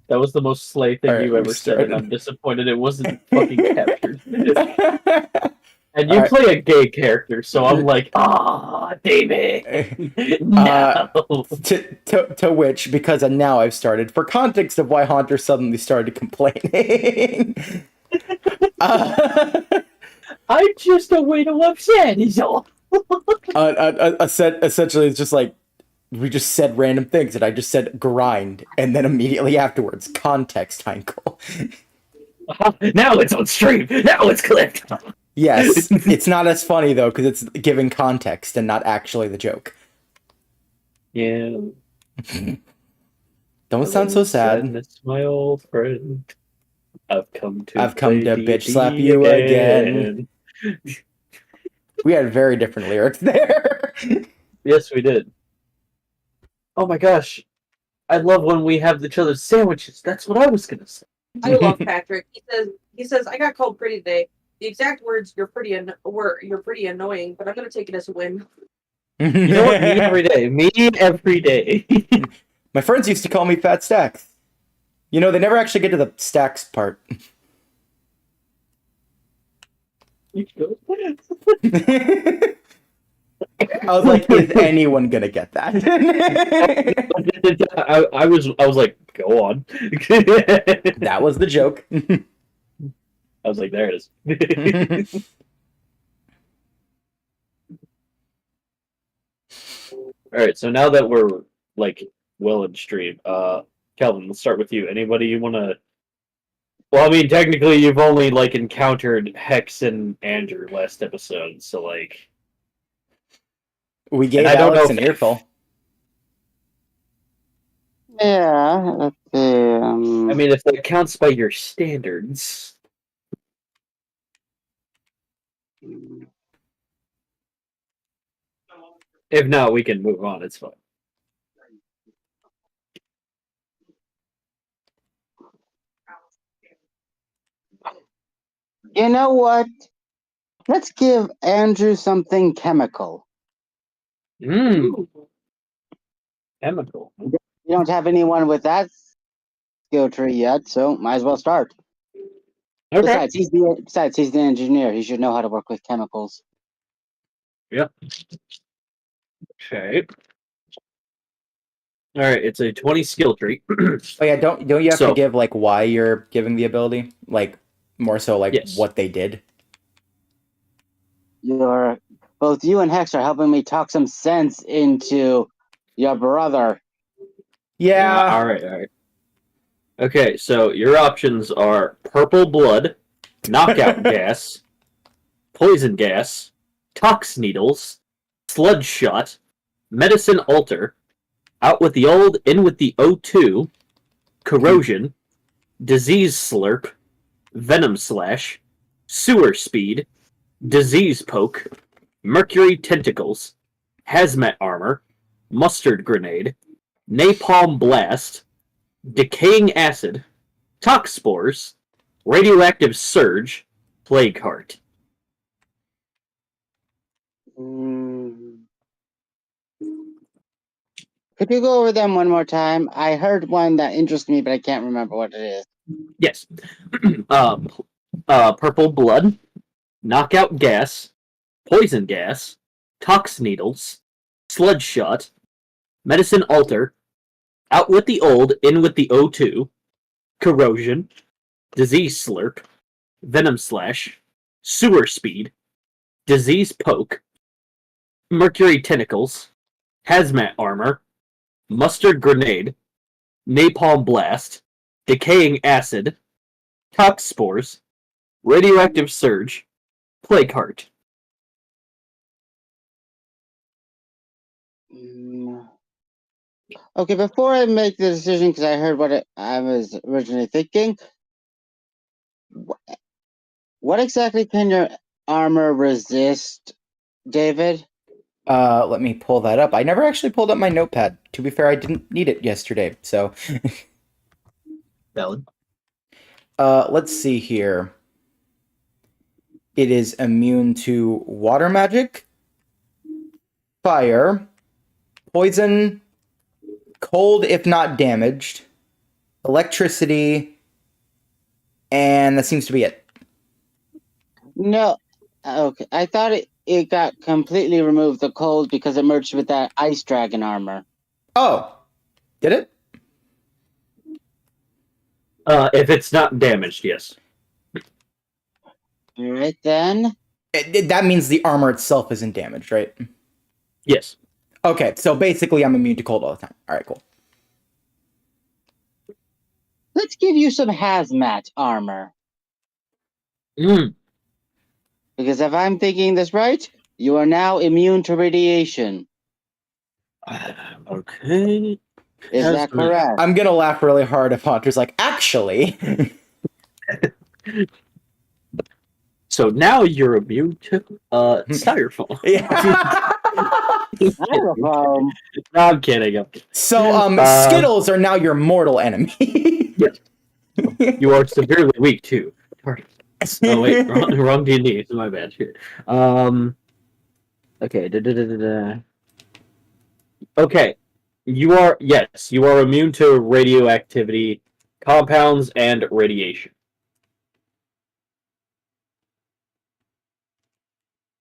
That was the most slay thing Alright, you let me ever said, and start. I'm disappointed it wasn't fucking captured. And you Alright. play a gay character, so I'm like, David, Uh, no. to which, because now I've started, for context of why Haunter suddenly started complaining. uh, I'm just a way to upset. Is all. Essentially, it's just like we just said random things, and I just said grind, and then immediately afterwards, context, Heinkel. Now it's on stream. Now it's clipped. Yes, it's not as funny though because it's giving context and not actually the joke. Yeah. Don't sound Hello, so sad. sadness, my old friend. I've come to I've come play to bitch slap D&D you again. again. We had very different lyrics there. Yes, we did. Oh my gosh. I love when we have each other's sandwiches. That's what I was gonna say. I love Patrick. He says I got called pretty today. The exact words you're pretty annoying, but I'm gonna take it as a win. You know what? Me every day. Me every day. My friends used to call me Fat Stacks. You know, they never actually get to the stacks part. I was like, is anyone gonna get that? I was like, go on. That was the joke. I was like, there it is. All right, so now that we're like well in stream, Kelvin, let's start with you. Anybody you want to? Well, I mean, technically, you've only like encountered Hex and Andrew last episode, so like, We gave I don't Alex know an if- earful. Yeah, let's see. I mean, if that counts by your standards. If not, we can move on. It's fine. You know what? Let's give Andrew something chemical. Mmm. Chemical. You don't have anyone with that skill tree yet, so might as well start. Okay. Besides, he's the engineer. He should know how to work with chemicals. Yep. Okay. All right, it's a 20 skill tree. Oh yeah, don't you have So- to give like why you're giving the ability? Like more so like Yes. what they did. Both you and Hex are helping me talk some sense into your brother. Yeah. All right. Okay, so your options are purple blood, knockout gas, poison gas, tox needles, sludge shot, medicine alter, out with the old, in with the O2, corrosion, disease slurp, venom slash, sewer speed, disease poke, mercury tentacles, hazmat armor, mustard grenade, napalm blast, decaying acid, tox spores, radioactive surge, plague heart. Could you go over them one more time? I heard one that interested me, but I can't remember what it is. Yes. Purple blood, knockout gas, poison gas, tox needles, sludge shot, medicine alter, out with the old, in with the O2, corrosion, disease slurp, venom slash, sewer speed, disease poke, mercury tentacles, hazmat armor, mustard grenade, napalm blast, decaying acid, tox spores, radioactive surge, plague heart. Okay, before I make the decision, because I heard what I was originally thinking, what exactly can your armor resist, David? Let me pull that up. I never actually pulled up my notepad. To be fair, I didn't need it yesterday, so Valid. let's see here. It is immune to water magic, fire, poison, cold if not damaged, electricity, and that seems to be it. No. Okay. I thought it got completely removed, the cold, because it merged with that ice dragon armor. Oh, did it? If it's not damaged, yes. All right, then. That means the armor itself isn't damaged, right? Yes. Okay, so basically I'm immune to cold all the time. All right, cool. Let's give you some hazmat armor. Mm. Because if I'm thinking this right, you are now immune to radiation. Okay. Is that correct? I'm gonna laugh really hard if Haunter's like, actually. So now you're immune to styrofoam. Yeah. Styrofoam. No, I'm kidding. So, Skittles are now your mortal enemy. Yes. You are severely weak too. Oh wait, wrong D&D. So my bad. Okay. Okay. You are immune to radioactivity, compounds, and radiation.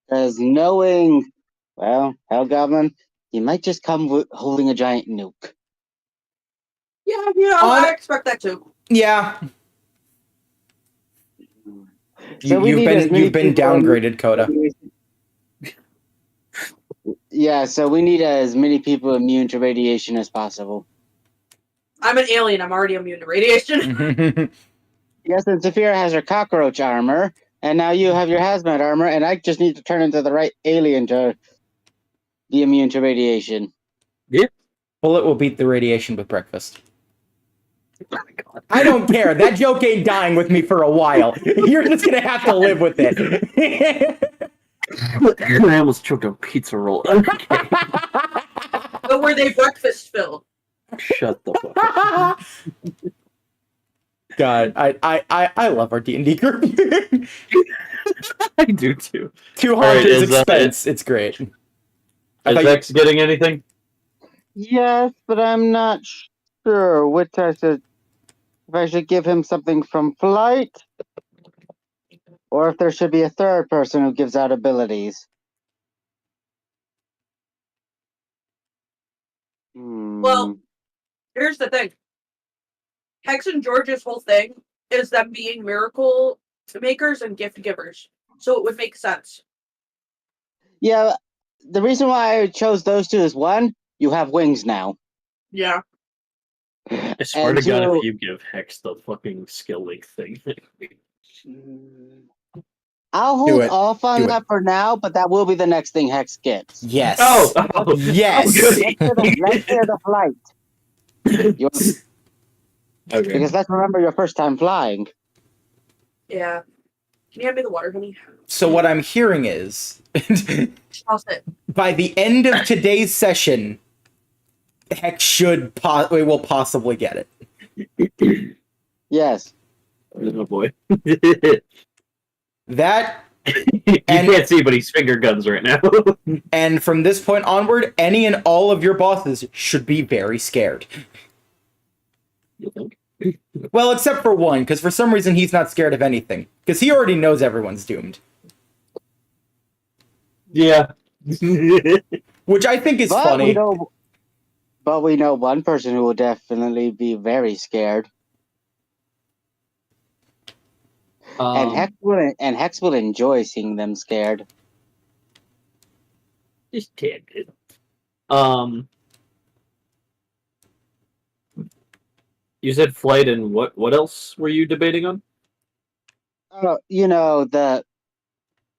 Because knowing, well, Hellgoblin, he might just come holding a giant nuke. Yeah, I expect that too. Yeah. So we need as many You've been people- downgraded, Coda. Yeah, so we need as many people immune to radiation as possible. I'm an alien. I'm already immune to radiation. Yes, and Saphira has her cockroach armor, and now you have your hazmat armor, and I just need to turn into the right alien to be immune to radiation. Bullet will beat the radiation with breakfast. Oh my god. I don't care. That joke ain't dying with me for a while. You're just gonna have to live with it. I almost choked on pizza roll. Okay. But were they breakfast filled? Shut the fuck up. God, I love our D&D group. I do too. 200 is, expense. It's great. Is X getting anything? Yes, but I'm not sure which if I should give him something from flight, or if there should be a third person who gives out abilities. Well, here's the thing. Hex and George's whole thing is them being miracle makers and gift givers. So it would make sense. Yeah, the reason why I chose those two is one, you have wings now. Yeah. I swear And to God, two- if you give Hex the fucking skill link thing. I'll Do hold it. off on Do that for now, but that will be the next thing Hex gets. Yes. Oh, Yes. Let's hear the flight. Okay. Because let's remember your first time flying. Yeah. Can you hand me the water, honey? So what I'm hearing is, Toss it. by the end of today's session, Hex we will possibly get it. Yes. Oh boy. That, You can't see, but he's finger guns right now. and from this point onward, any and all of your bosses should be very scared. You think? Well, except for one, because for some reason he's not scared of anything. Because he already knows everyone's doomed. Yeah. Which I think is funny. We know one person who will definitely be very scared. And Hex will enjoy seeing them scared. Just tad bit. You said flight, and what else were you debating on? The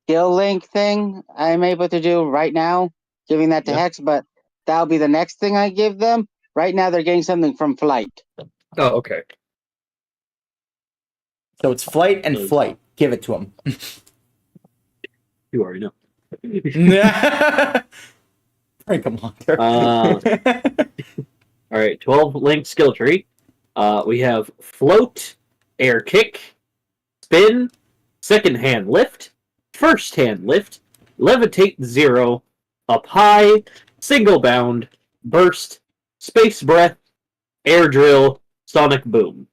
skill link thing I'm able to do right now, giving that to Yeah. Hex, but that'll be the next thing I give them. Right now they're getting something from flight. Oh, okay. So it's flight and flight. Give it to him. You already know. Prank him, Hunter. All right, 12 link skill tree. We have float, air kick, spin, second hand lift, first hand lift, levitate 0, up high, single bound, burst, space breath, air drill, Sonic Boom.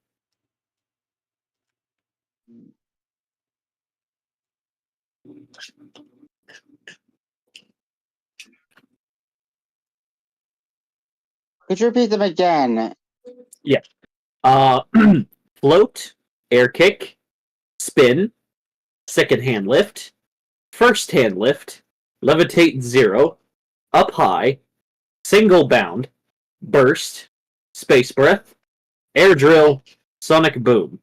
Could you repeat them again? Float, air kick, spin, second hand lift, first hand lift, levitate 0, up high, single bound, burst, space breath, air drill, sonic boom.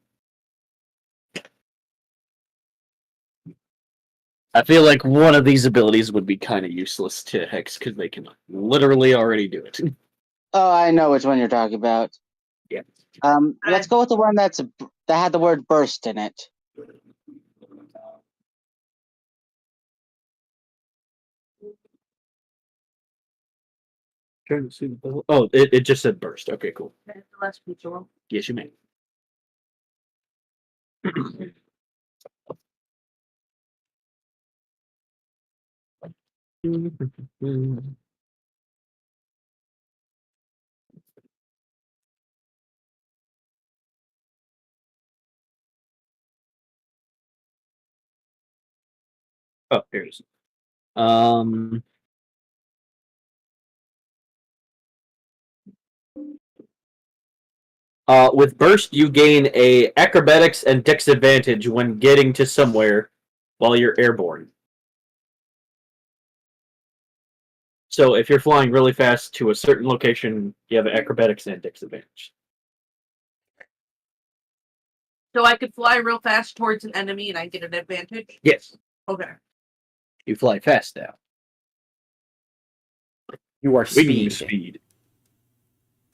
I feel like one of these abilities would be kind of useless to Hex because they can literally already do it. Oh, I know which one you're talking about. Yeah. Let's go with the one that had the word burst in it. Trying to see the oh, it just said burst. Okay, cool. The last pizza roll. Yes, you may. Oh, here it is. With burst, you gain a acrobatics and dex advantage when getting to somewhere while you're airborne. So if you're flying really fast to a certain location, you have an acrobatics and dex advantage. So I could fly real fast towards an enemy and I get an advantage? Yes, Okay. you fly fast now. You are Wing speed. speed.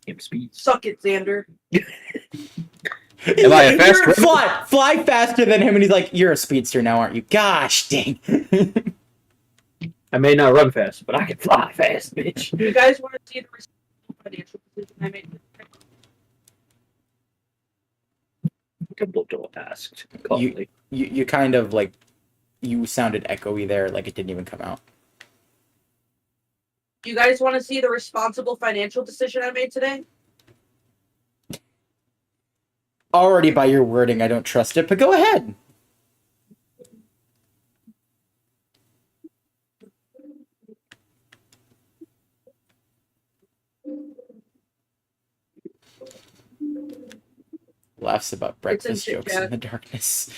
Game speed. Suck it, Xander. Am I a fast You're- runner? fly faster than him, and he's like, "You're a speedster now, aren't you?" Gosh dang. I may not run fast, but I can fly fast, bitch. You guys want to see the financial decision I made? Dumbledore asked calmly. You kind of like, you sounded echoey there, like it didn't even come out. You guys want to see the responsible financial decision I made today? Already by your wording, I don't trust it, but go ahead. Laughs about breakfast chit jokes chat. in the darkness.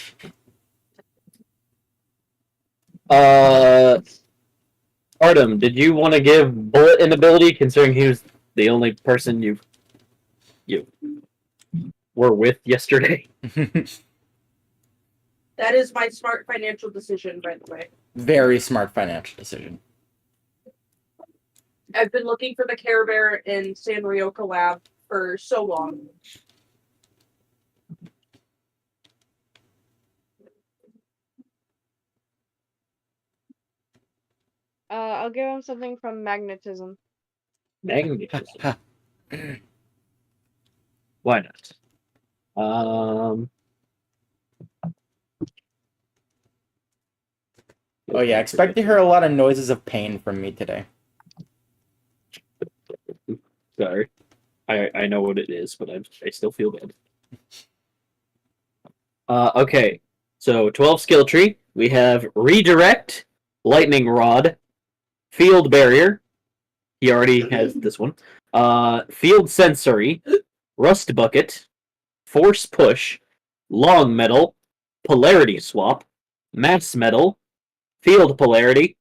Artem, did you want to give Bullet an ability, considering he was the only person you were with yesterday? That is my smart financial decision, by the way. Very smart financial decision. I've been looking for the Care Bear in San Rioka Lab for so long. I'll give him something from magnetism. Magnetism. Why not? Oh yeah, expect to hear a lot of noises of pain from me today. Sorry. I know what it is, but I still feel bad. Okay. So 12 skill tree. We have redirect, lightning rod, field barrier. He already has this one. Field sensory, rust bucket, force push, long metal, polarity swap, mass metal, field polarity,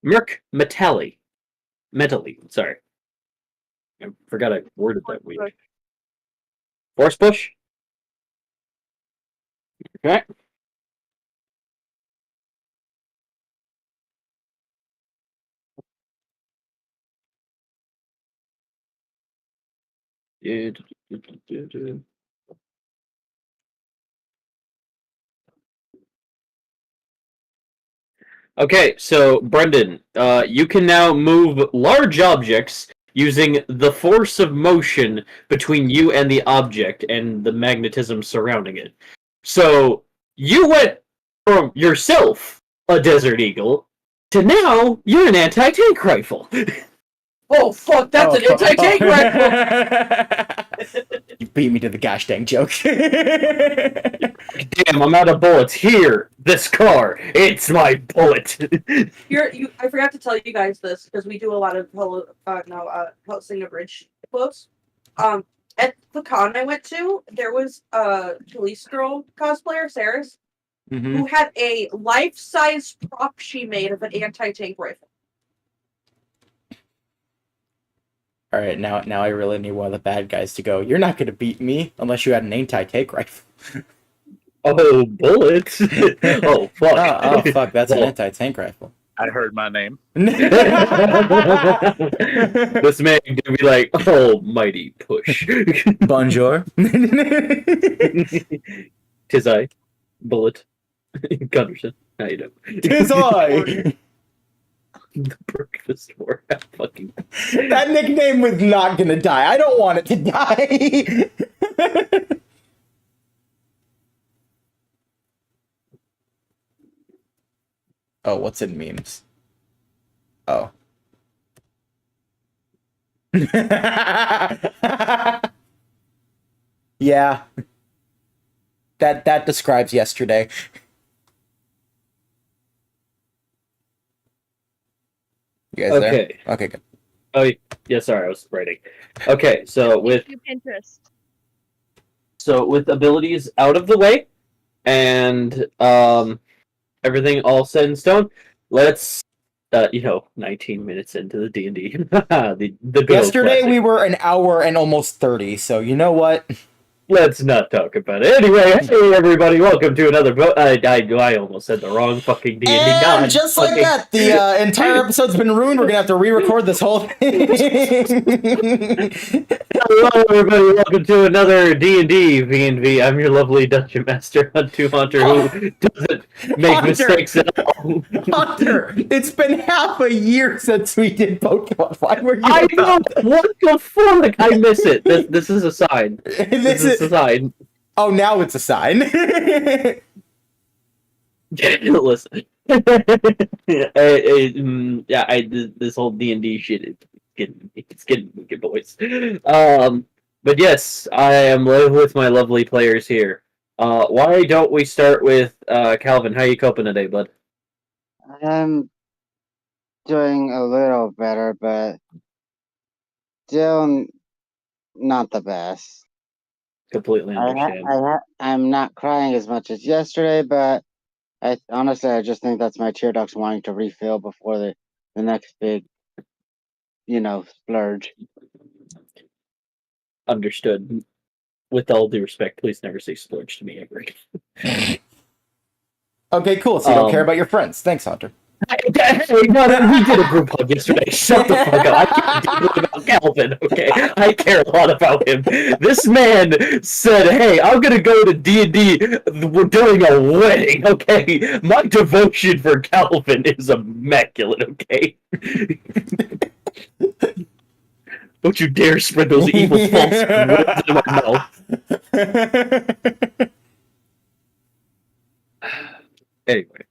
merc metalli. Sorry. I forgot I worded that weird. Force push. Okay. Okay, so Brendan, you can now move large objects using the force of motion between you and the object and the magnetism surrounding it. So you went from yourself a Desert Eagle to now you're an anti-tank rifle. Oh fuck, that's an fuck. anti-tank rifle. You beat me to the gosh dang joke. Damn, I'm out of bullets. Here, this car. It's my bullet. I forgot to tell you guys this because we do a lot of Helsing Bridge quotes. At the con I went to, there was a police girl cosplayer, Saris, who had a life-size prop she made of an anti-tank rifle. All right, now I really need one of the bad guys to go. You're not going to beat me unless you had an anti-tank rifle. Oh, bullets. Oh, fuck. Oh, fuck, that's an anti-tank rifle. I heard my name. This man can be like, oh, mighty push. Bonjour. Tis I, Bullet, Gunderson. How you doing? Tis I. The breakfast war. Fucking. That nickname was not gonna die. I don't want it to die. Oh, what's in memes? Oh. Yeah. That describes yesterday. You guys there? Okay. Okay, good. Oh, yeah. Sorry, I was writing. Okay, so with Pinterest. abilities out of the way, and everything all set in stone, let's 19 minutes into the D&D. the good Yesterday old we were an hour and almost 30, so you know what? Let's not talk about it. Anyway, hey everybody, welcome to another I almost said the wrong fucking D&D. And just like that, the entire episode's been ruined. We're gonna have to re-record this whole thing. Hello everybody, welcome to another D&D V&V. I'm your lovely Dungeon Master, Hunter, who doesn't make Hunter. mistakes at all. Hunter, it's been half a year since we did Pokemon. Why were you I know, about that? what the fuck? I miss it. This is a sign. This This is a sign. Oh, now it's a sign. Listen. This whole D&D shit it's getting wicked, boys. But yes, I am with my lovely players here. Why don't we start with Calvin? How you coping today, bud? I'm doing a little better, but still not the best. Completely understand. I'm not crying as much as yesterday, but I just think that's my tear ducts wanting to refill before the next big, splurge. Understood. With all due respect, please never say splurge to me ever. Okay, cool. So you don't care about your friends. Thanks, Hunter. Hey, no, we did a group hug yesterday. Shut the fuck up. I care deeply about Calvin, okay? I care a lot about him. This man said, hey, I'm gonna go to D&D. We're doing a wedding, okay? My devotion for Calvin is immaculate, okay? Don't you dare spread those evil false words in my mouth. Anyway.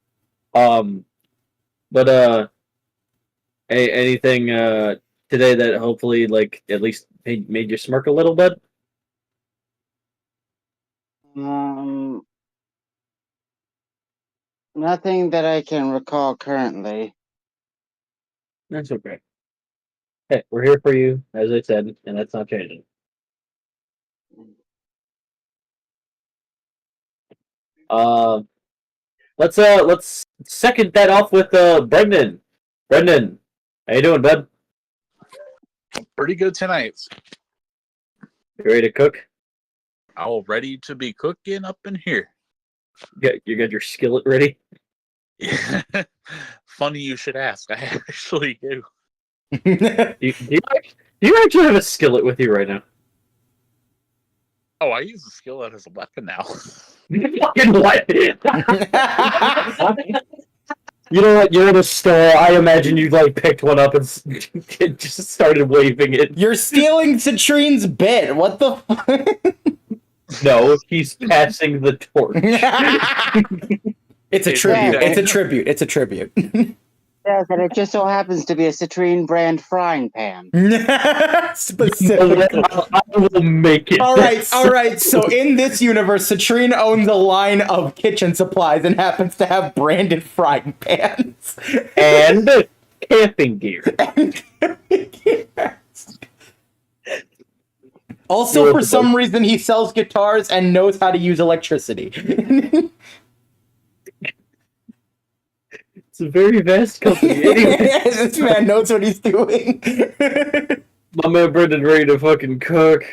But anything today that hopefully at least made you smirk a little bit? Nothing that I can recall currently. That's okay. Hey, we're here for you, as I said, and that's not changing. Let's second that off with Brendan. Brendan, how you doing, bud? Pretty good tonight. You ready to cook? All ready to be cooking up in here. You got your skillet ready? Funny you should ask. I actually do. Do you actually have a skillet with you right now? Oh, I use the skillet as a weapon now. Fucking what? You know what? You're in a store. I imagine you picked one up and just started waving it. You're stealing Citrine's bit. What the fuck? No, he's passing the torch. It's a tribute. It's a tribute. It's a tribute. Yes, and it just so happens to be a citrine brand frying pan. Specifically. I will make it. All right. So in this universe, Citrine owns a line of kitchen supplies and happens to have branded frying pans. And camping gear. Also, for some reason, he sells guitars and knows how to use electricity. It's a very vast company. Anyway, This man knows what he's doing. my man Brendan ready to fucking cook.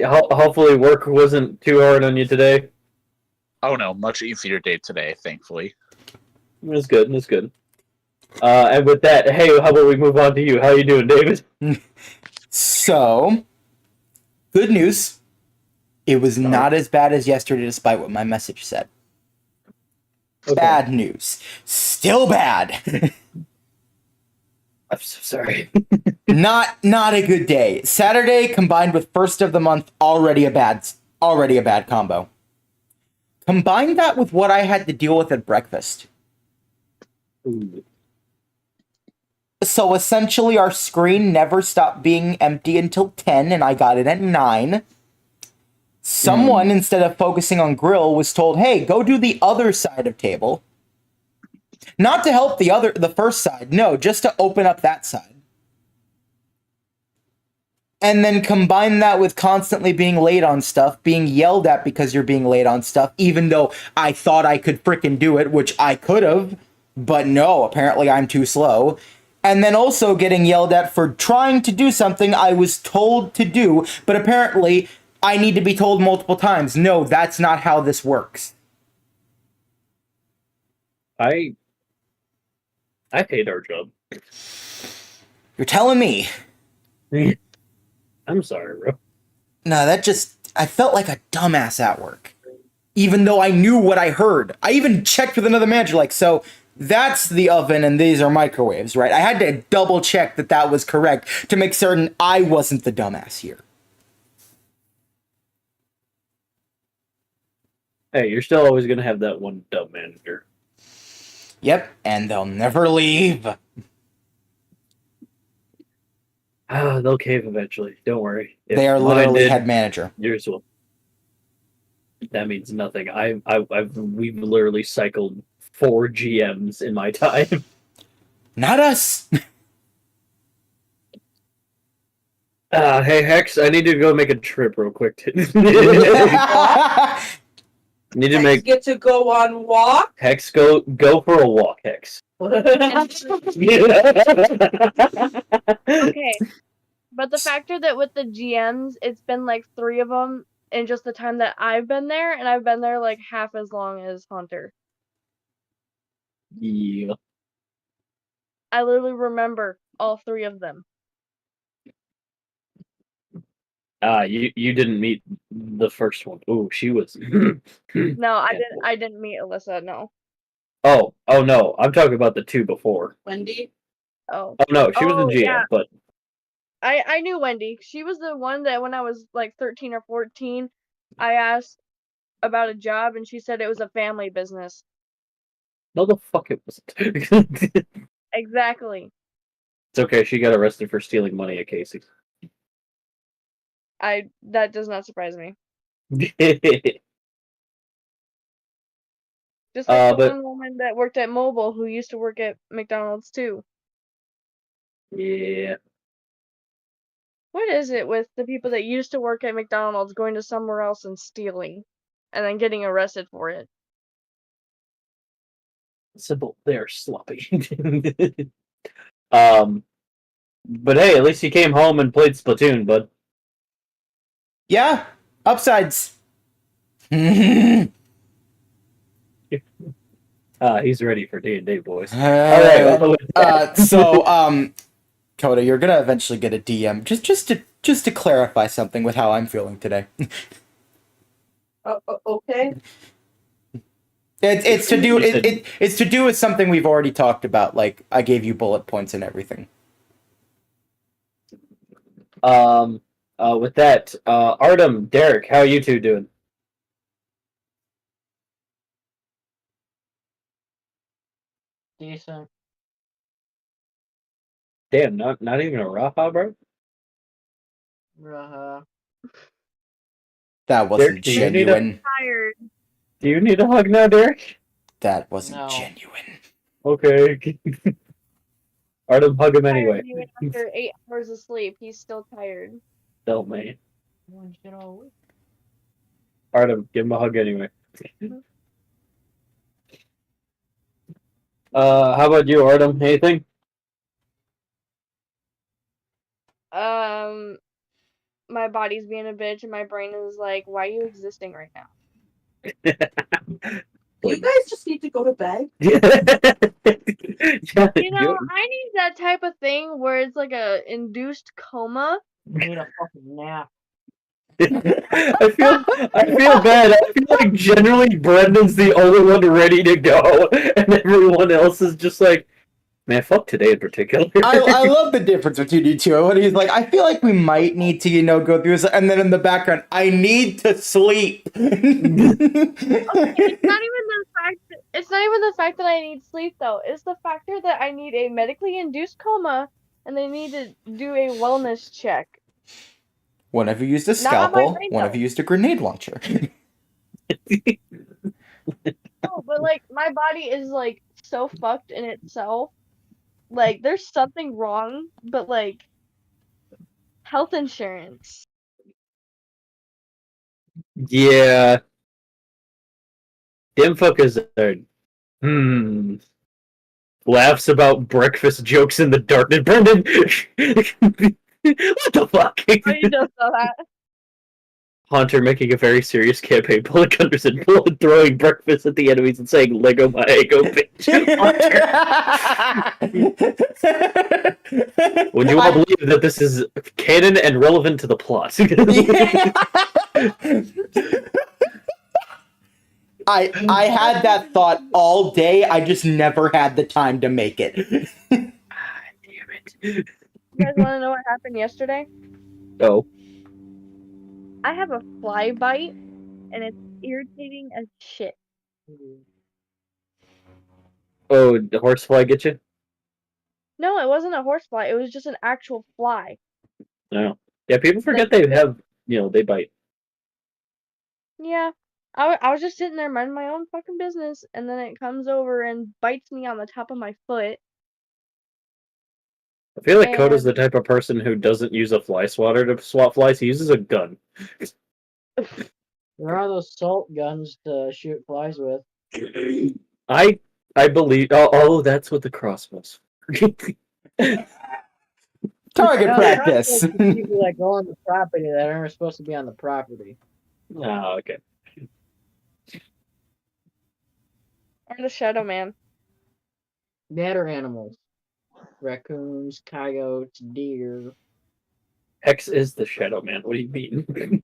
Hopefully work wasn't too hard on you today. Oh no, much easier day today, thankfully. That's good. That's good. And with that, hey, how about we move on to you? How you doing, David? So, good news. It was not as bad as yesterday, despite what my message said. Okay. Bad news. Still bad. I'm so sorry. Not a good day. Saturday combined with first of the month, already a bad combo. Combine that with what I had to deal with at breakfast. Ooh. So essentially our screen never stopped being empty until 10 and I got it at 9. Someone, instead of focusing on grill, was told, hey, go do the other side of table. Not to help the first side, no, just to open up that side. And then combine that with constantly being late on stuff, being yelled at because you're being late on stuff, even though I thought I could frickin' do it, which I could have, but no, apparently I'm too slow. And then also getting yelled at for trying to do something I was told to do, but apparently I need to be told multiple times, no, that's not how this works. I hate our job. You're telling me. I'm sorry, bro. No, I felt like a dumbass at work. Even though I knew what I heard. I even checked with another manager, like, so that's the oven and these are microwaves, right? I had to double check that was correct to make certain I wasn't the dumbass here. Hey, you're still always gonna have that one dumb manager. Yep, and they'll never leave. They'll cave eventually. Don't worry. If They are mine literally did, head manager. yours will. That means nothing. We've literally cycled 4 GMs in my time. Not us. Hey Hex, I need to go make a trip real quick. Need to Hex make get to go on walk. Hex go for a walk, Hex. Okay, but the factor that with the GMs, it's been like 3 of them in just the time that I've been there, and I've been there like half as long as Hunter. Yeah. I literally remember all 3 of them. You didn't meet the first one. Ooh, she was. No, I didn't meet Alyssa. No. Oh no, I'm talking about the 2 before. Wendy. Oh. Oh no, she was the GM, yeah. but I knew Wendy. She was the one that when I was like 13 or 14, I asked about a job and she said it was a family business. no, the fuck it wasn't. Exactly. It's okay. She got arrested for stealing money at Casey's. That does not surprise me. Just like the one woman that worked at Mobile who used to work at McDonald's too. Yeah. What is it with the people that used to work at McDonald's going to somewhere else and stealing and then getting arrested for it? Simple. They are sloppy. But hey, at least you came home and played Splatoon, bud. Yeah, upsides. He's ready for D&D, boys. So, Coda, you're gonna eventually get a DM. Just to clarify something with how I'm feeling today. Okay. It's to do with something we've already talked about. Like I gave you bullet points and everything. With that, Artem, Derek, how are you two doing? Decent. Damn, not even a Rafa, bro. That wasn't Derek, do you need a- genuine. Tired. Do you need a hug now, Derek? That wasn't No. genuine. Okay. Artem, hug him anyway. Tired even after 8 hours of sleep. He's still tired. Tell me. One shit all week. Artem, give him a hug anyway. Mhm. How about you, Artem? Anything? My body's being a bitch, and my brain is like, "Why are you existing right now?" You guys just need to go to bed. Yeah, You know, I need that type of thing where it's like a induced coma. Need a fucking nap. I feel bad. I feel like generally Brendan's the only one ready to go, and everyone else is just like, man, fuck today in particular. I love the difference between you two. When he's like, I feel like we might need to, go through this, and then in the background, I need to sleep. It's not even the fact that I need sleep though. It's the factor that I need a medically induced coma, and they need to do a wellness check. One of you used a Not on my scalpel, brain, one of though. you used a grenade launcher. No, but like my body is like so fucked in itself. Like there's something wrong, but like health insurance. Yeah. Them fuckers are. Laughs about breakfast jokes in the darkness. Brendan! What the fuck? Oh, you just saw that. Hunter making a very serious campaign, pulling gunners and throwing breakfast at the enemies and saying, Lego my ego, bitch. Would you all believe that this is canon and relevant to the plot? I had that thought all day. I just never had the time to make it. Damn it. You guys want to know what happened yesterday? Oh. I have a fly bite, and it's irritating as shit. Oh, the horsefly get you? No, it wasn't a horsefly. It was just an actual fly. No. Yeah, people forget they have, they bite. Yeah. I was just sitting there minding my own fucking business, and then it comes over and bites me on the top of my foot. I feel like Koda's the And- type of person who doesn't use a fly swatter to swat flies. He uses a gun. There are those salt guns to shoot flies with. I believe. Oh, that's what the cross was. Target No, practice. that's like people that go on the property that aren't supposed to be on the property. Oh, okay. I'm the Shadow Man. That are animals. Raccoons, coyotes, deer. Hex is the Shadow Man. What do you mean?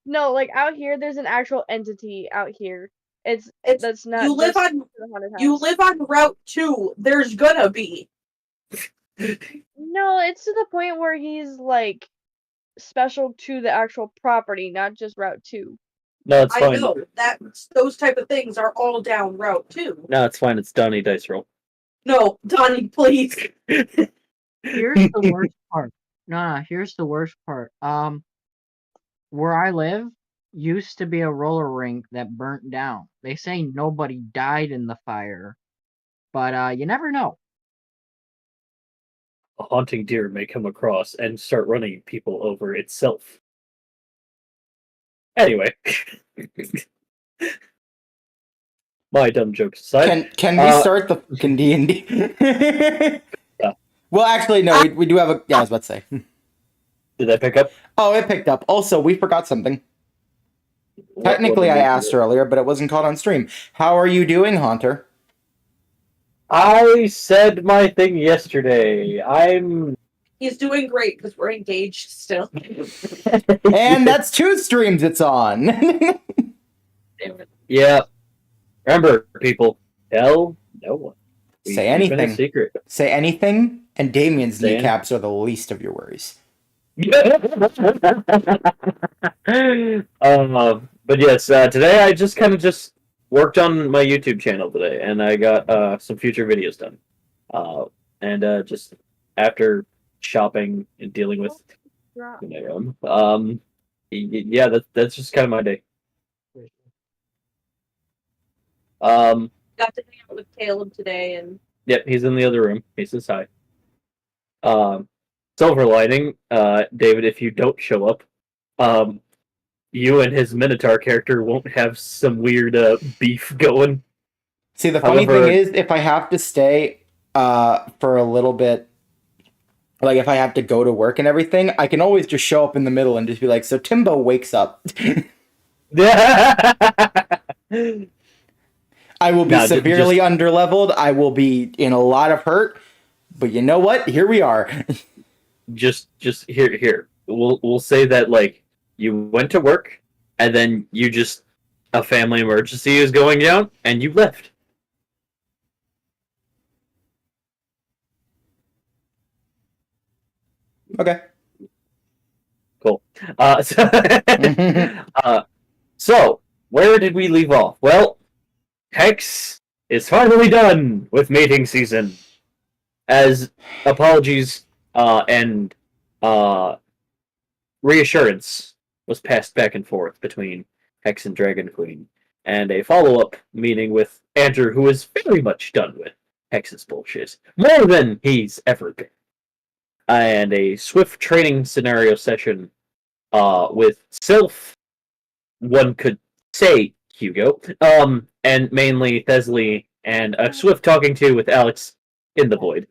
No, like out here, there's an actual entity out here. It's That's not. you live just on the haunted house. you live on Route 2. There's gonna be. No, it's to the point where he's like special to the actual property, not just Route 2. No, it's I fine. know that those type of things are all down Route 2. No, it's fine. It's Donnie Dice Roll. No, Donnie, please. Here's the worst part. No, here's the worst part. Where I live used to be a roller rink that burnt down. They say nobody died in the fire, but you never know. A haunting deer may come across and start running people over itself. Anyway. My dumb jokes aside. Can we start the fucking D&D? Yeah. Well, actually, no. We do have a. Yeah, I was about to say. Did that pick up? Oh, it picked up. Also, we forgot something. What Technically, did I we asked do? earlier, but it wasn't caught on stream. How are you doing, Haunter? I said my thing yesterday. I'm. He's doing great because we're engaged still. And that's 2 streams it's on. Damn it. Yeah. Remember, people, tell no one. We Say keep it a anything. secret. Say anything, and Damien's Say kneecaps are the least of your worries. But yes, today I just kind of worked on my YouTube channel today, and I got some future videos done. And just after shopping and dealing with yeah, that's just kind of my day. Got to hang out with Caleb today, and Yep, he's in the other room. He says hi. Silver lining, David, if you don't show up, you and his Minotaur character won't have some weird beef going. See, the funny However- thing is, if I have to stay for a little bit, like if I have to go to work and everything, I can always just show up in the middle and just be like, so Timbo wakes up. I will be severely underleveled. I will be in a lot of hurt. But you know what? Here we are. just here. We'll say that like you went to work and then you just a family emergency is going down and you left. Okay. Cool. So where did we leave off? Well, Hex is finally done with mating season. As apologies and reassurance was passed back and forth between Hex and Dragon Queen, and a follow-up meeting with Andrew, who is very much done with Hex's bullshit, more than he's ever been. And a swift training scenario session with Sylph, one could say Hugo, and mainly Thesly, and a swift talking to with Alex in the void.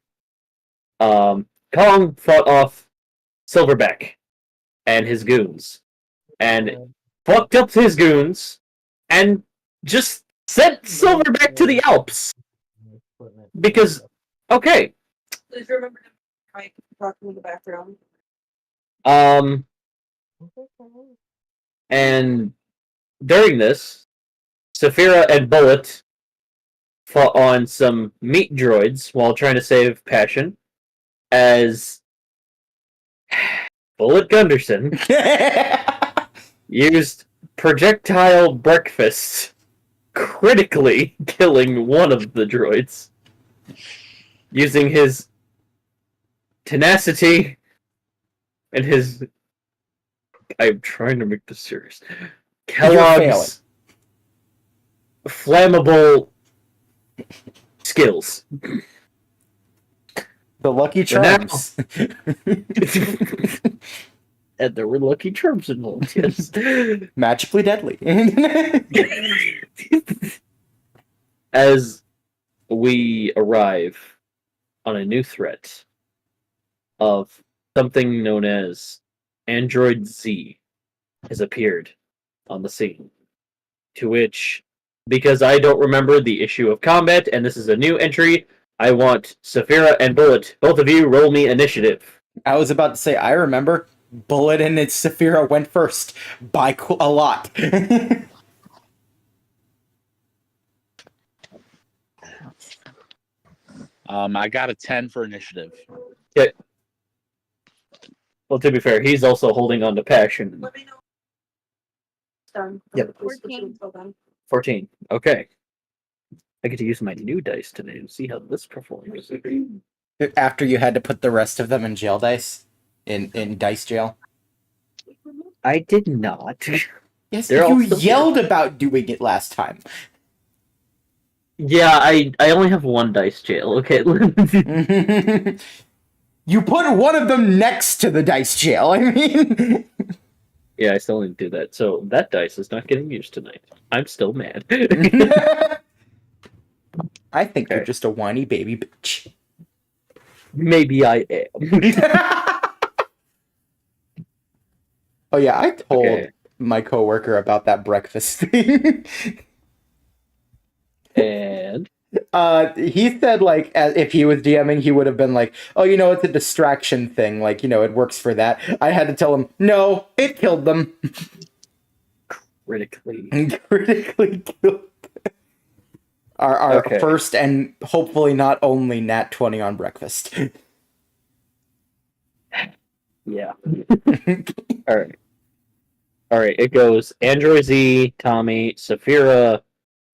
Kong fought off Silverback and his goons, and fucked up his goons, and just sent Silverback to the Alps. Because, okay. please remember to Mike talking in the background. And during this, Saphira and Bullet fought on some meat droids while trying to save Passion, as Bullet Gunderson used projectile breakfast, critically killing one of the droids, using his tenacity and his... I'm trying to make this serious. Kellogg's flammable skills. The Lucky Charms. And there were Lucky Charms involved, yes. Magically deadly. As we arrive on a new threat of something known as Android Z has appeared on the scene. To which, because I don't remember the issue of combat, and this is a new entry, I want Saphira and Bullet, both of you, roll me initiative. I was about to say, I remember Bullet and its Saphira went first by a lot. I got a 10 for initiative. Okay. Well, to be fair, he's also holding on to Passion. Let me know. It's done. Yep. 14. 14. Okay. I get to use my new dice today and see how this performs. After you had to put the rest of them in jail dice? In dice jail? I did not. Yes, They're all you still yelled about doing it last time. Yeah, I only have one dice jail, okay? You put one of them next to the dice jail, I mean... Yeah, I still need to do that. So that dice is not getting used tonight. I'm still mad. I think you're Okay. just a whiny baby bitch. Maybe I am. Oh yeah, I told Okay. my coworker about that breakfast thing. And He said like if he was DMing, he would have been like, "Oh, you know, it's a distraction thing. Like, you know, it works for that." I had to tell him, "No, it killed them." critically. Critically killed. Our Okay. first and hopefully not only nat 20 on breakfast. Yeah. Alright. Alright, it goes Android Z, Tommy, Saphira,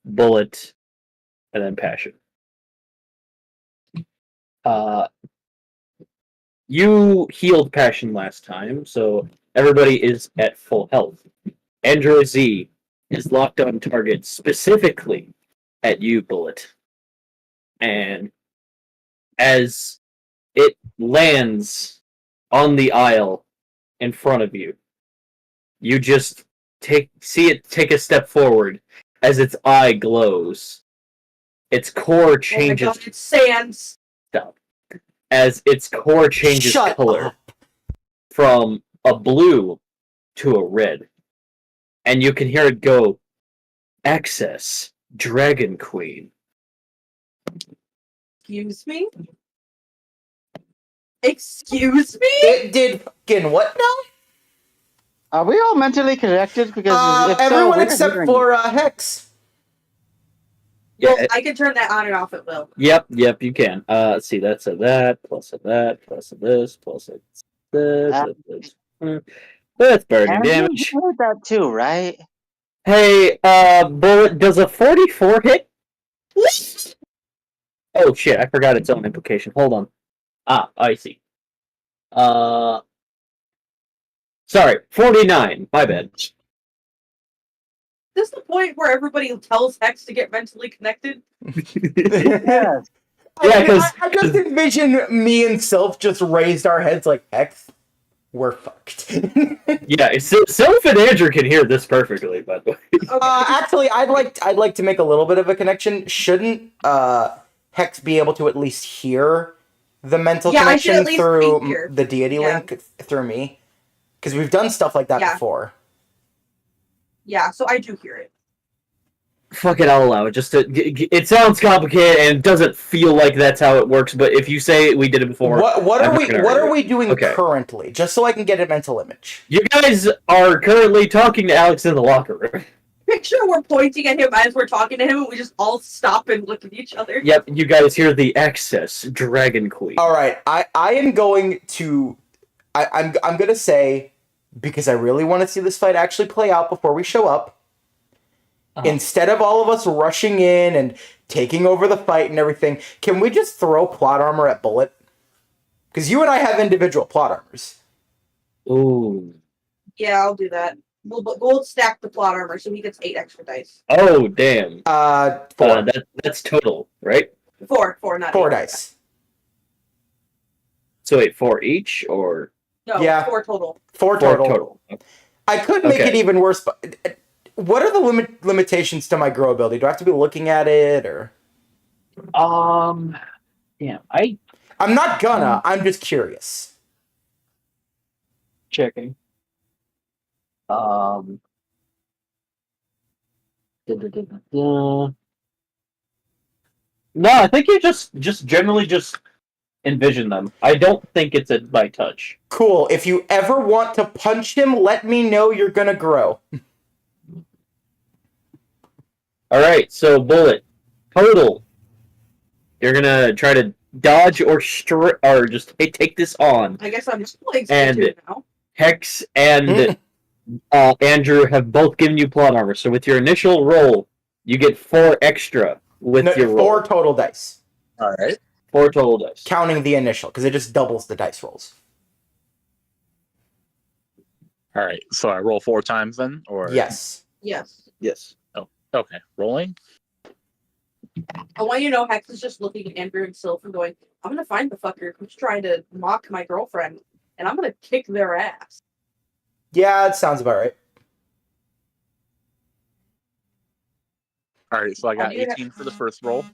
Bullet, and then Passion. you healed Passion last time, so everybody is at full health. Android Z is locked on target specifically at you, Bullet. And as it lands on the aisle in front of you, you just see it take a step forward as its eye glows. Its core changes. Oh my god, it's Sans. Stop. As its core changes Shut color up. from a blue to a red. And you can hear it go, Access, Dragon Queen. Excuse me? Excuse me? It did fucking what now? Are we all mentally connected? Because if so, Everyone we're except hearing for Hex. Yeah. Well, I can turn that on and off at will. Yep, you can. Let's see, that's a that, plus a that, plus a this, plus a this. That's burning Andrew, damage. you heard that too, right? Hey, Bullet, does a 44 hit? Oh shit, I forgot its own implication. Hold on. I see. Sorry, 49. My bad. Is this the point where everybody tells Hex to get mentally connected? Yes. Yeah, 'cause- I just envision me and Sylph just raised our heads like, Hex, we're fucked. Yeah, Sylph and Andrew can hear this perfectly, by the way. Okay. Actually, I'd like to make a little bit of a connection. Shouldn't Hex be able to at least hear the mental Yeah, I should connection at least through be here. the deity Yeah. link through me? Because we've done stuff like that Yeah. before. Yeah, so I do hear it. Fuck it, I'll allow it. It sounds complicated and doesn't feel like that's how it works. But if you say we did it before, What I'm are not we gonna what argue. are we doing Okay. currently? Just so I can get a mental image. You guys are currently talking to Alex in the locker room. Picture we're pointing at him as we're talking to him, and we just all stop and look at each other. Yep, you guys hear the Access Dragon Queen. All right, I am going to I'm gonna say, because I really want to see this fight actually play out before we show up. Instead of all of us rushing in and taking over the fight and everything, can we just throw plot armor at Bullet? Because you and I have individual plot armors. Ooh. Yeah, I'll do that. We'll stack the plot armor so he gets 8 extra dice. Oh, damn. 4. That's total, right? 4, not 4 8. dice. So wait, 4 each, or No, Yeah. 4 total. 4 4 total. total? I could make Okay. it even worse, but what are the limitations to my grow ability? Do I have to be looking at it, or? Damn, I'm not gonna. I'm just curious. checking. Da, da, da, da, da. No, I think you just generally just envision them. I don't think it's a by touch. Cool. If you ever want to punch him, let me know you're gonna grow. All right, so Bullet total. You're gonna try to dodge or just take this on. I guess I'm just playing And- Splatoon now. Hex and Andrew have both given you plot armor. So with your initial roll, you get 4 extra with No, your roll. 4 total dice, All right. 4 total dice. counting the initial, because it just doubles the dice rolls. All right. So I roll 4 times then, or Yes. Yes. Yes. Okay, rolling. I want you to know Hex is just looking at Andrew and Sylph and going, I'm gonna find the fucker who's trying to mock my girlfriend, and I'm gonna kick their ass. Yeah, it sounds about right. All right. So I got Oh, yeah. 18 for the first roll.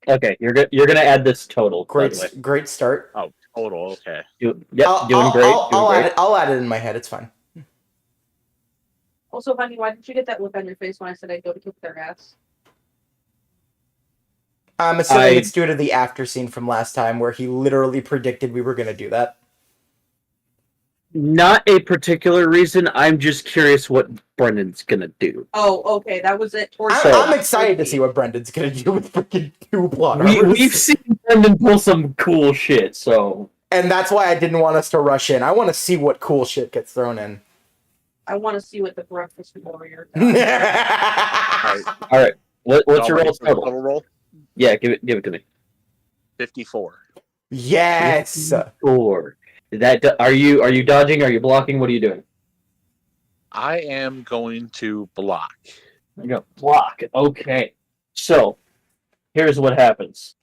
Okay, you're gonna add this total. By the way. Great start. Oh, total. Okay. Doing I'll great. I'll add it in my head. It's fine. Also, honey, why didn't you get that look on your face when I said I'd go to kick their ass? I'm assuming I- it's due to the after scene from last time where he literally predicted we were gonna do that. Not a particular reason. I'm just curious what Brendan's gonna do. Oh, okay, that was it. Towards I'm excited to see what Brendan's gonna do with freaking 2 plot armors. We've seen Brendan pull some cool shit, so And that's why I didn't want us to rush in. I want to see what cool shit gets thrown in. I want to see what the breakfast warrior All does. right. all right. What's So your I'm roll ready for the total? total roll? Yeah, give it to me. 54. Yes. 4. Are you dodging? Are you blocking? What are you doing? I am going to block. I go block. Okay. So here's what happens.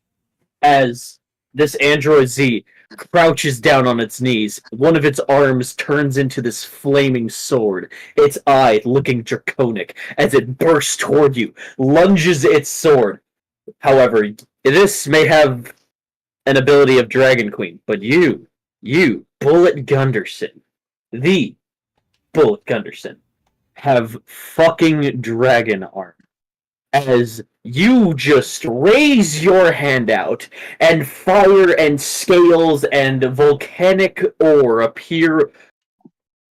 As this Android Z crouches down on its knees, one of its arms turns into this flaming sword, its eye looking draconic as it bursts toward you, lunges its sword. However, this may have an ability of Dragon Queen, but you, Bullet Gunderson, the Bullet Gunderson, have fucking dragon arm. As you just raise your hand out and fire and scales and volcanic ore appear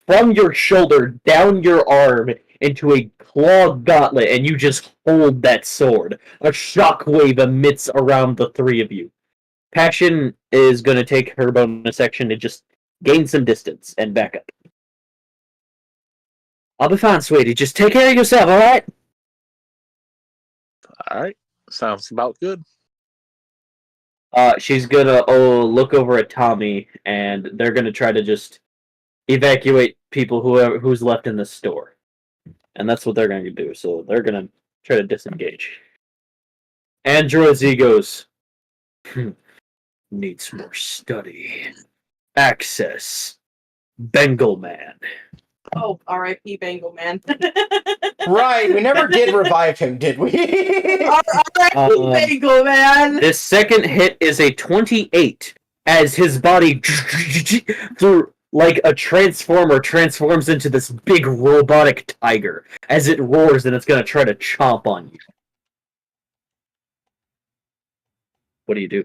from your shoulder down your arm into a claw gauntlet, and you just hold that sword. A shockwave emits around the three of you. Passion is going to take her bonus action to just gain some distance and back up. I'll be fine, sweetie. Just take care of yourself, alright? All right, sounds about good. She's gonna look over at Tommy, and they're gonna try to just evacuate people who's left in the store, and that's what they're gonna do. So they're gonna try to disengage. Android Z goes, needs more study. Access. Bengal Man. Oh, R.I.P. Bangle Man. Right, we never did revive him, did we? R.I.P. Bangle Man. This second hit is a 28, as his body through like a transformer transforms into this big robotic tiger as it roars and it's gonna try to chomp on you. What do you do?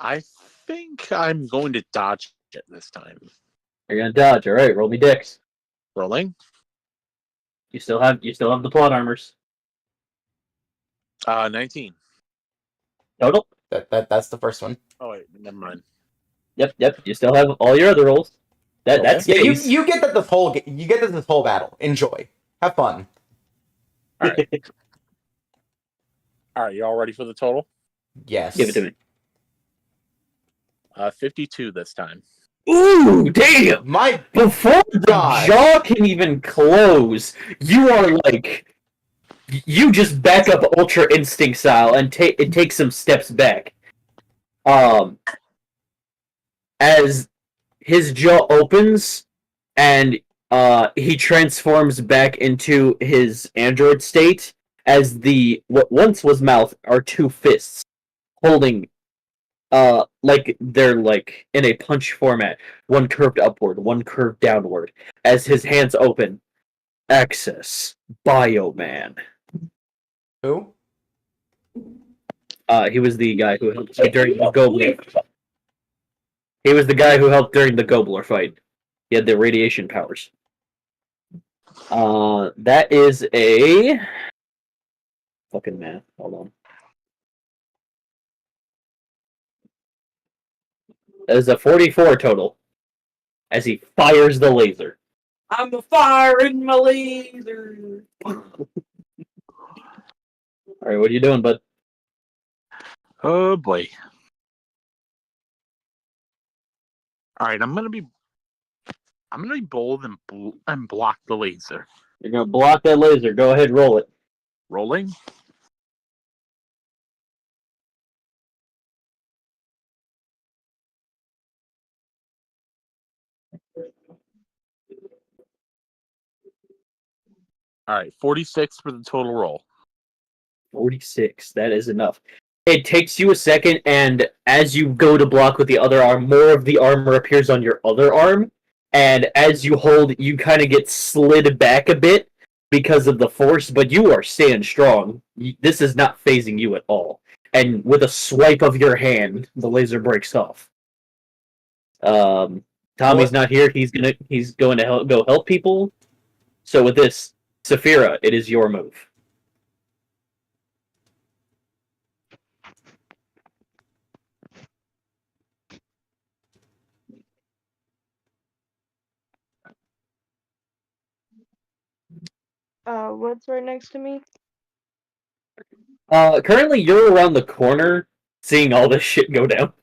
I think I'm going to dodge it this time. You're gonna dodge. All right, roll me dicks. Rolling. You still have the plot armors 19. total. That's the first one. Oh wait, never mind. Yep. You still have all your other rolls. That's Yeah, base. you get that this whole battle. Enjoy. Have fun. All right. All right, you all ready for the total? Yes. Give it to me. 52 this time. Ooh, damn! My Before the God. jaw can even close, you are like, you just back up Ultra Instinct style and take some steps back. As his jaw opens and he transforms back into his android state, as what once was mouth are two fists holding like they're like in a punch format, one curved upward, one curved downward. As his hands open, access Bioman. Who? He was the guy who helped during the Gobler. He was the guy who helped during the Gobler fight. He had the radiation powers. That is a fucking math. Hold on. That is a 44 total. As he fires the laser. I'm a firing my laser. All right, what are you doing, bud? Oh boy. All right, I'm gonna be bold and block the laser. You're gonna block that laser. Go ahead, roll it. Rolling. All right, 46 for the total roll. 46. That is enough. It takes you a second, and as you go to block with the other arm, more of the armor appears on your other arm. And as you hold, you kind of get slid back a bit because of the force, but you are staying strong. This is not phasing you at all. And with a swipe of your hand, the laser breaks off. Tommy's not here. He's going to go help people. So with this, Saphira, it is your move. What's right next to me? Currently, you're around the corner, seeing all this shit go down.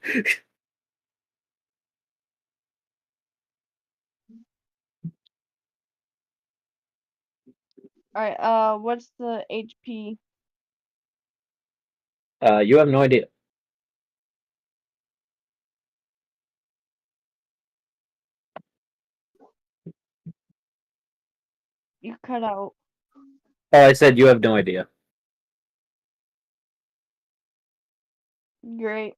Alright, what's the HP? You have no idea. You cut out. Oh, I said you have no idea. Great.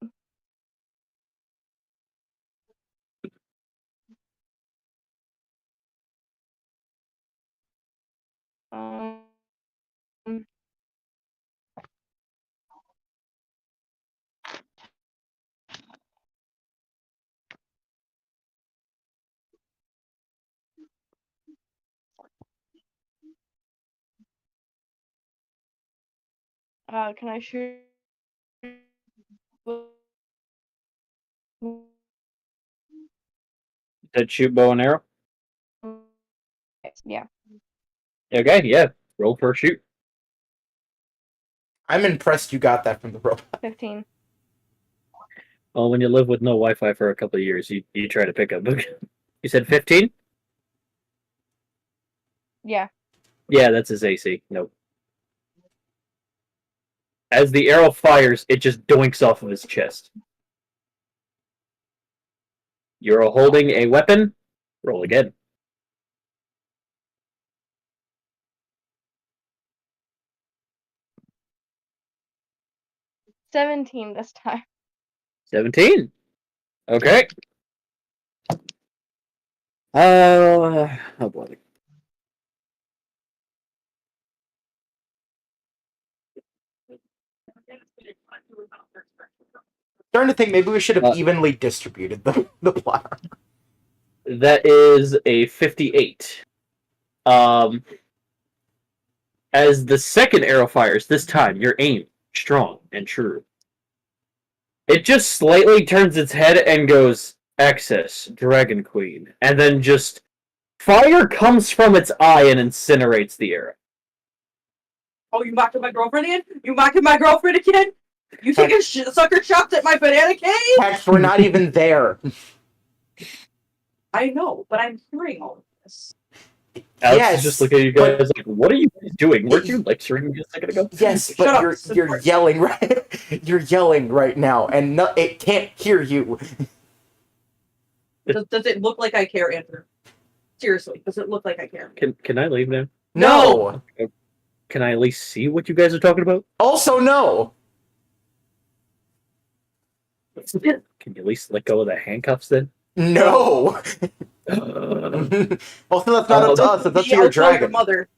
Um, can I shoot? Did shoot bow and arrow? Yeah. Okay, yeah. Roll for a shoot. I'm impressed you got that from the robot. 15. Well, when you live with no Wi-Fi for a couple of years, you try to pick up. You said 15? Yeah. Yeah, that's his AC. Nope. As the arrow fires, it just doinks off of his chest. You're holding a weapon. Roll again. 17 this time. 17. Okay. Oh boy. Starting to think maybe we should have evenly distributed the plot. That is a 58. As the second arrow fires, this time your aim strong and true. It just slightly turns its head and goes, Access, Dragon Queen. And then just fire comes from its eye and incinerates the arrow. Oh, you mocking my girlfriend again? You mocking my girlfriend again? You taking sucker shots at my banana cave? Hex, we're not even there. I know, but I'm hearing all of this. Alex Yes, is just looking at you guys like, what are you guys doing? Weren't you lecturing me a second ago? Yes, Shut up, but you're yelling right. You're yelling right now, and it can't hear you. Does it look like I care, Andrew? Seriously, does it look like I care? Can I leave now? No. Can I at least see what you guys are talking about? Also, no. Can you at least let go of the handcuffs then? No. Also, that's not up to us. That's up to your Your dragon. mother.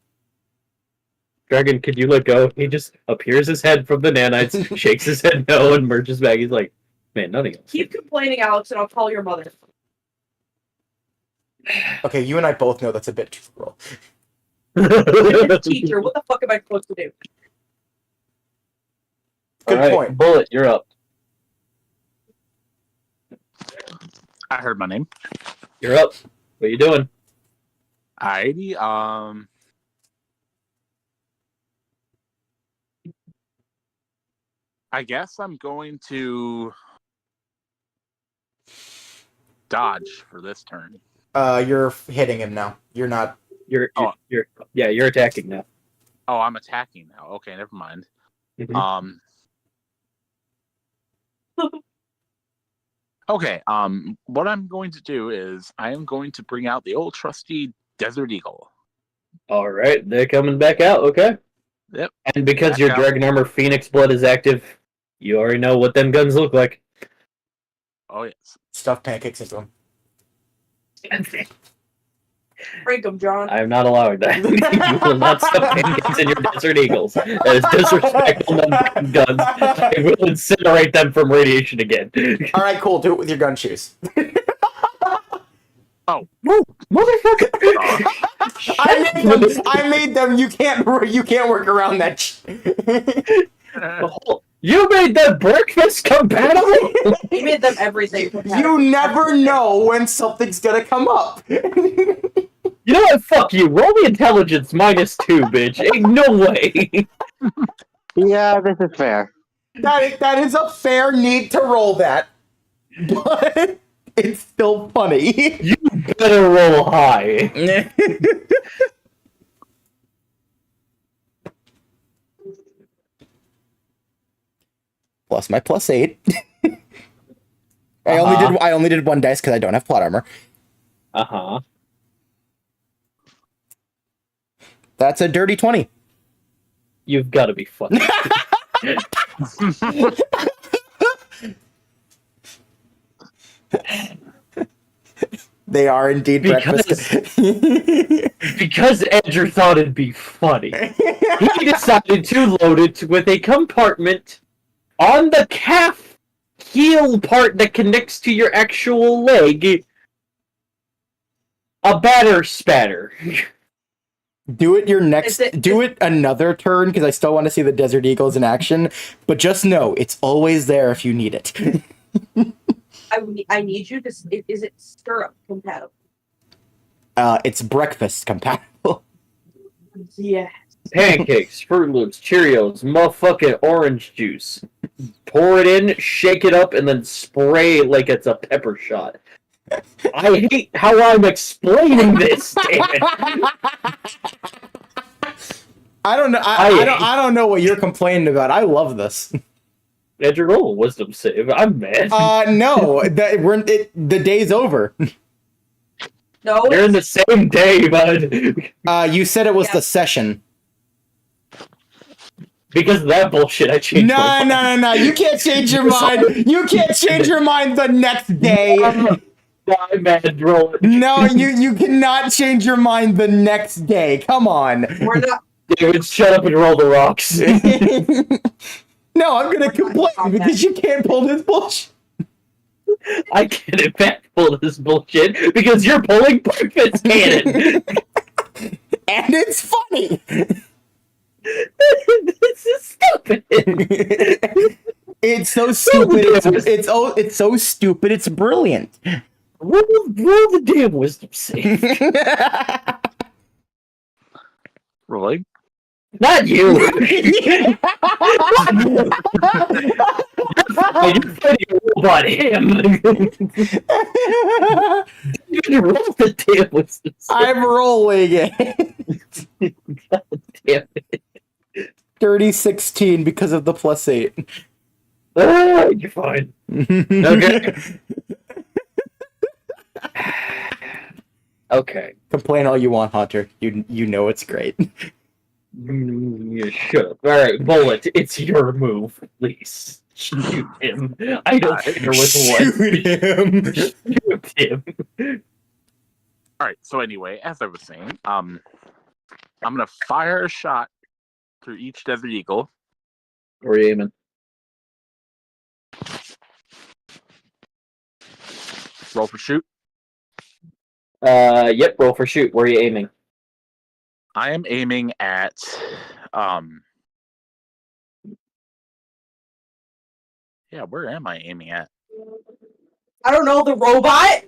Dragon, could you let go? He just appears his head from the nanites, shakes his head no, and merges back. He's like, man, nothing else. Keep complaining, Alex, and I'll call your mother. Okay, you and I both know that's a bit too cruel. You're a teacher. What the fuck am I supposed to do? Good All right, point. Bullet, you're up. I heard my name. You're up. What are you doing? Alrighty. I guess I'm going to dodge for this turn. You're hitting him now. You're not. You're attacking now. Oh, I'm attacking now. Okay, never mind. Mhm. Okay, what I'm going to do is I am going to bring out the old trusty Desert Eagle. All right, they're coming back out. Okay. Yep. And because Back your out. Dragon Armor Phoenix Blood is active, you already know what them guns look like. Oh, yes. Stuff pancakes into him. Break them, John. I am not allowing that. You will not stuff pancakes in your Desert Eagles. That is disrespectful to them guns. I will incinerate them from radiation again. All right, cool. Do it with your gun shoes. Oh, Motherfucker! I made them. You can't work around that. You made them breakfast compatible? He made them everything. You never know when something's gonna come up. You know what? Fuck you. Roll the intelligence -2, bitch. Ain't no way. Yeah, this is fair. That is a fair need to roll that, but it's still funny. You better roll high. Plus my +8. I only did one dice because I don't have plot armor. Uh-huh. That's a dirty 20. You've got to be funny. They are indeed breakfast. Because Andrew thought it'd be funny, he decided to load it with a compartment on the calf heel part that connects to your actual leg. A batter spatter. Do it your next. Is it- Do it another turn because I still want to see the Desert Eagles in action. But just know it's always there if you need it. I need you to. Is it stirrup compatible? It's breakfast compatible. Yeah. Pancakes, Fruit Loops, Cheerios, motherfucking orange juice. Pour it in, shake it up, and then spray like it's a pepper shot. I hate how I'm explaining this, damn it. I don't know. I don't know what you're complaining about. I love this. Andrew, roll a wisdom save. I'm mad. No, the day's over. No. You're in the same day, bud. You said it was Yeah. the session. Because of that bullshit, I changed my mind. No. You can't change your mind. You can't change your mind the next day. I'm mad, roll it. No, you cannot change your mind the next day. Come on. We're not. David, shut up and roll the rocks. No, I'm gonna complain because you can't pull this bullshit. I can't in fact pull this bullshit because you're pulling breakfast cannon. And it's funny. This is stupid. It's so stupid. It's so stupid. It's brilliant. Roll the damn wisdom save. Rolling. Not you. You're fighting a robot him. You roll the damn wisdom save. I'm rolling it. God damn it. Dirty 16 because of the +8. Ah, you're fine. Okay. Okay. Complain all you want, Hunter. You know it's great. Yeah, shut up. Alright, Bullet, it's your move. Please. Shoot him. I don't care with what. Shoot him. Shoot him. All right. So anyway, as I was saying, I'm gonna fire a shot through each Desert Eagle. Where are you aiming? Roll for shoot. Yep, roll for shoot. Where are you aiming? I am aiming at yeah, where am I aiming at? I don't know, the robot.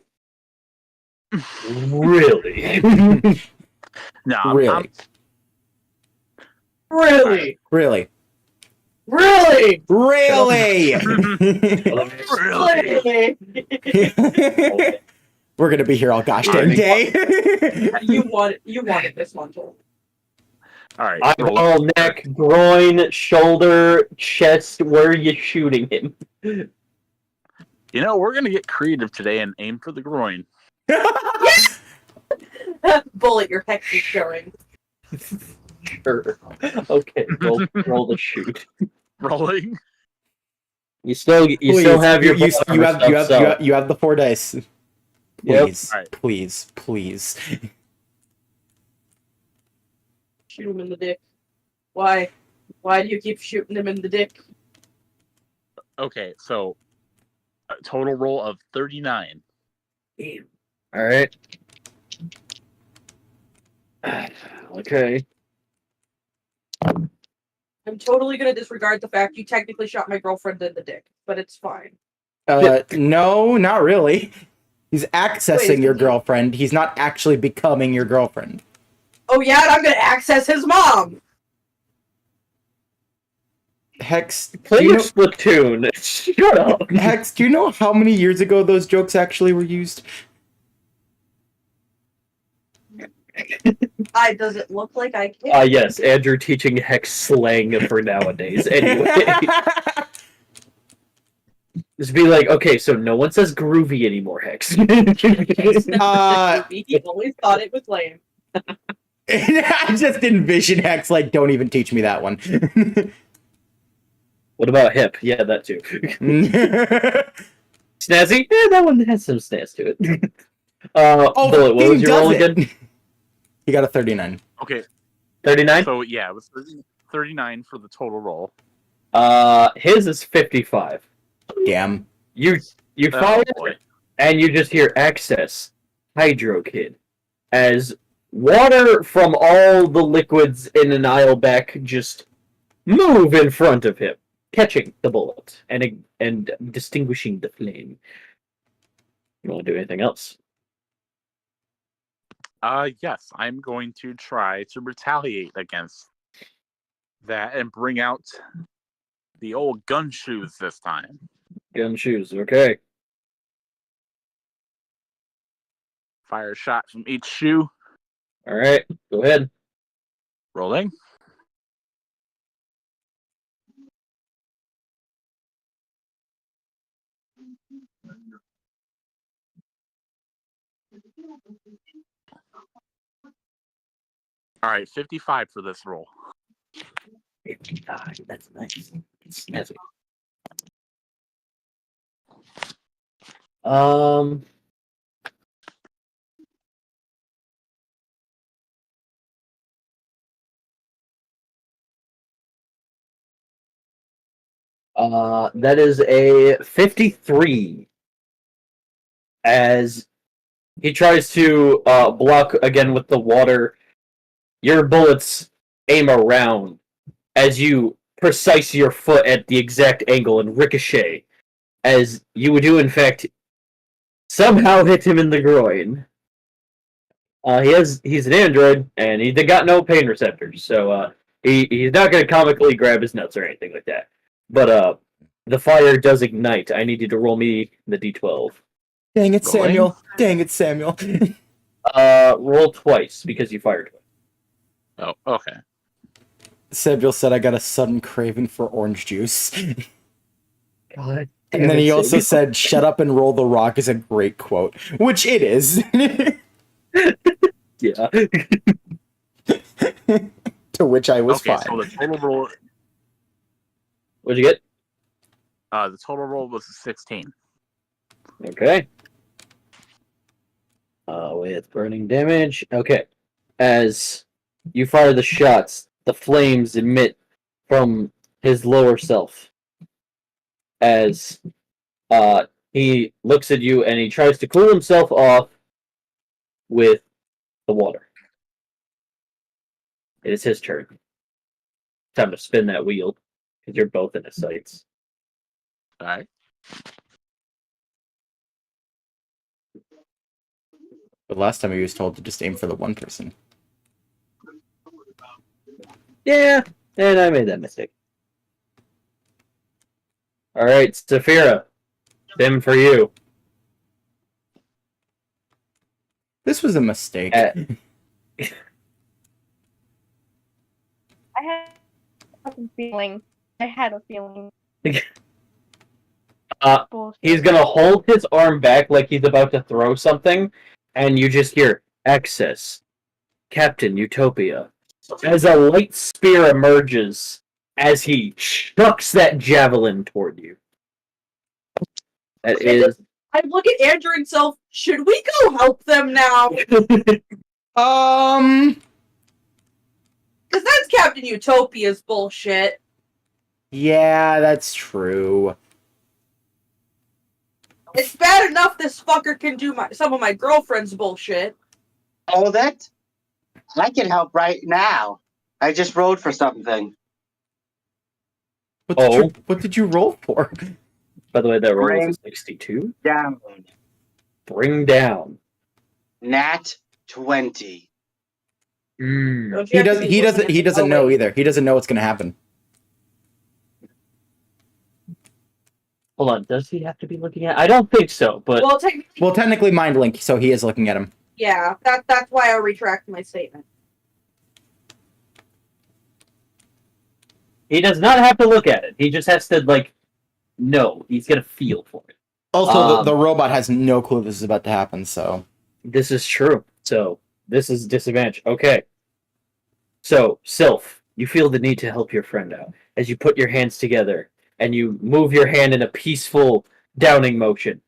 Really? No, Really? Really? Really? Really? Really? really? We're gonna be here all gosh dang day. You wanted this one, Joel. All right. Eyeball, neck, groin, shoulder, chest. Where are you shooting him? You know, we're gonna get creative today and aim for the groin. Bullet, your hex is showing. Sure. Okay, roll the shoot. Rolling. You still have your you have the 4 dice. Yep. Please, Alright. please. Shoot him in the dick. Why? Why do you keep shooting him in the dick? Okay, so a total roll of 39. All right. Okay. I'm totally gonna disregard the fact you technically shot my girlfriend in the dick, but it's fine. No, not really. He's accessing Wait, your is he- girlfriend. He's not actually becoming your girlfriend. Oh yeah, and I'm gonna access his mom! Hex, do Play you your know, Splatoon. Shut up. Hex, do you know how many years ago those jokes actually were used? Does it look like I can? Yes, Andrew teaching Hex slang for nowadays. Anyway. Just be like, okay, so no one says groovy anymore, Hex. It's never movie. He always thought it was lame. I just envision Hex like, don't even teach me that one. What about hip? Yeah, that too. Snazzy? Yeah, that one has some snazz to it. Bullet, what was your roll again? He got a 39. Okay, 39? so yeah, it was 39 for the total roll. His is 55. Damn. You Oh fire, boy. and you just hear excess Hydro Kid as water from all the liquids in an aisle back just move in front of him, catching the bullet and distinguishing the flame. You want to do anything else? Yes, I'm going to try to retaliate against that and bring out the old gun shoes this time. Gun shoes, okay. Fire a shot from each shoe. All right, go ahead. Rolling. All right, 55 for this roll. 55, that's nice. Snazzy. That is a 53. As he tries to block again with the water, your bullets aim around as you precise your foot at the exact angle and ricochet, as you do in fact somehow hit him in the groin. He's an android and he got no pain receptors, so he's not gonna comically grab his nuts or anything like that. But the fire does ignite. I need you to roll me the d12. Dang it, Rolling. Samuel. Dang it, Samuel. Roll twice because you fired twice. Oh, okay. Samuel said I got a sudden craving for orange juice. God. And then he also said, shut up and roll the rock is a great quote. Which it is. Yeah. To which I was Okay, fine. so the total roll. What'd you get? The total roll was 16. Okay. With burning damage. Okay. As you fire the shots, the flames emit from his lower self. As he looks at you and he tries to cool himself off with the water. It is his turn. Time to spin that wheel, because you're both in his sights. All right. But last time he was told to just aim for the one person. Yeah, and I made that mistake. Alright, Saphira. Them for you. This was a mistake. I had a feeling. I had a feeling. Bullshit. He's gonna hold his arm back like he's about to throw something, and you just hear Access, Captain Utopia, as a light spear emerges as he chucks that javelin toward you. That is. I look at Andrew and self. Should we go help them now? Because that's Captain Utopia's bullshit. Yeah, that's true. It's bad enough this fucker can do some of my girlfriend's bullshit. Oh, that? I can help right now. I just rolled for something. What did you roll for? By the way, that roll was a 62. Down. Bring down. Nat 20. Mm. Don't you have to be looking at He doesn't the- know wait. either. He doesn't know what's gonna happen. Hold on, does he have to be looking at? I don't think so, but Well, Technically mind link, so he is looking at him. yeah, that's why I retract my statement. he does not have to look at it. He just has to know. He's gonna feel for it. Also, the robot has no clue this is about to happen, so This is true. So this is disadvantage. Okay. So, Sylph, you feel the need to help your friend out as you put your hands together and you move your hand in a peaceful downing motion.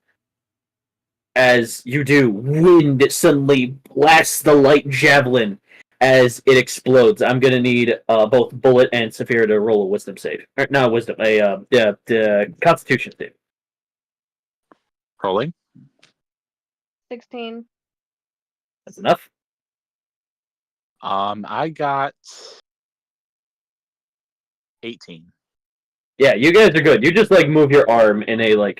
As you do, wind suddenly blasts the light javelin as it explodes. I'm gonna need both Bullet and Saphira to roll a wisdom save. Or, not wisdom, the Constitution save. Rolling. 16. That's enough. I got 18. Yeah, you guys are good. You just move your arm in a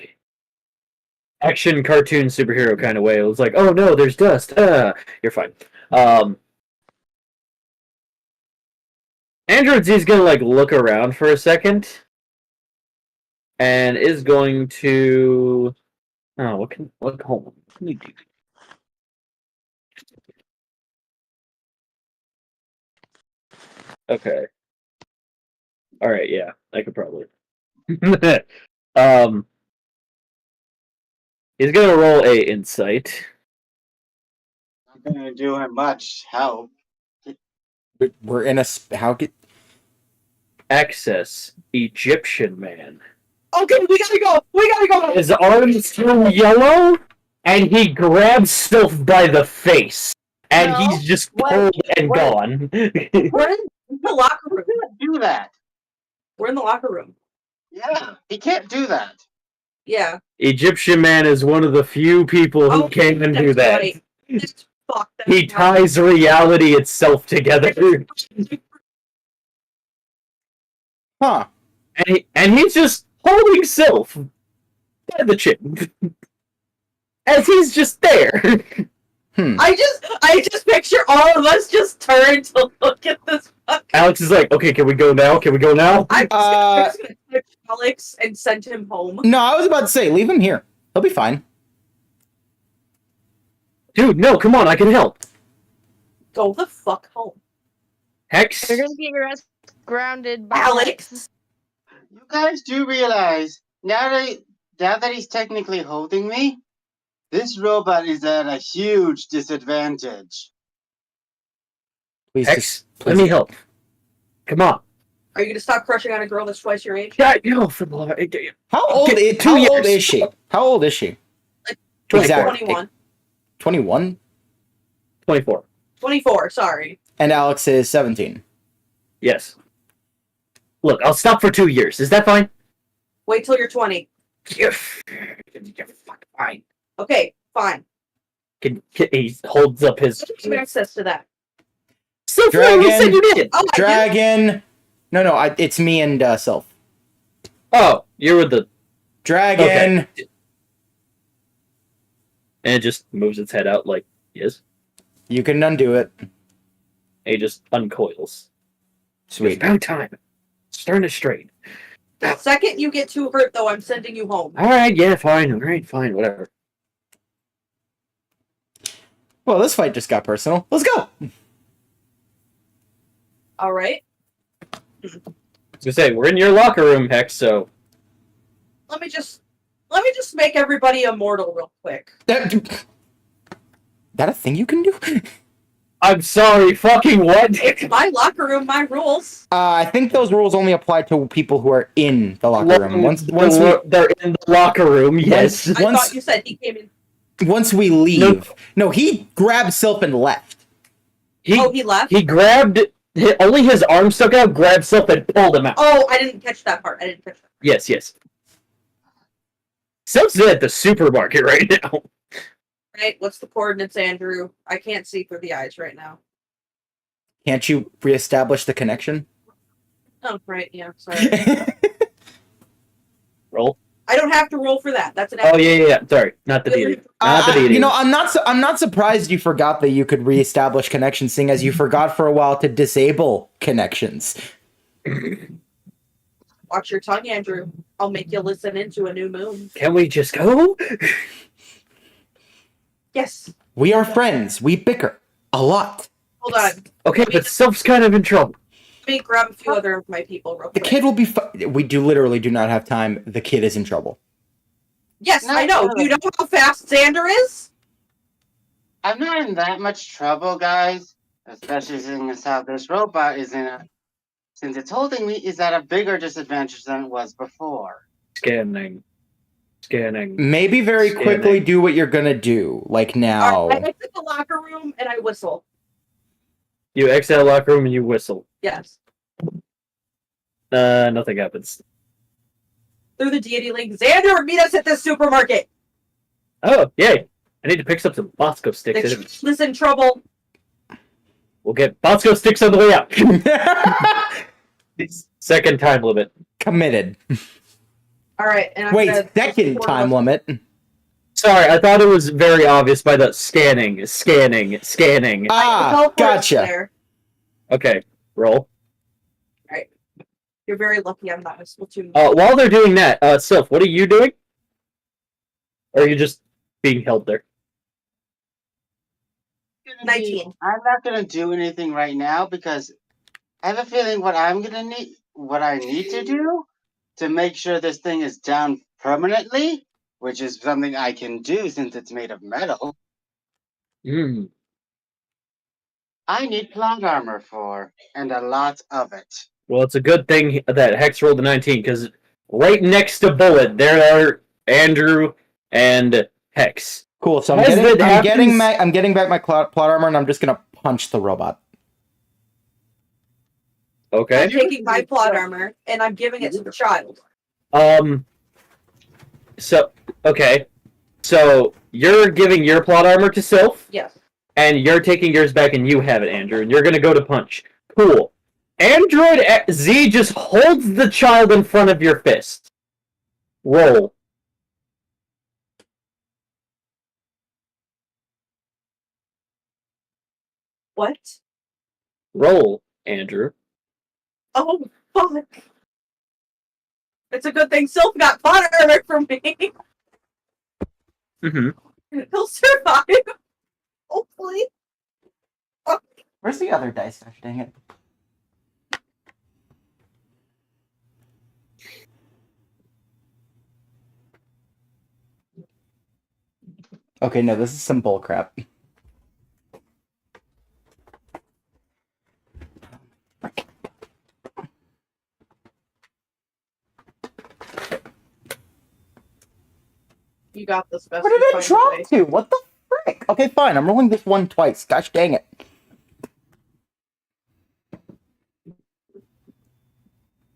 action cartoon superhero kind of way. It was like, oh no, there's dust. You're fine. Android Z is gonna look around for a second, and is going to. Oh, what can you do? Okay. All right. Yeah, I could probably. He's gonna roll a insight. Not gonna do him much help. we're in a how could Access Egyptian man. Okay, we gotta go. We gotta go. His arms turn yellow, and he grabs Sylph by the face, and No. he's just What? cold and What? gone. We're in the locker room. He can't do that. We're in the locker room. Yeah, he can't do that. Yeah. Egyptian man is one of the few people who Oh, can do that's that. right. It's fuck. That's He right. ties reality itself together, huh? and he's just holding Sylph by the chin, as he's just there. I just picture all of us just turn to look at this fucking. Alex is like, okay, can we go now? Can we go now? I'm just gonna touch Alex and send him home. No, I was about to say leave him here. He'll be fine. Dude, no, come on, I can help. Go the fuck home, Hex, You're gonna get your ass grounded by Alex. You guys do realize now that he's technically holding me, this robot is at a huge disadvantage. Please, Hex, let me help. Come on. Are you gonna stop crushing on a girl that's twice your age? Yeah, no, for the love. How old? Get 2 How old years. is she? How old is she? Like, Exactly. 21. 21? 24. 24, sorry. And Alex is 17. Yes. Look, I'll stop for 2 years. Is that fine? Wait till you're 20. You're fucking fine. Okay, fine. He holds up his. Give me access to that. So Dragon. you said you did. Oh, I did? Dragon. No, it's me and Sylph. Oh, you're with the. Dragon. Okay. And it just moves its head out like, yes. You can undo it. And he just uncoils. Sweet. It's about time. Stern is straight. The second you get too hurt, though, I'm sending you home. Alright, yeah, fine. Alright, fine, whatever. Well, this fight just got personal. Let's go. All right. I was gonna say, we're in your locker room, Hex, so. Let me just make everybody immortal real quick. That a thing you can do? I'm sorry, fucking what? It's my locker room, my rules. I think those rules only apply to people who are in the locker room. They're in the locker room, yes. I thought you said he came in. Once we leave. No, he grabbed Sylph and left. He left? He grabbed. Only his arm stuck out, grabbed Sylph, and pulled him out. Oh, I didn't catch that part. Yes. Sylph's at the supermarket right now. Right, what's the coordinates, Andrew? I can't see through the eyes right now. Can't you reestablish the connection? Oh, right, yeah, sorry. Roll. I don't have to roll for that. That's an Oh yeah. Sorry, not the deity. Not the deity. You know, I'm not surprised you forgot that you could reestablish connections, seeing as you forgot for a while to disable connections. Watch your tongue, Andrew. I'll make you listen into a new moon. Can we just go? Yes. We are friends. We bicker a lot. Hold on. Okay, but Sylph's kind of in trouble. Let me grab a few other of my people real The quick. kid will be we literally do not have time. The kid is in trouble. Yes, Not I know. really. You know how fast Xander is? I'm not in that much trouble, guys. Especially seeing as how this robot is since it's holding me, is at a bigger disadvantage than it was before. Scanning. Maybe very Scanning. quickly do what you're gonna do, like now. Alright, I exit the locker room and I whistle. You exit the locker room and you whistle. Yes. Nothing happens. Through the deity link. Xander, meet us at the supermarket. Oh, yay! I need to pick up some Bosco sticks. The chief is in trouble. We'll get Bosco sticks on the way out. Second time limit. Committed. Alright, and I'm Wait, gonna- second time limit. Sorry, I thought it was very obvious by the scanning. Ah, Teleport gotcha. there. Okay, roll. You're very lucky I'm not a Splatoon. While they're doing that, Sylph, what are you doing? Or are you just being held there? 19. I'm not gonna do anything right now because I have a feeling what I need to do to make sure this thing is down permanently, which is something I can do since it's made of metal. Hmm. I need plot armor for, and a lot of it. Well, it's a good thing that Hex rolled a 19, because right next to Bullet, there are Andrew and Hex. Cool. So As it happens- I'm getting back my plot armor, and I'm just gonna punch the robot. Okay. I'm taking my plot armor and I'm giving it to the child. So, okay. So, you're giving your plot armor to Sylph, Yes. and you're taking yours back, and you have it, Andrew, and you're gonna go to punch. Cool. Android Z just holds the child in front of your fist. Roll. What? Roll, Andrew. Oh, fuck. It's a good thing Sylph got plot armor from me. Mm-hmm. He'll survive. Hopefully. Where's the other dice? Gosh dang it. Okay, no, this is some bullcrap. You got this best. Where did it drop to? What the frick? Okay, fine. I'm rolling this one twice. Gosh dang it.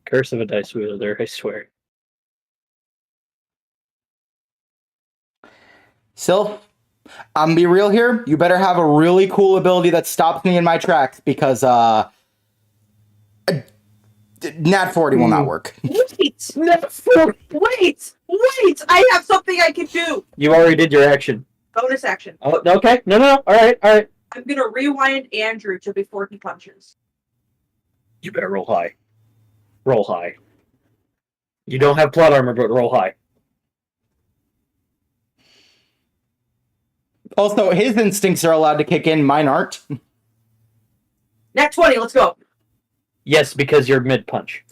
Curse of a dice wheel there, I swear. Sylph, I'm gonna be real here. You better have a really cool ability that stops me in my tracks because Nat 40 will not work. Wait! Wait! I have something I can do! You already did your action. Bonus action. Oh, okay. No. Alright. I'm gonna rewind Andrew to before he punches. You better roll high. Roll high. You don't have plot armor, but roll high. Also, his instincts are allowed to kick in, mine aren't. Nat 20, let's go. Yes, because you're mid-punch.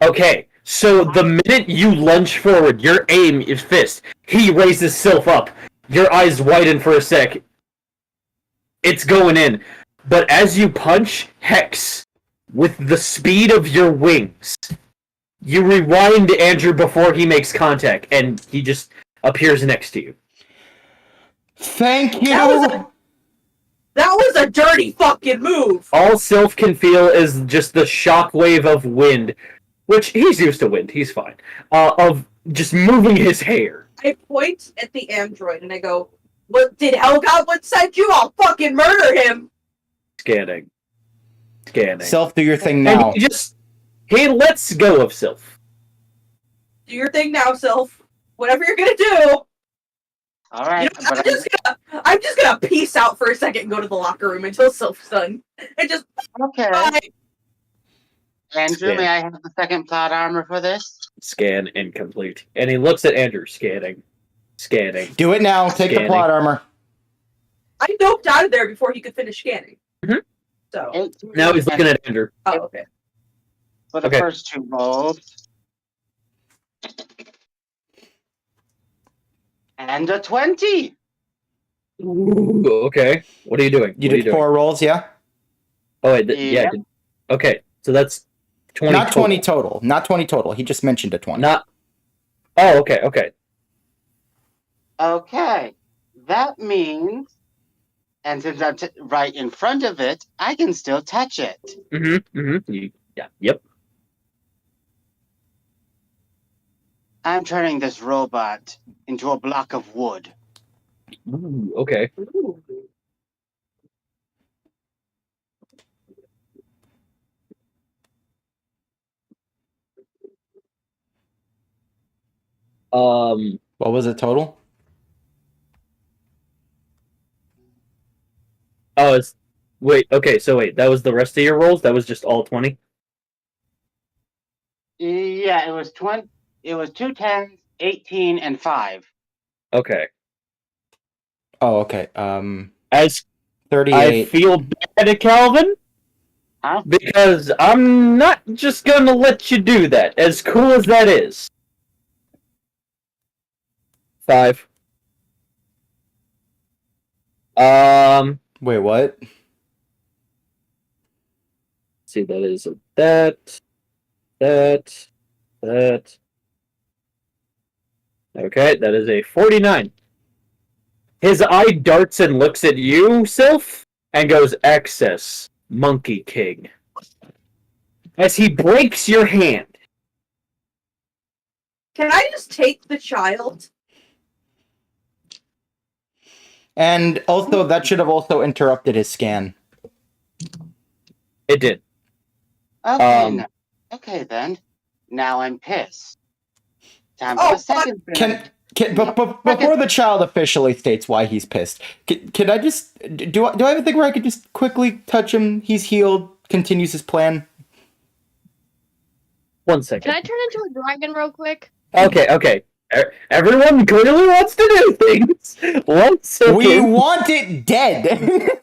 Okay, so the minute you lunge forward, your aim is fist. He raises Sylph up. Your eyes widen for a sec. It's going in. But as you punch, Hex, with the speed of your wings, you rewind Andrew before he makes contact, and he just appears next to you. Thank you! That was a dirty fucking move! All Sylph can feel is just the shockwave of wind, which he's used to wind, he's fine, of just moving his hair. I point at the android and I go, "What did Hellgoblin send you? I'll fucking murder him!" Scanning. Sylph, do your thing now. And he lets go of Sylph. Do your thing now, Sylph. Whatever you're gonna do. Alright, You know, I'm just gonna peace out for a second and go to the locker room until Sylph's done. And just okay. bye. Andrew, may I have the second plot armor for this? Scan incomplete. And he looks at Andrew, scanning. Scanning. Do it now. Take the Scanning. plot armor. I doped out of there before he could finish scanning. Mhm. So 18 Now he's looking at Andrew. oh okay. for the Okay. first 2 rolls. And a 20. Ooh, okay. What are you doing? You What are did 4 rolls, yeah? Oh, wait. Yeah. Yeah. Okay. So that's 20 Not total. 20 total. Not 20 total. He just mentioned a 20. Not. Oh, okay. Okay. Okay. That means, and since I'm right in front of it, I can still touch it. Yeah. Yep. I'm turning this robot into a block of wood. Ooh, okay. Ooh. What was it total? Oh, it's. Wait. Okay. So wait. That was the rest of your rolls. That was just all 20. Yeah, it was 20. It was 2 10s, 18, and 5. Okay. Oh, okay. As I 38. feel bad, Calvin, Huh? because I'm not just gonna let you do that. As cool as that is. 5. Wait, what? See, that is that. Okay, that is a 49. His eye darts and looks at you, Sylph, and goes, "Access, Monkey King." As he breaks your hand. Can I just take the child? And also, that should have also interrupted his scan. It did. Okay, okay then. Now I'm pissed. Time for Oh, the second Can before the child officially states why he's pissed, can I just do I have a thing where I could just quickly touch him? He's healed. Continues his plan. 1 second. Can I turn into a dragon real quick? Okay. Everyone clearly wants to do things. 1 second. We want it dead.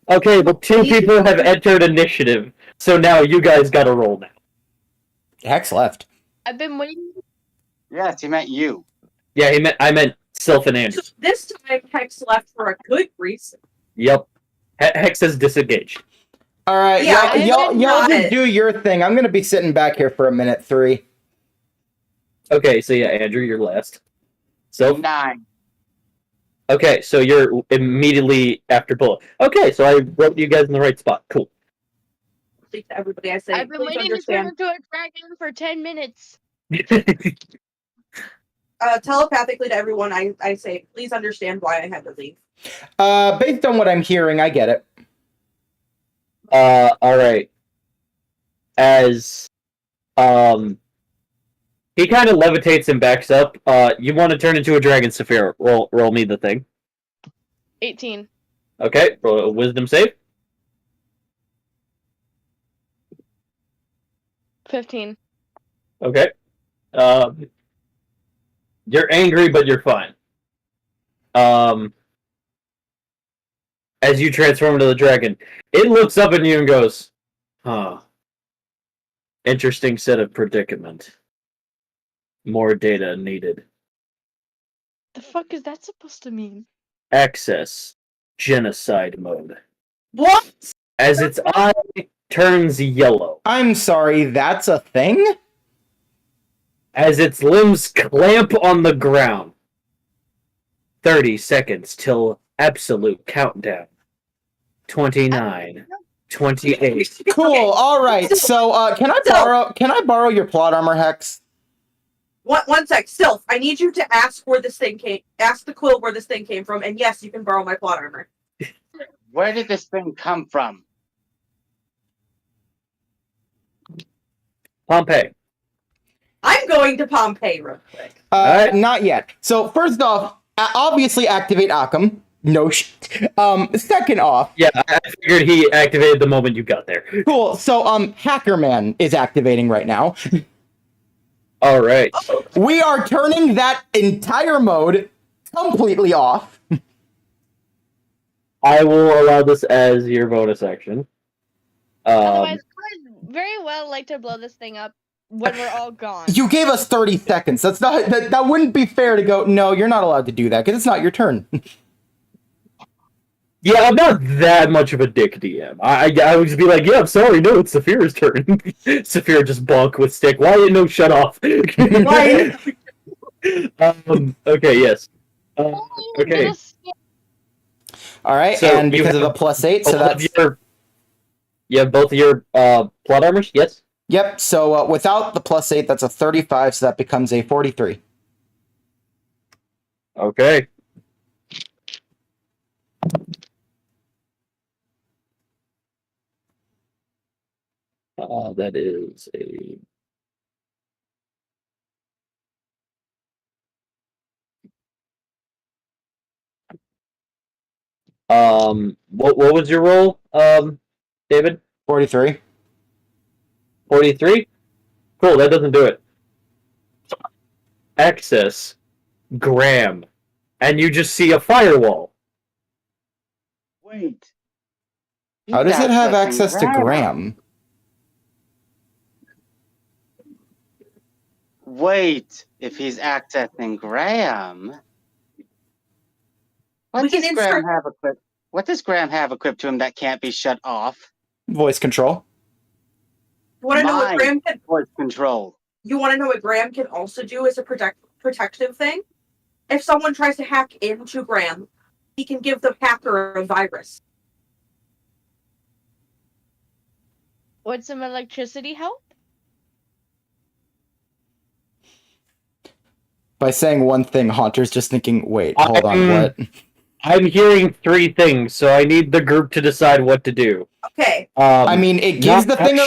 Okay, but 2 people have entered initiative, so now you guys gotta roll now. Hex left. I've been waiting. Yes, he meant you. Yeah, I meant Sylph and Andrew. So this time Hex left for a good reason. Yep. Hex is disengaged. All right, Yeah, y'all not just it. do your thing. I'm gonna be sitting back here for a minute 3. Okay, so yeah, Andrew, you're last. Sylph? 9. Okay, so you're immediately after Bullet. Okay, so I wrote you guys in the right spot. Cool. Speak to everybody. I say, I've been please waiting to turn understand. into a dragon for 10 minutes. Telepathically to everyone, I say, please understand why I had to leave. Based on what I'm hearing, I get it. Alright. As, he kind of levitates and backs up. You want to turn into a dragon, Saphira. Roll me the thing. 18. Okay, roll a wisdom save. 15. Okay. You're angry, but you're fine. As you transform into the dragon, it looks up at you and goes, "Huh. Interesting set of predicament. More data needed. The fuck is that supposed to mean? Access. Genocide mode. What? As its eye turns yellow. I'm sorry, that's a thing? As its limbs clamp on the ground. 30 seconds till absolute countdown. 29. 28. Cool. All right. So, can I borrow your plot armor, Hex? One sec. Sylph, I need you to ask where this thing came. Ask the quill where this thing came from, and yes, you can borrow my plot armor. Where did this thing come from? Pompeii. I'm going to Pompeii real quick. Alright. Not yet. So, first off, obviously activate Occam, No second off. Yeah, I figured he activated the moment you got there. Cool. So Hacker Man is activating right now. All right. We are turning that entire mode completely off. I will allow this as your bonus action. Otherwise, I'd very well like to blow this thing up when we're all gone. You gave us 30 seconds. That's not that wouldn't be fair to go, no, you're not allowed to do that because it's not your turn. Yeah, I'm not that much of a dick DM. I would just be like, yeah, I'm sorry, no, it's Saphira's turn. Saphira just bonk with stick. Why didn't no shut off? Why? Okay, yes. Okay. All right, So and you because of the have +8, so that's you have both of your plot armors, yes? Yep, so without the +8, that's a 35, so that becomes a 43. Okay. That is a... what was your roll, David? 43. 43? Cool, that doesn't do it. Access Graham, and you just see a firewall. Wait. How does it have access to Graham? Graham? Wait, if he's accessing Graham, We what can does Graham have equipped? What does Graham have equipped to him that can't be shut off? Voice control. You want to know what Mine. Graham can? Voice control. You want to know what Graham can also do as a protective thing? If someone tries to hack into Graham, he can give the hacker a virus. Would some electricity help? By saying one thing, Haunter's just thinking, wait, hold on, what? I'm hearing three things, so I need the group to decide what to do. Okay. I mean, it gives the thing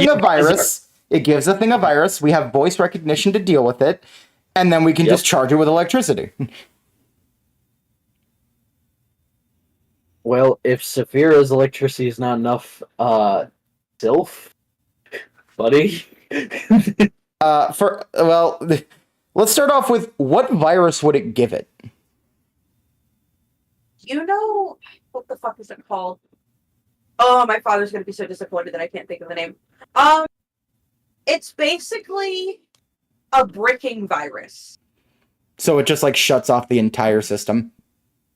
a virus. It gives the thing a virus. We have voice recognition to deal with it, and then we can just charge it with electricity. Well, if Saphira's electricity is not enough, Sylph, buddy. Let's start off with what virus would it give it? You know, what the fuck is it called? Oh, my father's gonna be so disappointed that I can't think of the name. It's basically a bricking virus. So it just like shuts off the entire system.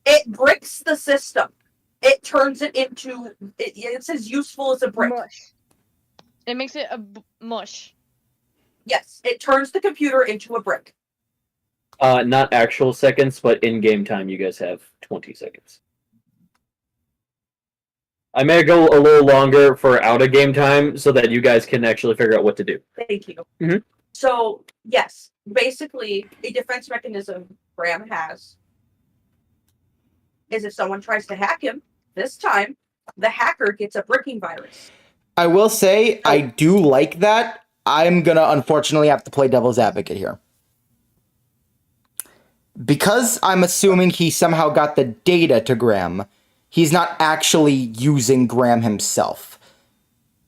It bricks the system. It turns it into. It's as useful as a brick. Mush. It makes it a mush. Yes, it turns the computer into a brick. Not actual seconds, but in-game time, you guys have 20 seconds. I may go a little longer for out-of-game time so that you guys can actually figure out what to do. Thank you. Mhm. So, yes, basically, a defense mechanism Graham has is if someone tries to hack him, this time, the hacker gets a bricking virus. I will say, I do like that. I'm gonna unfortunately have to play devil's advocate here. Because I'm assuming he somehow got the data to Graham, he's not actually using Graham himself.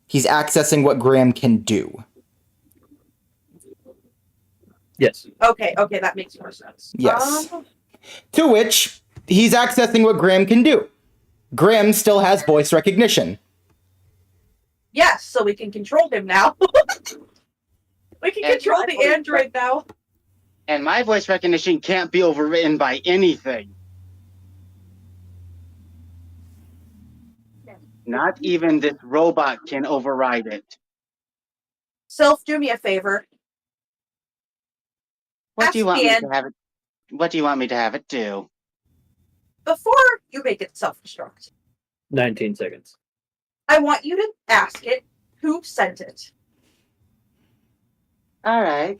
He's accessing what Graham can do. Yes. Okay, that makes more sense. Yes. To which, he's accessing what Graham can do. Graham still has voice recognition. Yes, so we can control him now. We can control the android now. And my voice recognition can't be overridden by anything. Not even this robot can override it. Sylph, do me a favor. What do you want me Ask to have it? What do you want me to have it do? Before you make it self-destruct, 19 seconds. I want you to ask it who sent it. All right.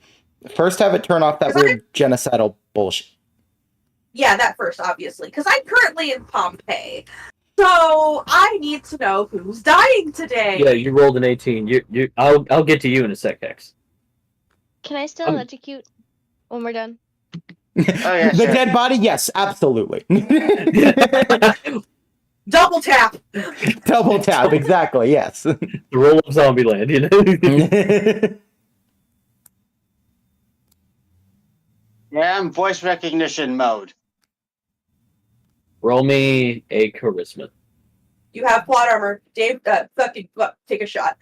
First, have it turn off that weird genocidal bullshit. Yeah, that first, obviously, because I'm currently in Pompeii. So I need to know who's dying today. Yeah, you rolled an 18. I'll get to you in a sec, Hex. Can I still electrocute when we're done? yeah, The sure. dead body, yes, absolutely. Double tap. Double tap, exactly, yes. The role of Zombieland, you know? Yeah, I'm voice recognition mode. Roll me a charisma. You have plot armor. Dave, take a shot.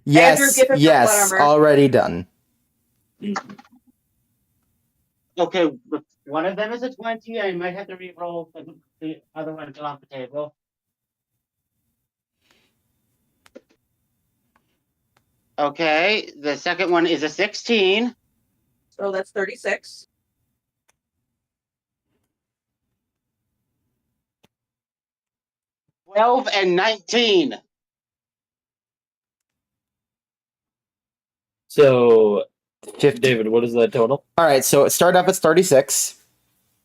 Yes, give him your yes, plot armor. already done. Okay, one of them is a 20. I might have to re-roll the other one off the table. Okay, the second one is a 16. So that's 36. 12 and 19. So, 50. David, what is that total? All right, so it started off as 36,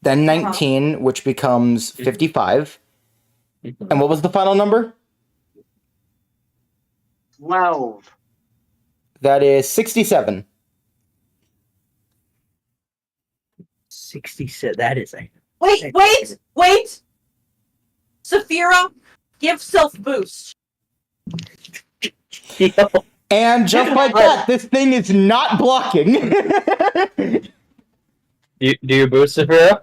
then 19, which becomes 55. And what was the final number? 12. That is 67. 67. That is a. Wait! Saphira, give self boost. And just like that, this thing is not blocking. Do you boost it, Vera?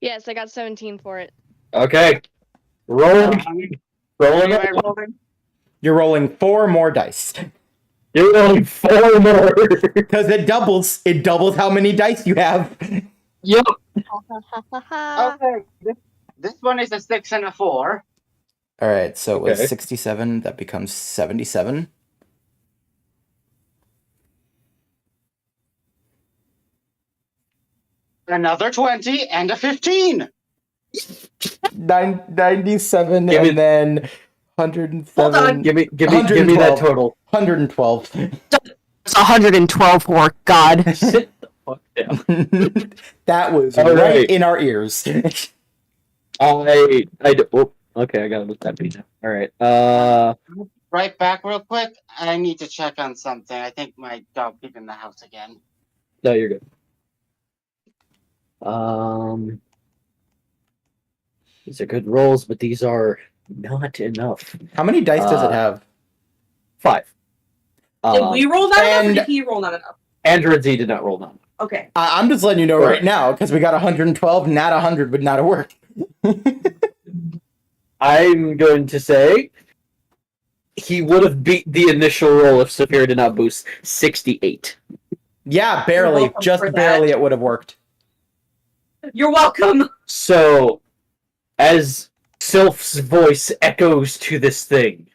Yes, I got 17 for it. Okay. Rolling. How many Rolling. am I rolling? You're rolling 4 more dice. You're rolling 4 more. Because it doubles how many dice you have. Yep. Okay, this one is a 6 and a 4. All right, so it was Okay. 67. That becomes 77. Another 20 and a 15. 97 Give me- and then 107. Hold on. Give me that 112. total. 112. It's 112 for God. Sit the fuck down. That was All right right. in our ears. I okay, I gotta look that beat now. Alright. Right back real quick. I need to check on something. I think my dog peed in the house again. No, you're good. These are good rolls, but these are not enough. How many dice does it have? 5. Did we roll not enough, or and- did he roll not enough? Andrew and Z did not roll none. Okay. I'm just letting you know right now, because we got 112, not 100 would not have worked. I'm going to say he would have beat the initial roll if Saphira did not boost 68. Yeah, barely. welcome Just for that. barely it would have worked. You're welcome. So, as Sylph's voice echoes to this thing,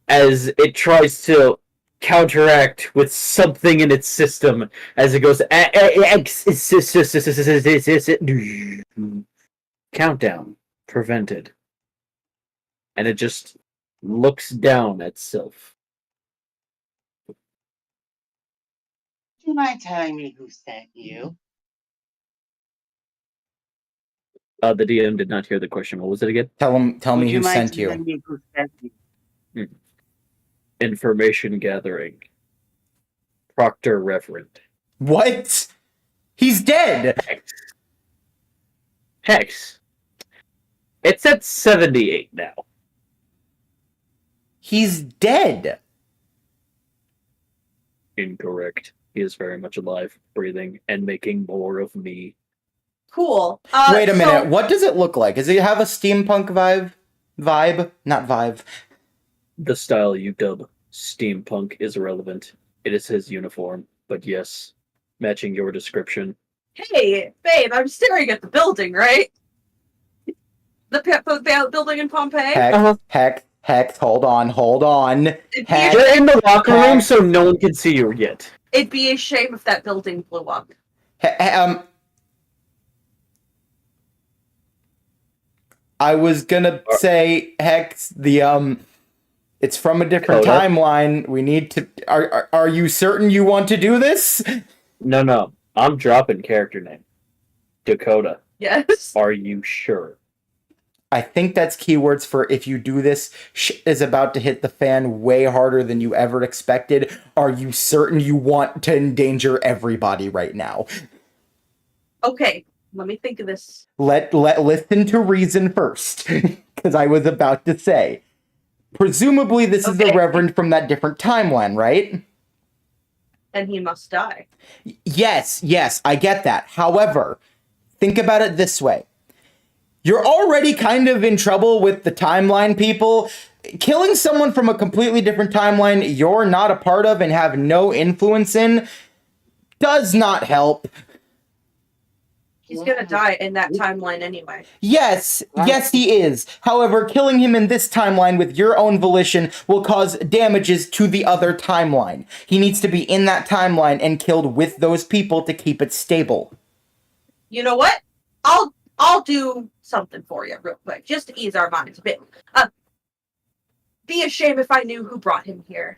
as it tries to counteract with something in its system, as it goes countdown prevented, and it just looks down at Sylph. Do you mind telling me who sent you? The DM did not hear the question. What was it again? Tell Would me who mind sent you. telling me who sent you? Information gathering. Proctor Reverend. What? He's dead. Hex. It's at 78 now. He's dead. Incorrect. He is very much alive, breathing, and making more of me. Cool. Wait a minute. So, What does it look like? Does it have a steampunk vibe? Vibe? Not vibe. The style you dub steampunk is irrelevant. It is his uniform, but yes, matching your description. hey, babe, I'm staring at the building, right? The building in Pompeii. Hex, hold on. It'd Heck. be, You're in the locker room, Heck. so no one can see you yet. it'd be a shame if that building blew up. I was gonna say, Hex, it's from a different Coda? timeline. We need to. Are you certain you want to do this? No. I'm dropping character name. Dakota. Yes. Are you sure? I think that's keywords for if you do this, shit is about to hit the fan way harder than you ever expected. Are you certain you want to endanger everybody right now? Okay, let me think of this. Let listen to reason first, because I was about to say. Presumably, this is the Okay. Reverend from that different timeline, right? And he must die. Yes, I get that. However, think about it this way. You're already kind of in trouble with the timeline people. Killing someone from a completely different timeline you're not a part of and have no influence in does not help. He's gonna die in that timeline anyway. Yes, he is. However, killing him in this timeline with your own volition will cause damages to the other timeline. He needs to be in that timeline and killed with those people to keep it stable. You know what? I'll do something for you real quick, just to ease our minds a bit. Be a shame if I knew who brought him here.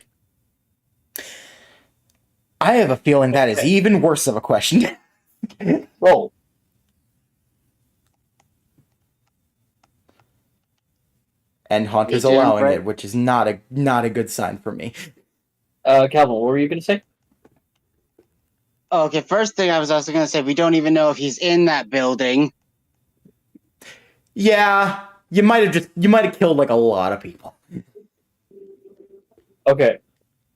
I have a feeling that is even worse of a question. Roll. And Haunter's Me too, allowing right? it, which is not a good sign for me. Calvin, what were you gonna say? Okay, first thing I was also going to say, we don't even know if he's in that building. Yeah, you might have killed like a lot of people. Okay.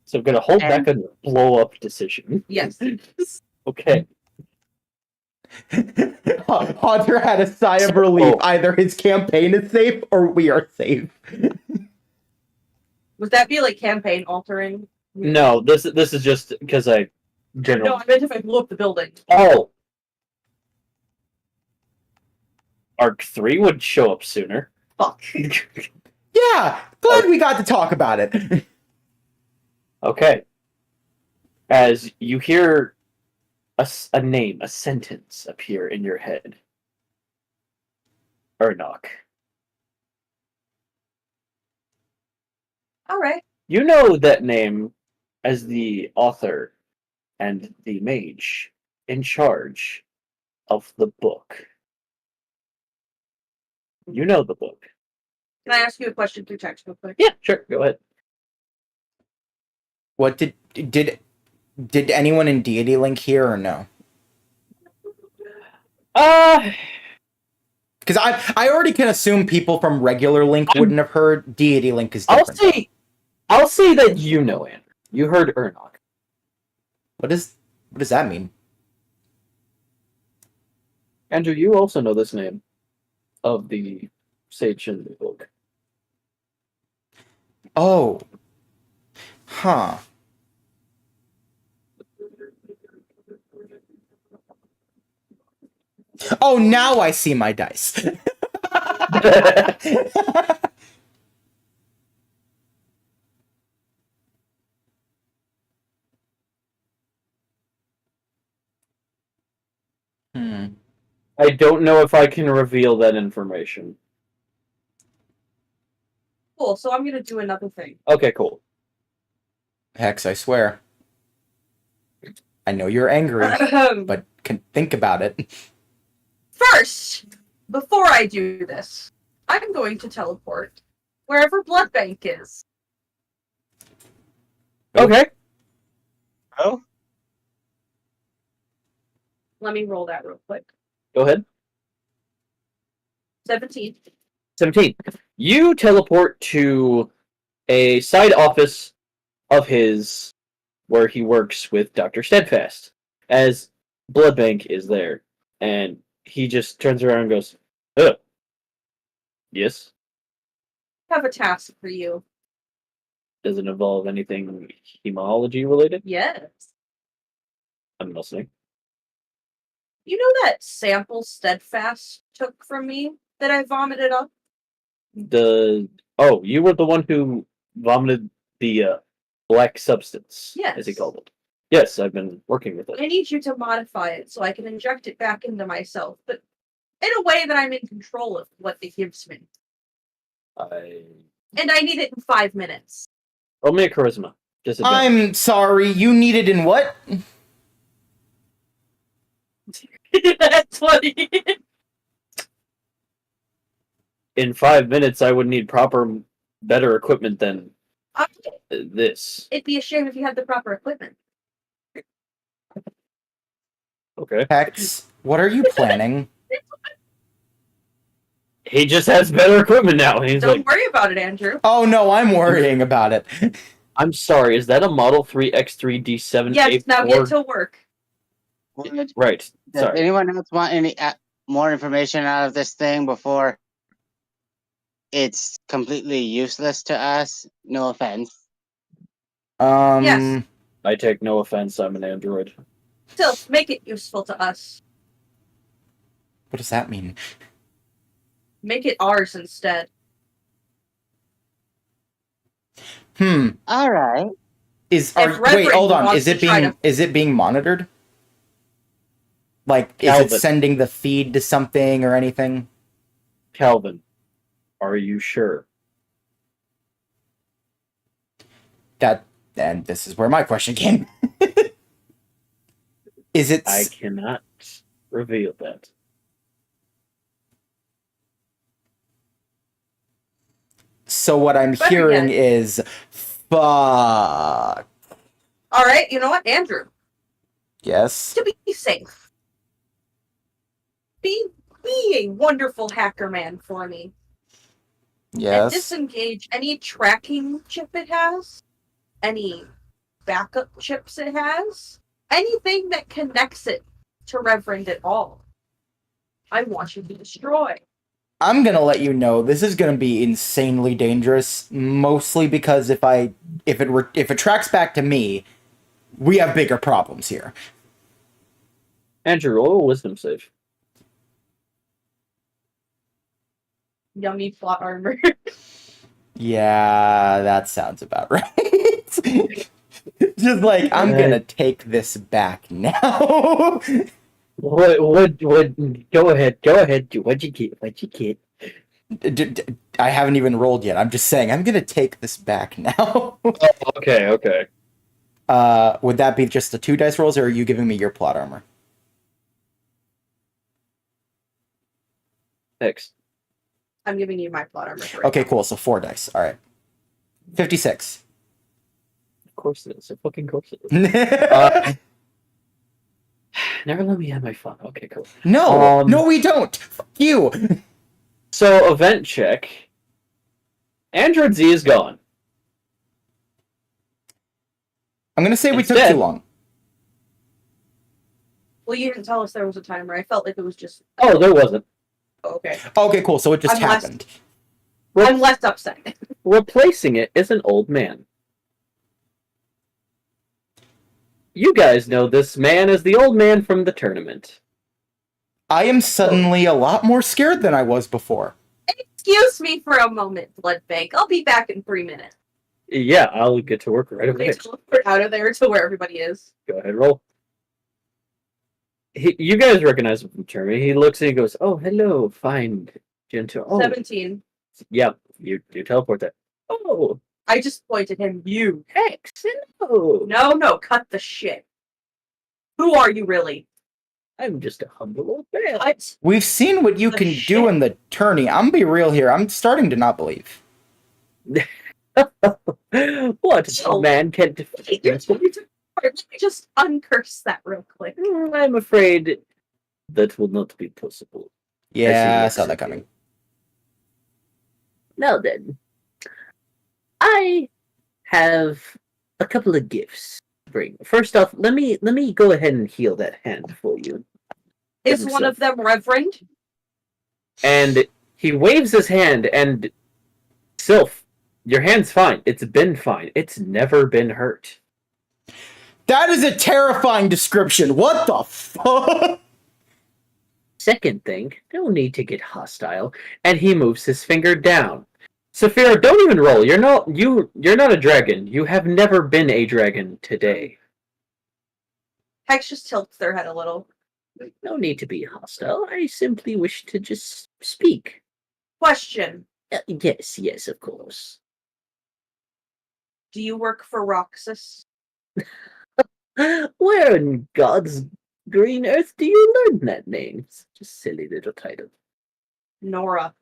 So I'm gonna hold And- back on your blow up decision. Yes. Okay. Haunter had a sigh of relief. Either his campaign is safe or we are safe. Would that be like campaign altering? No, this is just because I generally. No, I meant if I blew up the building. Oh. Arc 3 would show up sooner. Fuck. Yeah, glad we got to talk about it. Okay. As you hear a name, a sentence appear in your head. Ernok. Alright. You know that name as the author and the mage in charge of the book. You know the book. Can I ask you a question through text real quick? Yeah, sure. Go ahead. What did anyone in Deity Link hear or no? Because I already can assume people from regular Link wouldn't have heard. Deity Link is different. I'll say that you know, Andrew. You heard Ernok. What does that mean? Andrew, you also know this name of the sage in the book. Oh. Huh. Oh, now I see my dice. I don't know if I can reveal that information. Cool, so I'm gonna do another thing. Okay, cool. Hex, I swear. I know you're angry, but can think about it. First, before I do this, I'm going to teleport wherever Blood Bank is. Okay. Oh? Let me roll that real quick. Go ahead. 17. 17. You teleport to a side office of his where he works with Dr. Steadfast, as Blood Bank is there. And he just turns around and goes, "Oh, yes? I have a task for you. Does it involve anything hemology related?" Yes. I'm listening. You know that sample Steadfast took from me that I vomited up? Oh, you were the one who vomited the black substance, as he Yes. called it. Yes, I've been working with I it. need you to modify it so I can inject it back into myself, but in a way that I'm in control of what it gives me. And I need it in 5 minutes. Roll me a charisma. Disadvantage. I'm sorry, you needed in what? That's funny. in 5 minutes I would need better equipment than this. It'd be a shame if you had the proper equipment. Okay. Hex, what are you planning? He just has better equipment now. He's Don't like, worry about it, Andrew. Oh no, I'm worrying about it. I'm sorry, is that a Model 3 X3 D7 Yes, now A4? get to work. Right. Does Sorry. anyone else want any more information out of this thing before it's completely useless to us? No offense. Yes. I take no offense. I'm an android. Still, make it useful to us. What does that mean? Make it ours instead. All right. Wait, Reverend hold on. wants Is it being monitored? Like, is Calvin. it sending the feed to something or anything? Calvin, are you sure? And this is where my question came. Is it? I cannot reveal that. So what I'm Better hearing yet. is, fuck. All right, you know what, Andrew? Yes. To be safe, be a wonderful hacker man for me. And Yes. disengage any tracking chip it has, any backup chips it has, anything that connects it to Reverend at all. I want you to destroy. I'm gonna let you know this is gonna be insanely dangerous. Mostly because if it tracks back to me, we have bigger problems here. Andrew, roll a wisdom save. Yummy plot armor. Yeah, that sounds about right. Just like, I'm gonna take this back now. What, go ahead. What'd you get? I haven't even rolled yet. I'm just saying, I'm gonna take this back now. Okay. Would that be just the 2 dice rolls, or are you giving me your plot armor? Thanks. I'm giving you my plot armor. For right Okay, now. cool. So 4 dice. All right. 56. Of course it is. Of fucking course it is. Never let me have my fun. Okay, cool. No, we don't. Fuck you. So, event check. Android Z is gone. I'm gonna say we took Instead- too long. Well, you didn't tell us there was a timer. I felt like it was just. Oh, there wasn't. Okay. Okay, cool. So it just I'm less- happened. I'm less upset. Replacing it is an old man. You guys know this man as the old man from the tournament. I am suddenly a lot more scared than I was before. Excuse me for a moment, Blood Bank. I'll be back in 3 minutes. Yeah, I'll get to work right away. They teleport out of there to where everybody is. Go ahead, roll. You guys recognize him from tournament. He looks and he goes, "Oh, hello, fine, gentle." Oh, 17. yeah, you teleport that. Oh, I just pointed him. You. Hex, hello. No, cut the shit. Who are you really? I'm just a humble old man. What? We've seen what you The can shit. do in the tourney. I'm be real here. I'm starting to not believe. What So- a man can Hey, defeat. Let me just uncurse that real quick. I'm afraid that will not be possible. Yeah, I looks saw at that coming. you. Now then, I have a couple of gifts to bring. First off, let me go ahead and heal that hand for you. Is one of them Reverend? And he waves his hand, and Sylph, your hand's fine. It's been fine. It's never been hurt. That is a terrifying description. What the fuck? Second thing, no need to get hostile. And he moves his finger down. Saphira, don't even roll. You're not a dragon. You have never been a dragon today. Hex just tilts their head a little. No need to be hostile. I simply wish to just speak. Question. Yes, of course. Do you work for Roxas? Where in God's green earth do you learn that name? Such a silly little title. Nora.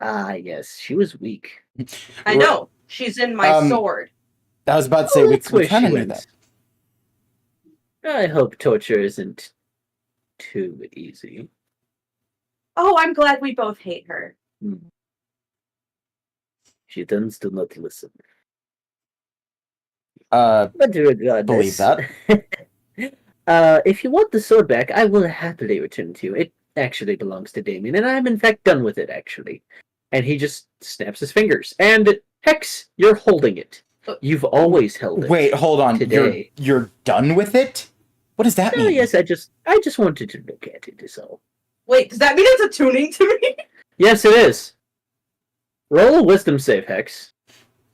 Ah, yes, she was weak. I know. She's in my sword. I was about to say, Oh, we that's where kind she of knew went. that. I hope torture isn't too easy. Oh, I'm glad we both hate her. She tends to not listen. Believe But regardless, that. if you want the sword back, I will happily return it to you. It actually belongs to Damien, and I'm in fact done with it, actually. And he just snaps his fingers. And Hex, you're holding it. You've always held it. Wait, hold on. Today. You're done with it? What does that Oh mean? yes, I just wanted to look at it, is all. Wait, does that mean it's attuning to me? Yes, it is. Roll a wisdom save, Hex.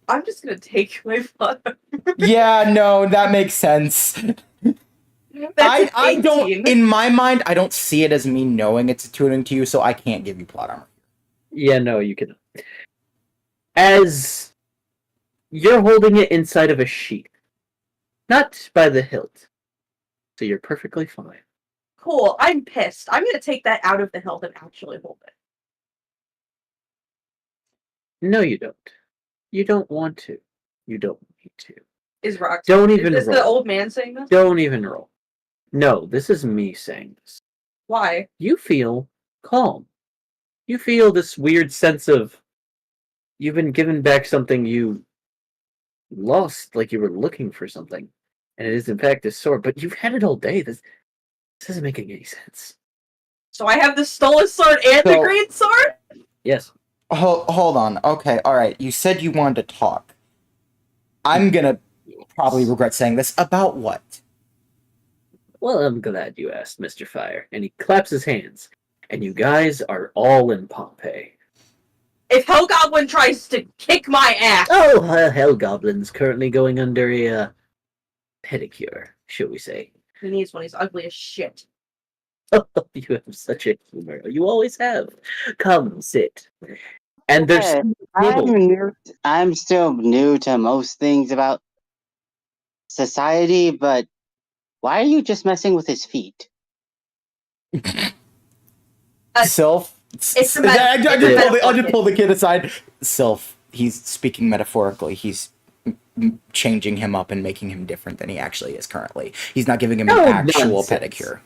I'm just gonna take my fun. Yeah, no, that makes sense. I don't, in my mind, I don't see it as me knowing it's attuning to you, so I can't give you plot armor. Yeah, no, you can. As you're holding it inside of a sheath, not by the hilt, so you're perfectly fine. Cool. I'm pissed. I'm gonna take that out of the hilt and actually hold it. No, you don't. You don't want to. You don't need to. Is Rox? Don't even Is roll. the old man saying this? Don't even roll. No, this is me saying this. Why? You feel calm. You feel this weird sense of you've been given back something you lost, like you were looking for something. And it is in fact this sword, but you've had it all day. This isn't making any sense. So I have the stolen sword and the green sword? Yes. Hold on. Okay, alright. You said you wanted to talk. I'm gonna probably regret saying this. About what? Well, I'm glad you asked, Mr. Fire. And he claps his hands. And you guys are all in Pompeii. If Hellgoblin tries to kick my ass! Oh, Hellgoblin's currently going under a pedicure, shall we say. He needs one. He's ugly as shit. You have such a humor. You always have. Come, sit. And there's Hey, I'm still new to most things about society, but why are you just messing with his feet? Sylph? It's a I'll just pull the kid aside. Sylph, he's speaking metaphorically. He's changing him up and making him different than he actually is currently. He's not giving him an actual nonsense. pedicure.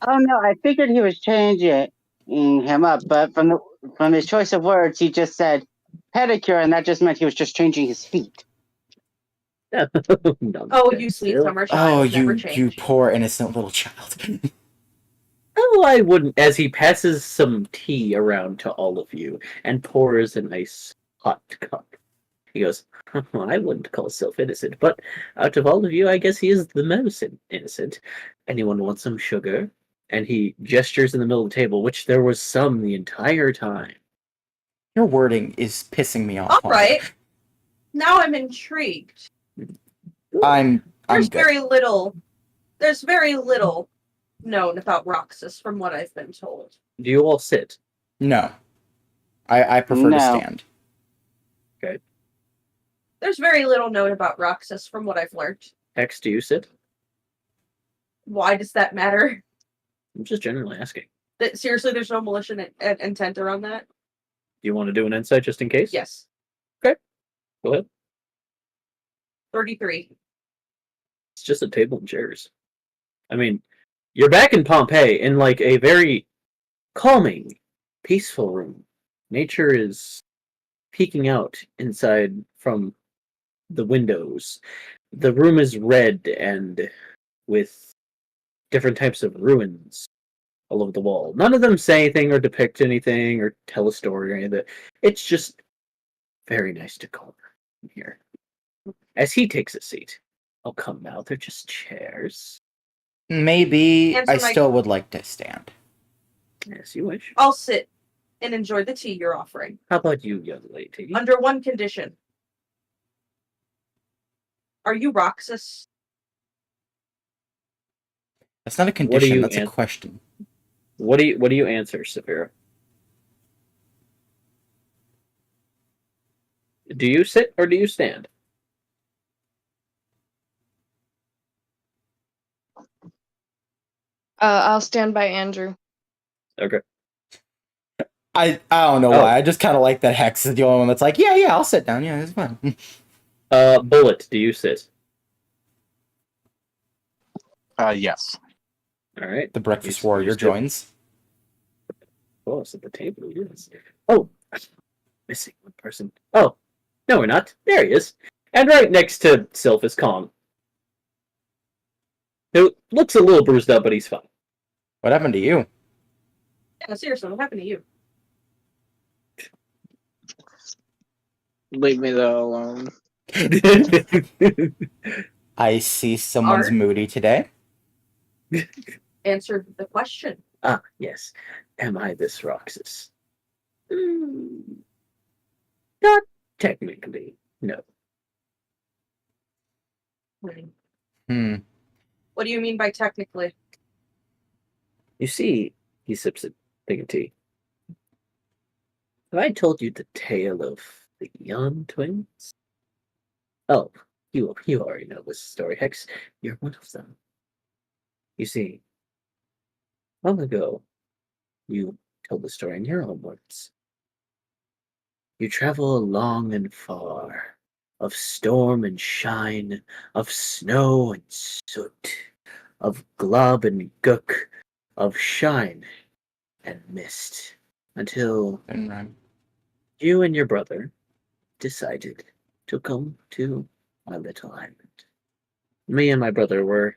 Oh no, I figured he was changing him up, but from his choice of words, he just said pedicure, and that just meant he was just changing his feet. Oh, you sweet summer child. Oh, you poor innocent little child. Oh, I wouldn't. As he passes some tea around to all of you and pours a nice hot cup, he goes, I wouldn't call himself innocent, but out of all of you, I guess he is the most innocent. Anyone want some sugar? And he gestures in the middle of the table, which there was some the entire time. Your wording is pissing me off. All right. Now I'm intrigued. There's very little known about Roxas from what I've been told. Do you all sit? No. I prefer to stand. Okay. There's very little known about Roxas from what I've learned. Hex, do you sit? Why does that matter? I'm just generally asking. Seriously, there's no malicious intent around that? Do you want to do an insight just in case? Yes. Okay. Go ahead. 33. It's just a table and chairs. I mean, you're back in Pompeii in like a very calming, peaceful room. Nature is peeking out inside from the windows. The room is red and with different types of ruins all over the wall. None of them say anything or depict anything or tell a story or any of that. It's just very nice to calm here. As he takes a seat. Oh, come now, they're just chairs. Maybe I still would like to stand. Yes, you wish. I'll sit and enjoy the tea you're offering. How about you, young lady? Under one condition. Are you Roxas? That's not a condition, that's a question. What do you answer, Saphira? Do you sit or do you stand? I'll stand by Andrew. Okay. I don't know Oh. why. I just kind of like that Hex is the only one that's like, yeah, I'll sit down. Yeah, it's fine. Bullet, do you sit? Yes. All right. The Breakfast You Warrior sit. joins. Oh, it's at the table. Yes. Oh, missing one person. Oh, no, we're not. There he is. And right next to Sylph is Kong, who looks a little bruised up, but he's fine. What happened to you? Yeah, seriously, what happened to you? Leave me the hell alone. I see someone's Art? moody today. Answered the question. Ah, yes. Am I this Roxas? Not technically, no. Hmm. What do you mean by technically? You see, he sips a thing of tea. Have I told you the tale of the Yon twins? Oh, you already know this story, Hex. You're one of them. You see, long ago, you told the story in your own words. You travel long and far, of storm and shine, of snow and soot, of glub and gook, of shine and mist, until Didn't rhyme. you and your brother decided to come to my little island. Me and my brother were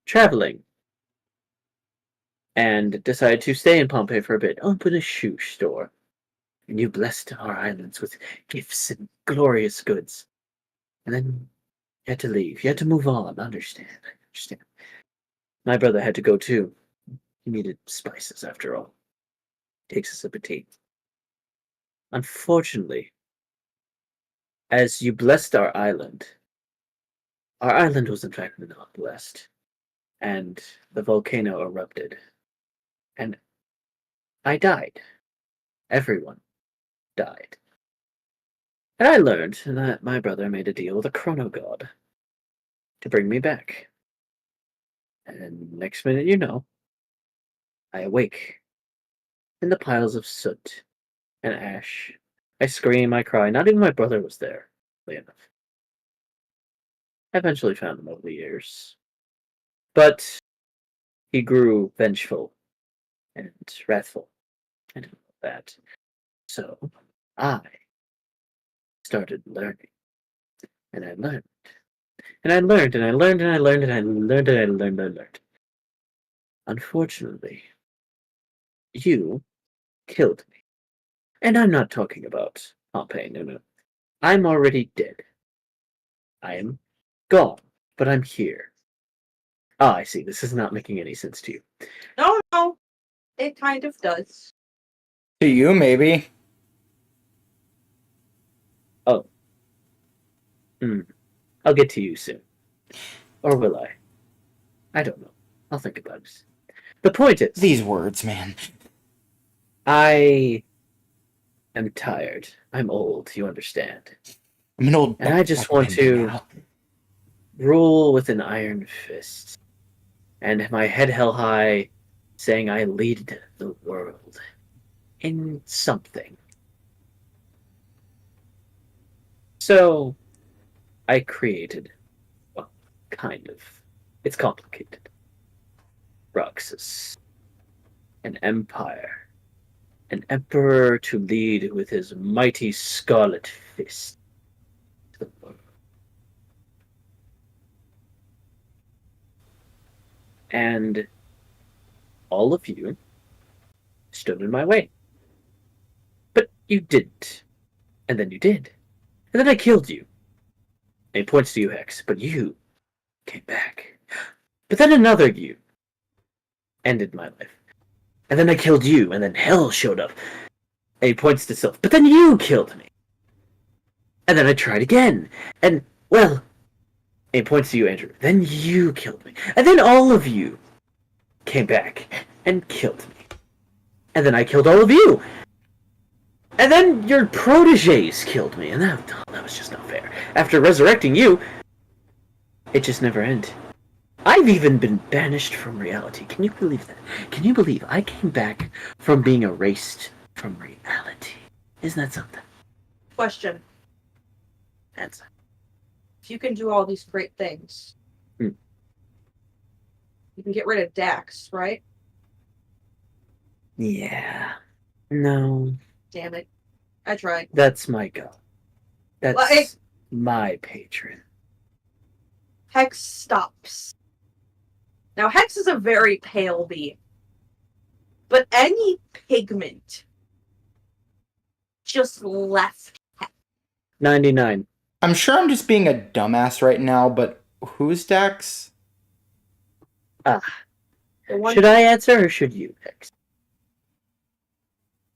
traveling and decided to stay in Pompeii for a bit, open a shoe store. And you blessed our islands with gifts and glorious goods. And then you had to leave. You had to move on. Understand. My brother had to go too. He needed spices after all. Takes a sip of tea. Unfortunately, as you blessed our island was in fact not blessed. And the volcano erupted. And I died. Everyone died. And I learned that my brother made a deal with a chrono god to bring me back. And next minute, you know, I awake in the piles of soot and ash. I scream, I cry. Not even my brother was there, oddly enough. I eventually found him over the years. But he grew vengeful and wrathful. I didn't know that. So I started learning. And I learned. And I learned, and I learned, and I learned, and I learned, and I learned, and I learned. Unfortunately, you killed me. And I'm not talking about Pompeii, no. I'm already dead. I am gone, but I'm here. Ah, I see. This is not making any sense to you. No, it kind of does. To you, maybe. Oh. I'll get to you soon. Or will I? I don't know. I'll think about it. The point is, These words, man. I am tired. I'm old, you understand. I'm an old. And I just want to rule with an iron fist. And my head held high, saying I lead the world in something. So, I created, well, kind of. It's complicated. Roxas. An empire. An emperor to lead with his mighty scarlet fist to the world. And all of you stood in my way. But you didn't. And then you did. And then I killed you. And he points to you, Hex. But you came back. But then another you ended my life. And then I killed you, and then hell showed up. And he points to Sylph. But then you killed me. And then I tried again. And, well, and he points to you, Andrew. Then you killed me. And then all of you came back and killed me. And then I killed all of you. And then your proteges killed me. And that was just not fair. After resurrecting you, it just never ended. I've even been banished from reality. Can you believe that? Can you believe I came back from being erased from reality. Isn't that something? Question. Answer. If you can do all these great things, Hmm. you can get rid of Dax, right? Yeah. No, Damn it. I tried. that's my god. That's Like- my patron. Hex stops. Now, Hex is a very pale being. But any pigment just left. 99. I'm sure I'm just being a dumbass right now, but who's Dax? The one Should I answer or should you, Hex?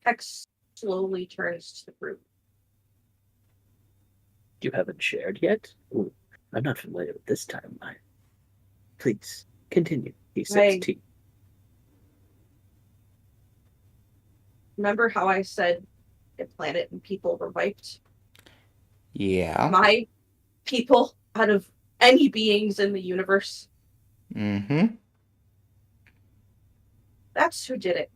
Hex slowly turns to the group. You haven't shared yet? Ooh, I'm not familiar with this timeline. Please, continue. He sips Hey. tea. Remember how I said the planet and people were wiped? Yeah. My people, out of any beings in the universe, Mm-hmm. that's who did it.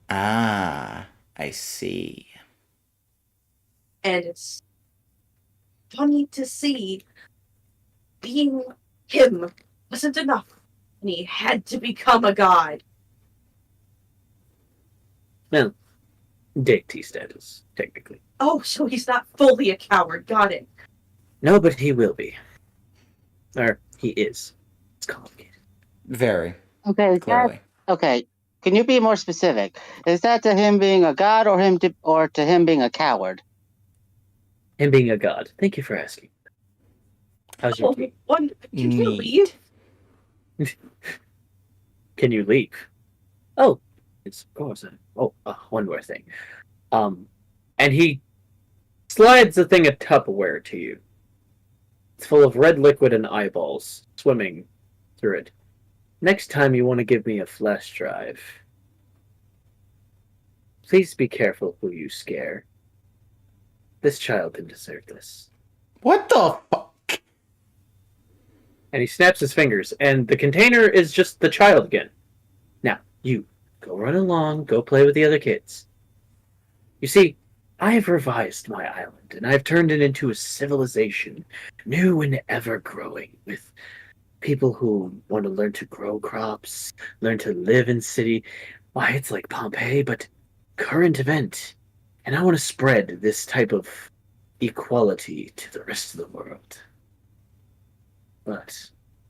Ah, I see. And it's funny to see being him wasn't enough. And he had to become a god. Well, deity status, technically. Oh, so he's not fully a coward. Got it. No, but he will be. Or, he is. It's complicated. Very Okay, clearly. okay. Can you be more specific? Is that to him being a god or to him being a coward? Him being a god. Thank you for asking. How's your Oh, tea? one, can you Neat. leave? Can you leave? Oh, it's of course. One more thing. And he slides a thing of Tupperware to you. It's full of red liquid and eyeballs swimming through it. Next time you want to give me a flash drive, please be careful who you scare. This child didn't deserve this. What the fuck? And he snaps his fingers, and the container is just the child again. Now, you, go run along, go play with the other kids. You see, I have revised my island, and I've turned it into a civilization, new and ever-growing, with people who want to learn to grow crops, learn to live in city. Why, it's like Pompeii, but current event. And I want to spread this type of equality to the rest of the world. But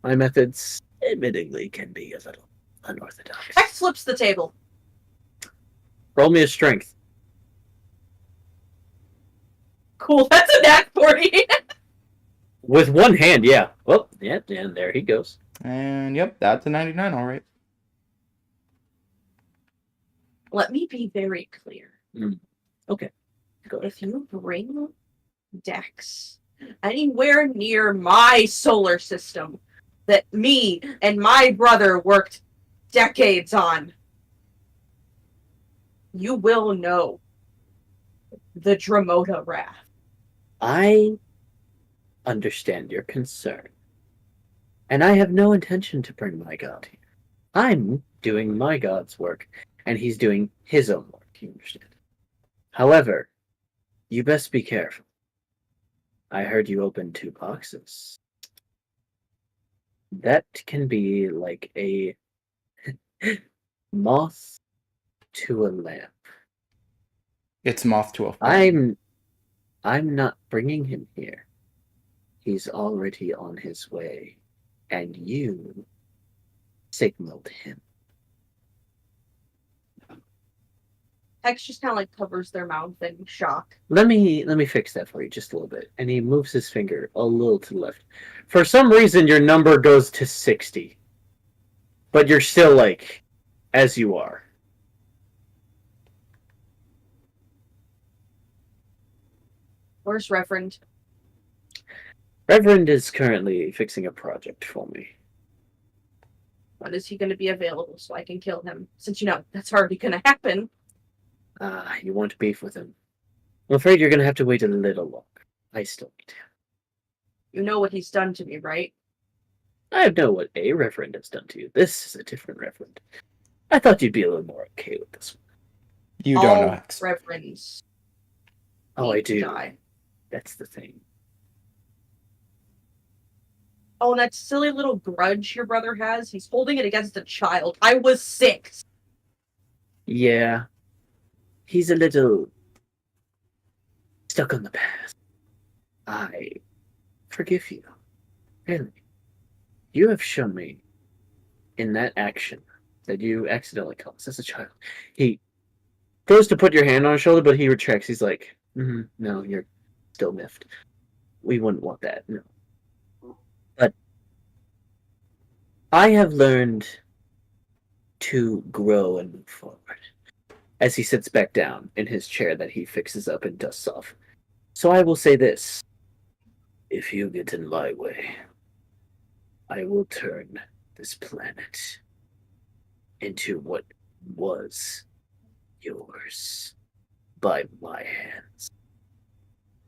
my methods, admittingly, can be a little unorthodox. Hex flips the table. Roll me a strength. Cool, that's a nat 40. With one hand, yeah. Well, yeah, and there he goes. And yep, that's a 99, all right. Let me be very clear. Okay, go ahead. If you bring Dex anywhere near my solar system that me and my brother worked decades on, you will know the Dramota wrath. I understand your concern. And I have no intention to bring my god here. I'm doing my god's work, and he's doing his own work, you understand. However, you best be careful. I heard you opened 2 boxes. That can be like a moth to a lamp. It's moth to a flame. I'm not bringing him here. He's already on his way, and you signaled him. Hex just kind of like covers their mouth in shock. Let me fix that for you just a little bit. And he moves his finger a little to the left. For some reason, your number goes to 60, but you're still like as you are. Where's Reverend? Reverend is currently fixing a project for me. When is he going to be available so I can kill him? Since you know that's already going to happen. You want beef with him? I'm afraid you're gonna have to wait a little longer. I still need him. You know what he's done to me, right? I know what a reverend has done to you. This is a different reverend. I thought you'd be a little more okay with this You don't know Hex. Reverends. Oh, I need to do. die. That's the thing. Oh, and that silly little grudge your brother has, he's holding it against a child. I was 6. Yeah. He's a little stuck on the past. I forgive you. Really. You have shown me in that action that you accidentally caused as a child. He goes to put your hand on his shoulder, but he retracts. He's like, no, you're still miffed. We wouldn't want that, no. But I have learned to grow and move forward. As he sits back down in his chair that he fixes up and dusts off. So I will say this. If you get in my way, I will turn this planet into what was yours by my hands.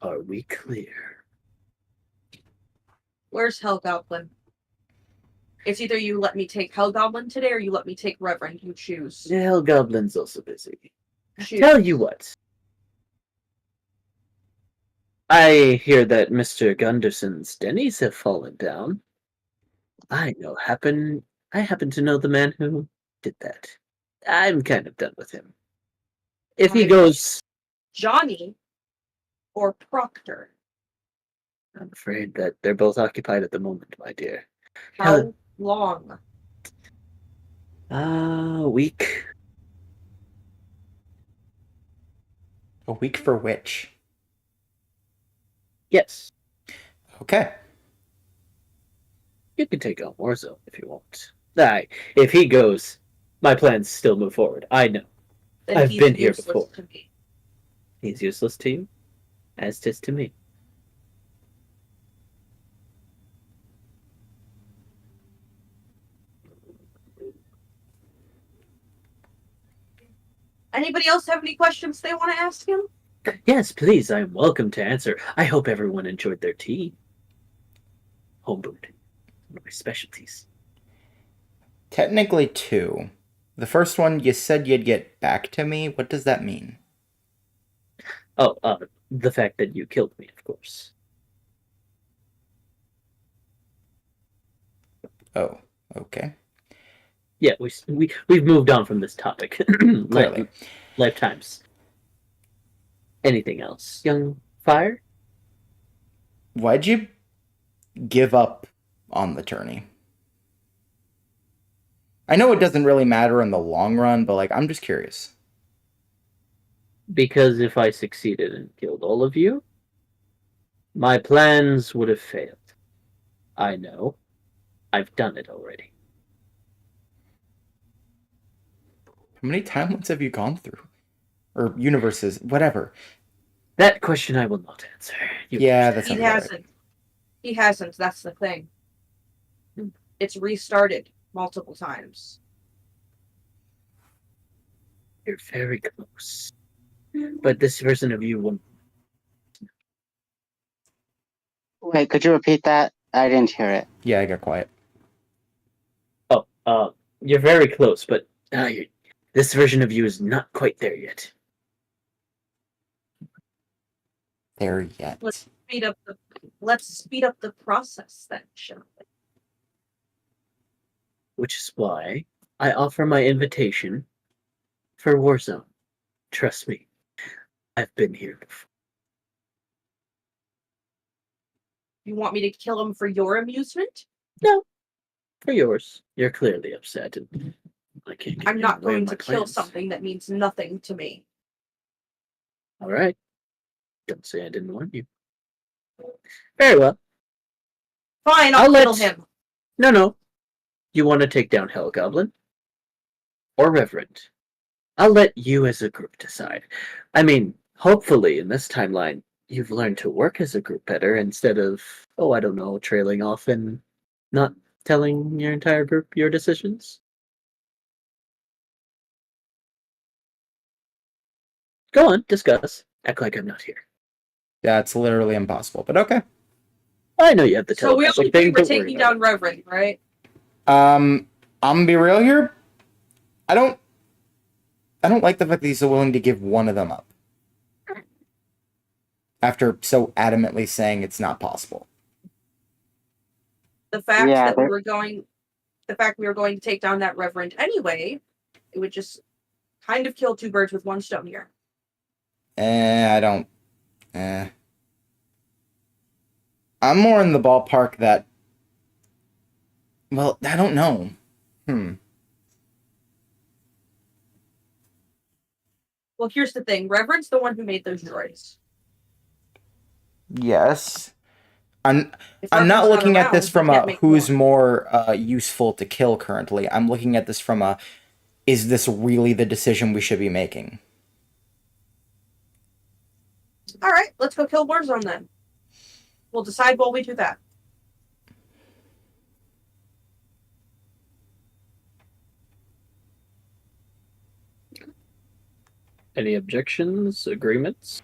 Are we clear? Where's Hellgoblin? It's either you let me take Hellgoblin today or you let me take Reverend. You choose. The Hellgoblin's also busy. Choose. Tell you what. I hear that Mr. Gunderson's Denny's have fallen down. I happen to know the man who did that. I'm kind of done with him. If he goes... Johnny or Proctor? I'm afraid that they're both occupied at the moment, my dear. How long? A week. A week for which? Yes. Okay. You can take on Warzone if you want. Aye, if he goes, my plans still move forward. I know. Then I've he's been here useless before. to me. He's useless to you, as 'tis to me. Anybody else have any questions they want to ask him? Yes, please, I'm welcome to answer. I hope everyone enjoyed their tea. Homebrewed. One of my specialties. Technically 2. The first one, you said you'd get back to me. What does that mean? Oh, the fact that you killed me, of course. Oh, okay. Yeah, we've moved on from this topic. Clearly. Lifetimes. Anything else, young Fire? Why'd you give up on the tourney? I know it doesn't really matter in the long run, but, like, I'm just curious. Because if I succeeded and killed all of you, my plans would have failed. I know. I've done it already. How many timelines have you gone through? Or universes, whatever. That question I will not answer. Yeah, that's He not right. hasn't. He hasn't. That's the thing. It's restarted multiple times. You're very close. But this version of you won't. Wait, could you repeat that? I didn't hear it. Yeah, I got quiet. Oh, you're very close, but this version of you is not quite there yet. There yet. Let's speed up the process then, shall we? Which is why I offer my invitation for Warzone. Trust me, I've been here before. You want me to kill him for your amusement? No, for yours. You're clearly upset, and I can't get I'm in not the way of going my to kill plans. something that means nothing to me. All right. Don't say I didn't warn you. Very well. Fine, I'll I'll kill let- him. No. You want to take down Hellgoblin? Or Reverend? I'll let you as a group decide. I mean, hopefully in this timeline, you've learned to work as a group better instead of, I don't know, trailing off and not telling your entire group your decisions. Go on, discuss. Act like I'm not here. That's literally impossible, but okay. I know you have the So we all telepathic agree thing. we're Don't worry taking about down Reverend, right? I'm gonna be real here. I I don't like the fact that he's so willing to give one of them up. After so adamantly saying it's not possible. The fact Yeah, that we were going to take down that reverend anyway, it would just kind of kill two birds with one stone here. I don't. I'm more in the ballpark that. Well, I don't know. Well, here's the thing. Reverend's the one who made those droids. Yes. I'm If not Reverend's looking at this around, from we a can't make who's more. more useful to kill currently. I'm looking at this from a is this really the decision we should be making? All right, let's go kill Warzone then. We'll decide while we do that. Any objections? Agreements?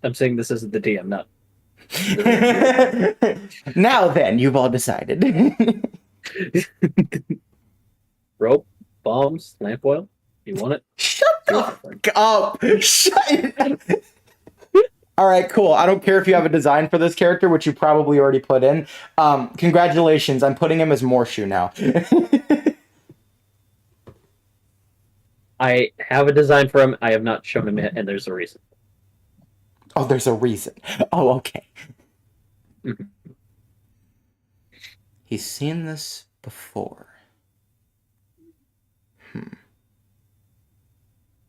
I'm saying this isn't the DM, not. Now then, you've all decided. Rope, bombs, lamp oil. You want it? Shut You're the offering. fuck up! Shut it. All right, cool. I don't care if you have a design for this character, which you probably already put in. Congratulations, I'm putting him as Morshu now. I have a design for him. I have not shown him yet, and there's a reason. Oh, there's a reason. Oh, okay. Mhm. He's seen this before.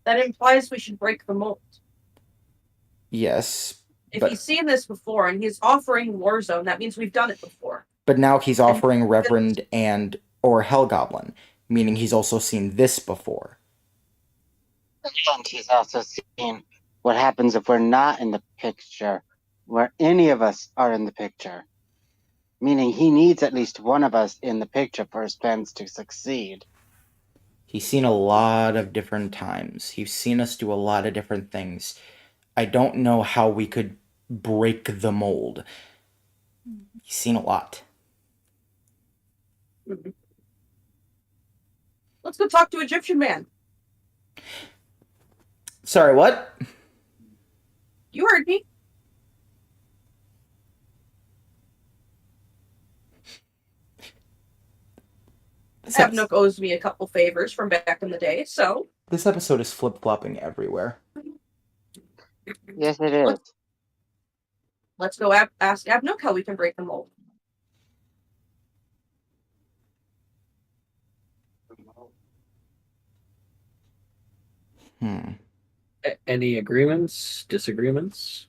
That implies we should break the mold. Yes, If but he's seen this before and he's offering Warzone, that means we've done it before. but now he's offering Reverend and or Hellgoblin, meaning he's also seen this before. And he's also seen what happens if we're not in the picture, where any of us are in the picture. Meaning he needs at least one of us in the picture for his plans to succeed. He's seen a lot of different times. He's seen us do a lot of different things. I don't know how we could break the mold. He's seen a lot. Let's go talk to Egyptian Man. Sorry, what? You heard me. Abnook owes me a couple favors from back in the day, so This episode is flip-flopping everywhere. Yes, it is. let's go ask Abnook how we can break the mold. Any agreements? Disagreements?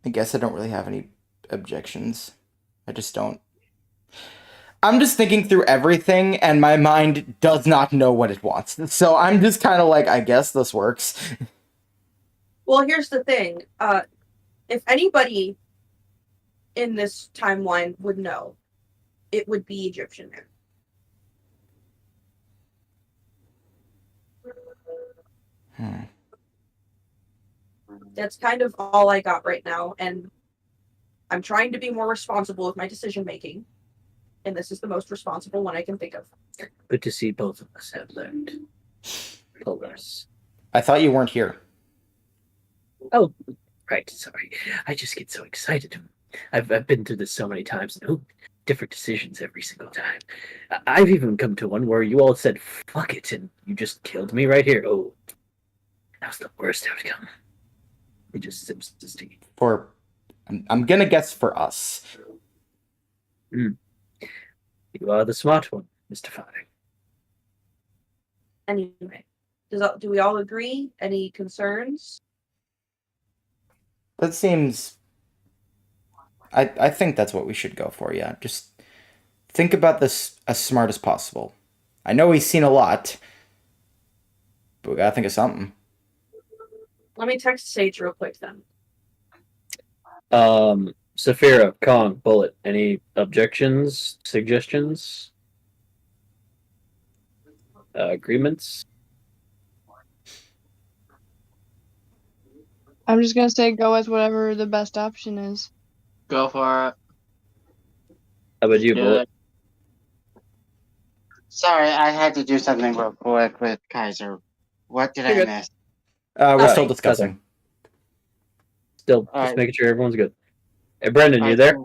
I guess I don't really have any objections. I just don't. I'm just thinking through everything, and my mind does not know what it wants. So I'm just kind of like, I guess this works. Well, here's the thing. If anybody in this timeline would know, it would be Egyptian Man. That's kind of all I got right now, and I'm trying to be more responsible with my decision making, and this is the most responsible one I can think of. Good to see both of us have learned. Progress. I thought you weren't here. Oh, right. Sorry. I just get so excited. I've been through this so many times. And, different decisions every single time. I've even come to one where you all said, fuck it, and you just killed me right here. Oh, that was the worst outcome. It just sips the tea. I'm gonna guess for us. You are the smart one, Mr. Fire. Anyway, do we all agree? Any concerns? That seems. I think that's what we should go for, yeah. Just think about this as smart as possible. I know he's seen a lot, but we gotta think of something. Let me text Sage real quick then. Saphira, Kong, Bullet, any objections, suggestions, agreements? I'm just gonna say go with whatever the best option is. Go for it. How about you, Do Bullet? it. Sorry, I had to do something real quick with Kaiser. What did You're I good. miss? We're still Nothing. discussing. Still, just Alright. making sure everyone's good. Hey, Brendan, you Alright, there?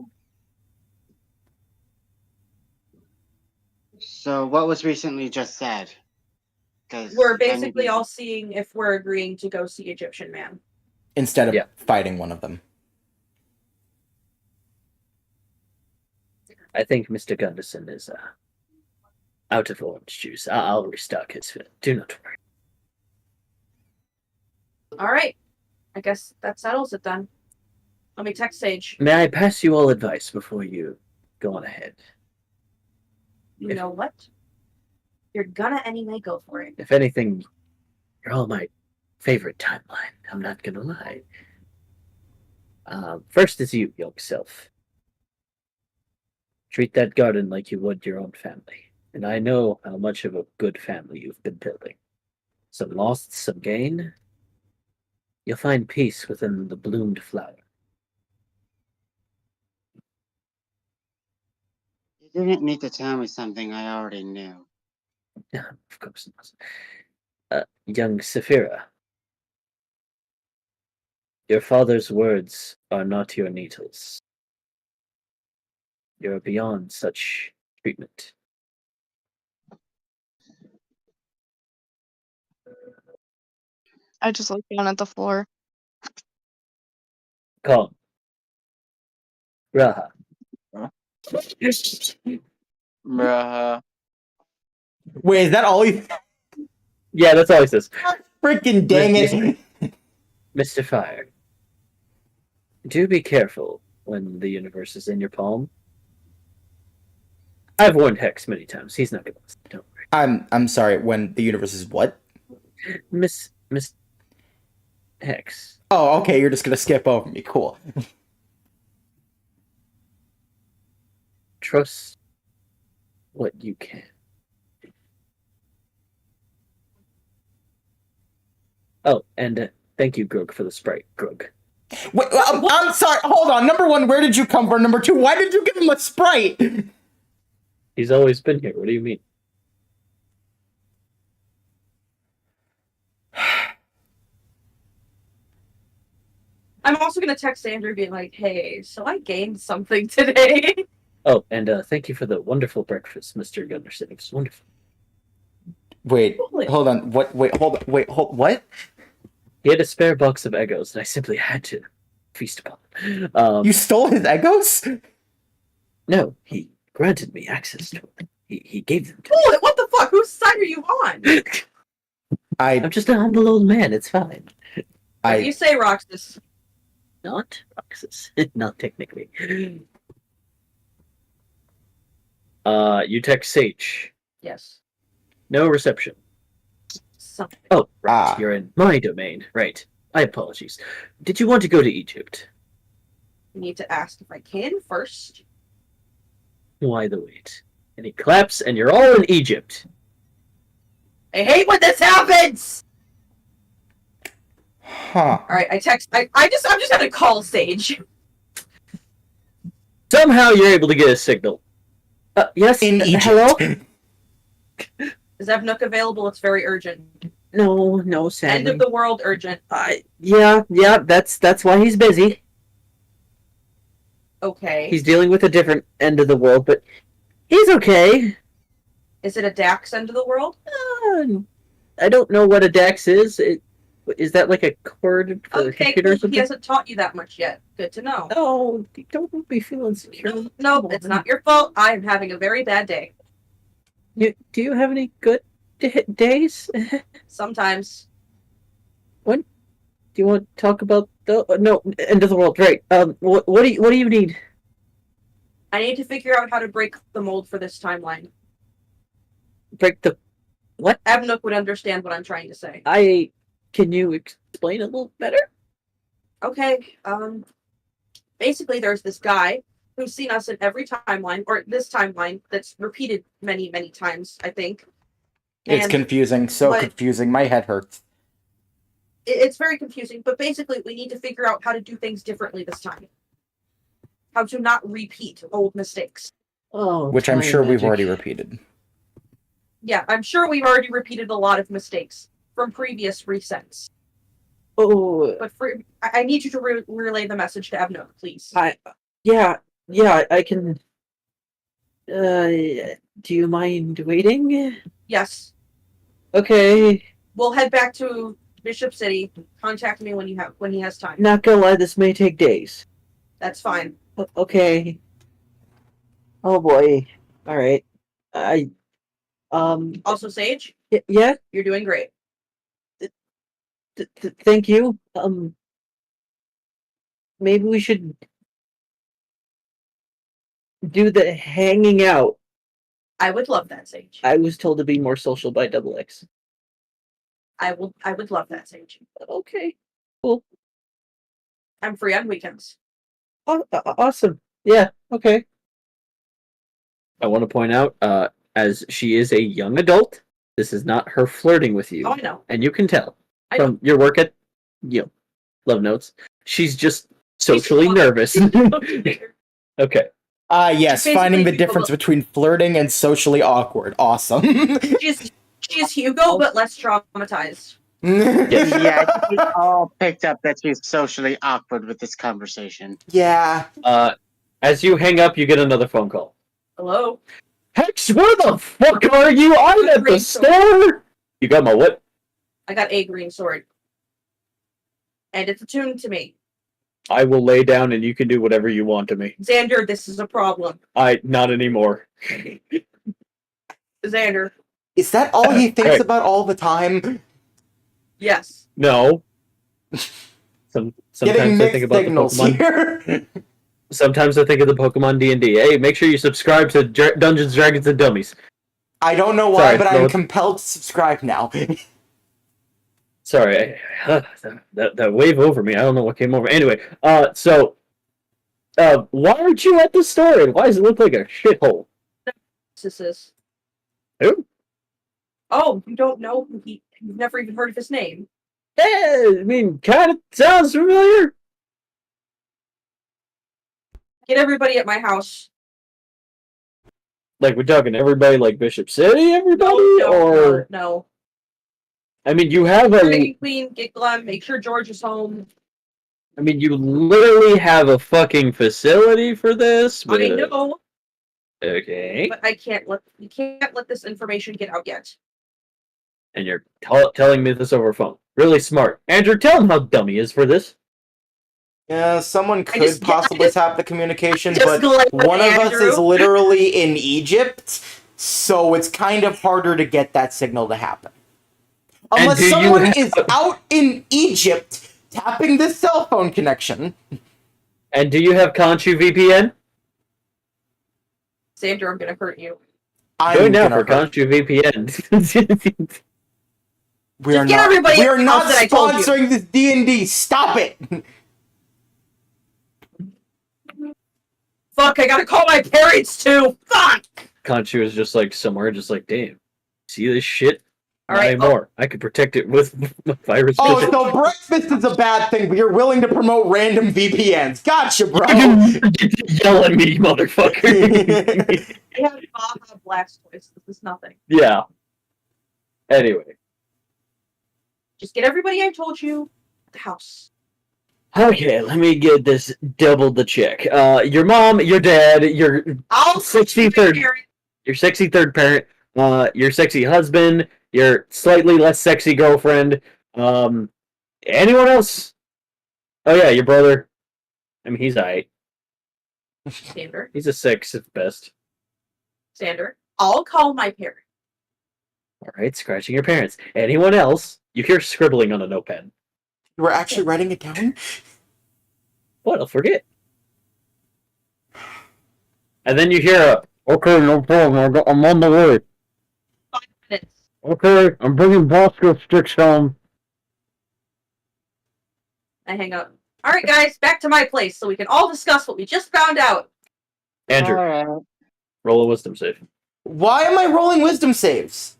So what was recently just said? 'Cause We're I basically need- all seeing if we're agreeing to go see Egyptian Man. Instead of Yeah. fighting one of them. I think Mr. Gunderson is out of orange juice. I'll restock his fill. Do not worry. All right. I guess that settles it then. Let me text Sage. May I pass you all advice before you go on ahead? You know what? You're gonna anyway go for it. If anything, you're all my favorite timeline. I'm not gonna lie. First is you, young self. Treat that garden like you would your own family. And I know how much of a good family you've been building. Some lost, some gain. You'll find peace within the bloomed flower. You didn't need to tell me something I already knew. Of course not. Young Saphira. Your father's words are not your needles. You're beyond such treatment. I just look down at the floor. Calm. Raha. Bruh. Wait, is that all you? Yeah, that's all he says. Freaking dang it! Mr. Fire. Do be careful when the universe is in your palm. I've warned Hex many times. He's not gonna listen. Don't worry. I'm sorry. When the universe is what? Miss Hex. Oh, okay. You're just gonna skip over me. Cool. Trust what you can. Oh, and thank you, Grog, for the Sprite. Grog. Wait, I'm sorry. Hold on. Number one, where did you come from? Number two, why did you give him a Sprite? He's always been here. What do you mean? I'm also gonna text Andrew being like, hey, so I gained something today. Oh, and thank you for the wonderful breakfast, Mr. Gunderson. It was wonderful. Wait, hold on. What? Wait, hold on. Wait, hold. What? He had a spare box of Eggos, and I simply had to feast upon them. You stole his Eggos? No, he granted me access to them. He gave them to Bullet, what the fuck? Whose side are you on? me. I'm just a humble old man. It's fine. You say Roxas. Not Roxas. Not technically. You text Sage. Yes. No reception. Something. Oh, right. You're in my domain. Right. My apologies. Did you want to go to Egypt? You need to ask if I can first. Why the wait? And he claps, and you're all in Egypt. I hate when this happens! Huh. Alright, I'm just gonna call Sage. Somehow you're able to get a signal. Yes, In Egypt. hello? Is Evnook available? It's very urgent. No, sadly. End of the world urgent. Yeah, that's why he's busy. Okay. He's dealing with a different end of the world, but he's okay. Is it a Dax end of the world? I don't know what a DAX is. Is that like a cord for the Okay, computer or cool. He something? hasn't taught you that much yet. Good to know. Oh, don't be feeling secure. No, it's not your fault. I'm having a very bad day. Do you have any good days? Sometimes. Do you want to talk about the no end of the world? Right. What do you need? I need to figure out how to break the mold for this timeline. Break the what? Evnook would understand what I'm trying to say. Can you explain a little better? Okay, basically there's this guy who's seen us in every timeline, or this timeline that's repeated many, many times, I think. It's And confusing. So confusing. My head hurts. it's very confusing, but basically we need to figure out how to do things differently this time. How to not repeat old mistakes. Oh, Which I'm time sure we've magic. already repeated. Yeah, I'm sure we've already repeated a lot of mistakes from previous resets. Oh, But I need you to relay the message to Evno, please. yeah, I can. Do you mind waiting? Yes. Okay. We'll head back to Bishop City. Contact me when he has time. Not gonna lie, this may take days. That's fine. Okay. Oh boy. All right. Also, Sage, Yeah. you're doing great. Thank you. Maybe we should do the hanging out. I would love that, Sage. I was told to be more social by Double X. I would love that, Sage. Okay. Cool. I'm free on weekends. Awesome. Yeah. Okay. I want to point out, as she is a young adult, this is not her flirting with you. Oh, I know. And you can tell I from your work at, Love Notes. She's just socially nervous. Okay. Yes, Basically, finding the people difference look- between flirting and socially awkward. Awesome. She's Hugo, but less traumatized. Yeah, we all picked up that she's socially awkward with this conversation. Yeah. As you hang up, you get another phone call. Hello? Hex, where the fuck are you? I'm at the store! You got my what? I got a green sword. And it's attuned to me. I will lay down and you can do whatever you want to me. Xander, this is a problem. Not anymore. Xander. Is that all he thinks about all the time? Yes. No. Sometimes Getting I mixed think about signals the Pokemon. here. Sometimes I think of the Pokemon D&D. Hey, make sure you subscribe to Dungeons, Dragons, and Dummies. I don't know why, Sorry, but no, I'm compelled to subscribe now. Sorry, that wave over me. I don't know what came over. Anyway, why aren't you at the store? And why does it look like a shithole? This is. Who? Oh, you don't know? You've never even heard of his name. Yeah, I mean, kind of sounds familiar. Get everybody at my house. Like, we're talking everybody, like Bishop City, everybody, or No. I mean, you have Get Queen, get Glenn, make sure George is home. I mean, you literally have a fucking facility for this. But, I know, okay. but you can't let this information get out yet. And you're telling me this over phone. Really smart. Andrew, tell him how dumb he is for this. Yeah, someone could possibly tap the communication, just but like one of us Andrew. is literally in Egypt, so it's kind of harder to get that signal to happen. Unless someone is out in Egypt tapping the cell phone connection. And do you have Conchu VPN? Xander, I'm gonna hurt you. Go now for Conchu VPN. We are not sponsoring this D&D. Stop it. Fuck, I gotta call my parents too. Fuck. Conchu is just like somewhere, just like, damn. See this shit? All Not right, anymore. I could protect it with virus. Oh, so breakfast is a bad thing, but you're willing to promote random VPNs. Gotcha, bro. Yell at me, motherfucker. I have Baja Blastoise. This is nothing. Yeah. Anyway. Just get everybody I told you at the house. Okay, let me get this double the check. Your mom, your dad, your sexy third parent, your sexy husband, your slightly less sexy girlfriend, anyone else? Oh yeah, your brother. I mean, he's alright. Xander. He's a 6 at best. Xander. I'll call my parents. Alright, scratching your parents. Anyone else? You hear scribbling on a notepad. You were actually writing it down? What? I'll forget. And then you hear okay, no problem, I'm on the way. 5 minutes. Okay, I'm bringing Bosco sticks home. I hang up. Alright, guys, back to my place so we can all discuss what we just found out. Andrew, Alright. roll a wisdom save. Why am I rolling wisdom saves?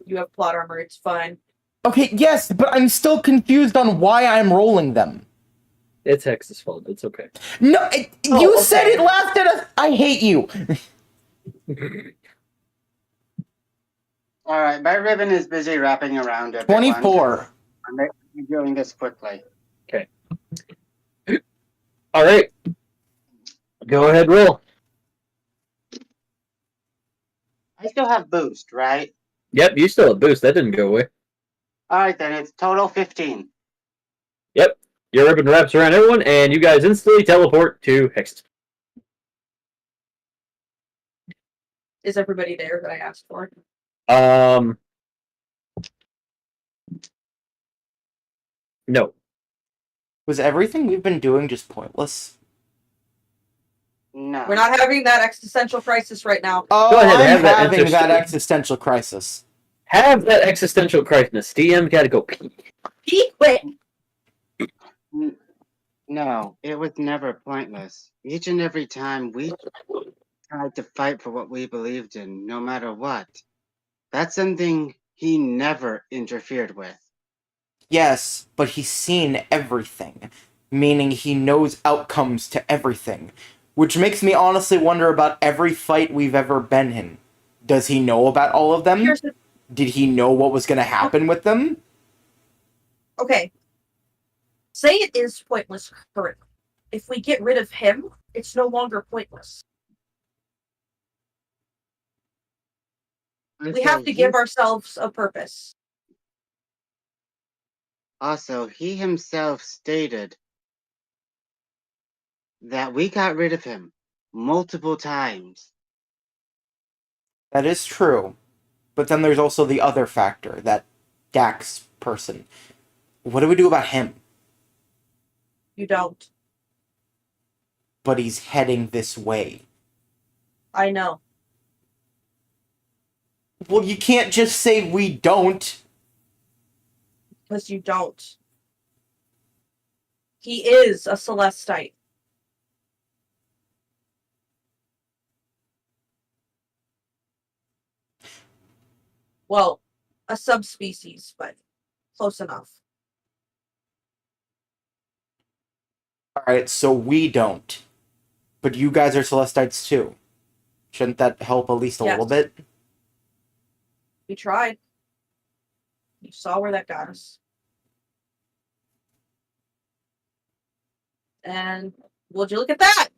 You have plot armor, it's fine. Okay, yes, but I'm still confused on why I'm rolling them. It's Hex's fault. It's okay. No, you okay. said it laughed at us. I hate you. All right, my ribbon is busy wrapping around everyone. 24. I'm doing this quickly. Okay. All right. Go ahead, roll. I still have boost, right? Yep, you still have boost. That didn't go away. All right, then it's total 15. Yep. Your ribbon wraps around everyone, and you guys instantly teleport to Hex. Is everybody there that I asked for? No. Was everything we've been doing just pointless? No. We're not having that existential crisis right now. Oh, Go ahead, I'm have that having that interest- existential crisis. Have that existential crisis. DM gotta go pee. Pete, wait. No, it was never pointless. Each and every time we tried to fight for what we believed in, no matter what. That's something he never interfered with. Yes, but he's seen everything, meaning he knows outcomes to everything, which makes me honestly wonder about every fight we've ever been in. Does he know about all of them? Here's the Did he know what was going to happen with them? okay. Say it is pointless currently. If we get rid of him, it's no longer pointless. We have to give ourselves a purpose. Also, he himself stated that we got rid of him multiple times. That is true. But then there's also the other factor, that Dax person. What do we do about him? You don't. But he's heading this way. I know. Well, you can't just say we don't. Because you don't. He is a Celestite. Well, a subspecies, but close enough. Alright, so we don't. But you guys are Celestites too. Shouldn't that help at least a little bit? We tried. You saw where that got us. And would you look at that?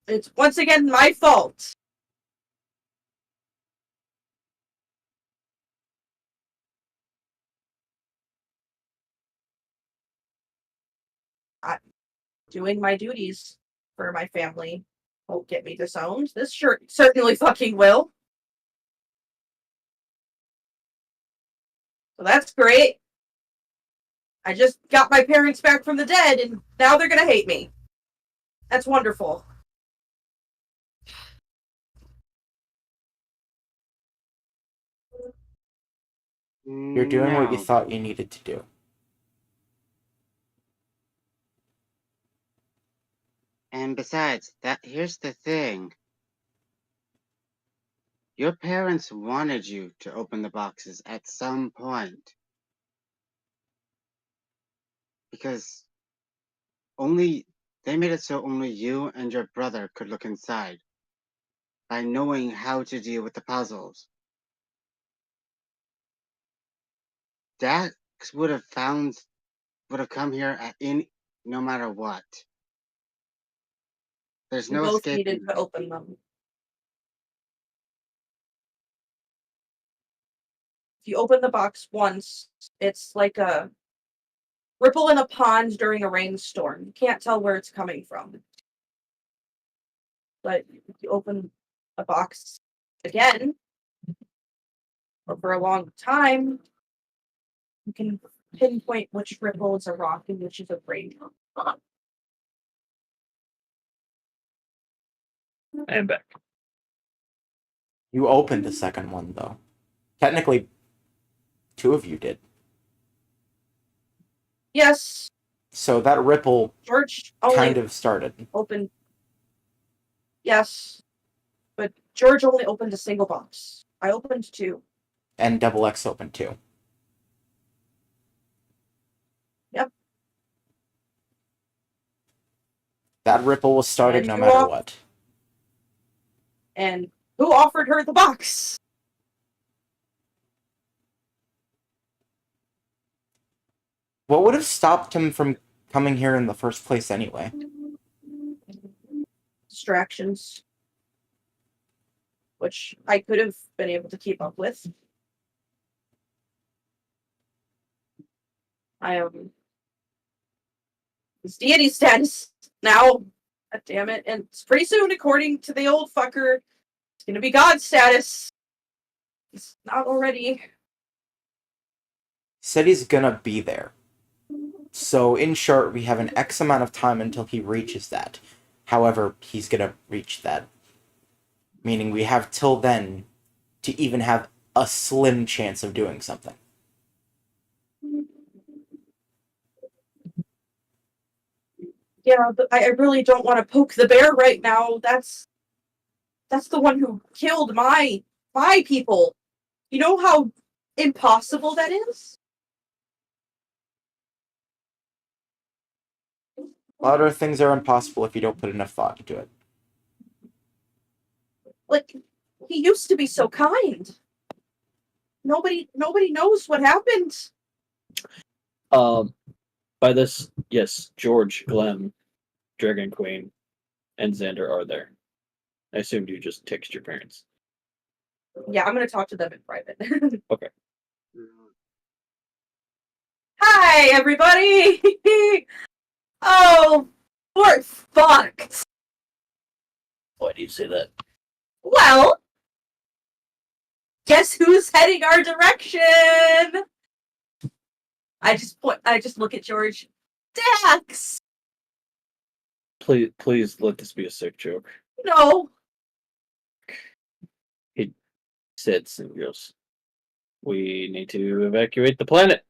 It's once again my fault. Doing my duties for my family won't get me disowned. This shirt certainly fucking will. So that's great. I just got my parents back from the dead, and now they're gonna hate me. That's wonderful. You're doing what you No. thought you needed to do. And besides, here's the thing. Your parents wanted you to open the boxes at some point. Because they made it so only you and your brother could look inside. By knowing how to deal with the puzzles. Dax would have come here no matter what. There's We no both escaping. needed to open them. If you open the box once, it's like a ripple in a pond during a rainstorm. You can't tell where it's coming from. But if you open a box again, or for a long time, you can pinpoint which ripple is a rock and which is a raindrop. I am back. You opened the second one, though. Technically, two of you did. Yes. So that ripple George only kind of started. opened. Yes. But George only opened a single box. I opened two. And Double X opened too. Yep. That ripple was started And no you matter all- what. And who offered her the box? What would have stopped him from coming here in the first place anyway? Distractions. Which I could have been able to keep up with. I am his deity status now. God damn it. And it's pretty soon, according to the old fucker, it's gonna be God status. It's not already. He said he's gonna be there. So, in short, we have an X amount of time until he reaches that. However, he's gonna reach that. Meaning we have till then to even have a slim chance of doing something. Yeah, but I really don't want to poke the bear right now. That's the one who killed my people. You know how impossible that is? A lot of things are impossible if you don't put enough thought into it. Like, he used to be so kind. Nobody knows what happened. By this, yes, George, Glenn, Dragon Queen, and Xander are there. I assumed you just text your parents. Yeah, I'm gonna talk to them in private. Okay. Hi, everybody! Oh, we're fucked. Why do you say that? Well, guess who's heading our direction? I just look at George. Dax! Please let this be a sick joke. No. He sits and goes, "We need to evacuate the planet.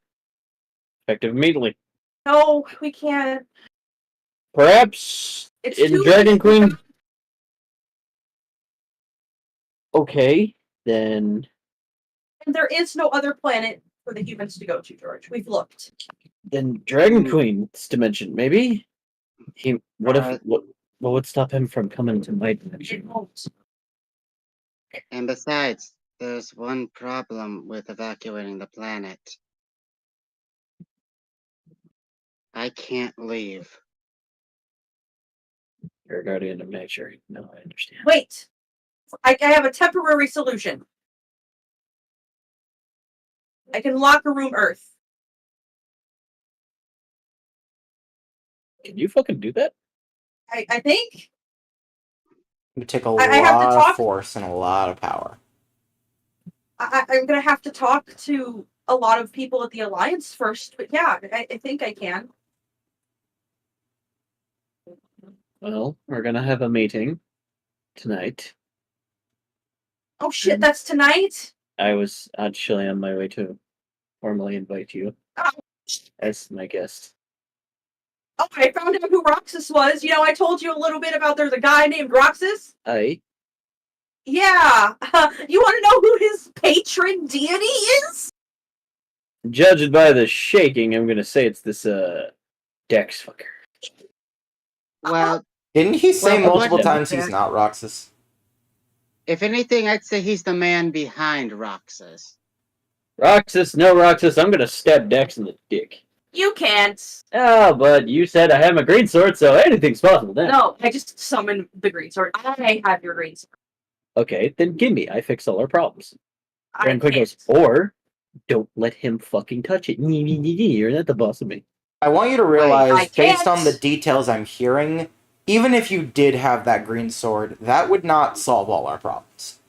Effective immediately. No, we can't. Perhaps It's in too Dragon late. Queen." Okay, then And there is no other planet for the humans to go to, George. We've looked. Dragon Queen's dimension, maybe? What would stop him from coming to my It dimension? won't. And besides, there's one problem with evacuating the planet. I can't leave. You're a guardian of nature. No, I understand. Wait. I have a temporary solution. I can locker room Earth. Can you fucking do that? I think. It would take a I have to lot talk- of force and a lot of power. I'm gonna have to talk to a lot of people at the Alliance first, but yeah, I think I can. Well, we're gonna have a meeting tonight. Oh shit, that's tonight? I was actually on my way to formally invite you Oh, as my guest. oh, I found out who Roxas was. You know, I told you a little bit about there's a guy named Roxas. Yeah. You want to know who his patron deity is? Judged by the shaking, I'm gonna say it's this Dex fucker. Well, Didn't he say Well, multiple what- times he's not Roxas? if anything, I'd say he's the man behind Roxas. Roxas, no Roxas, I'm gonna stab Dex in the dick. You can't. Oh, but you said I have a green sword, so anything's possible then. No, I just summoned the green sword. I have your green sword. Okay, then gimme. I fix all our problems. I Grand Quick goes, can't. or don't let him fucking touch it. You're not the boss of me. I want you to I realize, based on can't. the details I'm hearing, even if you did have that green sword, that would not solve all our problems.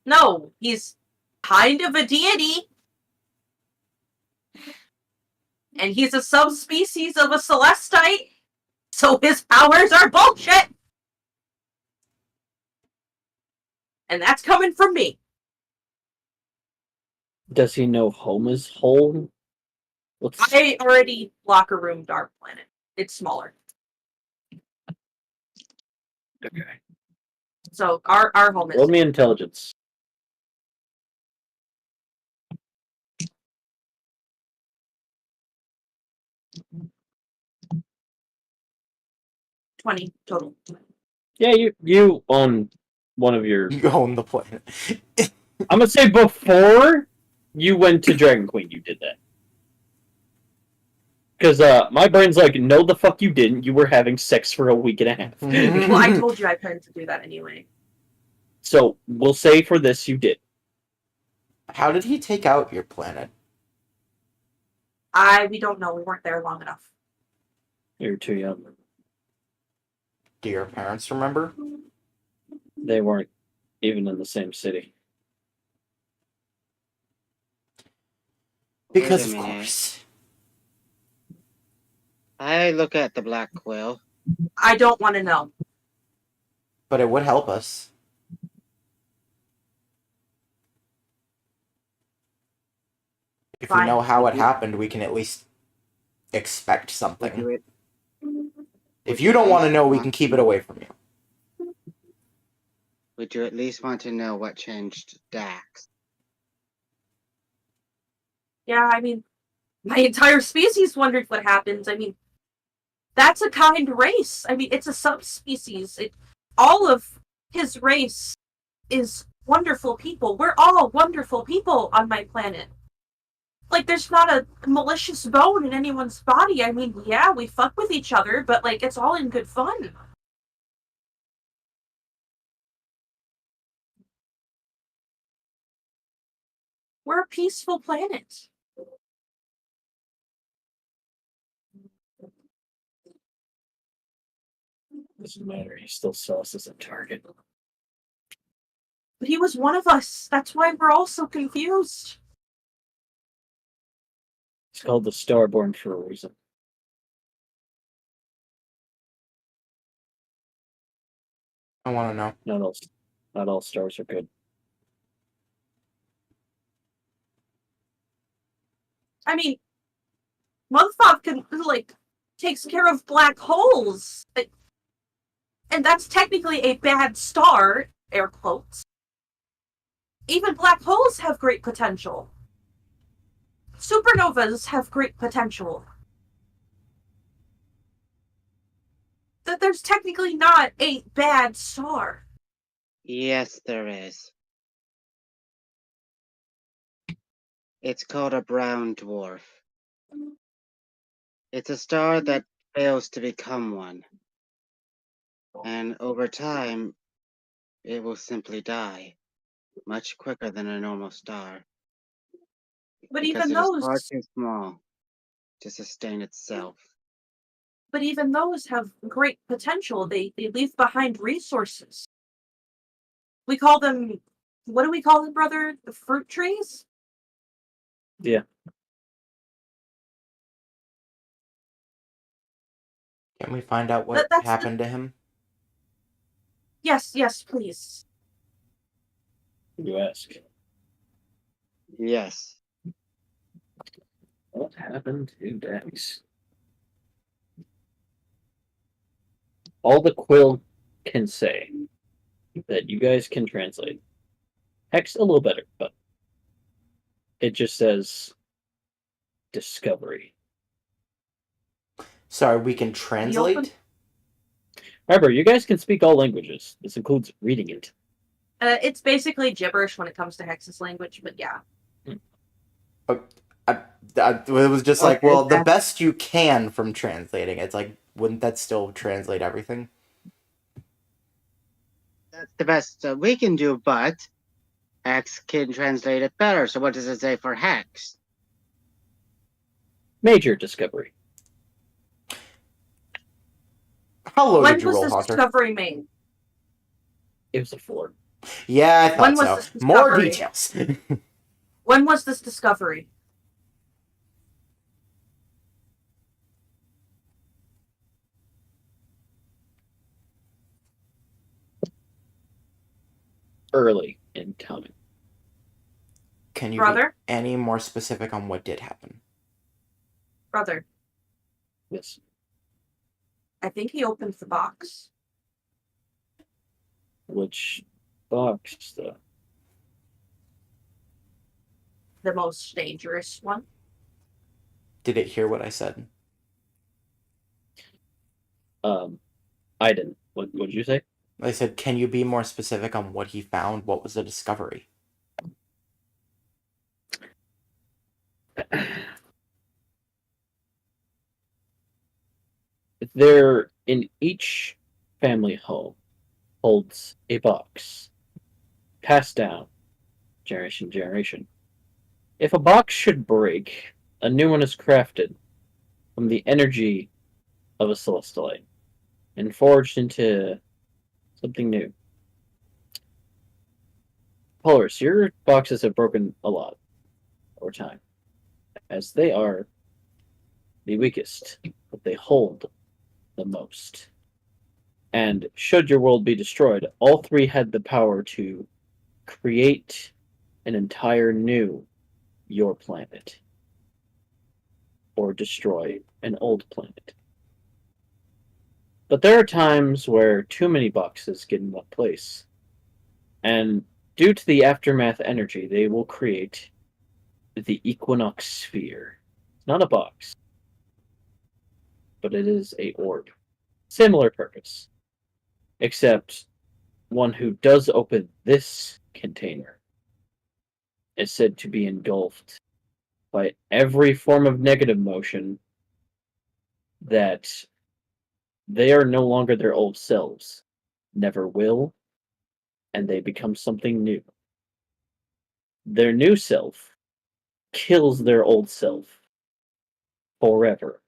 No, he's kind of a deity. And he's a subspecies of a Celestite. So his powers are bullshit. And that's coming from me. Does he know home is home? I already locker roomed our planet. It's smaller. Okay. So our home is Roll me intelligence. 20 total. Yeah, you own one of your. You own the planet. I'm gonna say before you went to Dragon Queen, you did that. Because my brain's like, no, the fuck you didn't. You were having sex for a week and a half. Well, I told you I planned to do that anyway. So we'll say for this you did. How did he take out your planet? We don't know. We weren't there long enough. You're too young. Do your parents remember? They weren't even in the same city. Because Wait a of minute. course. I look at the black quill. I don't want to know. But it would help us. If we Fine. know how it happened, we can at least expect Would something. you, If you don't want to know, we can keep it away from you. would you at least want to know what changed Dax? Yeah, I mean, my entire species wondered what happened. I mean, that's a kind race. I mean, it's a subspecies. All of his race is wonderful people. We're all wonderful people on my planet. Like, there's not a malicious bone in anyone's body. I mean, yeah, we fuck with each other, but, like, it's all in good fun. We're a peaceful planet. Doesn't matter. He still saw us as a target. But he was one of us. That's why we're all so confused. He's called the Starborn for a reason. I want to know. Not all stars are good. I mean, motherfucker like takes care of black holes, and that's technically a bad star. Air quotes. Even black holes have great potential. Supernovas have great potential. That there's technically not a bad star. Yes, there is. It's called a brown dwarf. It's a star that fails to become one. And over time, it will simply die. Much quicker than a normal star. But because even it is far those, too small to sustain itself. but even those have great potential. They leave behind resources. We call them, what do we call them, brother? The fruit trees? Yeah. Can we find out what That's happened to him? Yes, please. You ask. Yes. What happened to Dax? All the quill can say that you guys can translate. Hex a little better, but it just says discovery. Sorry, we can translate? Remember, you guys can speak all languages. This includes reading it. It's basically gibberish when it comes to Hex's language, but yeah. It was just like, Okay, well, the that's- best you can from translating. It's like, wouldn't that still translate everything? That's the best we can do, but Hex can translate it better. So what does it say for Hex? Major discovery. How low When did you was roll, this Haunter? discovery made? It was a 4. Yeah, I thought When was so. this More discovery? details. When was this discovery? Early in time. Can you Brother? be any more specific on what did happen? Brother, Yes. I think he opened the box. Which box, though? The most dangerous one. Did it hear what I said? I didn't. What did you say? I said, can you be more specific on what he found? What was the discovery? There, in each family home, holds a box, passed down generation to generation. If a box should break, a new one is crafted from the energy of a celestite and forged into something new. Polaris, your boxes have broken a lot over time, as they are the weakest, but they hold the most. And should your world be destroyed, all three had the power to create an entire new your planet or destroy an old planet. But there are times where too many boxes get in one place, and due to the aftermath energy, they will create the Equinox Sphere. It's not a box, but it is a orb. Similar purpose, except one who does open this container is said to be engulfed by every form of negative motion that they are no longer their old selves, never will, and they become something new. Their new self kills their old self forever.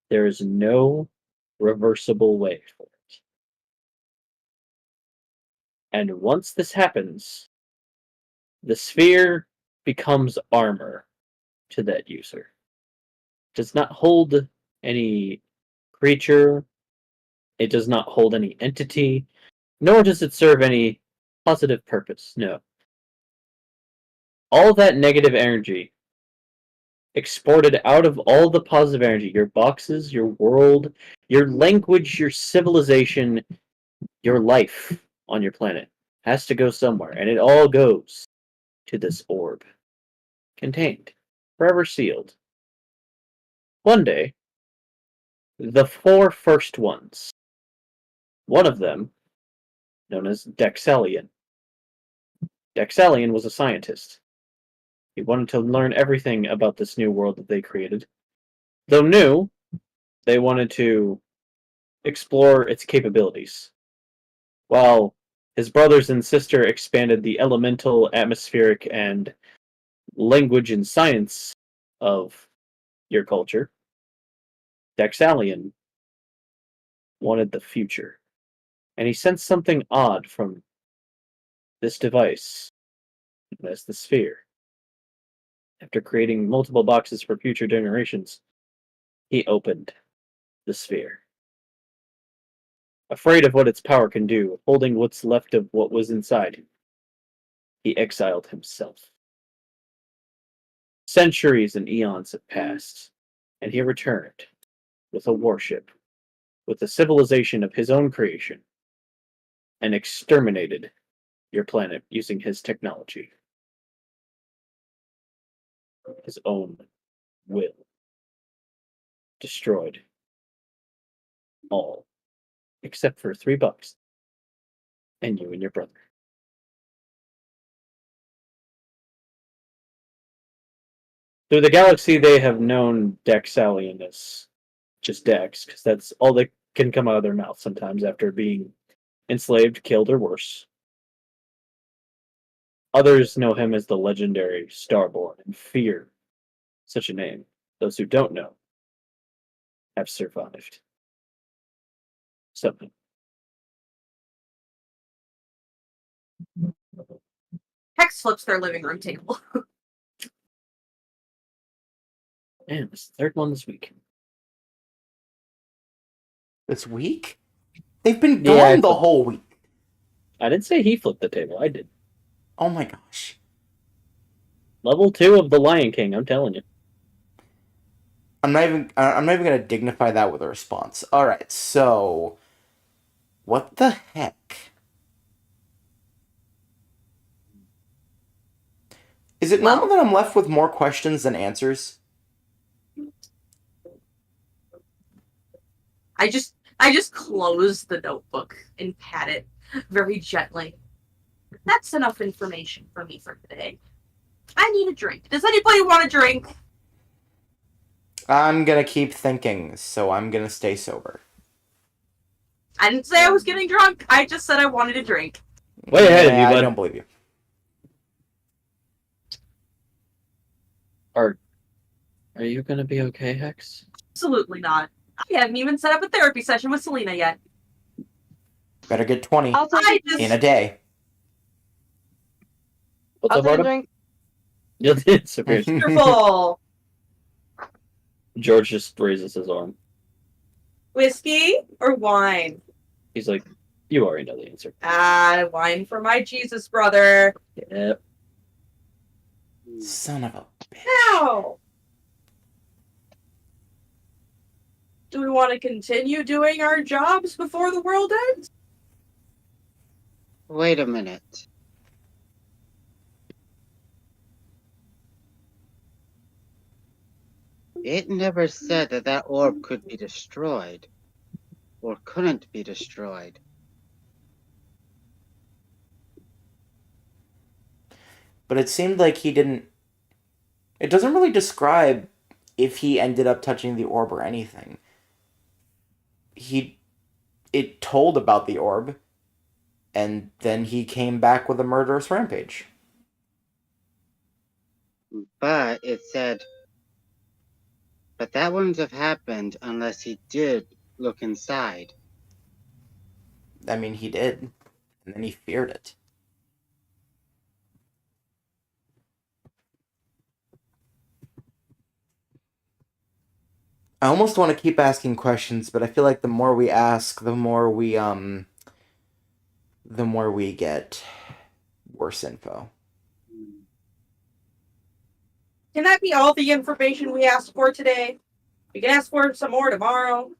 There is no reversible way for it. And once this happens, the sphere becomes armor to that user. It does not hold any creature, it does not hold any entity, nor does it serve any positive purpose. No. All that negative energy exported out of all the positive energy, your boxes, your world, your language, your civilization, your life on your planet has to go somewhere, and it all goes to this orb, contained, forever sealed. One day, the four first ones, one of them, known as Dexalian. Dexalian was a scientist. He wanted to learn everything about this new world that they created. Though new, they wanted to explore its capabilities. While his brothers and sister expanded the elemental, atmospheric, and language and science of your culture, Dexalian wanted the future. And he sensed something odd from this device, known as the sphere. After creating multiple boxes for future generations, he opened the sphere. Afraid of what its power can do, holding what's left of what was inside, he exiled himself. Centuries and eons have passed, and he returned with a warship, with a civilization of his own creation, and exterminated your planet using his technology. His own will. Destroyed all, except for $3, and you and your brother. Through the galaxy, they have known Dexalian as just Dex, because that's all that can come out of their mouth sometimes after being enslaved, killed, or worse. Others know him as the legendary Starborn and fear such a name. Those who don't know have survived. Somehow. Hex flips their living room table. And it's the third one this week. This week? They've been Yeah, gone the whole week. I didn't say he flipped the table. I did. Oh my gosh. Level 2 of the Lion King, I'm telling you. I'm not even gonna dignify that with a response. Alright, so what the heck? Is it normal that I'm left with more questions than answers? I just close the notebook and pat it very gently. That's enough information for me for today. I need a drink. Does anybody want a drink? I'm gonna keep thinking, so I'm gonna stay sober. I didn't say I was getting drunk. I just said I wanted a drink. Way ahead of you, I bud. don't believe you. Are you gonna be okay, Hex? Absolutely not. I haven't even set up a therapy session with Selena yet. Better get 20 I'll take I a just in a day. What's I'll up, take a Artem? drink. Yeah, it's appears. wonderful. George just raises his arm. Whiskey or wine? He's like, you already know the answer. Ah, wine for my Jesus brother. Yep. Son of a bitch. Now, do we want to continue doing our jobs before the world ends? Wait a minute. It never said that that orb could be destroyed. Or couldn't be destroyed. But it seemed like he didn't... It doesn't really describe if he ended up touching the orb or anything. It told about the orb, and then he came back with a murderous rampage. But it said, but that wouldn't have happened unless he did look inside. I mean, he did, and then he feared it. I almost want to keep asking questions, but I feel like the more we ask, the more we get worse info. Can that be all the information we asked for today? We can ask for some more tomorrow.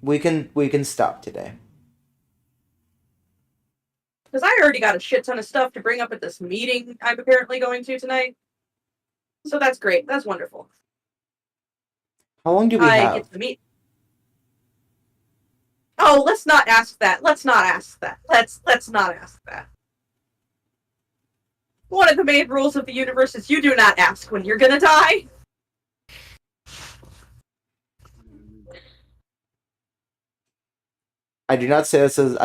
We can stop today. Because I already got a shit ton of stuff to bring up at this meeting I'm apparently going to tonight. So that's great. That's wonderful. How long do we I have? get to meet. Oh, let's not ask that. Let's not ask that. Let's not ask that. One of the main rules of the universe is you do not ask when you're gonna die. I do not say this as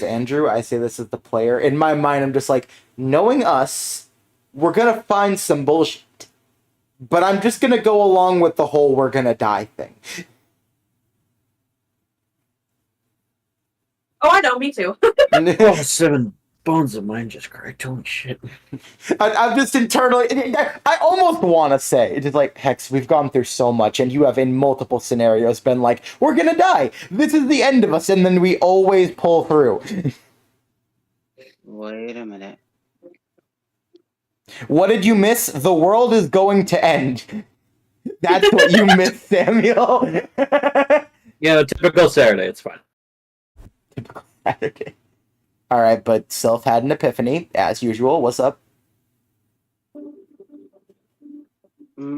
Andrew. I say this as the player. In my mind, I'm just like, knowing us, we're gonna find some bullshit. But I'm just gonna go along with the whole we're gonna die thing. Oh, I know, me too. Oh, 7 bones of mine just cracked. Holy shit. I'm just internally... I almost want to say, it's just like, Hex, we've gone through so much, and you have in multiple scenarios been like, we're gonna die! This is the end of us, and then we always pull through. Wait a minute. What did you miss? The world is going to end. That's what you missed, Samuel. Yeah, typical Saturday. It's fine. Typical Saturday. Alright, but Sylph had an epiphany, as usual. What's up?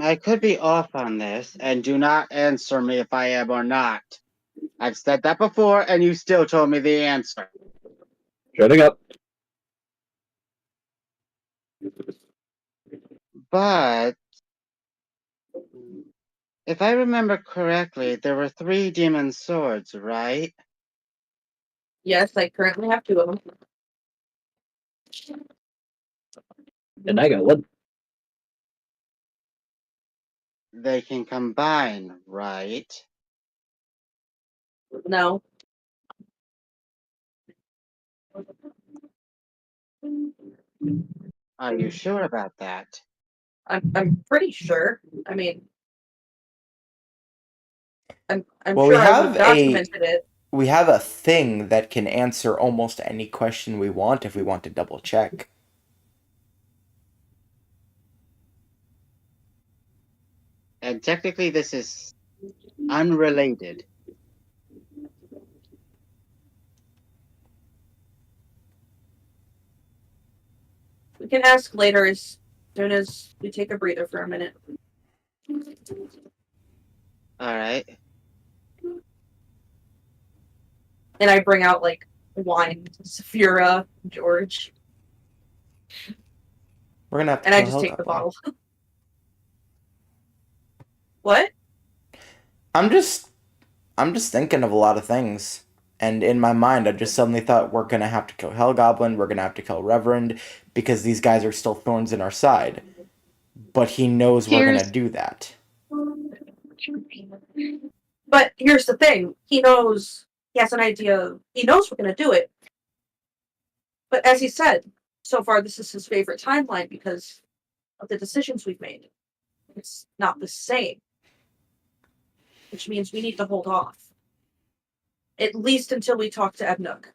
I could be off on this, and do not answer me if I am or not. I've said that before, and you still told me the answer. Shutting up. But if I remember correctly, there were 3 demon swords, right? Yes, I currently have 2 of them. And I got one. They can combine, right? No. Are you sure about that? I'm pretty sure. I mean, I'm Well, sure we I would have have documented it. We have a thing that can answer almost any question we want if we want to double check. And technically, this is unrelated. We can ask later as soon as we take a breather for a minute. Alright. And I bring out like wine, Saphira, George, We're gonna have to and I kill just take the Hellgoblin. bottle. What? I'm just thinking of a lot of things. And in my mind, I just suddenly thought we're gonna have to kill Hellgoblin, we're gonna have to kill Reverend, because these guys are still thorns in our side. But he knows we're Here's gonna do that. But here's the thing: he knows, he has an idea. He knows we're gonna do it. But as he said, so far this is his favorite timeline because of the decisions we've made. It's not the same, which means we need to hold off. At least until we talk to Ebnook.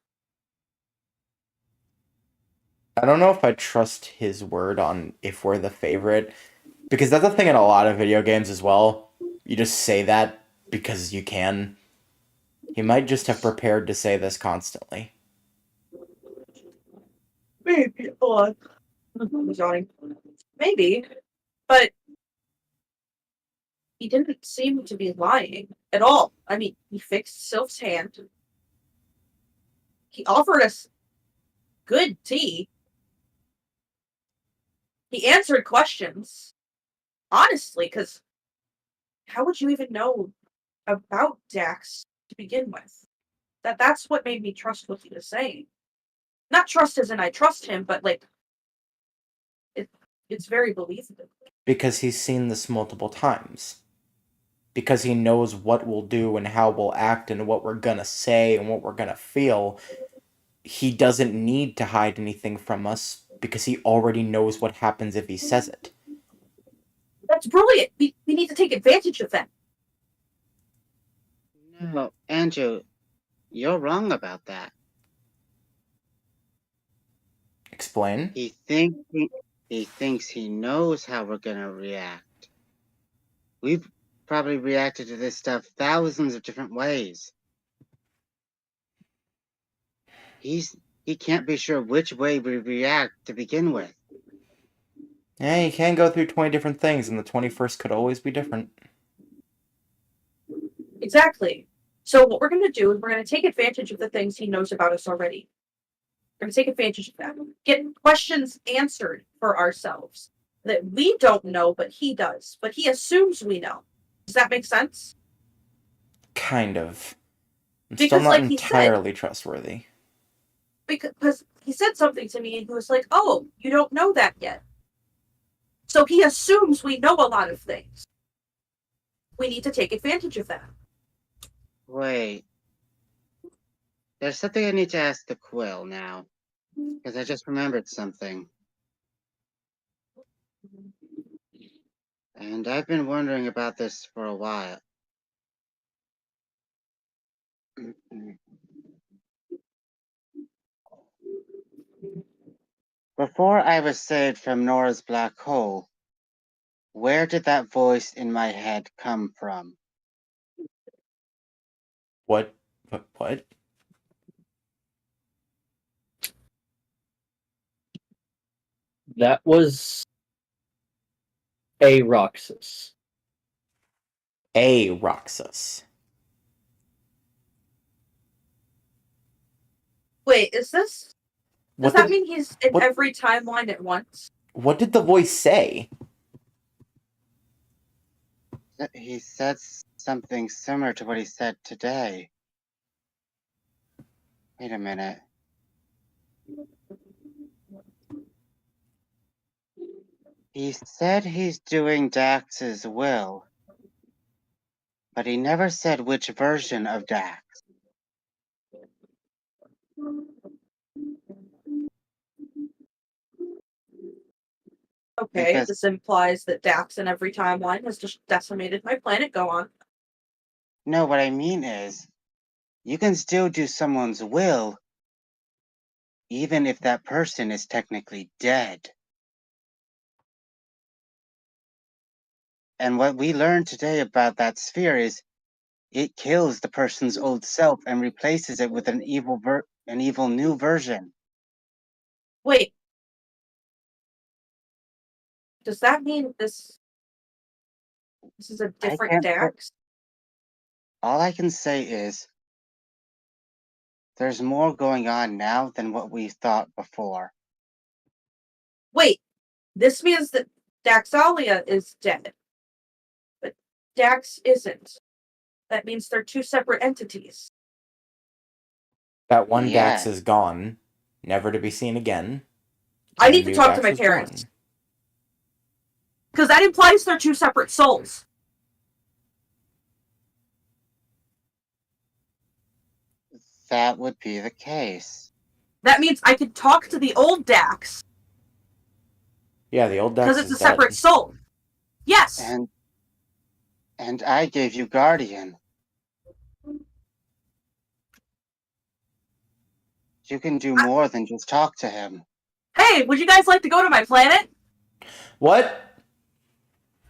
I don't know if I trust his word on if we're the favorite, because that's a thing in a lot of video games as well. You just say that because you can. He might just have prepared to say this constantly. Maybe. Hold on. I'm yawning. Maybe. But he didn't seem to be lying at all. I mean, he fixed Sylph's hand. He offered us good tea. He answered questions. Honestly, because how would you even know about Dax to begin with? That's what made me trust what he was saying. Not trust as in I trust him, but like it's very believable. Because he's seen this multiple times. Because he knows what we'll do and how we'll act and what we're gonna say and what we're gonna feel. He doesn't need to hide anything from us because he already knows what happens if he says it. That's brilliant. We need to take advantage of that. No, Andrew, you're wrong about that. Explain? He thinks he knows how we're gonna react. We've probably reacted to this stuff thousands of different ways. He can't be sure which way we react to begin with. Yeah, you can go through 20 different things, and the 21st could always be different. Exactly. So what we're going to do is we're going to take advantage of the things he knows about us already. We're going to take advantage of that. Get questions answered for ourselves that we don't know, but he does. But he assumes we know. Does that make sense? Kind of. I'm Because, still not like he said, entirely trustworthy. because he said something to me and he was like, "Oh, you don't know that yet." So he assumes we know a lot of things. We need to take advantage of that. Wait. There's something I need to ask the Quill now, because I just remembered something. And I've been wondering about this for a while. Before I was saved from Nora's black hole, where did that voice in my head come from? What? What? That was a Roxas. A Roxas. Wait, is this? Does What that did, mean he's in what- every timeline at once? what did the voice say? He said something similar to what he said today. Wait a minute. He said he's doing Dax's will, but he never said which version of Dax. Okay, Because this implies that Dax in every timeline has just decimated my planet. Go on. no, what I mean is, you can still do someone's will, even if that person is technically dead. And what we learned today about that sphere is it kills the person's old self and replaces it with an evil new version. Wait. Does that mean this is a different can't say- Dax? All I can say is There's more going on now than what we thought before. Wait, this means that Daxalia is dead. But Dax isn't. That means they're two separate entities. That one Dax Yeah. is gone, never to be seen again. I and need the to new talk to Dax my is parents. born. Because that implies they're two separate souls. That would be the case. That means I could talk to the old Dax. Yeah, the old Dax Because is it's a dead. separate soul. Yes. And I gave you Guardian. You can do more than just talk to him. Hey, would you guys like to go to my planet? What?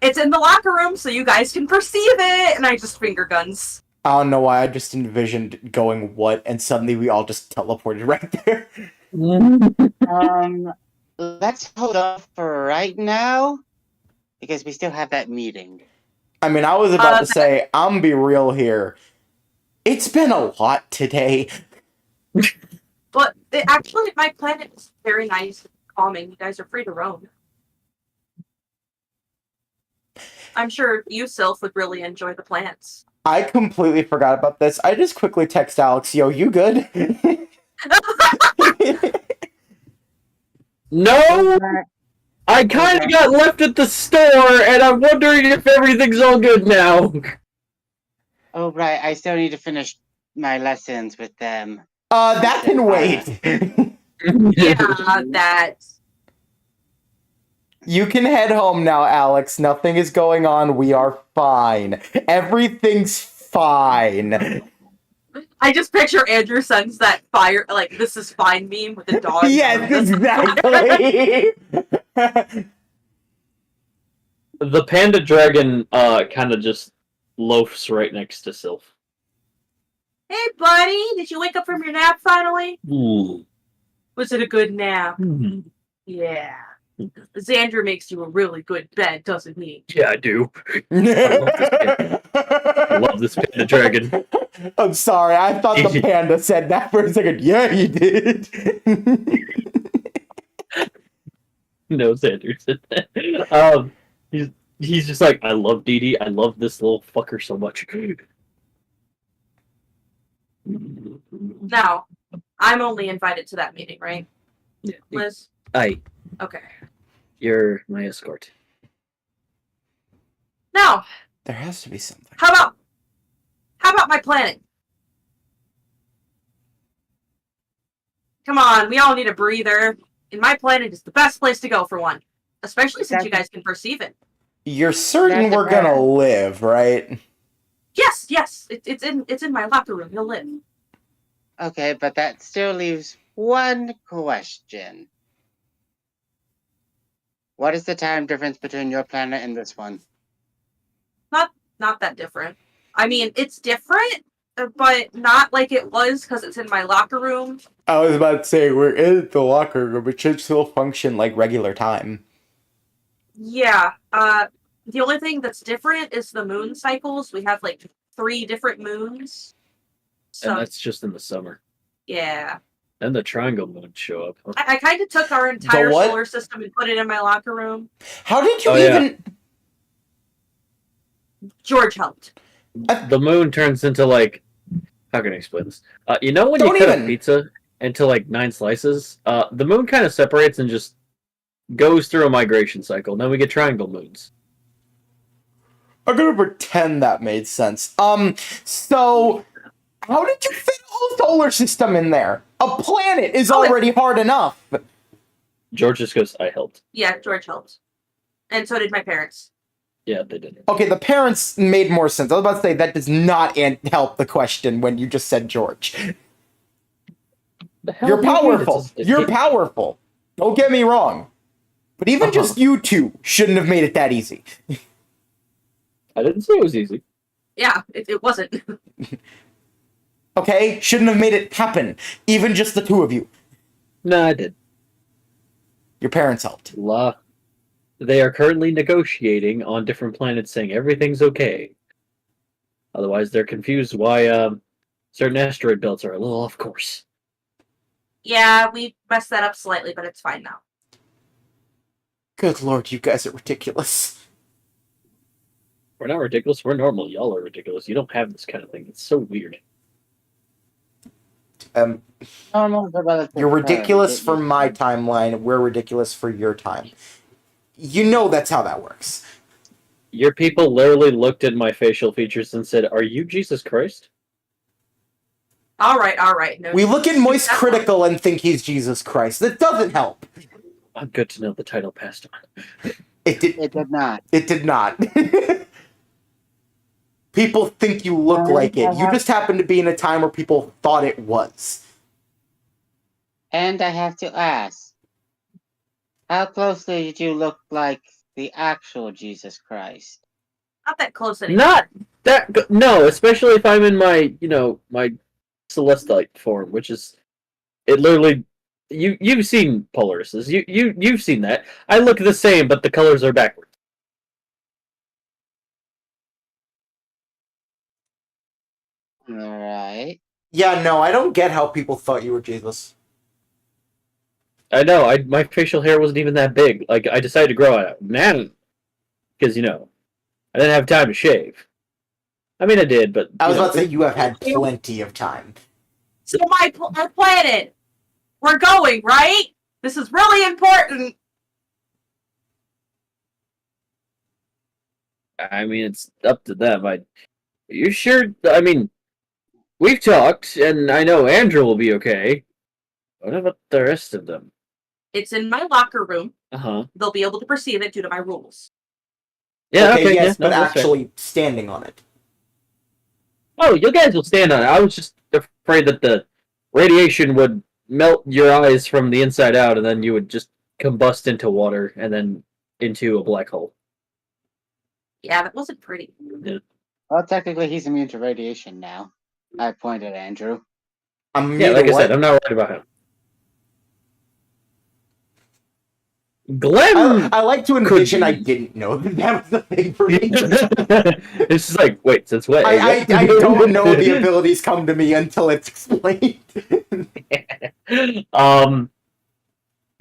It's in the locker room so you guys can perceive it. And I just finger guns. I don't know why, I just envisioned going what, and suddenly we all just teleported right there. Let's hold off for right now, because we still have that meeting. I mean, I was about to say, I'm be real here. It's been a lot today. But actually, my planet is very nice and calming. You guys are free to roam. I'm sure you, Sylph, would really enjoy the plants. I completely forgot about this. I just quickly text Alex, yo, you good? No! I kind of got left at the store, and I'm wondering if everything's all good now. Oh, right. I still need to finish my lessons with them. That can wait. Yeah, that. You can head home now, Alex. Nothing is going on. We are fine. Everything's fine. I just picture Andrew sends that fire, like, this is fine meme with the dog. Yes, exactly. The panda dragon kind of just loafs right next to Sylph. Hey, buddy, did you wake up from your nap finally? Ooh. Was it a good nap? Mm-hmm. Yeah. Xander makes you a really good bed, doesn't he? Yeah, I do. I love this panda dragon. I'm sorry, I thought the panda said that for a second. Yeah, he did. No, Xander said that. He's just like, I love Dee Dee. I love this little fucker so much. Now, I'm only invited to that meeting, right? Yeah. Liz? Okay. You're my escort. Now, There has to be something. how about my planet? Come on, we all need a breather. And my planet is the best place to go for one. Especially since you guys can perceive it. You're certain we're gonna live, right? Yes. It's in my locker room. You'll live. Okay, but that still leaves one question. What is the time difference between your planet and this one? Not that different. I mean, it's different, but not like it was because it's in my locker room. I was about to say, we're in the locker room. It should still function like regular time. Yeah. The only thing that's different is the moon cycles. We have like 3 different moons. So, And that's just in the summer. yeah. Then the triangle moon show up. Huh? I kind of took our entire what? solar system and put it in my locker room. How did you Oh, even... George helped. The moon turns into like, how can I explain this? You know when Don't you cut even. a pizza into like 9 slices? The moon kind of separates and just goes through a migration cycle. Then we get triangle moons. I'm gonna pretend that made sense. So... How did you fit a whole solar system in there? A planet is already hard enough. George just goes, I helped. Yeah, George helped. And so did my parents. Yeah, they did. Okay, the parents made more sense. I was about to say that does not help the question when you just said George. You're powerful. You're powerful. Don't get me wrong. But even just you two shouldn't have made it that easy. I didn't say it was easy. Yeah, it wasn't. Okay? Shouldn't have made it happen. Even just the 2 of you. No, I did. Your parents helped. They are currently negotiating on different planets saying everything's okay. Otherwise, they're confused why certain asteroid belts are a little off course. Yeah, we messed that up slightly, but it's fine now. Good lord, you guys are ridiculous. We're not ridiculous. We're normal. Y'all are ridiculous. You don't have this kind of thing. It's so weird. Normal is a relative You're term. ridiculous Get for used my to it. timeline. We're ridiculous for your time. You know that's how that works. Your people literally looked at my facial features and said, "Are you Jesus Christ?" All right. No, We look at shoot Moist that Critical and think he's Jesus Christ. That doesn't help. I'm good to know the title passed on. It did. It did not. It did not. People think you look like it. You just happen to be in a time where people thought it was. And I have to ask, how closely did you look like the actual Jesus Christ? Not that close anymore. Not that. No, especially if I'm in my, my celestite form, which is it. Literally, you've seen Polarises. You've seen that. I look the same, but the colors are backwards. Alright. Yeah, no, I don't get how people thought you were Jesus. I know. My facial hair wasn't even that big. Like I decided to grow it out now because I didn't have time to shave. I mean, I did, but I was about to say you have had plenty of time. So my planet, we're going, right? This is really important. I mean, it's up to them. You sure? I mean, we've talked, and I know Andrew will be okay. What about the rest of them? It's in my locker room. Uh-huh. They'll be able to perceive it due to my rules. Yeah, okay, yes, yeah, but no, that's fair. actually standing on it. Oh, you guys will stand on it. I was just afraid that the radiation would melt your eyes from the inside out, and then you would just combust into water, and then into a black hole. Yeah, that wasn't pretty. Yeah. Well, technically, he's immune to radiation now. I pointed at Andrew. Yeah, like I said, I'm not worried about him. Glenn! I like to envision I didn't know that was the thing for me. It's just like, wait, since when? I don't know the abilities come to me until it's explained.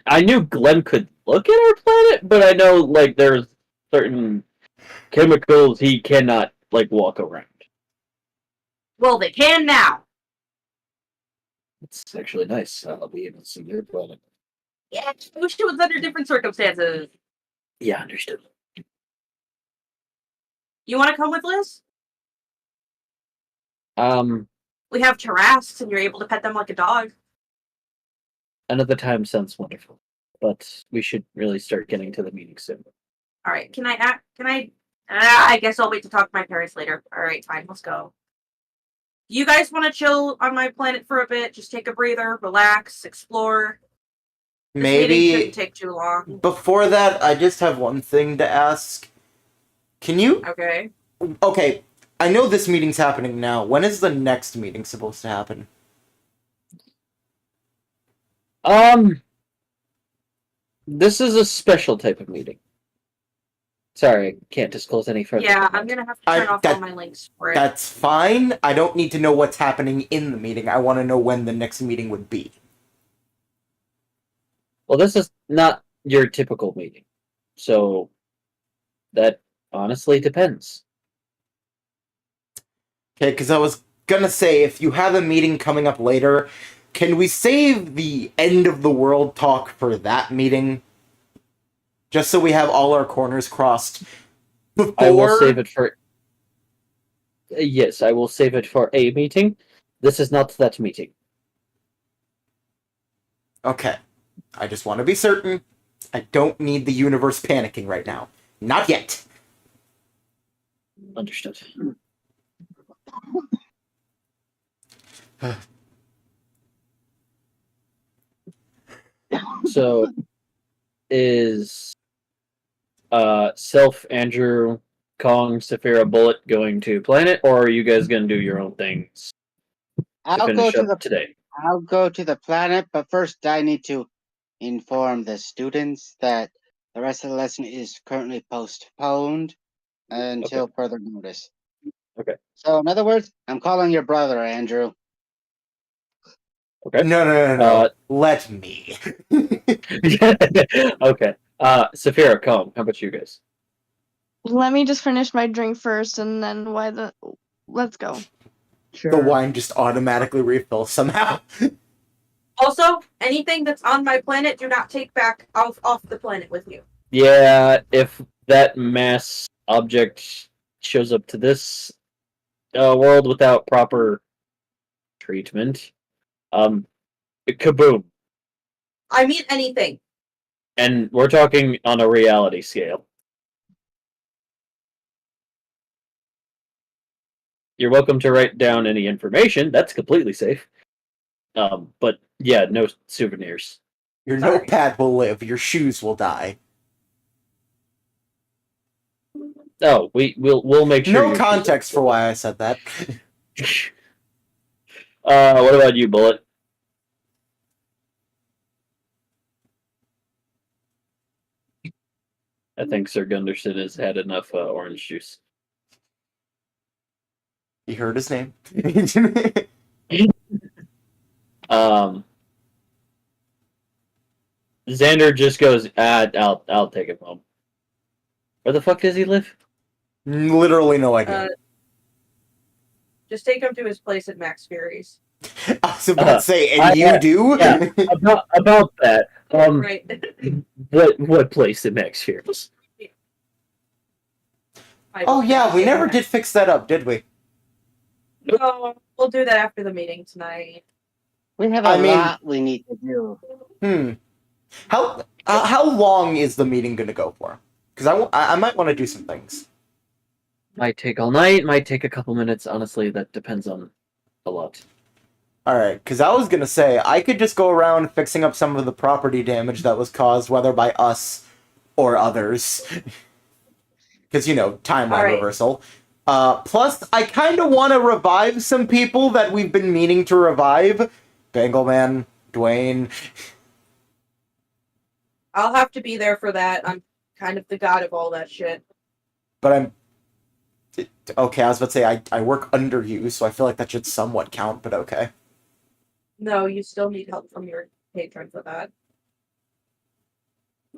I knew Glenn could look at our planet, but I know, like, there's certain chemicals he cannot, like, walk around. Well, they can now. It's actually nice. I'll be able to see your planet. Yeah, I wish it was under different circumstances. Yeah, understood. You want to come with Liz? We have giraffes, and you're able to pet them like a dog. Another time sounds wonderful, but we should really start getting to the meeting soon. All right, I guess I'll wait to talk to my parents later. All right, fine, let's go. You guys want to chill on my planet for a bit? Just take a breather, relax, explore. This meeting Maybe shouldn't take too long. before that, I just have one thing to ask. Can you? Okay. Okay, I know this meeting's happening now. When is the next meeting supposed to happen? This is a special type of meeting. Sorry, I can't disclose any further. Yeah, I'm gonna have to turn off all my links for it. That's fine. I don't need to know what's happening in the meeting. I want to know when the next meeting would be. Well, this is not your typical meeting. So, that honestly depends. Okay, because I was gonna say, if you have a meeting coming up later, can we save the end of the world talk for that meeting? Just so we have all our corners crossed before... I will save it for... Yes, I will save it for a meeting. This is not that meeting. Okay. I just want to be certain. I don't need the universe panicking right now. Not yet. Understood. So, is Self, Andrew, Kong, Saphira, Bullet going to planet, or are you guys going to do your own things I'll go to the today? I'll go to the planet, but first I need to inform the students that the rest of the lesson is currently postponed until further notice. Okay. So, in other words, I'm calling your brother, Andrew. Okay. No. Let me. Okay. Saphira, Comb, how about you guys? Let me just finish my drink first, and then let's go. Sure. The wine just automatically refills somehow. Also, anything that's on my planet, do not take back off the planet with you. Yeah, if that mass object shows up to this world without proper treatment, kaboom. I mean anything. And we're talking on a reality scale. You're welcome to write down any information. That's completely safe. But yeah, no souvenirs. Your Sorry. notepad will live. Your shoes will die. Oh, we'll make sure. No context for why I said that. What about you, Bullet? I think Sir Gunderson has had enough orange juice. You heard his name. Xander just goes, I'll take him home. Where the fuck does he live? Literally no idea. Just take him to his place at Max Fury's. I was about to say, and you do? Yeah, about that. Right. What place in Max Fury's? Oh yeah, we never did fix that up, did we? No, we'll do that after the meeting tonight. We have a lot we need to do. How long is the meeting going to go for? Because I might want to do some things. Might take all night, might take a couple minutes. Honestly, that depends on a lot. Alright, because I was going to say, I could just go around fixing up some of the property damage that was caused, whether by us or others. Because, timeline reversal. Plus, I kind of want to revive some people that we've been meaning to revive. Bangleman, Dwayne. I'll have to be there for that. I'm kind of the god of all that shit. But I'm... Okay, I was about to say, I work under you, so I feel like that should somewhat count, but okay. No, you still need help from your patron for that.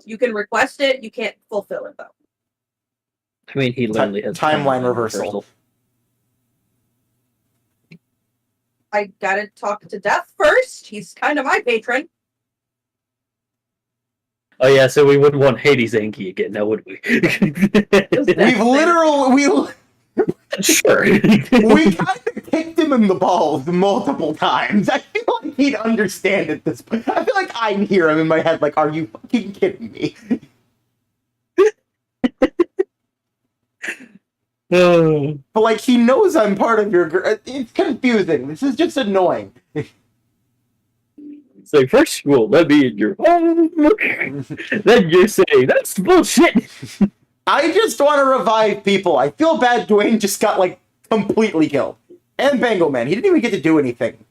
You can request it, you can't fulfill it, though. I mean, he literally has timeline reversal. I gotta talk to Death first. He's kind of my patron. Oh yeah, so we wouldn't want Hades Anki again, now would we? Sure. We kind of kicked him in the balls multiple times. I feel like he'd understand at this point. I feel like I hear him in my head like, are you fucking kidding me? But like, he knows I'm part of your group. It's confusing. This is just annoying. It's like, first you won't let me in your home, then you're saying, that's bullshit! I just want to revive people. I feel bad Dwayne just got, like, completely killed. And Bangleman, he didn't even get to do anything.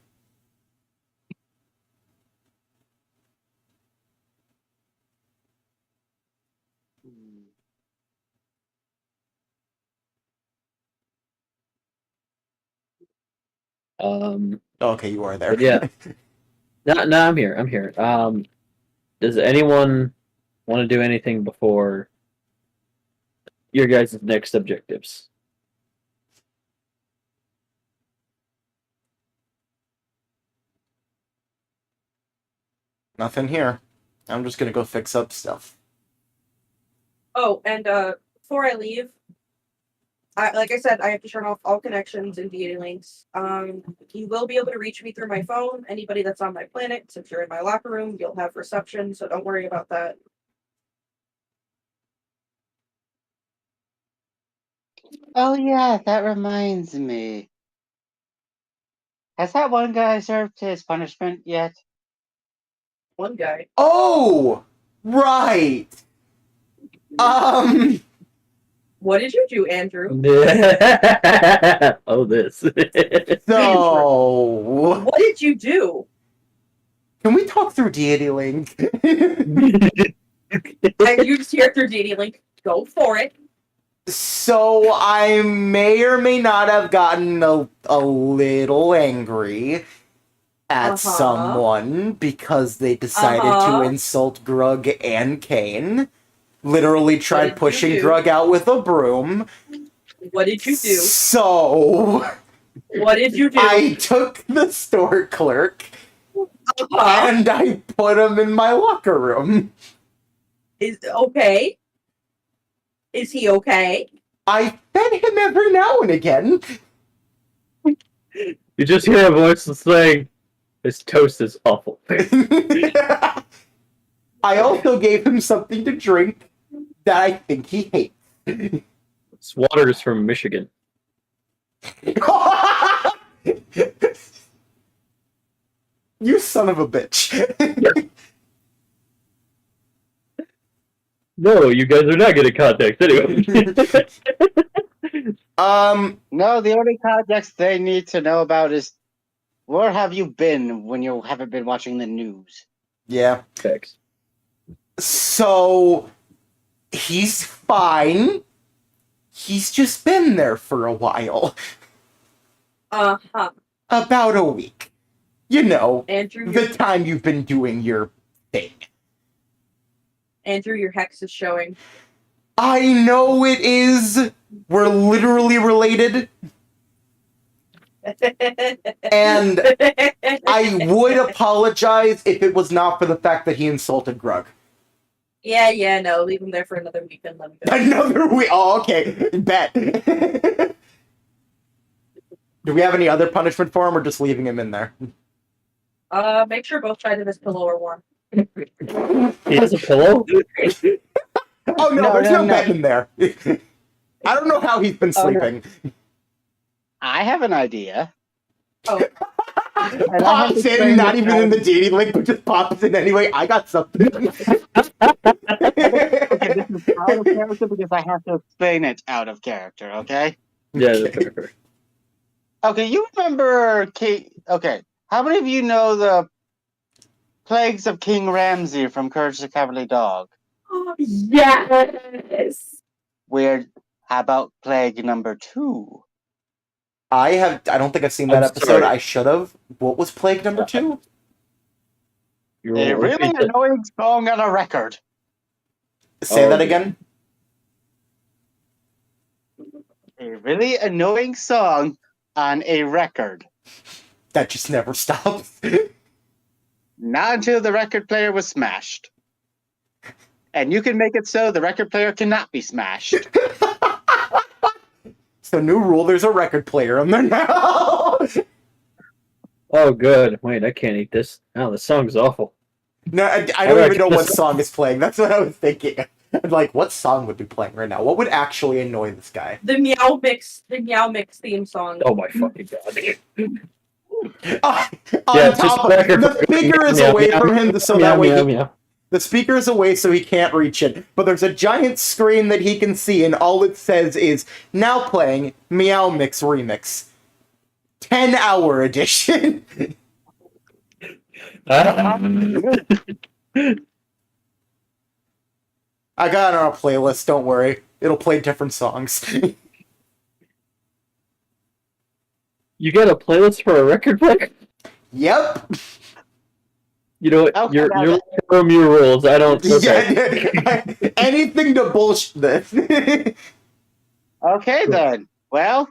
Okay, you are there. But yeah. No, I'm here. Does anyone want to do anything before your guys' next objectives? Nothing here. I'm just gonna go fix up stuff. Oh, and before I leave, like I said, I have to turn off all connections and data links. You will be able to reach me through my phone. Anybody that's on my planet, since you're in my locker room, you'll have reception, so don't worry about that. Oh yeah, that reminds me. Has that one guy served his punishment yet? One guy. Oh! Right! What did you do, Andrew? Oh, this. So... What did you do? Can we talk through Deity Link? And you just hear through DD Link. Go for it. So, I may or may not have gotten a little angry. at Uh-huh. someone because they decided to insult Grug and Kane. Literally tried did you pushing do? Grug out with a broom. What did you do? So What did you do? I took the store clerk Uh-huh. and I put him in my locker room. Is okay? Is he okay? I fed him every now and again. You just hear a voice that's saying, "This toast is awful." I also gave him something to drink that I think he hates. This water is from Michigan. You son of a bitch. No, you guys are not getting context anyway. No, the only context they need to know about is where have you been when you haven't been watching the news? Yeah. Thanks. So he's fine. He's just been there for a while. Uh-huh. About a week. You know, Andrew, the time you've been doing your thing. Andrew, your hex is showing. I know it is. We're literally related. And I would apologize if it was not for the fact that he insulted Grug. Yeah, no, leave him there for another week and let him go. Another week? Oh, okay. Bet. Do we have any other punishment for him or just leaving him in there? Make sure both sides of his pillow are warm. He has a pillow? Oh, no, No, there's no, no no. bed in there. I don't know how he's been Oh, no. sleeping. I have an idea. Oh. And I have Pops to explain in, not this even in out. the dating link, but just pops in anyway. I got something. Okay, this is out of character because I have to explain it out of character, okay? Yeah, Okay. that's fair. Okay, you remember okay, how many of you know the Plagues of King Ramsay from Courage the Cowardly Dog? Yes. Weird. How about Plague number 2? I don't think I've seen that I'm episode. sorry. I should have. What was Plague number 2? You A will really repeat that. annoying song on a record. Say that Oh, again. A really annoying song on a record. That just never stops. Not until the record player was smashed. And you can make it so the record player cannot be smashed. So new rule, there's a record player in there now. Oh, good. Wait, I can't eat this. Oh, the song's awful. No, I How don't do I even know get what this- song is playing. That's what I was thinking. I'm like, what song would be playing right now? What would actually annoy this guy? The Meow Mix theme song. Oh my fucking god. On Yeah, just top of record the player. speaker is Meow, away meow, from him, meow, so meow, that way meow, he- meow. the speaker is away, so he can't reach it. But there's a giant screen that he can see, and all it says is now playing Meow Mix Remix, 10-hour edition. I got it on a playlist. Don't worry, it'll play different songs. You got a playlist for a record player? Yep. You know what? Okay, You're now you're from your rules. I don't. Okay. Yeah, anything to bullshit this. Okay then. Well,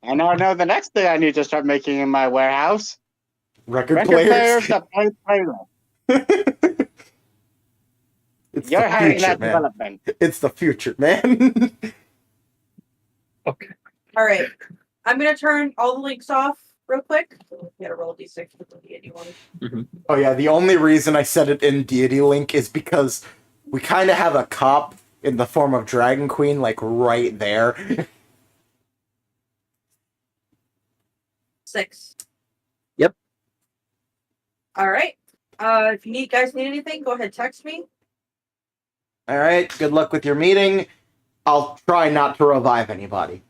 I now know the next thing I need to start making in my warehouse. Record Record players. players that play playlist. It's You're the having future, that man. development. It's the future, man. Okay. All right. I'm going to turn all the links off real quick. You gotta roll a d6 with the deity one. Oh yeah, the only reason I said it in Deity Link is because we kind of have a cop in the form of Dragon Queen, like, right there. 6. Yep. All right. If you guys need anything, go ahead, text me. Alright, good luck with your meeting. I'll try not to revive anybody.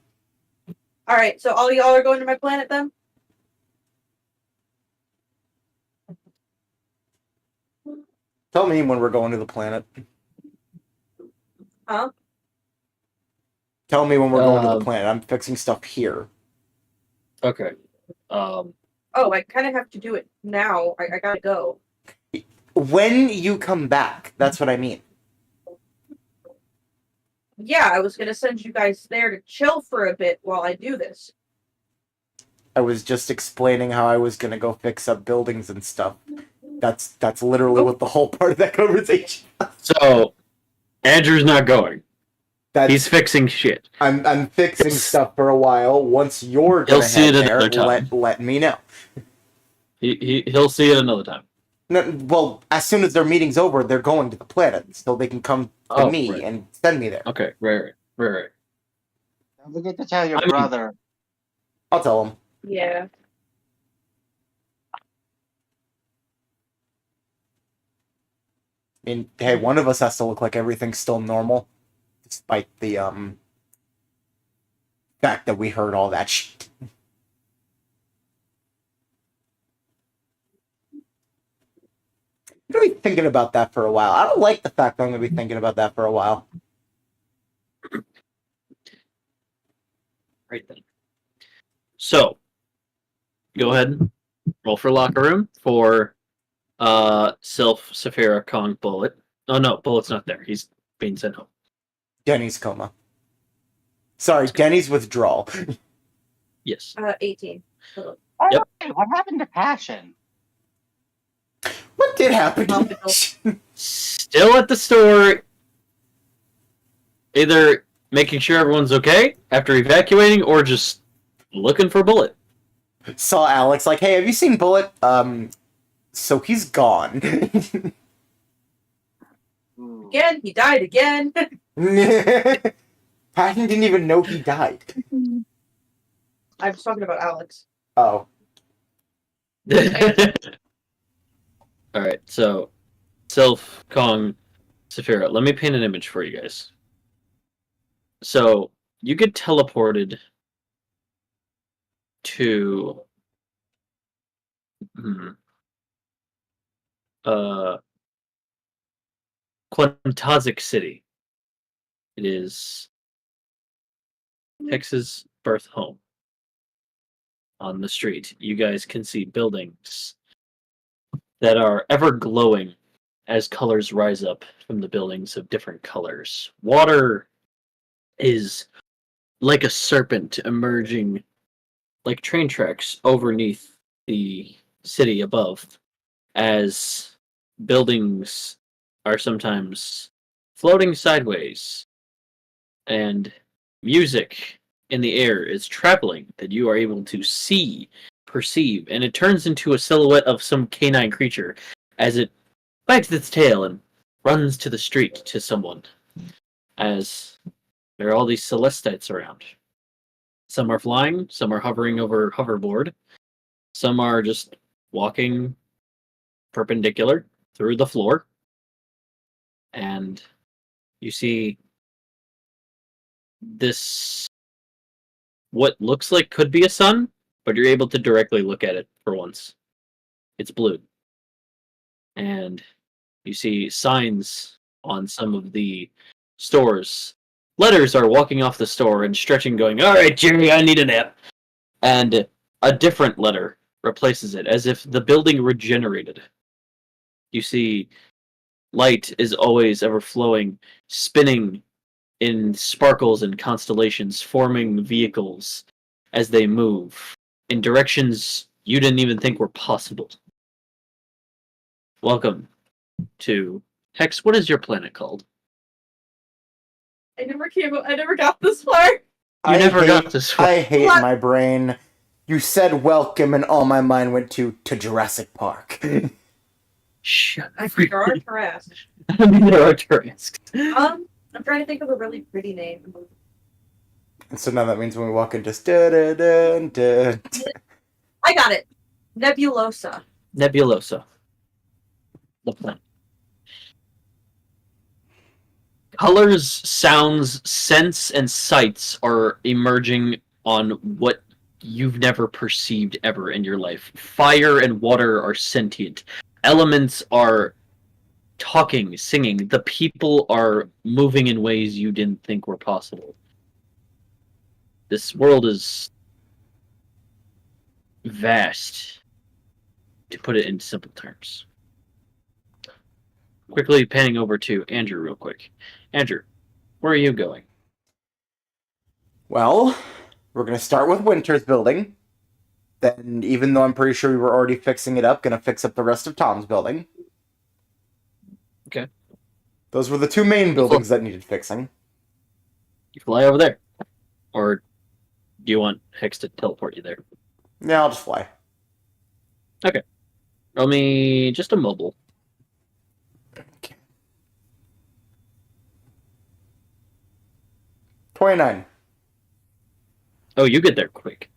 All right. So all y'all are going to my planet then? Tell me when we're going to the planet. Huh? Tell me when we're going to the Um, planet. I'm fixing stuff here. Okay. Oh, I kind of have to do it now. I gotta go. When you come back, that's what I mean. Yeah, I was gonna send you guys there to chill for a bit while I do this. I was just explaining how I was gonna go fix up buildings and stuff. That's literally what the whole part of that conversation. So, Andrew's not going. That's, He's fixing shit. I'm fixing stuff for a while. Once you're He'll gonna see head it there, another time. let me know. He'll see it another time. No, well, as soon as their meeting's over, they're going to the planet, so they can come to me right. and send me there. Okay, right. Don't forget to tell your I mean- brother. I'll tell them. Yeah. I mean, hey, one of us has to look like everything's still normal, despite the fact that we heard all that shit. I'm gonna be thinking about that for a while. I don't like the fact that I'm gonna be thinking about that for a while. Right then. So, go ahead. Roll for locker room for Sylph, Saphira, Kong, Bullet. Oh no, Bullet's not there. He's being sent home. Denny's coma. Sorry, Denny's withdrawal. Yes. 18. Oh, Yep. wait, what happened to Passion? What did happen? Still at the store. Either making sure everyone's okay after evacuating, or just looking for Bullet. Saw Alex like, hey, have you seen Bullet? So he's gone. Again, he died again. Patton didn't even know he died. I was talking about Alex. Oh. Alright, so Sylph, Kong, Saphira, let me paint an image for you guys. So, you get teleported to Quantazic City. It is Hex's birth home. On the street, you guys can see buildings that are ever glowing as colors rise up from the buildings of different colors. Water is like a serpent emerging like train tracks overneath the city above, as buildings are sometimes floating sideways and music in the air is traveling that you are able to see, perceive, and it turns into a silhouette of some canine creature as it wags its tail and runs to the street to someone, as there are all these celestites around. Some are flying, some are hovering over hoverboard, some are just walking perpendicular through the floor, and you see this, what looks like could be a sun, but you're able to directly look at it for once. It's blue. And you see signs on some of the stores. Letters are walking off the store and stretching, going, "All right, Jerry, I need a nap." And a different letter replaces it, as if the building regenerated. You see light is always ever flowing, spinning in sparkles and constellations, forming vehicles as they move in directions you didn't even think were possible. Welcome to Hex. What is your planet called? I never got this far. You never got this far. I hate What? my brain. You said welcome, and all my mind went to Jurassic Park. Shut I there are Tarrasques. There are Tarrasques. I'm trying to think of a really pretty name. And so now that means when we walk in, just da da da da. I got it. Nebulosa. Nebulosa. The planet. Colors, sounds, scents, and sights are emerging on what you've never perceived ever in your life. Fire and water are sentient. Elements are talking, singing. The people are moving in ways you didn't think were possible. This world is vast to put it in simple terms. Quickly panning over to Andrew real quick. Andrew, where are you going? Well, we're gonna start with Winter's building. Then, even though I'm pretty sure we were already fixing it up, gonna fix up the rest of Tom's building. Okay. Those were the two main buildings that needed fixing. You fly over there. Or do you want Hex to teleport you there? Yeah, I'll just fly. Okay. Roll me just a mobile. Okay. 29. Oh, you get there quick.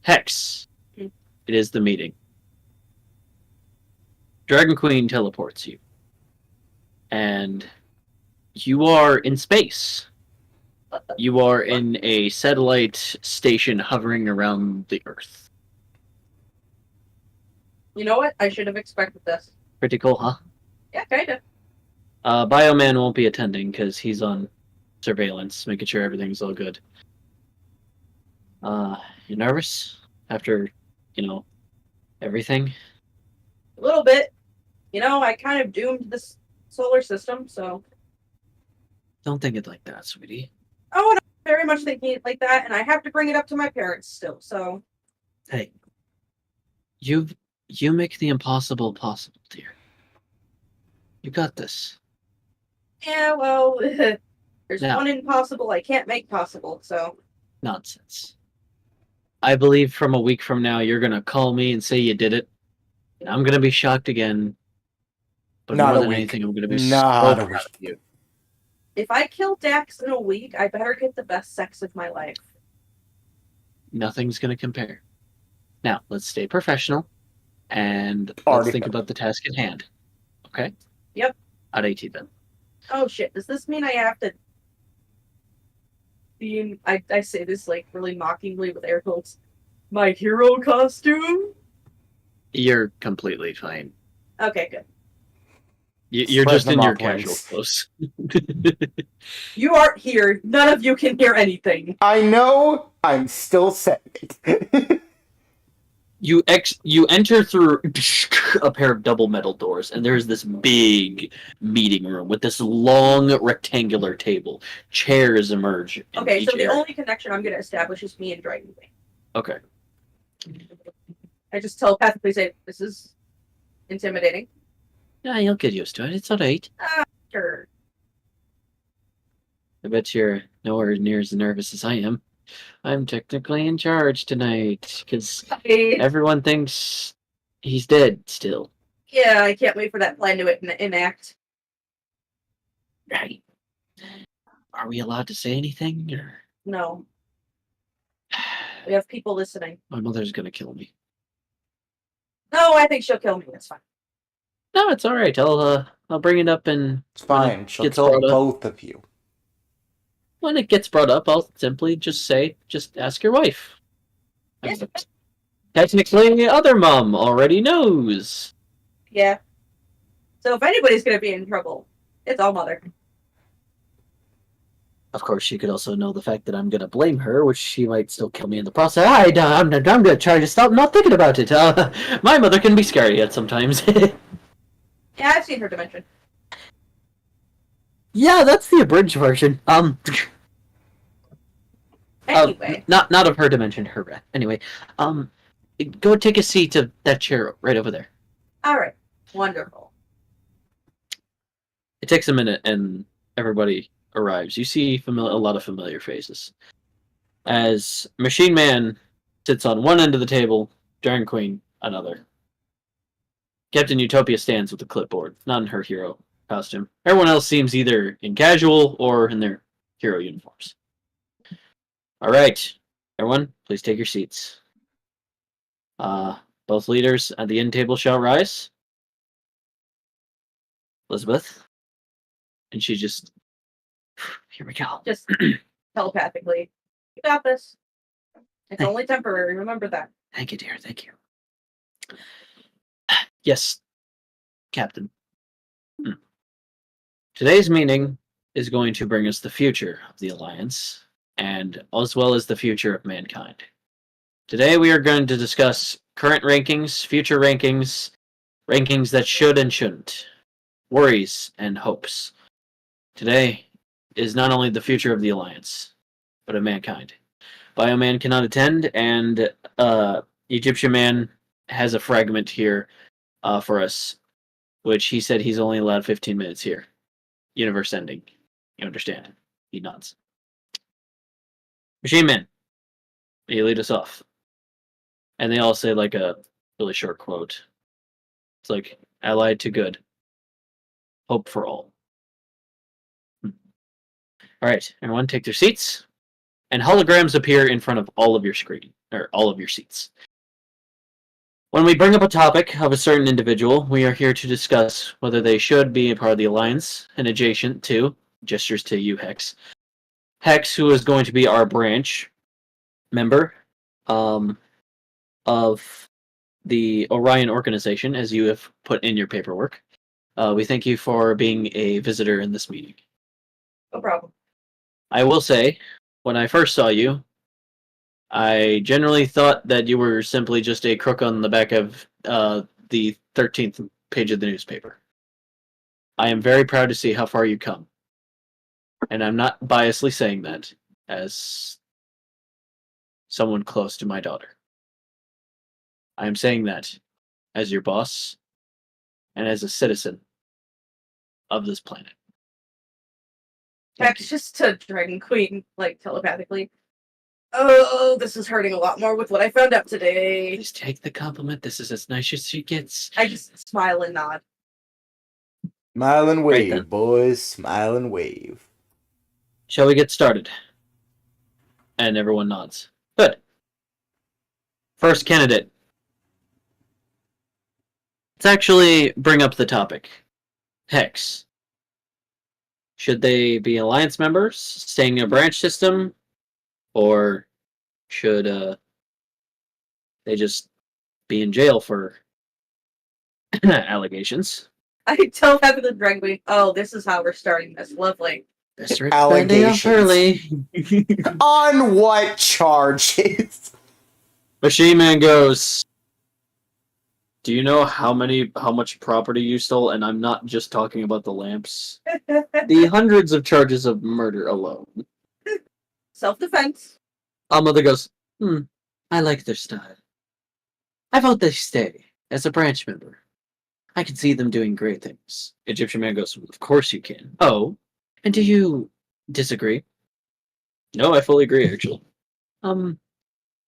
Hex. Hmm. It is the meeting. Dragon Queen teleports you. And you are in space. You are in a satellite station hovering around the Earth. You know what? I should have expected this. Pretty cool, huh? Yeah, kinda. Bioman won't be attending because he's on surveillance, making sure everything's all good. You nervous after, everything? A little bit. I kind of doomed this solar system, so. Don't think it like that, sweetie. Oh, and I'm very much thinking it like that, and I have to bring it up to my parents still, so. Hey, you make the impossible possible, dear. You got this. Yeah, well, there's Now- one impossible I can't make possible, so. Nonsense. I believe from a week from now you're gonna call me and say you did it, and I'm gonna be shocked again. But Not more a than week. anything, I'm gonna be Not so a proud week. of you. If I kill Dax in a week, I better get the best sex of my life. Nothing's gonna compare. Now, let's stay professional, and Already let's think done. about the task at hand. Okay? Yep. At 18 then. Oh shit, does this mean I have to be in, I say this like really mockingly with air quotes, my hero costume? You're completely fine. Okay, good. You're Spread just them in your out, casual wings. clothes. You aren't here, none of you can hear anything. I know. I'm still saying it. You enter through a pair of double metal doors, and there's this big meeting room with this long rectangular table. Chairs emerge. In Okay, each so the area. only connection I'm gonna establish is me and Dragon Queen. Okay. I just telepathically say, this is intimidating. Yeah, you'll get used to it. It's alright. Sure. I bet you're nowhere near as nervous as I am. I'm technically in charge tonight, because everyone thinks he's dead still. Yeah, I can't wait for that plan to enact. Right. Are we allowed to say anything? Or... No. We have people listening. My mother's gonna kill me. No, I think she'll kill me. It's fine. No, it's alright. I'll bring it up and It's fine. She'll gets kill brought up. both of you. When it gets brought up, I'll simply just ask your wife. Yeah. Technically, other mom already knows. Yeah. So if anybody's gonna be in trouble, it's all mother. Of course, she could also know the fact that I'm gonna blame her, which she might still kill me in the process. I'm gonna try to stop not thinking about it. My mother can be scary at sometimes. Yeah, I've seen her dimension. Yeah, that's the abridged version. Anyway. Not of her dimension, her breath. Anyway, go take a seat of that chair right over there. Alright. Wonderful. It takes a minute, and everybody arrives. You see a lot of familiar faces. As Machine Man sits on one end of the table, Dragon Queen another. Captain Utopia stands with the clipboard, not in her hero costume. Everyone else seems either in casual or in their hero uniforms. All right, everyone, please take your seats. Both leaders at the end table shall rise. Elizabeth. And she just... Here we go. Just telepathically. You got this. It's only temporary, remember that. Thank you, dear. Thank you. Yes, Captain. Today's meeting is going to bring us the future of the Alliance, and as well as the future of mankind. Today we are going to discuss current rankings, future rankings, rankings that should and shouldn't, worries and hopes. Today is not only the future of the Alliance, but of mankind. Bioman cannot attend, and Egyptian Man has a fragment here for us, which he said he's only allowed 15 minutes here. Universe ending. You understand? He nods. Machine Man, you lead us off. And they all say like a really short quote. It's like, allied to good. Hope for all. Alright, everyone take their seats. And holograms appear in front of all of your screen, or all of your seats. When we bring up a topic of a certain individual, we are here to discuss whether they should be a part of the Alliance and adjacent to, gestures to you, Hex. Hex, who is going to be our branch member of the Orion organization, as you have put in your paperwork. We thank you for being a visitor in this meeting. No problem. I will say, when I first saw you, I generally thought that you were simply just a crook on the back of the 13th page of the newspaper. I am very proud to see how far you come. And I'm not biasly saying that as someone close to my daughter. I am saying that as your boss and as a citizen of this planet. Hex just to Dragon Queen, like telepathically. Oh, this is hurting a lot more with what I found out today. Please take the compliment. This is as nice as she gets. I just smile and nod. Smile and Right wave, then. boys. Smile and wave. Shall we get started? And everyone nods. Good. First candidate. Let's actually bring up the topic. Hex. Should they be Alliance members, staying in a branch system, or should they just be in jail for allegations? I tell Heather the Dragon Queen, oh, this is how we're starting this. Lovely. Best rip that day off Allegations. early. On what charges? Machine Man goes, do you know how much property you stole? And I'm not just talking about the lamps. The hundreds of charges of murder alone. Self-defense. Mother goes, I like their style. I vote they stay as a branch member. I can see them doing great things. Egyptian Man goes, of course you can. Oh, and do you disagree? No, I fully agree, actually.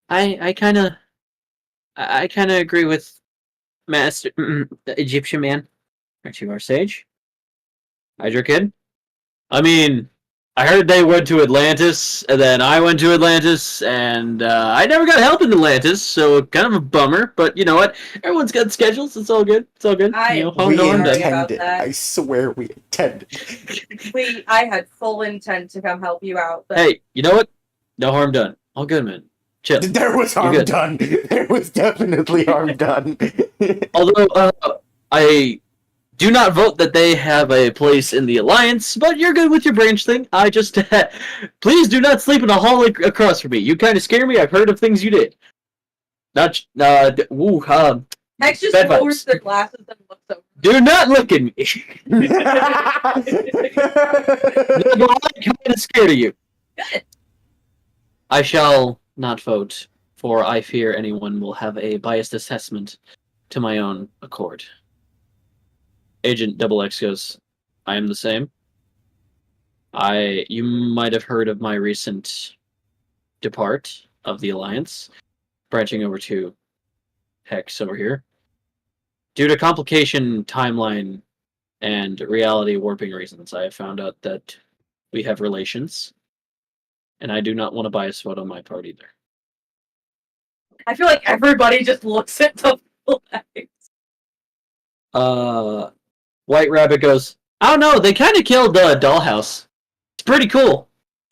I kind of agree with Master the Egyptian Man. Aren't you our sage? Hydra Kid? I mean, I heard they went to Atlantis, and then I went to Atlantis, and I never got help in Atlantis, so kind of a bummer. But you know what? Everyone's got schedules. It's all good. It's all good. I- You know, We home no harm done. intended. that. I swear we intended. I had full intent to come help you out. But Hey, you know what? No harm done. All good, man. Chill. There was You're harm good. done. There was definitely harm done. Although I do not vote that they have a place in the Alliance, but you're good with your branch thing. I just please do not sleep in a hall across from me. You kind of scare me. I've heard of things you did. Not Hex just bad lowers vibes. their glasses and looks over. Do not look at me. I'm kind of scared of you. Good. I shall not vote, for I fear anyone will have a biased assessment to my own accord. Agent Double X goes, I am the same. You might have heard of my recent depart of the Alliance, branching over to Hex over here. Due to complication, timeline, and reality warping reasons, I have found out that we have relations, and I do not want a biased vote on my part either. I feel like everybody just looks at the lights. White Rabbit goes, I don't know, they kind of killed Dollhouse. It's pretty cool.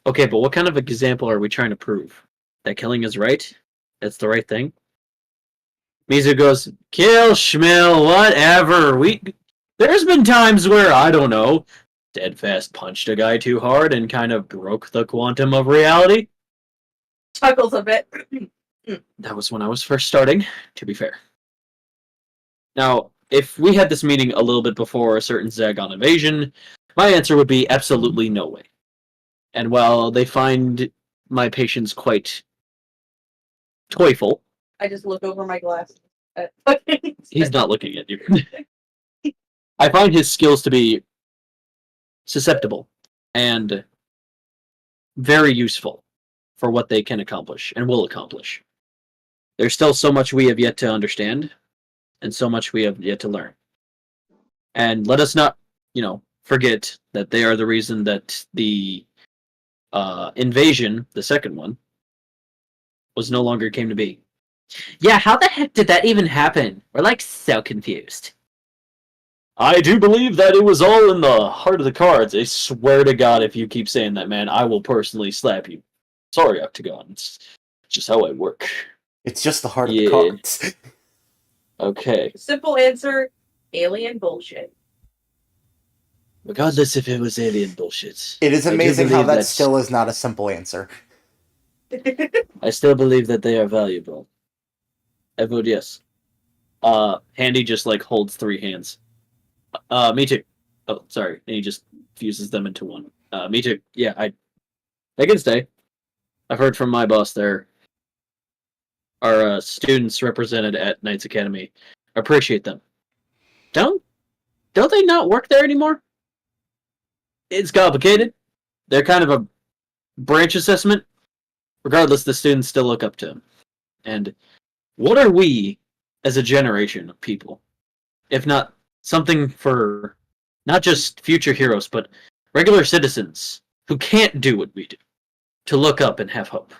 Okay, but what kind of example are we trying to prove? That killing is right? That's the right thing? Mizu goes, kill Schmill, whatever. There's been times where, I don't know, Steadfast punched a guy too hard and kind of broke the quantum of reality. Chuckles a bit. That was when I was first starting, to be fair. Now, if we had this meeting a little bit before a certain Zagon invasion, my answer would be absolutely no way. And while they find my patience quite toyful, I just look over my glasses. he's not looking at you. I find his skills to be susceptible and very useful for what they can accomplish and will accomplish. There's still so much we have yet to understand and so much we have yet to learn. And let us not, forget that they are the reason that the invasion, the second one, was no longer came to be. Yeah, how the heck did that even happen? We're so confused. I do believe that it was all in the heart of the cards. I swear to God, if you keep saying that, man, I will personally slap you. Sorry, Octagon. It's just how I work. It's just the heart of the cards. Okay. Simple answer: alien bullshit. Regardless if it was alien bullshit. It is I do amazing how believe that still is not a simple answer. I still believe that they are valuable. I vote yes. Handy just holds 3 hands. Me too. Oh, sorry. And he just fuses them into one. Me too. Yeah, they can stay. I've heard from my boss there. Our students represented at Knights Academy appreciate them. Don't they not work there anymore? It's complicated. They're kind of a branch assessment. Regardless, the students still look up to him. And what are we, as a generation of people, if not something for not just future heroes, but regular citizens who can't do what we do, to look up and have hope?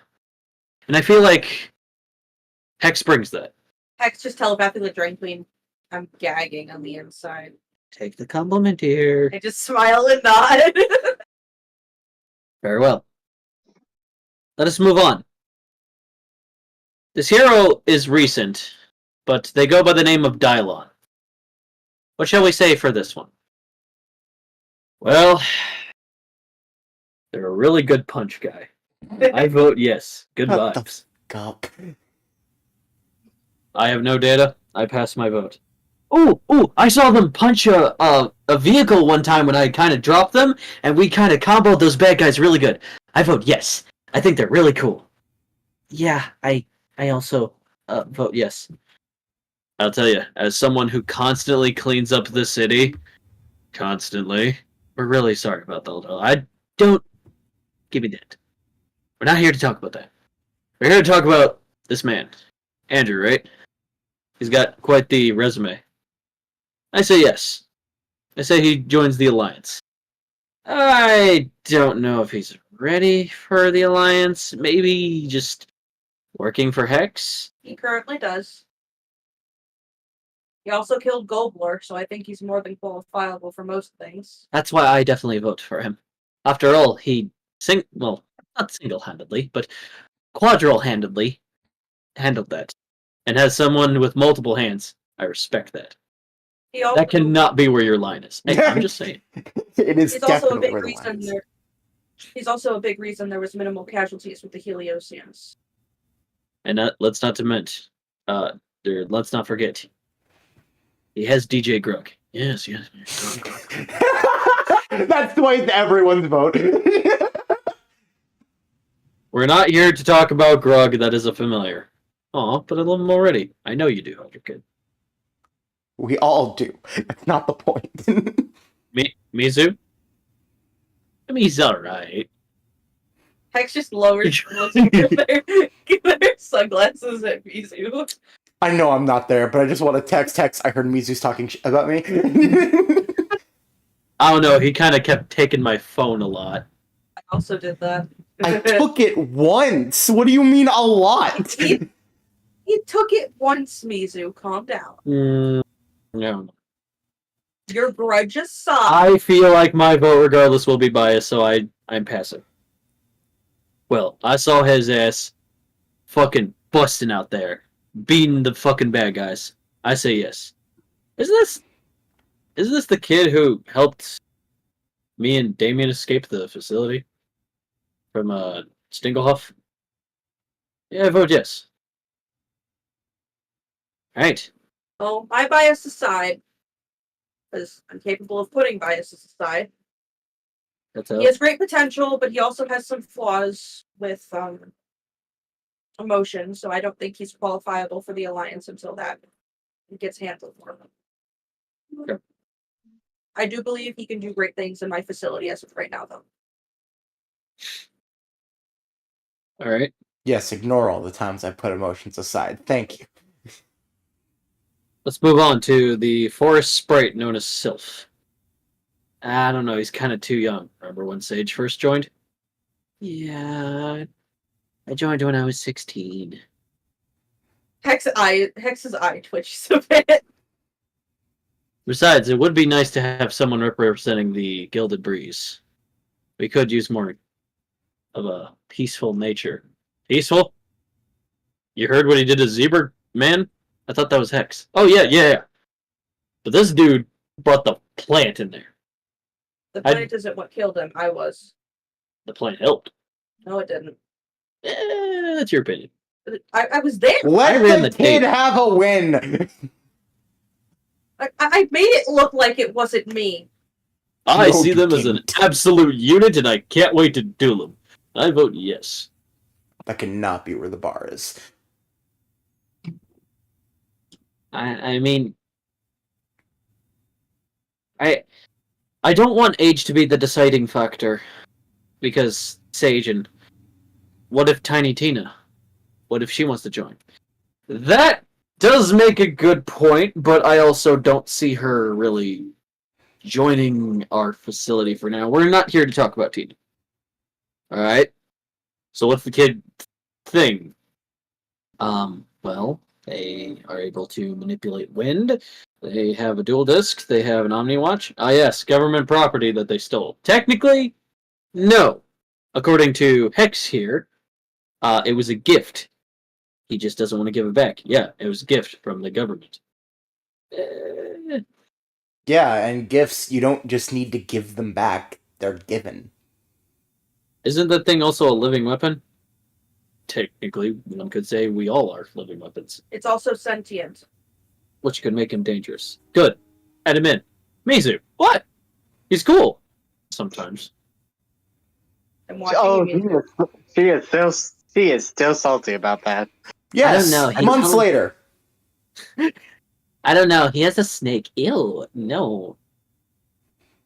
And I feel like Hex brings that. Hex just telepathically drank me. I'm gagging on the inside. Take the compliment here. I just smile and nod. Very well. Let us move on. This hero is recent, but they go by the name of Dylon. What shall we say for this one? Well, they're a really good punch guy. I vote yes. Good Shut the vibes. Up. I have no data. I pass my vote. Ooh! I saw them punch a vehicle one time when I kind of dropped them, and we kind of comboed those bad guys really good. I vote yes. I think they're really cool. Yeah, I also vote yes. I'll tell you, as someone who constantly cleans up the city, we're really sorry about that. I don't give me that. We're not here to talk about that. We're here to talk about this man, Andrew, right? He's got quite the resume. I say yes. I say he joins the Alliance. I don't know if he's ready for the Alliance. Maybe just working for Hex? He currently does. He also killed Goldblur, so I think he's more than qualifiable for most things. That's why I definitely vote for him. After all, he not single-handedly, but quadruple-handedly handled that. And has someone with multiple hands. I respect that. That cannot be where your line is. Hey, I'm just saying. It is He's also a definitely big where the reason line is. He's also a big reason there was minimal casualties with the Heliosians. And let's not forget, he has DJ Grug. Yes. That sways everyone's vote. We're not here to talk about Grug. That is a familiar. Aw, but I love him already. I know you do, Hunter Kid. We all do. That's not the point. Mizu? I mean, he's alright. Hex just lowers their sunglasses at Mizu. I know I'm not there, but I just want to text. I heard Mizu's talking about me. I don't know. He kind of kept taking my phone a lot. I also did that. I took it once. What do you mean a lot? You took it once, Mizu. Calm down. No. Your grudge aside. I feel like my vote, regardless, will be biased, so I'm passive. Well, I saw his ass fucking busting out there, beating the fucking bad guys. I say yes. Isn't this the kid who helped me and Damien escape the facility from Stinglehoff? Yeah, I vote yes. Right. Well, my bias aside, because I'm capable of putting biases aside, That's he out. has great potential, but he also has some flaws with emotion, so I don't think he's qualifiable for the Alliance until that gets handled for him. Okay. I do believe he can do great things in my facility as of right now, though. All right. Yes, ignore all the times I put emotions aside. Thank you. Let's move on to the forest sprite known as Sylph. I don't know. He's kind of too young. Remember when Sage first joined? Yeah. I joined when I was 16. Hex's eye twitches a bit. Besides, it would be nice to have someone representing the Gilded Breeze. We could use more of a peaceful nature. Peaceful? You heard what he did to Zebra, man? I thought that was Hex. Oh, yeah. But this dude brought the plant in there. The plant isn't what killed him. I was. The plant helped. No, it didn't. That's your opinion. I was there. Let I ran the the kid tape. have a win. I made it look like it wasn't me. I No, see you them as an didn't. absolute unit, and I can't wait to duel them. I vote yes. That cannot be where the bar is. I mean, I don't want age to be the deciding factor, because Sage and what if Tiny Tina? What if she wants to join? That does make a good point, but I also don't see her really joining our facility for now. We're not here to talk about Tina. Alright? So what's the kid thing? Well, they are able to manipulate wind. They have a dual disc. They have an Omniwatch. Ah, yes, government property that they stole. Technically, no. According to Hex here, it was a gift. He just doesn't want to give it back. Yeah, it was a gift from the government. Yeah, and gifts, you don't just need to give them back. They're given. Isn't that thing also a living weapon? Technically, one could say we all are living weapons, It's also sentient. which could make him dangerous. Good. Add him in. Mizu, what? He's cool. Sometimes. I'm watching Oh, you. she is still salty about that. Yes, know, he- months later. I don't know. He has a snake. Ew. No.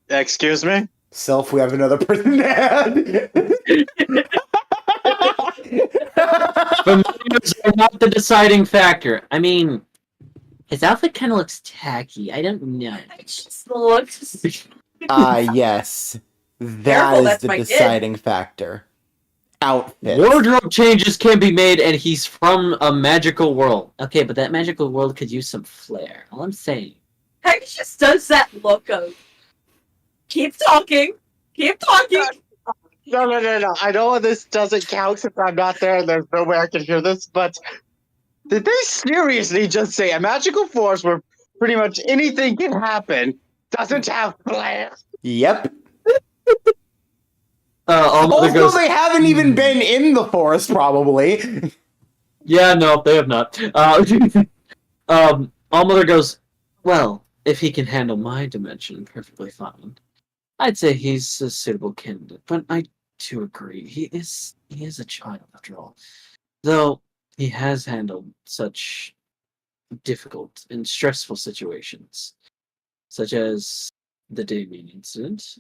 Excuse me? Self, we have another person to add. Familiars are not the deciding factor. I mean, his outfit kind of looks tacky. I don't know. It just looks. Yes. That Careful, is that's the my kid. deciding factor. Outfit. Wardrobe changes can be made, and he's from a magical world. Okay, but that magical world could use some flair. All I'm saying. Hex just does that look of. Keep talking. Keep talking. No. I know this doesn't count since I'm not there and there's no way I can hear this, but did they seriously just say a magical force where pretty much anything can happen doesn't have flair? Yep. Allmother Also, goes, they haven't even been in the forest, probably. yeah, no, they have not. Allmother goes, well, if he can handle my dimension, perfectly fine. I'd say he's a suitable candidate, but I do agree. He is a child, after all. Though he has handled such difficult and stressful situations, such as the Damien incident.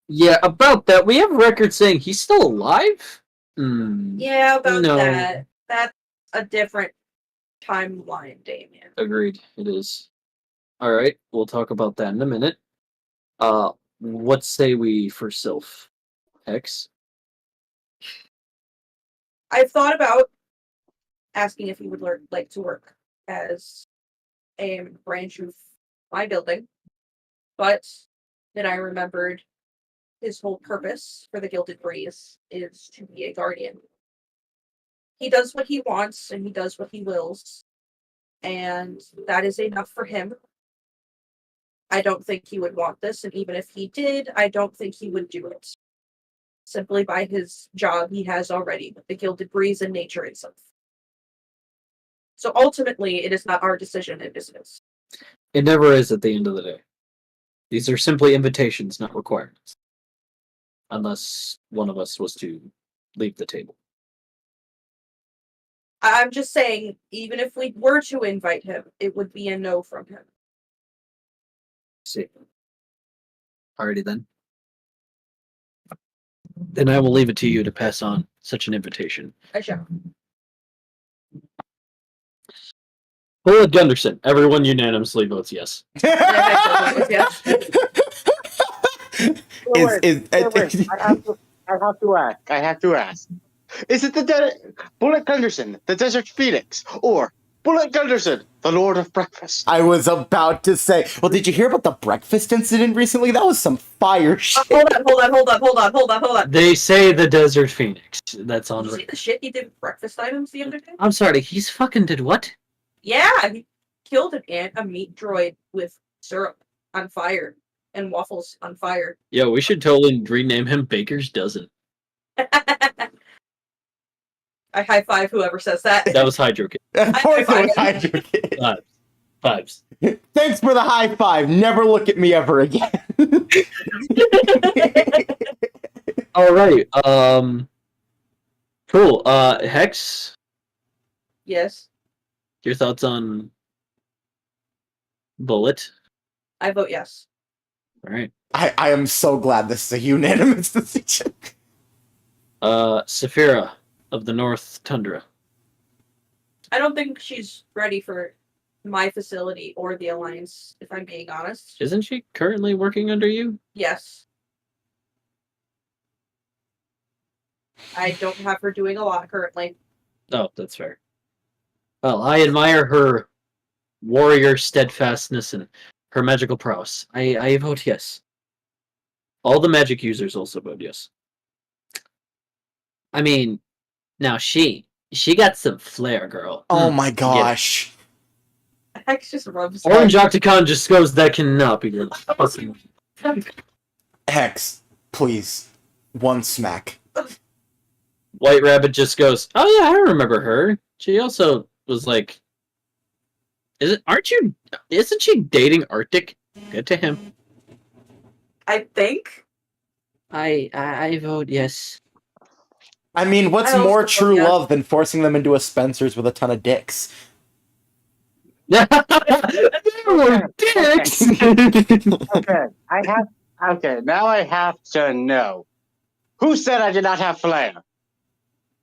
Yeah, about that, we have records saying he's still alive? Yeah, about No. that. That's a different timeline, Damien. Agreed, it is. Alright, we'll talk about that in a minute. What say we for Sylph? Hex? I've thought about asking if he would like to work as a branch of my building, but then I remembered his whole purpose for the Gilded Breeze is to be a guardian. He does what he wants and he does what he wills, and that is enough for him. I don't think he would want this, and even if he did, I don't think he would do it. Simply by his job he has already with the Gilded Breeze and nature itself. So ultimately, it is not our decision, it is his. It never is at the end of the day. These are simply invitations, not requirements. Unless one of us was to leave the table. I'm just saying, even if we were to invite him, it would be a no from him. See. Alrighty then. Then I will leave it to you to pass on such an invitation. I shall. Bullet Gunderson. Everyone unanimously votes yes. Yes. I have to ask. Is it Bullet Gunderson, the Desert Phoenix, or Bullet Gunderson, the Lord of Breakfast? I was about to say, well, did you hear about the breakfast incident recently? That was some fire shit. Hold on. They say the Desert Phoenix. That's on Did you see the shit he did with breakfast items the other day? I'm sorry, he's fucking did what? Yeah, he killed a meat droid with syrup on fire and waffles on fire. Yo, we should totally rename him Baker's Dozen. I high five whoever says that. That was Hydro Kid. Of course it was Hydro Kid. Fives. Thanks for the high five. Never look at me ever again. Alright, cool. Hex, Yes, your thoughts on Bullet? I vote yes. Alright. I am so glad this is a unanimous decision. Saphira of the North Tundra. I don't think she's ready for my facility or the Alliance, if I'm being honest. Isn't she currently working under you? Yes. I don't have her doing a lot currently. Oh, that's fair. Well, I admire her warrior steadfastness and her magical prowess. I vote yes. All the magic users also vote yes. I mean, now she got some flair, girl. Oh my gosh. Hex just rubs Orange Octocon just goes, that cannot be good. Hex, please. One smack. White Rabbit just goes, oh yeah, I remember her. She also was like, isn't she dating Arctic? Good to him. I think. I vote yes. I mean, what's I also more vote true yes. love than forcing them into a Spencer's with a ton of dicks? There were dicks! Okay, now I have to know. Who said I did not have flair?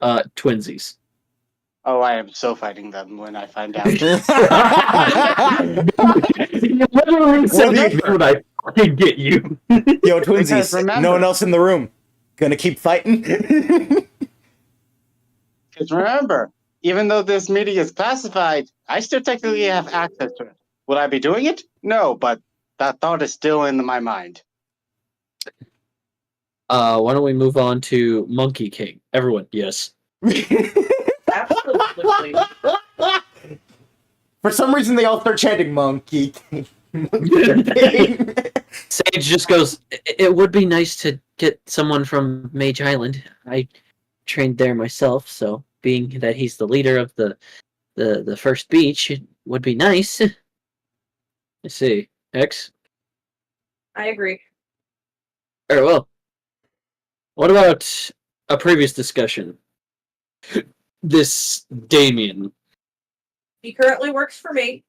Twinsies. Oh, I am so fighting them when I find out. You literally said that's what I fucking get you. Yo, Because twinsies, remember- no one else in the room. Gonna keep fighting? Because remember, even though this meeting is classified, I still technically have access to it. Will I be doing it? No, but that thought is still in my mind. Why don't we move on to Monkey King? Everyone, yes. Absolutely. For some reason, they all start chanting Monkey King. Sage just goes, it would be nice to get someone from Mage Island. I trained there myself, so being that he's the leader of the first beach, it would be nice. Let's see. X? I agree. Very well. What about a previous discussion? This Damien. He currently works for me.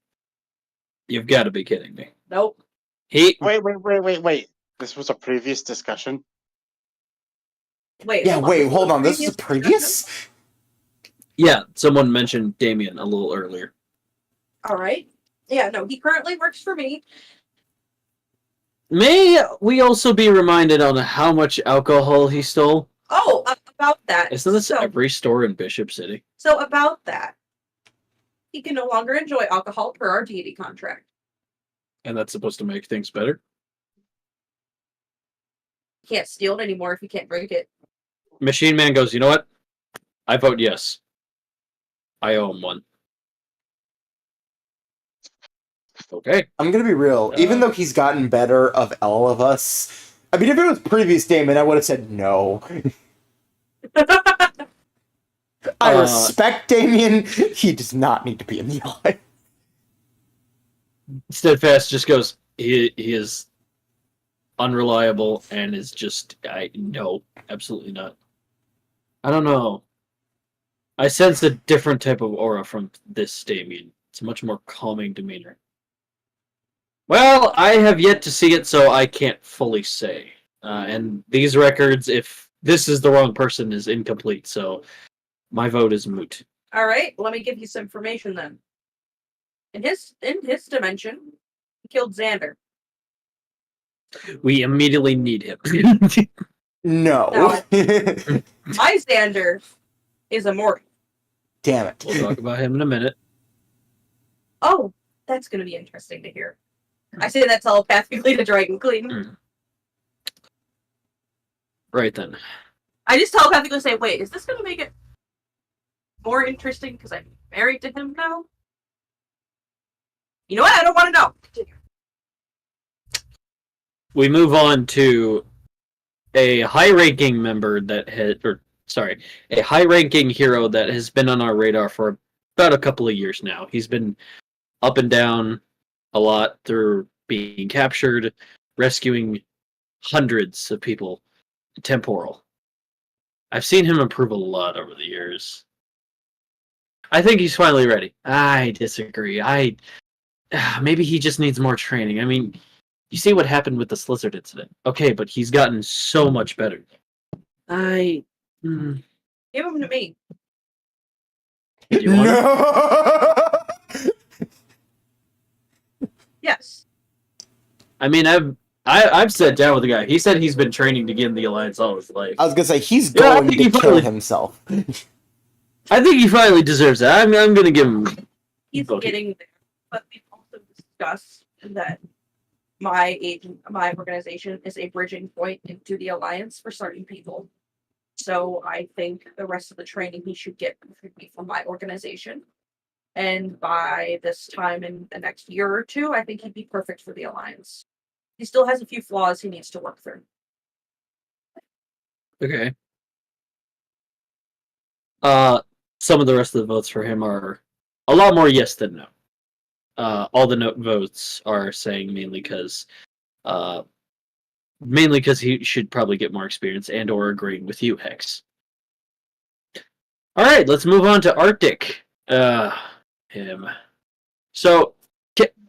You've got to be kidding me. Nope. He Wait. This was a previous discussion? Wait. Yeah, wait, hold on. This is previous? Yeah, someone mentioned Damien a little earlier. All right. Yeah, no, he currently works for me. May we also be reminded on how much alcohol he stole? Oh, about that. Isn't this so, every store in Bishop City? So about that, he can no longer enjoy alcohol per our deity contract. And that's supposed to make things better? He can't steal it anymore if he can't drink it. Machine Man goes, you know what? I vote yes. I owe him one. Okay. I'm gonna be real. Even though he's gotten better of all of us, I mean, if it was previous Damon, I would have said no. I respect Damien. He does not need to be in the alliance. Steadfast just goes, he is unreliable and is just, no, absolutely not. I don't know. I sense a different type of aura from this Damien. It's a much more calming demeanor. Well, I have yet to see it, so I can't fully say. And these records, if this is the wrong person, is incomplete, so my vote is moot. Alright, let me give you some information then. In his dimension, he killed Xander. We immediately need him. No. My Xander is immortal. Damn it. We'll talk about him in a minute. Oh, that's gonna be interesting to hear. I say that telepathically to Dragon Queen. Right then. I just telepathically say, wait, is this gonna make it more interesting because I'm married to him now? You know what? I don't want to know. Continue. We move on to a high-ranking member that a high-ranking hero that has been on our radar for about a couple of years now. He's been up and down a lot through being captured, rescuing hundreds of people. Temporal. I've seen him improve a lot over the years. I think he's finally ready. I disagree. Maybe he just needs more training. I mean, you see what happened with the Slizzard incident. Okay, but he's gotten so much better. Give him to me. Do you want him? No. Yes. I mean, I've sat down with the guy. He said he's been training to get in the Alliance all his life. I was gonna say he's Yeah, I going think to he kill finally- himself. I think he finally deserves that. I'm gonna give him. He's Okay. getting there. But we've also discussed that my organization is a bridging point into the Alliance for certain people. So I think the rest of the training he should get should be from my organization. And by this time in the next year or two, I think he'd be perfect for the Alliance. He still has a few flaws he needs to work through. Okay. Some of the rest of the votes for him are a lot more yes than no. All the no votes are saying mainly because he should probably get more experience and or agreeing with you, Hex. All right, let's move on to Arctic. Him. So,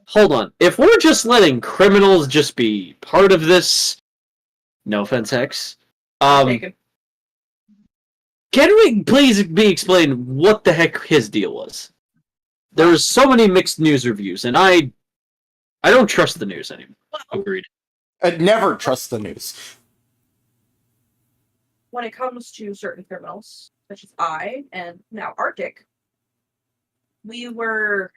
hold on. If we're just letting criminals just be part of this, no offense, Hex. Taken. Can we please be explained what the heck his deal was? There was so many mixed news reviews, and I don't trust the news anymore. Agreed. I'd never trust the news. When it comes to certain criminals, such as I and now Arctic, we were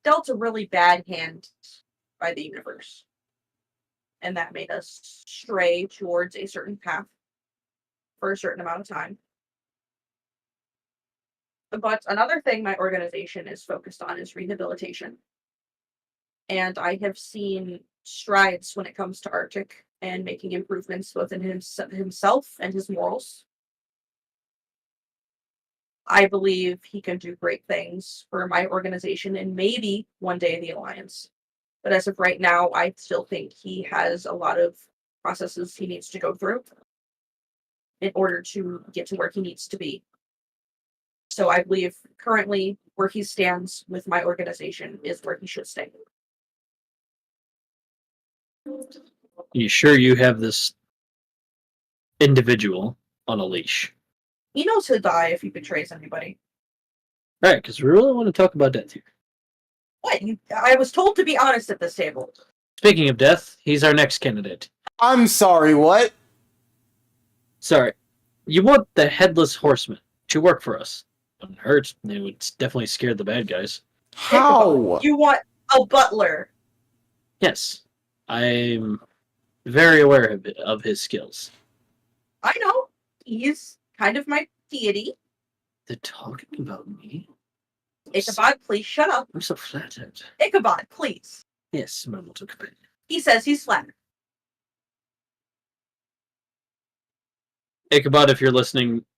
dealt a really bad hand by the universe. And that made us stray towards a certain path for a certain amount of time. But another thing my organization is focused on is rehabilitation. And I have seen strides when it comes to Arctic and making improvements both in himself and his morals. I believe he can do great things for my organization and maybe one day the Alliance. But as of right now, I still think he has a lot of processes he needs to go through in order to get to where he needs to be. So I believe currently where he stands with my organization is where he should stay. You sure you have this individual on a leash? He knows he'll die if he betrays anybody. All right, because we really want to talk about death here. What? I was told to be honest at this table. Speaking of death, he's our next candidate. I'm sorry, what? Sorry, you want the Headless Horseman to work for us. Wouldn't hurt. It would definitely scare the bad guys. How? You want a butler. Yes, I'm very aware of his skills. I know. He's kind of my deity. They're talking about me? Ichabod, please shut up. I'm so flattered. Ichabod, please. Yes, my little companion. He says he's flattered. Ichabod, if you're listening,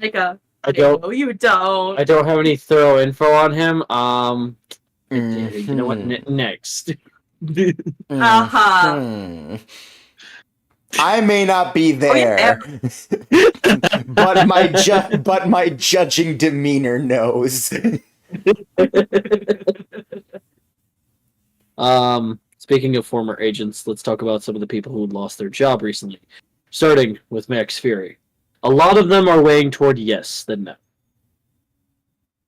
Like a. I don't. No, you don't. I don't have any thorough info on him. You know what? Mhm. Next. Uh-huh. Mhm. I may not be Oh, yeah, there, but my judging demeanor knows. Speaking of former agents, let's talk about some of the people who lost their job recently. Starting with Max Fury. A lot of them are weighing toward yes than no.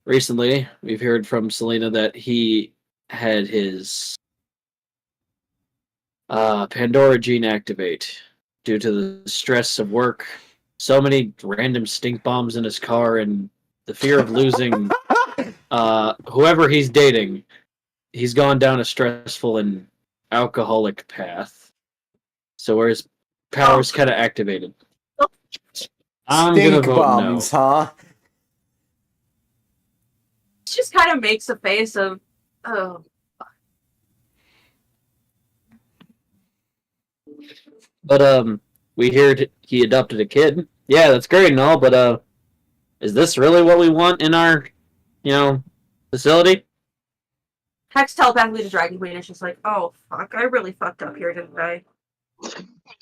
Recently, we've heard from Selena that he had his Pandora gene activate due to the stress of work, so many random stink bombs in his car, and the fear of losing whoever he's dating. He's gone down a stressful and alcoholic path. So where his powers kind of activated. I'm gonna Stink vote bombs, no. huh? just kind of makes a face of, oh. But we heard he adopted a kid. Yeah, that's great and all, but is this really what we want in our, facility? Hex telepathically to Dragon Queen, and she's like, oh, fuck, I really fucked up here, didn't I?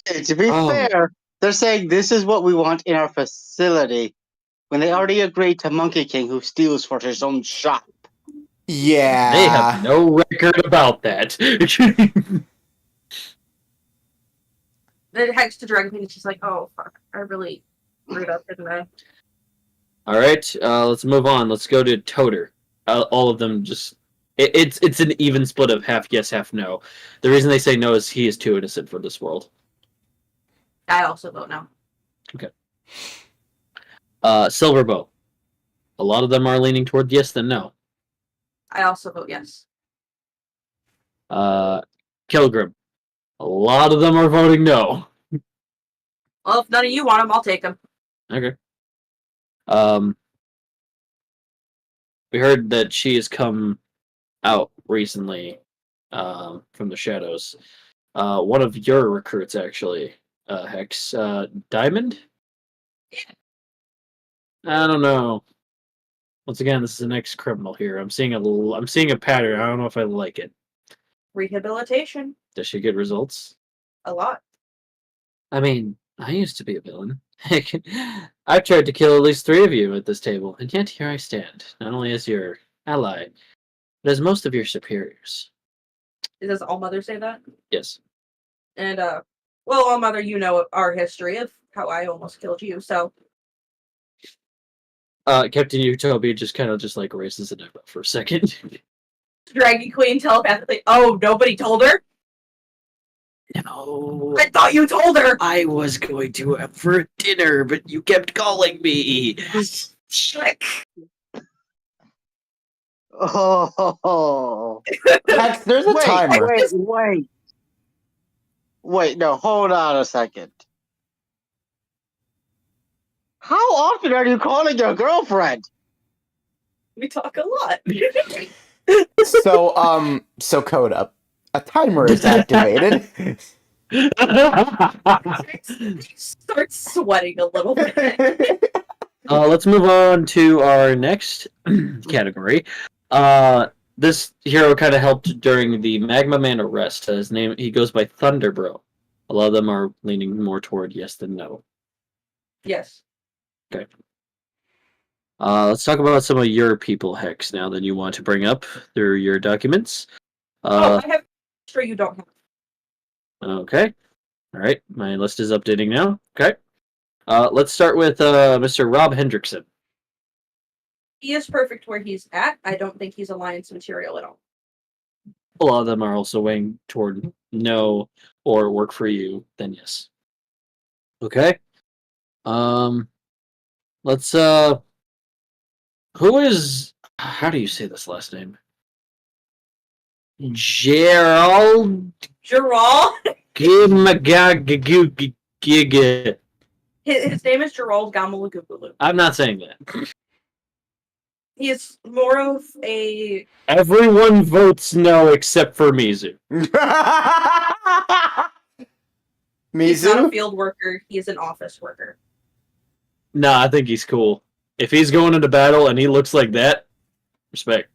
Hey, to be Oh. fair, they're saying this is what we want in our facility when they already agreed to Monkey King, who steals for his own shop. Yeah. They have no record about that. Then Hex to Dragon Queen, and she's like, oh, fuck, I really screwed up, didn't I? All right, let's move on. Let's go to Toter. All of them just it's an even split of half yes, half no. The reason they say no is he is too innocent for this world. I also vote no. Okay. Silverbow. A lot of them are leaning toward yes than no. I also vote yes. Kilgrim. A lot of them are voting no. Well, if none of you want them, I'll take them. Okay. We heard that she has come out recently from the shadows. One of your recruits, actually, Hex. Diamond? I don't know. Once again, this is an ex-criminal here. I'm seeing a pattern. I don't know if I like it. Rehabilitation. Does she get results? A lot. I mean, I used to be a villain. I've tried to kill at least 3 of you at this table, and yet here I stand, not only as your ally, but as most of your superiors. Does All Mother say that? Yes. And, well, All Mother, you know our history of how I almost killed you, so. Captain Utopia just kind of races an eyebrow for a second. Dragon Queen telepathically, oh, nobody told her? No. I thought you told her! I was going to have for dinner, but you kept calling me. Shit. Oh. Hex, there's a timer. Wait, no, hold on a second. How often are you calling your girlfriend? We talk a lot. So Coda, a timer is activated. Start sweating a little bit. Let's move on to our next category. This hero kind of helped during the Magma Man arrest. He goes by Thunderbro. A lot of them are leaning more toward yes than no. Yes. Okay. Let's talk about some of your people, Hex, now that you want to bring up through your documents. I have sure you don't have. Okay. All right. My list is updating now. Okay. Let's start with Mr. Rob Hendrickson. He is perfect where he's at. I don't think he's Alliance material at all. A lot of them are also weighing toward no or work for you, then yes. Okay. Let's who is how do you say this last name? Gerald Gimagagagugigig. His name is Gerald Gamalagugulu. I'm not saying that. He is more of a. Everyone votes no except for Mizu. He's not a Mizu? field worker. He is an office worker. Nah, I think he's cool. If he's going into battle and he looks like that, respect.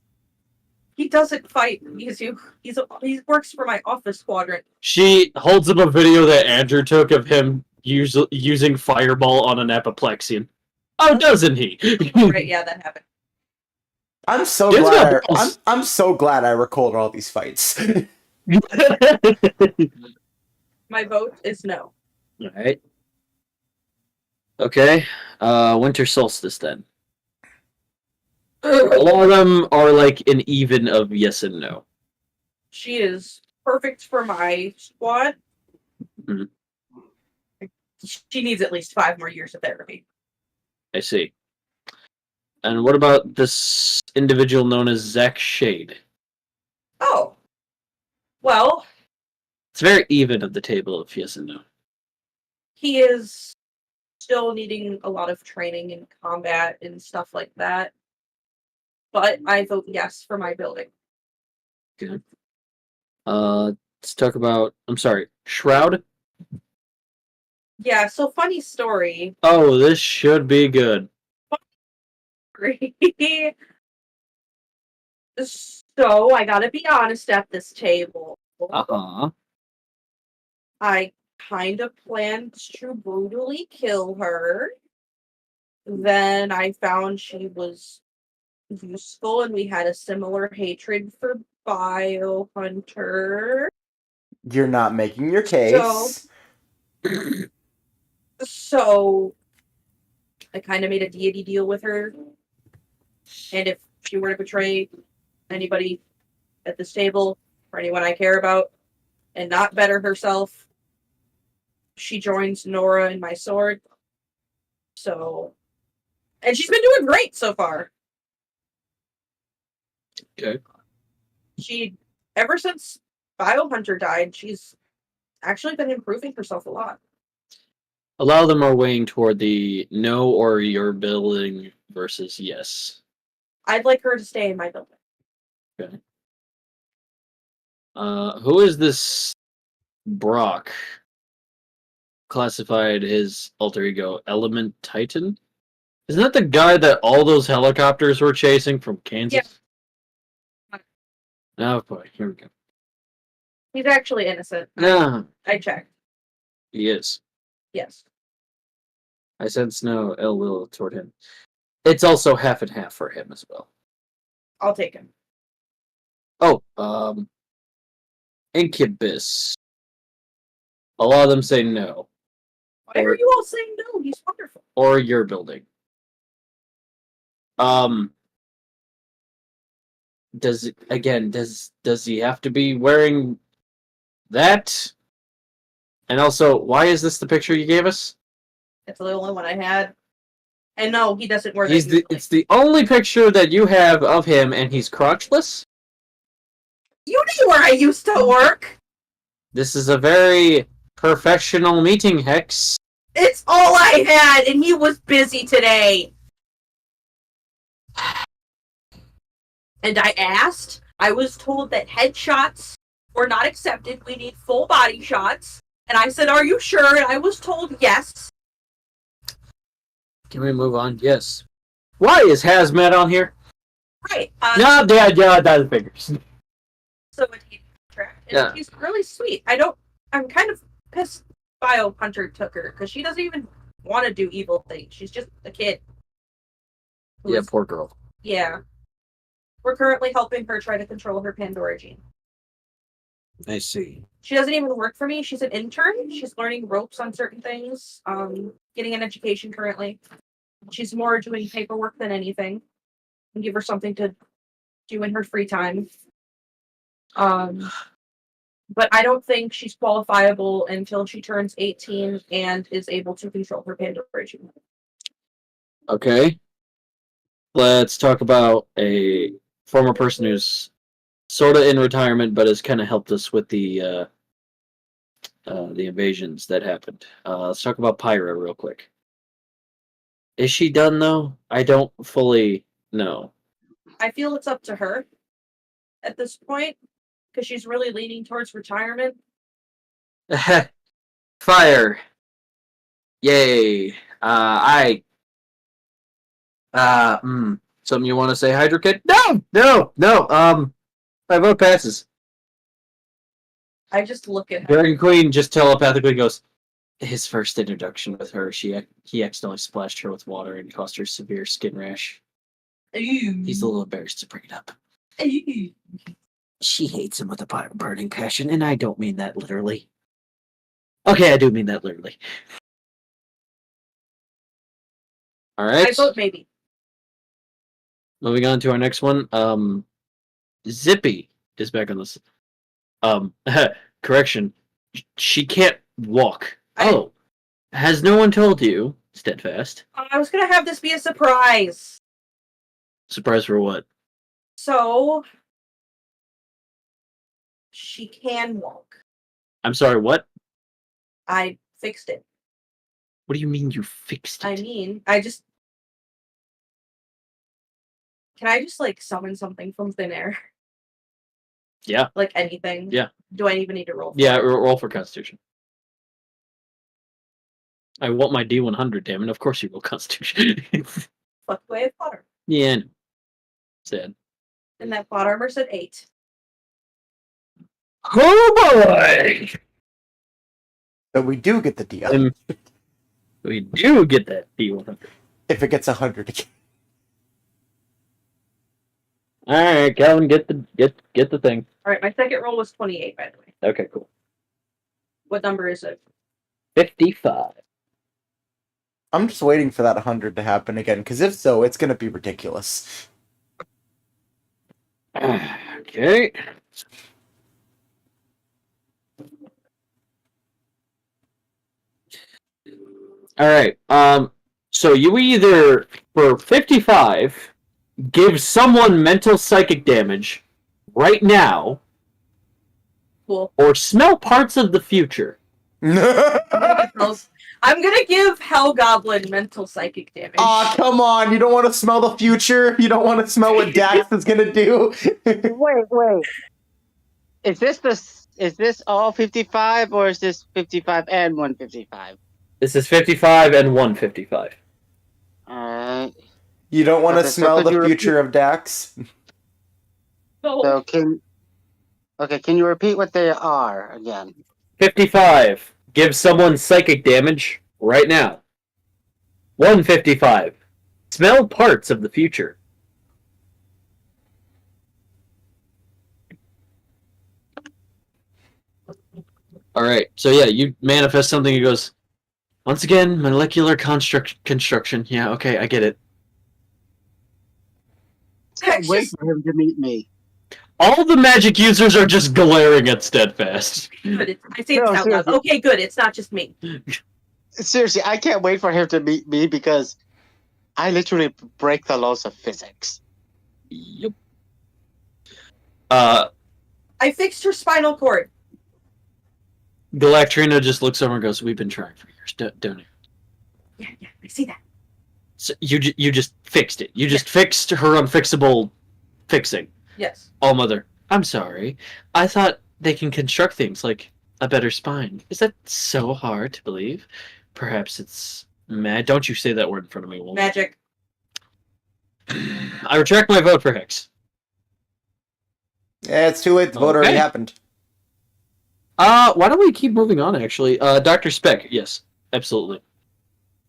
He doesn't fight. He works for my office quadrant. She holds up a video that Andrew took of him using Fireball on an apoplexian. Oh, doesn't he? Right? Yeah, that happened. I'm so Yes, glad. no, balls. I'm so glad I recorded all these fights. My vote is no. Alright. Okay. Winter solstice then. A lot of them are like an even of yes and no. She is perfect for my squad. Mhm. She needs at least 5 more years of therapy. I see. And what about this individual known as Zach Shade? Oh. Well, It's very even of the table of yes and no. he is still needing a lot of training in combat and stuff like that. But I vote yes for my building. Good. Let's talk about. I'm sorry, Shroud. Yeah, so funny story. Oh, this should be good. So I gotta be honest at this table. Uh-huh. I kind of planned to brutally kill her. Then I found she was useful and we had a similar hatred for Biohunter. You're not making your case. So I kind of made a deity deal with her. And if she were to betray anybody at this table or anyone I care about and not better herself, she joins Nora and my sword. So, and she's been doing great so far. Okay. Ever since Biohunter died, she's actually been improving herself a lot. A lot of them are weighing toward the no or your building versus yes. I'd like her to stay in my building. Okay. Who is this Brock? Classified his alter ego Element Titan? Isn't that the guy that all those helicopters were chasing from Kansas? Yeah. Oh boy, here we go. He's actually innocent. No, I checked. he is. Yes. I sense no ill will toward him. It's also half and half for him as well. I'll take him. Oh, Incubus. A lot of them say no. Why are you all saying no? He's wonderful. Or your building. Does he have to be wearing that? And also, why is this the picture you gave us? It's the only one I had. And no, he doesn't wear that. It's the only picture that you have of him, and he's crotchless? You knew where I used to work! This is a very professional meeting, Hex. It's all I had, and he was busy today. And I asked. I was told that headshots were not accepted. We need full body shots. And I said, "Are you sure?" And I was told yes. Can we move on? Yes. Why is Hazmat on here? Right. No, that figures. So he tracked. And Yeah. he's really sweet. I'm kind of pissed Biohunter took her because she doesn't even want to do evil things. She's just a kid. Yeah, poor girl. Yeah. We're currently helping her try to control her Pandora gene. I see. She doesn't even work for me. She's an intern. She's learning ropes on certain things. Getting an education currently. She's more doing paperwork than anything. And give her something to do in her free time. But I don't think she's qualifiable until she turns 18 and is able to control her Pandora gene. Okay. Let's talk about a former person who's sort of in retirement, but has kind of helped us with the invasions that happened. Let's talk about Pyra real quick. Is she done though? I don't fully know. I feel it's up to her at this point because she's really leaning towards retirement. Fire! Yay! I Something you want to say, Hydro Kid? No. My vote passes. I just look at him. Dragon Queen just telepathically goes, his first introduction with her, he accidentally splashed her with water and caused her severe skin rash. He's a little embarrassed to bring it up. She hates him with a burning passion, and I don't mean that literally. Okay, I do mean that literally. Alright. I vote maybe. Moving on to our next one. Zippy is back on this. Correction. She can't walk. Oh. Has no one told you, Steadfast? I was gonna have this be a surprise. Surprise for what? So she can walk. I'm sorry, what? I fixed it. What do you mean you fixed it? I mean, can I just like summon something from thin air? Yeah. Like anything? Yeah. Do I even need to roll? Yeah, roll for Constitution. I want my D100, damn it. Of course you roll Constitution. Fuck the way of plot armor. Yeah, I know. Sad. And that plot armor said 8. Oh boy! So we do get the deal. We do get that D100. If it gets 100 again. Alright, Calvin, get the thing. Alright, my second roll was 28, by the way. Okay, cool. What number is it? 55. I'm just waiting for that 100 to happen again, because if so, it's going to be ridiculous. Okay. Alright, so you either, for 55, give someone mental psychic damage right now, Cool. or smell parts of the future. I'm gonna give Hell Goblin mental psychic damage. Aw, come on. You don't want to smell the future? You don't want to smell what Dax is going to do? Wait. Is this all 55 or is this 55 and 155? This is 55 and 155. Alright. You don't want to Okay, so smell could the you future of Dax? No. So can you repeat what they are again? 55. Give someone psychic damage right now. 155. Smell parts of the future. Alright, so yeah, you manifest something, it goes, once again, molecular construction. Yeah, okay, I get it. Wait for him to meet me. All the magic users are just glaring at Steadfast. Good. I say this No, out loud. seriously. Okay, good. It's not just me. Seriously, I can't wait for him to meet me because I literally break the laws of physics. Yep. I fixed her spinal cord. Galactrina just looks over and goes, we've been trying for years, don't you? Yeah, I see that. So you just fixed it. You just fixed her unfixable fixing. Yes. Oh, Mother, I'm sorry. I thought they can construct things like a better spine. Is that so hard to believe? Perhaps it's mad. Don't you say that word in front of me, woman. Magic. I retract my vote for Hex. Yeah, it's too late. The vote already Okay. happened. Why don't we keep moving on, actually? Dr. Speck, yes, absolutely.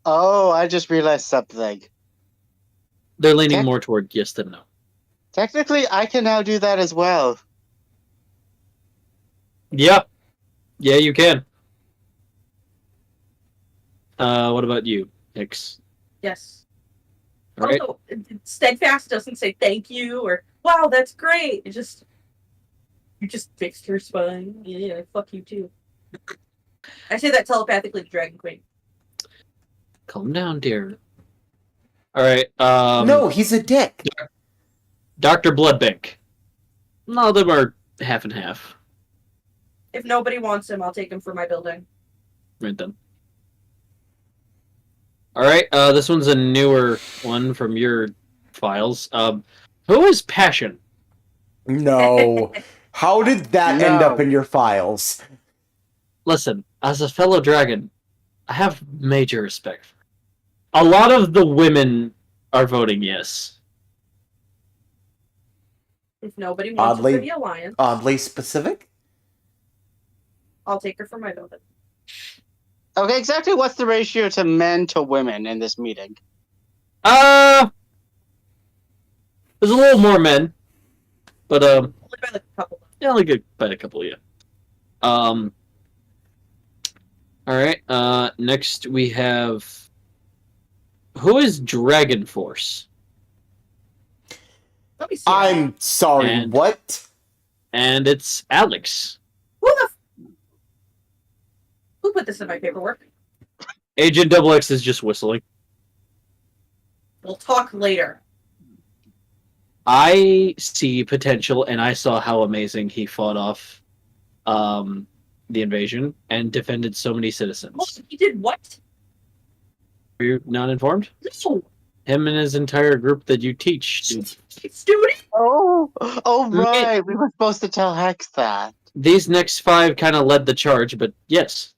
Oh, I just realized something. They're leaning more toward yes than no. Technically, I can now do that as well. Yep. Yeah, you can. What about you, Hex? Yes. All right. Also, Steadfast doesn't say thank you or wow, that's great. It just you just fixed her spine. Yeah, fuck you too. I say that telepathically to Dragon Queen. Calm down, dear. All right. No, he's a dick. Dr. Bloodbank. No, them are half and half. If nobody wants him, I'll take him for my building. Right then. All right. This one's a newer one from your files. Who is Passion? No. How did that end No. up in your files? Listen, as a fellow dragon, I have major respect for her. A lot of the women are voting yes. If nobody wants her for Oddly- the alliance, Oddly specific. I'll take her for my vote. Okay, exactly what's the ratio to men to women in this meeting? There's a little more men, but Only by like a couple. yeah, only good by a couple, yeah. All right. Next we have who is Dragon Force, Let me see. I'm sorry. And- What? and it's Alex. Who put this in my paperwork? Agent Double X is just whistling. We'll talk later. I see potential, and I saw how amazing he fought off the invasion and defended so many Oh, citizens. he did what? Are you not informed? No, Him and his entire group that you teach. student. Oh, Me- right. We were supposed to tell Hex that. These next 5 kind of led the charge, but yes,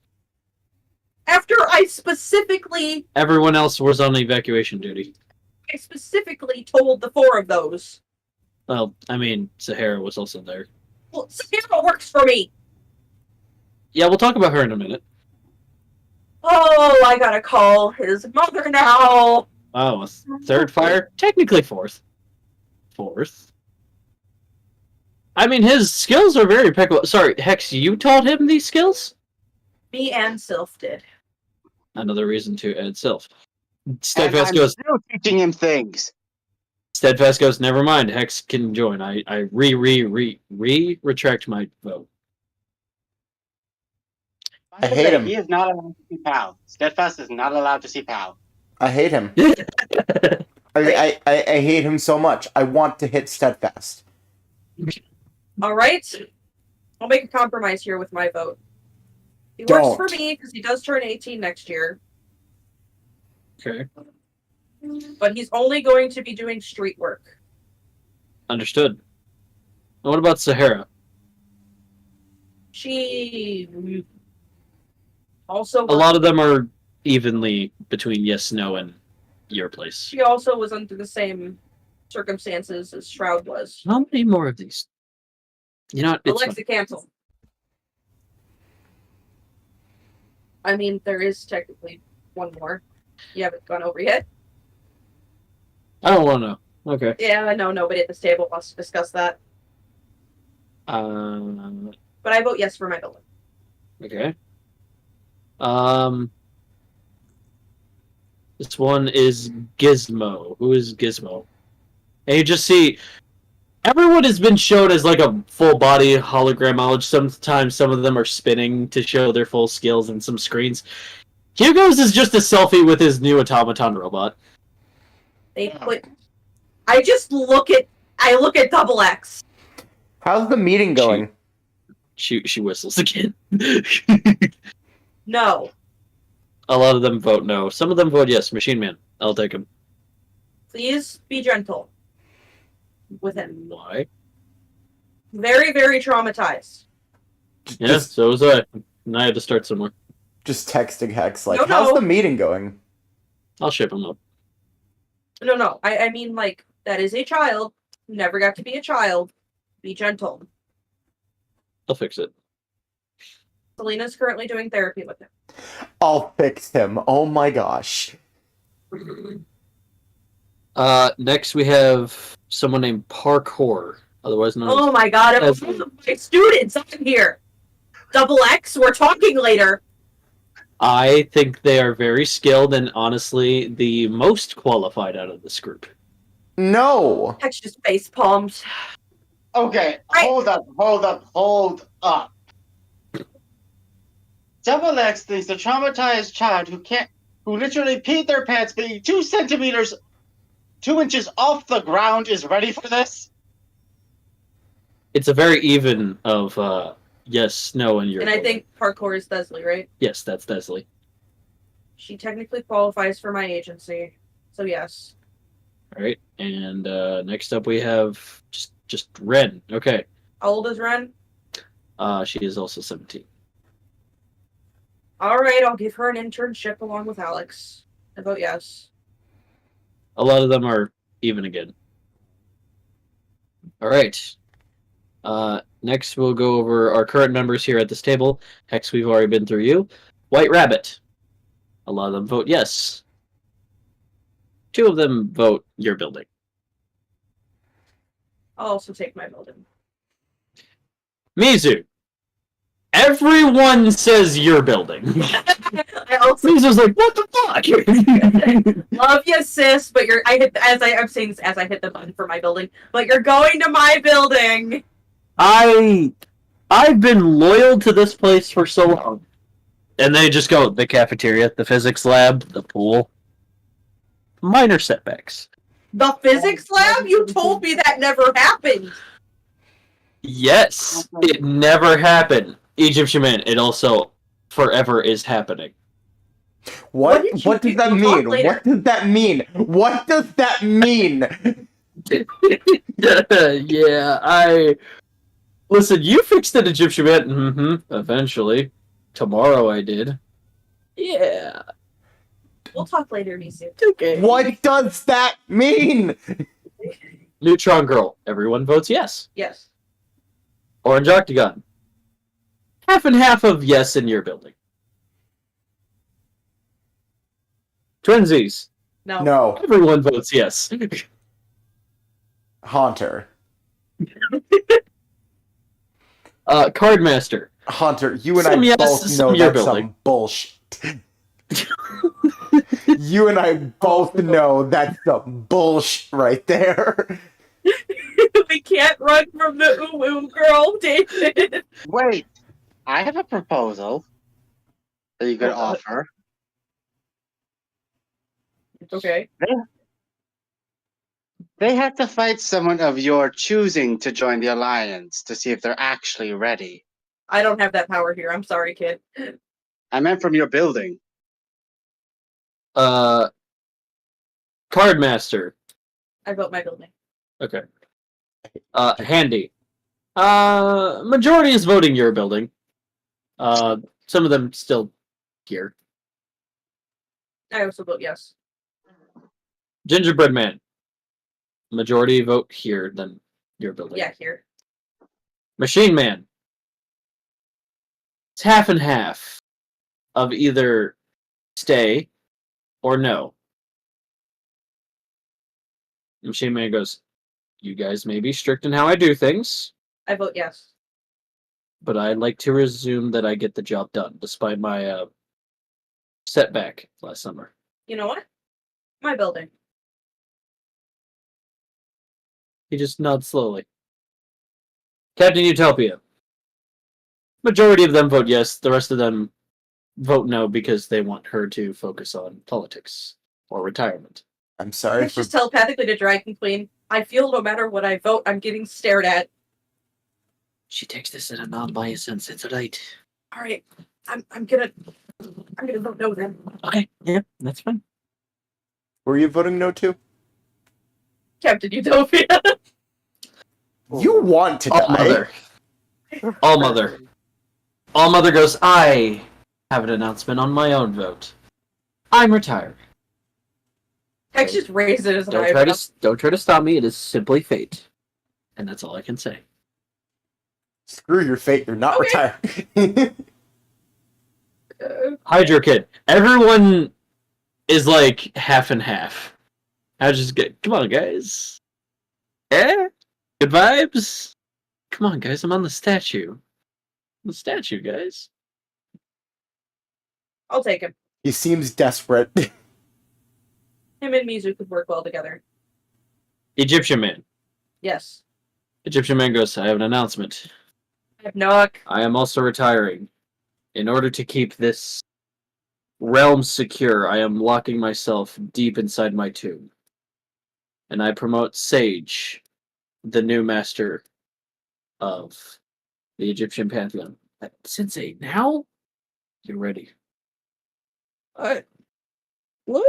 After I specifically everyone else was on evacuation duty. told the 4 of those. Well, I mean, Sahara was also there. Well, Sahara works for me. Yeah, we'll talk about her in a minute. Oh, I gotta call his mother now. Oh, a third fire? Technically fourth. Fourth. I mean, his skills are very impeccable. Sorry, Hex, you taught him these skills? Me and Sylph did. Another reason to add self. And Steadfast I'm goes, still teaching him things. Steadfast goes, never mind, Hex can join. I retract my vote. I hate him. He is not allowed to see Pal. Steadfast is not allowed to see Pal. I hate him. I hate him so much. I want to hit Steadfast. All right. I'll make a compromise here with my vote. He Don't. works for me because he does turn 18 next year, Okay. but he's only going to be doing street work. Understood. And what about Sahara? She also A lot of them are evenly between yes, no, and your place. she also was under the same circumstances as Shroud was. How many more of these? You know, it's Alexa, cancel. I mean, there is technically one more. You haven't gone over yet. I don't want to know. Okay. Yeah, I know nobody at this table wants to discuss that. But I vote yes for my building. Okay. This one is Gizmo. Who is Gizmo? And you just see everyone has been showed as like a full body hologram knowledge. Sometimes some of them are spinning to show their full skills in some screens. Hugo's is just a selfie with his new automaton robot. They put. I look at Double X. How's the meeting going? She whistles again. No. A lot of them vote no. Some of them vote yes. Machine Man. I'll take him. Please be gentle with him. Why? Very, very traumatized. Yeah, so was I. And I had to start somewhere. Just texting Hex like, No, how's no. the meeting going? I'll ship him up. No. I mean, like, that is a child. Never got to be a child. Be gentle. I'll fix it. Selena's currently doing therapy with him. I'll fix him. Oh my gosh. Next we have someone named Parkour, otherwise known Oh my god, as- one of my students up in here. Double X, we're talking later. I think they are very skilled and honestly the most qualified out of this group. No. X just face palms. Okay, hold up. Double X thinks a traumatized child who literally peed their pants being 2 inches off the ground is ready for this? It's a very even of yes, no, and your And I vote. think parkour is Thesley, right? Yes, that's Desley. She technically qualifies for my agency. So yes. Alright. And next up we have just Ren. Okay. How old is Ren? She is also 17. Alright, I'll give her an internship along with Alex. I vote yes. A lot of them are even again. All right. Next, we'll go over our current members here at this table. Hex, we've already been through you. White Rabbit. A lot of them vote yes. 2 of them vote your building. I'll also take my building. Mizu. Everyone says your building. I also Mizu's like, what the fuck? love you, sis, but I'm saying this as I hit the button for my building, but you're going to my building. I've been loyal to this place for so long. And they just go, the cafeteria, the physics lab, the pool. Minor setbacks. The physics lab? You told me that never happened. Yes, it never happened. Egyptian man, it also forever is happening. What did you does do? that We'll mean? talk later. What does that mean? What does that mean? Yeah, listen, you fixed it, Egyptian man. Mm-hmm. Eventually. Tomorrow I did. Yeah. We'll talk later, Misu. Okay. What does that mean? Neutron girl. Everyone votes yes. Yes. Orange octagon. Half and half of yes in your building. Twinsies. No. No, Everyone votes yes. Haunter. Cardmaster. Hunter, you and Some I yes, both some know your that's building. some bullshit. You and I both know that's some bullshit right there. We can't run from the ooh girl, David. Wait, I have a proposal that you could offer. Okay. They have to fight someone of your choosing to join the alliance to see if they're actually ready. I don't have that power here. I'm sorry, kid. I meant from your building. Cardmaster. I vote my building. Okay. Handy. Majority is voting your building. Some of them still here. I also vote yes. Gingerbread man. Majority vote here than your building. Yeah, here. Machine man. It's half and half of either stay or no. Machine man goes, you guys may be strict in how I do things, I vote yes. but I'd like to resume that I get the job done, despite my setback last summer. You know what? My building. He just nods slowly. Captain Utopia. Majority of them vote yes. The rest of them vote no because they want her to focus on politics or retirement. I'm sorry Let's for just telepathically to Dragon Queen. I feel no matter what I vote, I'm getting stared at. She takes this in a non-biased sense. It's right. All right, I'm gonna vote no then. Okay, yeah, that's fine. Were you voting no to? Captain Utopia. You want to All die. mother. All mother. All mother goes, I have an announcement on my own vote. I'm retired. Hex just raised it as an Don't try to stop me. It is simply fate. And that's all I can say. Screw your fate, you're not Okay. retired. Hydro Kid. Everyone is like half and half. I just get, come on, guys. Eh? Good vibes? Come on, guys. I'm on the statue. The statue, guys. I'll take him. He seems desperate. Him and Mizu could work well together. Egyptian man. Yes. Egyptian man goes, I have an announcement. I have Nook. I am also retiring. In order to keep this realm secure, I am locking myself deep inside my tomb. And I promote Sage, the new master of the Egyptian pantheon. Sensei, now? You're ready. What? So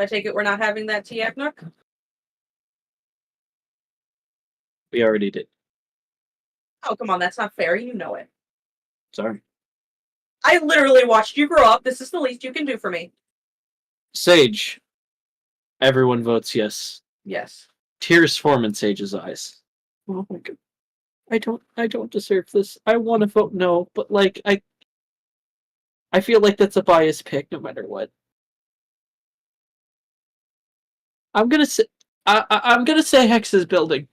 I take it we're not having that tea, Nook? We already did. Oh, come on, that's not fair. You know it. Sorry. I literally watched you grow up. This is the least you can do for me. Sage, Everyone votes yes. Yes. Tears form in Sage's eyes. Oh my god. I don't deserve this. I want to vote no, but like I feel like that's a biased pick no matter what. I'm gonna say I'm gonna say Hex's building.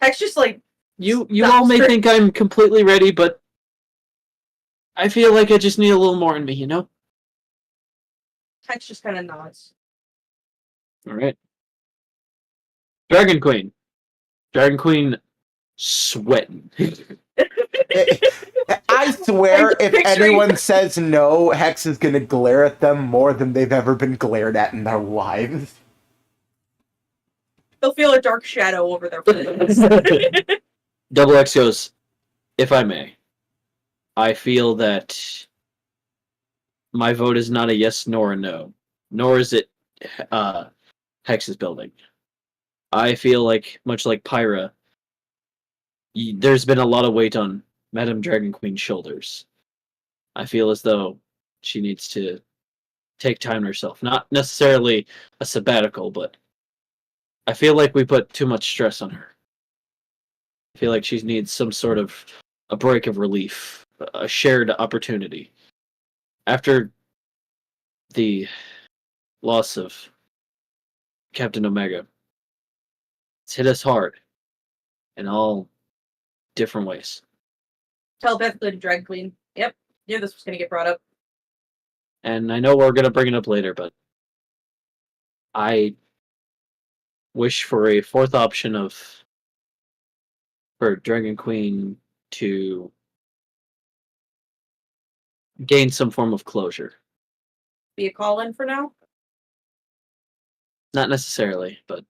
Hex just like You Stop all may straight- think I'm completely ready, but I feel like I just need a little more in me, you know? Hex just kind of nods. Alright. Dragon Queen. Dragon Queen sweating. I swear, I'm if picturing- anyone says no, Hex is gonna glare at them more than they've ever been glared at in their lives. They'll feel a dark shadow over their face. Double X goes, if I may, I feel that my vote is not a yes nor a no, nor is it Hex's building. I feel like, much like Pyra, there's been a lot of weight on Madame Dragon Queen's shoulders. I feel as though she needs to take time to herself. Not necessarily a sabbatical, but I feel like we put too much stress on her. I feel like she needs some sort of a break of relief, a shared opportunity. After the loss of Captain Omega, it's hit us hard in all different ways. Telepathically to Drag Queen. Yep. Knew this was going to get brought up. And I know we're going to bring it up later, but I wish for a fourth option for Dragon Queen to gain some form of closure. Be a call in for now. Not necessarily, but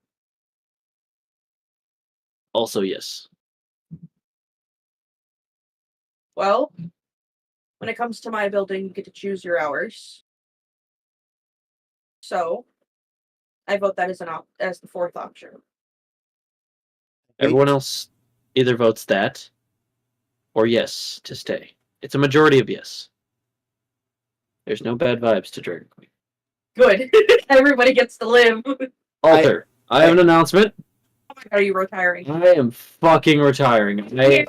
also yes. Well, when it comes to my building, you get to choose your hours. So, I vote that as the fourth option. Everyone else either votes that or yes to stay. It's a majority of yes. There's no bad vibes to Dragon Queen. Good. Everybody gets to live. Alter, I have an announcement. Oh my god, are you retiring? I am fucking retiring. I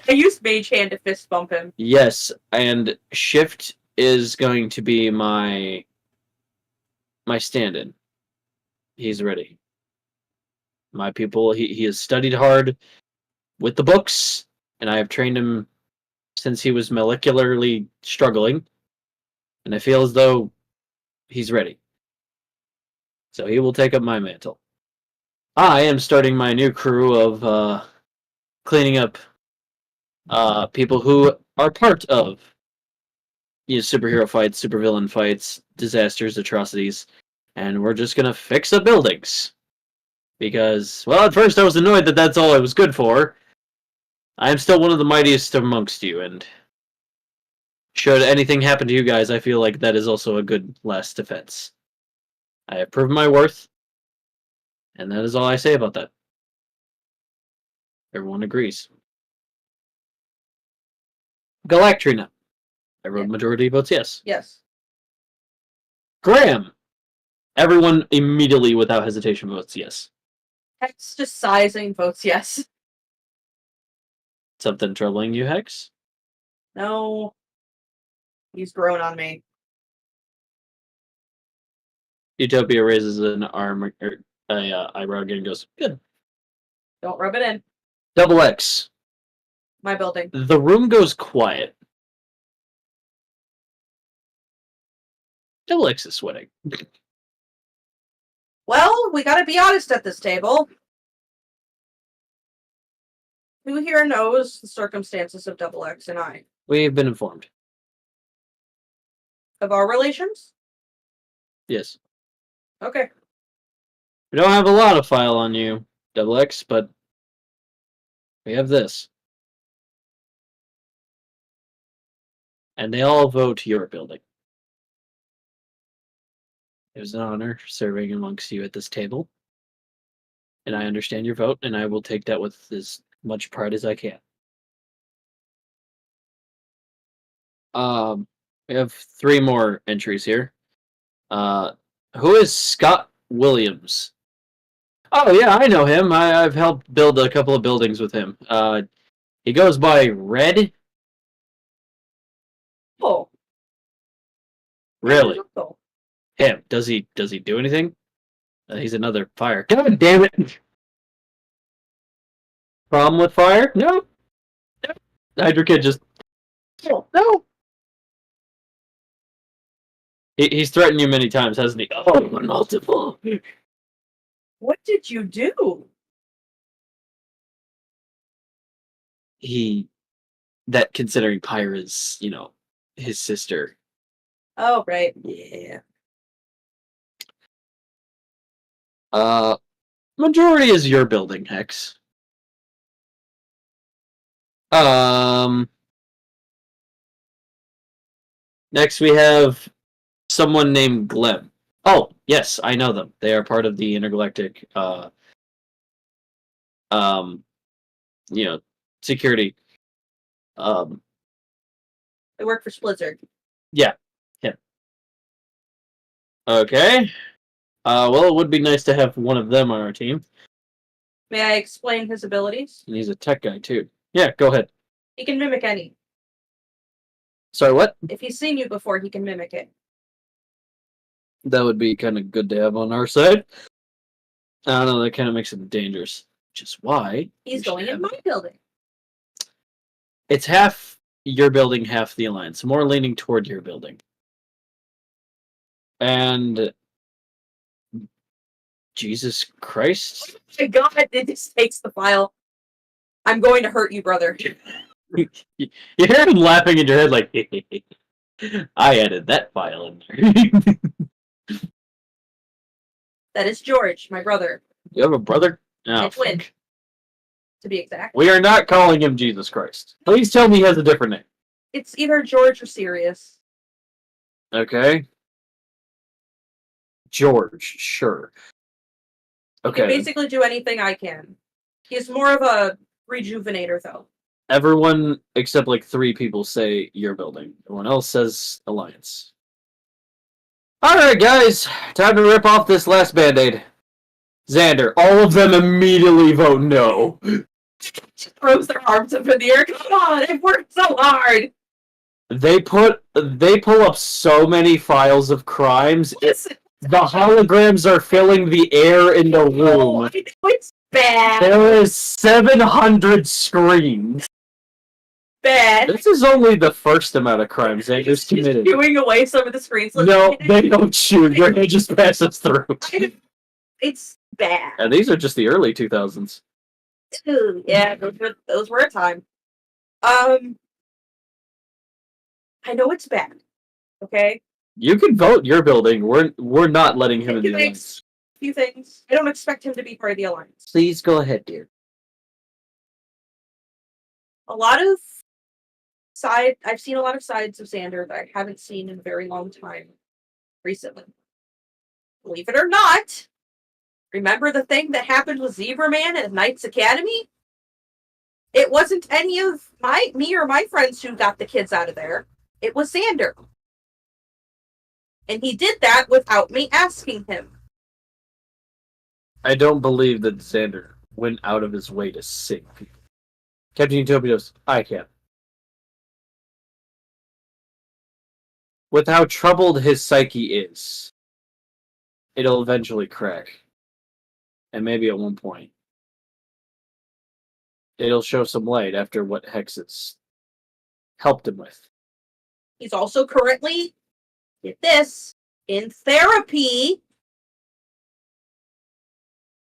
used Mage Hand to fist bump him. Yes, and Shift is going to be my stand-in. He's ready. My pupil, he has studied hard with the books, and I have trained him since he was molecularly struggling, and I feel as though he's ready. So he will take up my mantle. I am starting my new crew of cleaning up people who are part of superhero fights, supervillain fights, disasters, atrocities, and we're just gonna fix up buildings. Because, well, at first I was annoyed that that's all I was good for. I am still one of the mightiest amongst you, and should anything happen to you guys, I feel like that is also a good last defense. I have proven my worth, and that is all I say about that. Everyone agrees. Galactrina. Everyone majority votes yes. Yes. Graham. Everyone immediately, without hesitation, votes yes. Hex just sizing votes yes. Something troubling you, Hex? No. He's grown on me. Utopia raises an arm or eyebrow again and goes, good. Don't rub it in. Double X. My building. The room goes quiet. Double X is sweating. Well, we gotta be honest at this table. Who here knows the circumstances of Double X and I? We've been informed. Of our relations? Yes. Okay. We don't have a lot of file on you, Double X, but we have this. And they all vote your building. It was an honor serving amongst you at this table. And I understand your vote, and I will take that with as much pride as I can. We have 3 more entries here. Who is Scott Williams? Oh yeah, I know him. I've helped build a couple of buildings with him. He goes by Red. Oh, Really? oh. Him? Does he do anything? He's another fire. God damn it! Problem with fire? No. Hydra Kid just no. He's threatened you many times, hasn't he? Oh, multiple. What did you do? That considering Pyra's, his sister. Oh, right. Yeah. Majority is your building, Hex. Next we have someone named Gleb. Oh, yes, I know them. They are part of the intergalactic, security. I work for Splizzard. Yeah, him. Okay. Well, it would be nice to have one of them on our team. May I explain his abilities? And he's a tech guy, too. Yeah, go ahead. He can mimic any. Sorry, what? If he's seen you before, he can mimic it. That would be kind of good to have on our side. I don't know, that kind of makes it dangerous. Which is why... He's going in my building. It's half your building, half the Alliance. More leaning toward your building. And... Jesus Christ. Oh my god, it just takes the file. I'm going to hurt you, brother. You hear him laughing in your head like, I added that file in there. That is George, my brother. You have a brother? Oh, A twin, fuck. to be exact. We are not calling him Jesus Christ. Please tell me he has a different name. It's either George or Sirius. Okay. George, sure. He can Okay. basically do anything I can. He's more of a rejuvenator, though. Everyone except like 3 people say your building. Everyone else says Alliance. Alright, guys. Time to rip off this last band-aid. Xander, all of them immediately vote no. She throws their arms up in the air. Come on, I've worked so hard. They pull up so many files of crimes. Listen, The holograms are filling the air in the room. I know it's bad. There is 700 screens. Bad. This is only the first amount of crimes Xander's Just committed. chewing away some of the screens. No, they don't shoot. Your head just passes through. It's bad. And these are just the early 2000s. Ooh, yeah, those were a time. I know it's bad. Okay? You can vote your building. We're not letting him in the Can I Alliance. a few things. I don't expect him to be part of the Alliance. Please go ahead, dear. I've seen a lot of sides of Xander that I haven't seen in a very long time recently. Believe it or not, remember the thing that happened with Zebra Man at Knights Academy? It wasn't any of me or my friends who got the kids out of there. It was Xander. And he did that without me asking him. I don't believe that Xander went out of his way to sing people. Captain Utopios, I can. With how troubled his psyche is, it'll eventually crack. And maybe at one point, it'll show some light after what Hexes helped him with. He's also currently, get this, in therapy.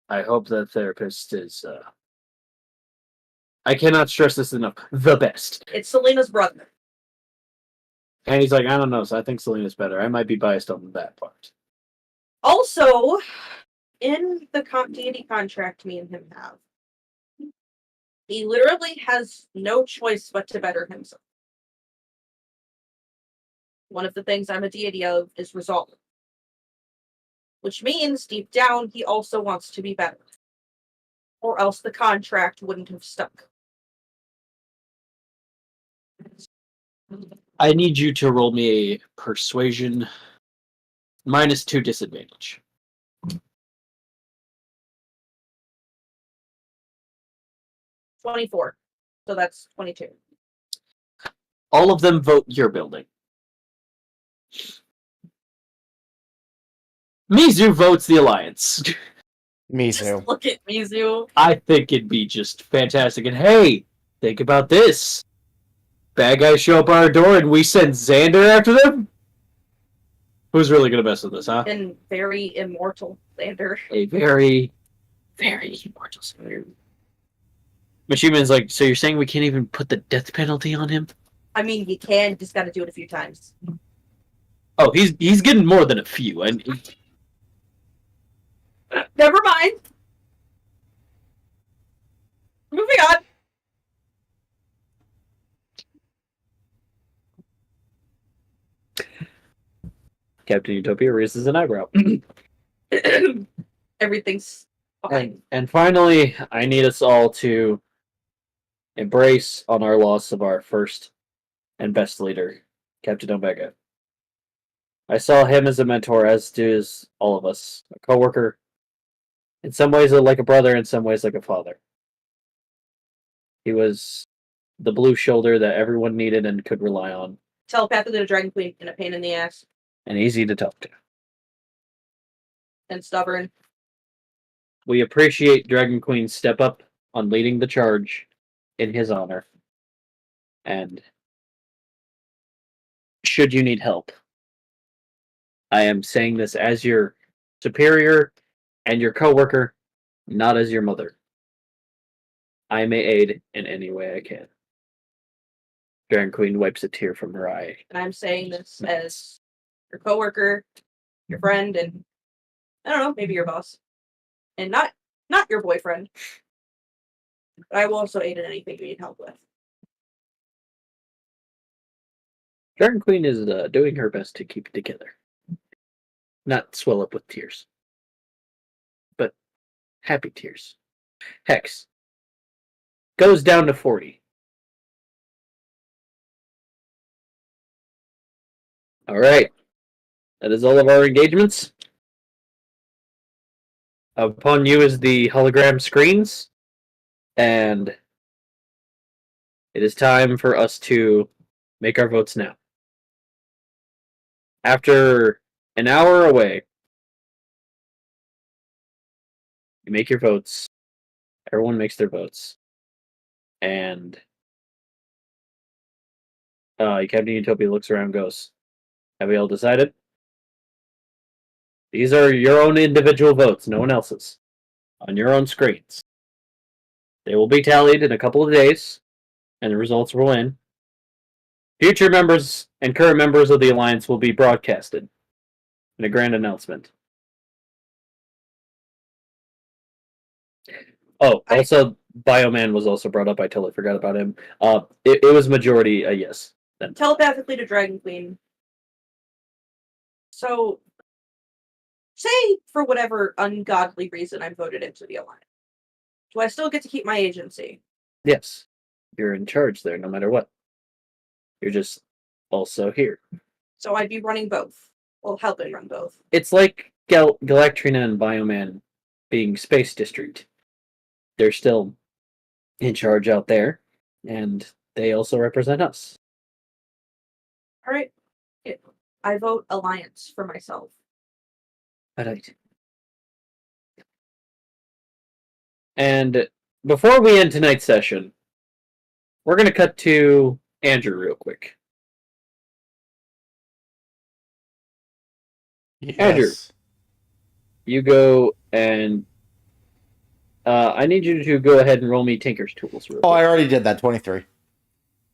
I hope that therapist is, I cannot stress this enough, the best. It's Selena's brother. And he's like, I don't know, so I think Selena's better. I might be biased on that part. Also, in the deity contract me and him have, he literally has no choice but to better himself. One of the things I'm a deity of is resolve. Which means, deep down, he also wants to be better. Or else the contract wouldn't have stuck. I need you to roll me a persuasion -2 disadvantage. 24. So that's 22. All of them vote your building. Mizu votes the Alliance. Mizu. Just look at Mizu. I think it'd be just fantastic. And hey, think about this. Bad guys show up at our door and we send Xander after them? Who's really gonna mess with this, huh? And very immortal Xander. A very, very immortal Xander. Machineman's like, so you're saying we can't even put the death penalty on him? I mean, you can, just gotta do it a few times. Oh, he's getting more than a few. And Never mind. Moving on. Captain Utopia raises an eyebrow. Everything's fine. And finally, I need us all to embrace on our loss of our first and best leader, Captain Omega. I saw him as a mentor, as does all of us, a coworker. In some ways, like a brother. In some ways, like a father. He was the blue shoulder that everyone needed and could rely on, Telepathically to Dragon Queen and a pain in the ass. and easy to talk to. And stubborn. We appreciate Dragon Queen's step up on leading the charge in his honor. And should you need help, I am saying this as your superior and your coworker, not as your mother. I may aid in any way I can. Dragon Queen wipes a tear from her eye. And I'm saying this as your coworker, your friend, and I don't know, maybe your boss. And not your boyfriend. But I will also aid in anything you need help with. Dragon Queen is doing her best to keep it together. Not swell up with tears. But happy tears. Hex goes down to 40. Alright. That is all of our engagements. Upon you is the hologram screens. And it is time for us to make our votes now. After an hour away, you make your votes. Everyone makes their votes. And Captain Utopia looks around and goes, have we all decided? These are your own individual votes, no one else's. On your own screens. They will be tallied in a couple of days, and the results will in. Future members and current members of the Alliance will be broadcasted in a grand announcement. Oh, also, Bioman was also brought up. I totally forgot about him. It was majority a yes. Then. Telepathically to Dragon Queen. So, say for whatever ungodly reason I voted into the Alliance. Do I still get to keep my agency? Yes. You're in charge there no matter what. You're just also here. So I'd be running both. Well, helping run both. It's like Galactrina and Bioman being Space District. They're still in charge out there, and they also represent us. Alright. I vote Alliance for myself. Alright. And before we end tonight's session, we're going to cut to Andrew real quick. Yes. Andrew, you go and I need you to go ahead and roll me Tinker's Tools. Real Oh, quick. I already did that. 23.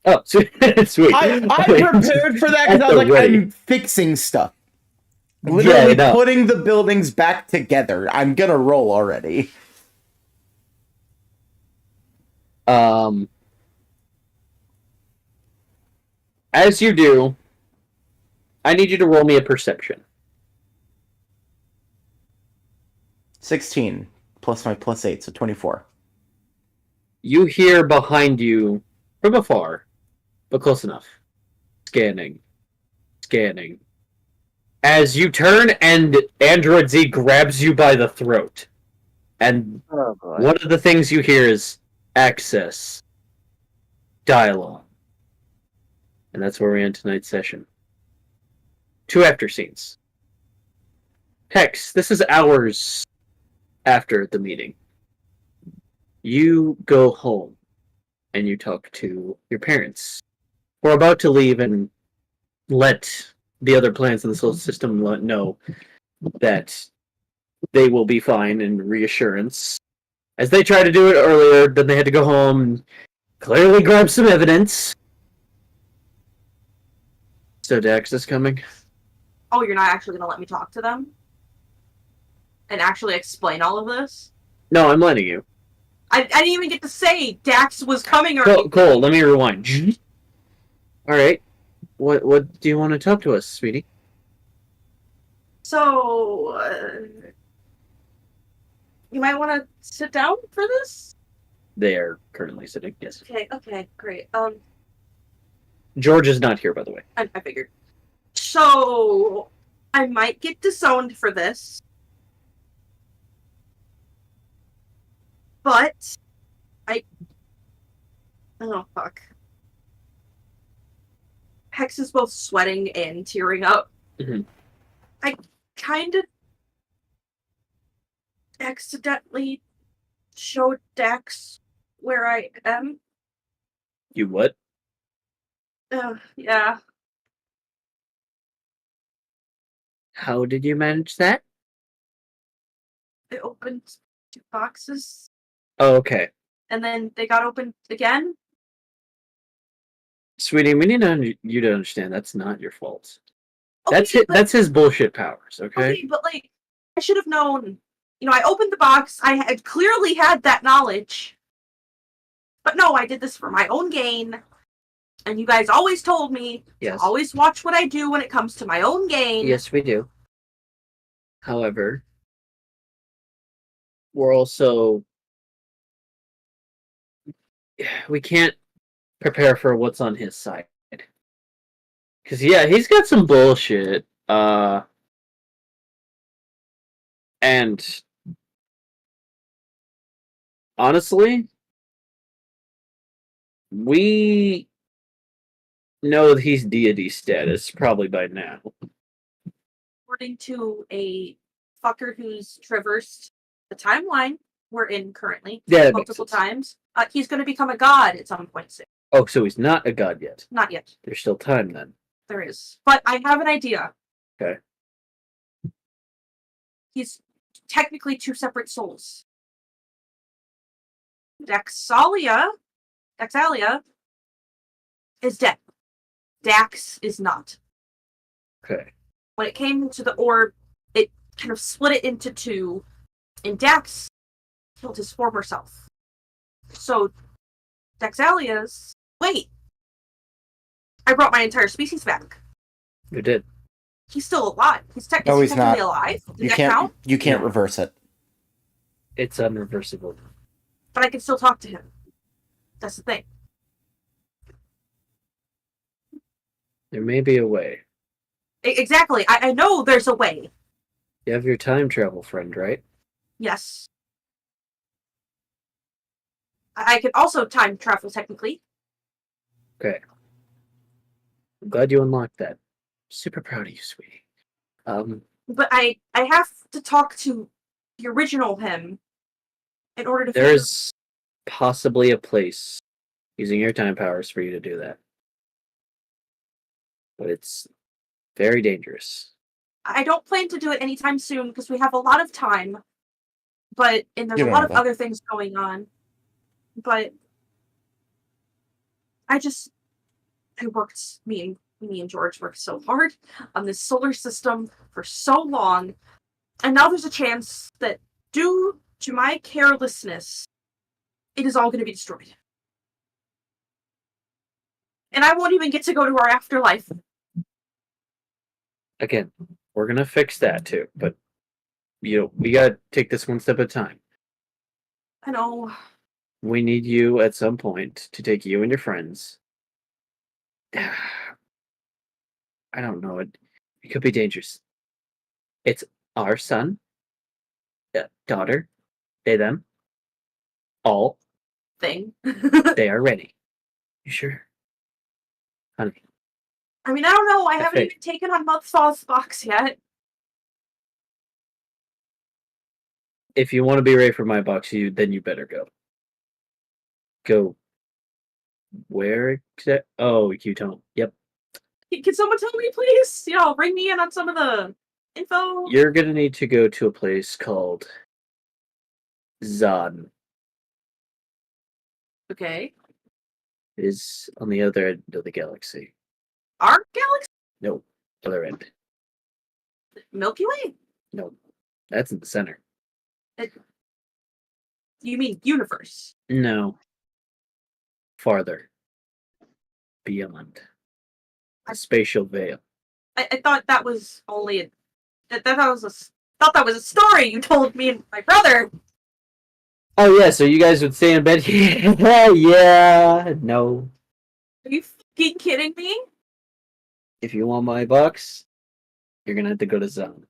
Oh, sweet. Sweet. I prepared for that because I was like, Ready. I'm fixing stuff. Literally Yeah, no. putting the buildings back together. I'm gonna roll already. As you do, I need you to roll me a perception. 16 plus my plus 8, so 24. You hear behind you from afar, but close enough. Scanning. Scanning. as you turn and Android Z grabs you by the throat. And Oh boy. one of the things you hear is access dialogue. And that's where we end tonight's session. 2 after scenes. Hex, this is hours after the meeting. You go home and you talk to your parents. We're about to leave and let the other planets in the solar system know that they will be fine and reassurance. As they tried to do it earlier, then they had to go home and clearly grab some evidence. So Dax is coming. Oh, you're not actually gonna let me talk to them? And actually explain all of this? No, I'm letting you. I didn't even get to say Dax was coming or Cole, let me rewind. Alright. What do you want to talk to us, sweetie? So, you might want to sit down for this? They are currently sitting, yes. Okay, great. George is not here, by the way. I figured. So, I might get disowned for this. But, oh, fuck. Hex is both sweating and tearing up. Mhm. I kind of accidentally showed Dax where I am. You what? Yeah. How did you manage that? I opened 2 boxes, Oh, okay. and then they got opened again. Sweetie, we need you to understand that's not your fault. Okay, That's his bullshit powers, okay? Okay, but like, I should have known. You know, I opened the box. I had clearly had that knowledge. But no, I did this for my own gain. And you guys always told me Yes. to always watch what I do when it comes to my own gain. Yes, we do. However, we're also... We can't prepare for what's on his side. Because, yeah, he's got some bullshit. And... Honestly... We know that he's deity status, probably by now. According to a fucker who's traversed the timeline we're in currently Yeah, that makes multiple sense. times, he's going to become a god at some point soon. Oh, so he's not a god yet. Not yet. There's still time then. There is. But I have an idea. Okay. He's technically 2 separate souls. Daxalia is dead. Dax is not. Okay. When it came to the orb, it kind of split it into 2, and Dax killed his former self. So, Daxalia's... Wait! I brought my entire species back. You did. He's still alive. He's No, technically he's not. alive. Does You that can't. count? You can't No. reverse it. It's unreversible. But I can still talk to him. That's the thing. There may be a way. Exactly. I know there's a way. You have your time travel friend, right? Yes. I can also time travel, technically. Okay. I'm glad you unlocked that. Super proud of you, sweetie. But I have to talk to the original him in order to There's possibly a place using your time powers for you to do that. But it's very dangerous. I don't plan to do it anytime soon because we have a lot of time. But and there's You a don't lot know of that. other things going on. But me and George worked so hard on this solar system for so long, and now there's a chance that due to my carelessness, it is all going to be destroyed. And I won't even get to go to our afterlife. Again, we're gonna fix that too, but we gotta take this one step at a time. I know. We need you at some point to take you and your friends. I don't know. It could be dangerous. It's our son, daughter, they, them, all. Thing. They are ready. You sure? Honey. I mean, I don't know. I Have haven't faith. even taken on Mudfall's box yet. If you want to be ready for my box, then you better go. Go. Where exactly? Oh, you don't. Yep. Can someone tell me, please? You know, bring me in on some of the info. You're gonna need to go to a place called Zod. Okay. It is on the other end of the galaxy. Our galaxy? No, other end. Milky Way? No, that's in the center. You mean universe? No. Farther. Beyond. A spatial veil. I thought that was only thought that was a story you told me and my brother. Oh yeah, so you guys would stay in bed? Yeah, no. Are you fucking kidding me? If you want my box, you're gonna have to go to Zone.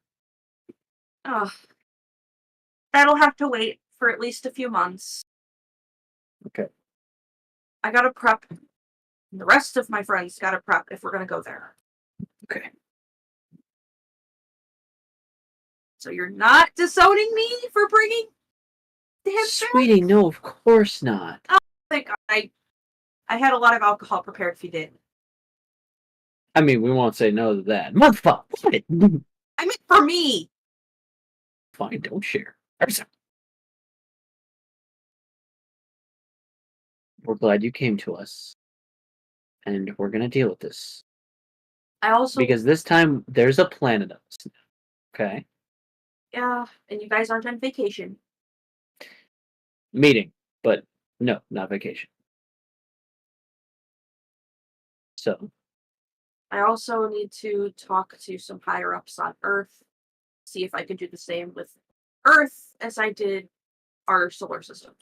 Ugh. That'll have to wait for at least a few months. Okay. I gotta prep. The rest of my friends gotta prep if we're gonna go there. Okay. So you're not disowning me for bringing him back? Sweetie, no, of course not. Thank God. I had a lot of alcohol prepared if you did. I mean, we won't say no to that. Motherfucker! What? I meant for me! Fine, don't share. We're glad you came to us. And we're gonna deal with this. I also... Because this time, there's a planet of us. Okay? Yeah, and you guys aren't on vacation. Meeting. But, no, not vacation. So... I also need to talk to some higher-ups on Earth. See if I can do the same with Earth as I did our solar system.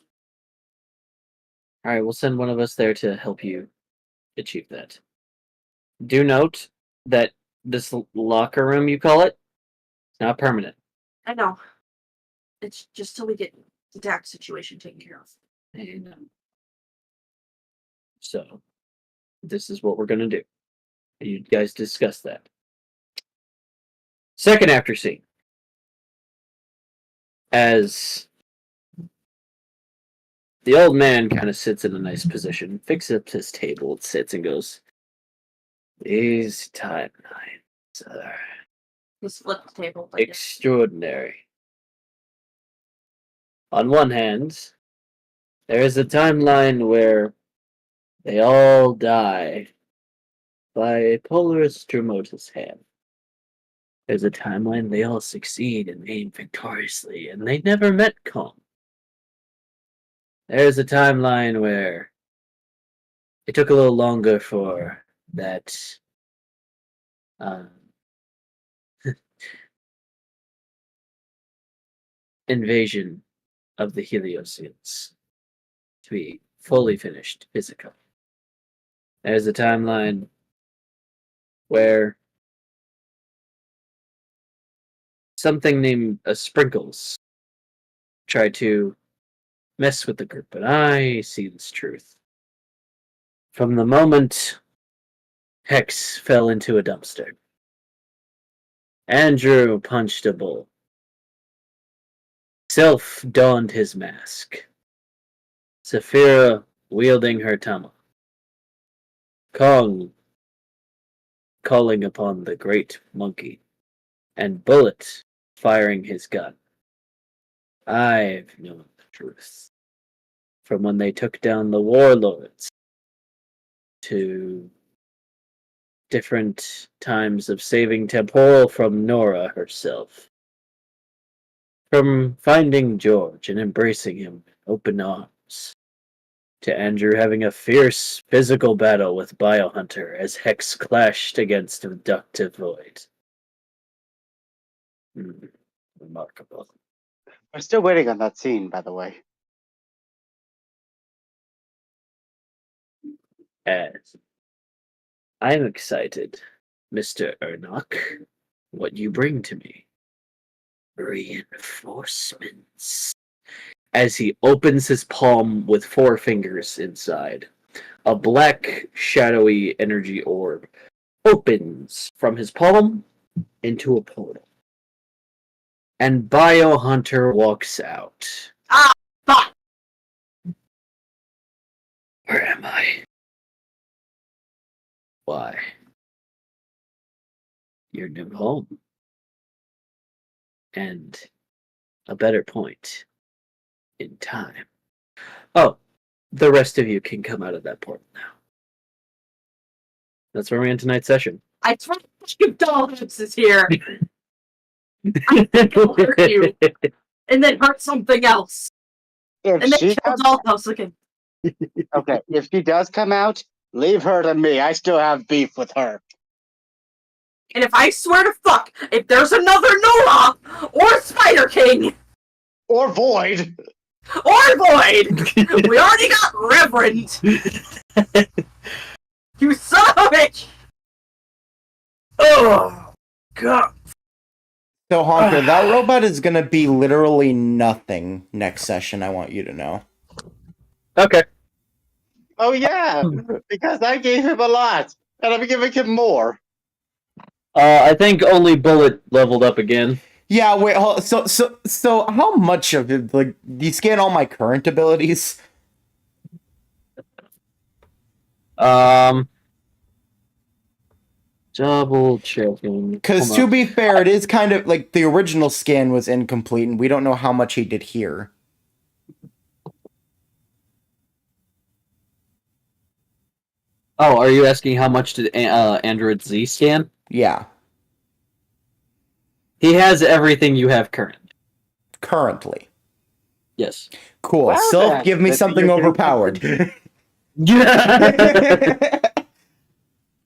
Alright, we'll send one of us there to help you achieve that. Do note that this locker room, you call it, it's not permanent. I know. It's just till we get the Dax situation taken care of. And, so, this is what we're gonna do. You guys discuss that. Second after scene. As the old man kind of sits in a nice position, fixes up his table, sits and goes, "These timelines are Just flip the table. Like extraordinary. On one hand, there is a timeline where they all die by Polaris Tremota's hand. There's a timeline they all succeed and aim victoriously, and they never met Kong. There's a timeline where it took a little longer for that invasion of the Heliosians to be fully finished physically. There's a timeline where something named Sprinkles tried to mess with the group, but I see this truth. From the moment Hex fell into a dumpster, Andrew punched a bull. Self donned his mask. Saphira wielding her tama. Kong calling upon the great monkey. And Bullet firing his gun. I've known the truth. From when they took down the warlords to different times of saving Temporal from Nora herself. From finding George and embracing him in open arms, to Andrew having a fierce physical battle with Biohunter as Hex clashed against Abductive Void. Remarkable. We're still waiting on that scene, by the way. As I'm excited, Mr. Ernok, what you bring to me. Reinforcements. As he opens his palm with 4 fingers inside, a black, shadowy energy orb opens from his palm into a portal. And Biohunter walks out. Ah, fuck! Where am I? Why? Your new home. And a better point in time. Oh, the rest of you can come out of that portal now. That's where we end tonight's session. I swear to Dollhouse is here. I think I'll hurt you. And then hurt something else. If And then she kill comes, Dollhouse again. okay, if she does come out, leave her to me. I still have beef with her. And if I swear to fuck, if there's another Nora or Spider King Or Void. or Void, we already got Reverend. You son of a bitch! Oh god. So, Honker, that robot is gonna be literally nothing next session, I want you to know. Okay. Oh yeah, because I gave him a lot, and I'm giving him more. I think only Bullet leveled up again. Yeah, wait, so how much of it, like, do you scan all my current abilities? Double checking. Because Hold to on. be fair, it is kind of, like, the original scan was incomplete, and we don't know how much he did here. Oh, are you asking how much did Android Z scan? Yeah, He has everything you have current. currently. Yes. Cool. Wow, Sylph, then. give me That's something you're getting overpowered.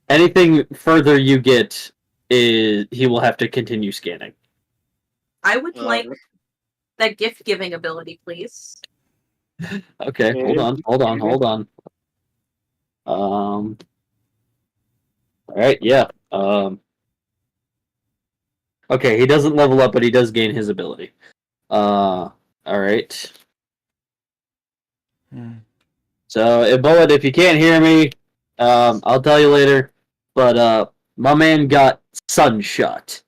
Anything further you get, is he will have to continue scanning. I would like that gift giving ability, please. Okay, hold on. All right, yeah. Okay, he doesn't level up, but he does gain his ability. All right. So, Bullet, if you can't hear me, I'll tell you later. But my man got sunshot.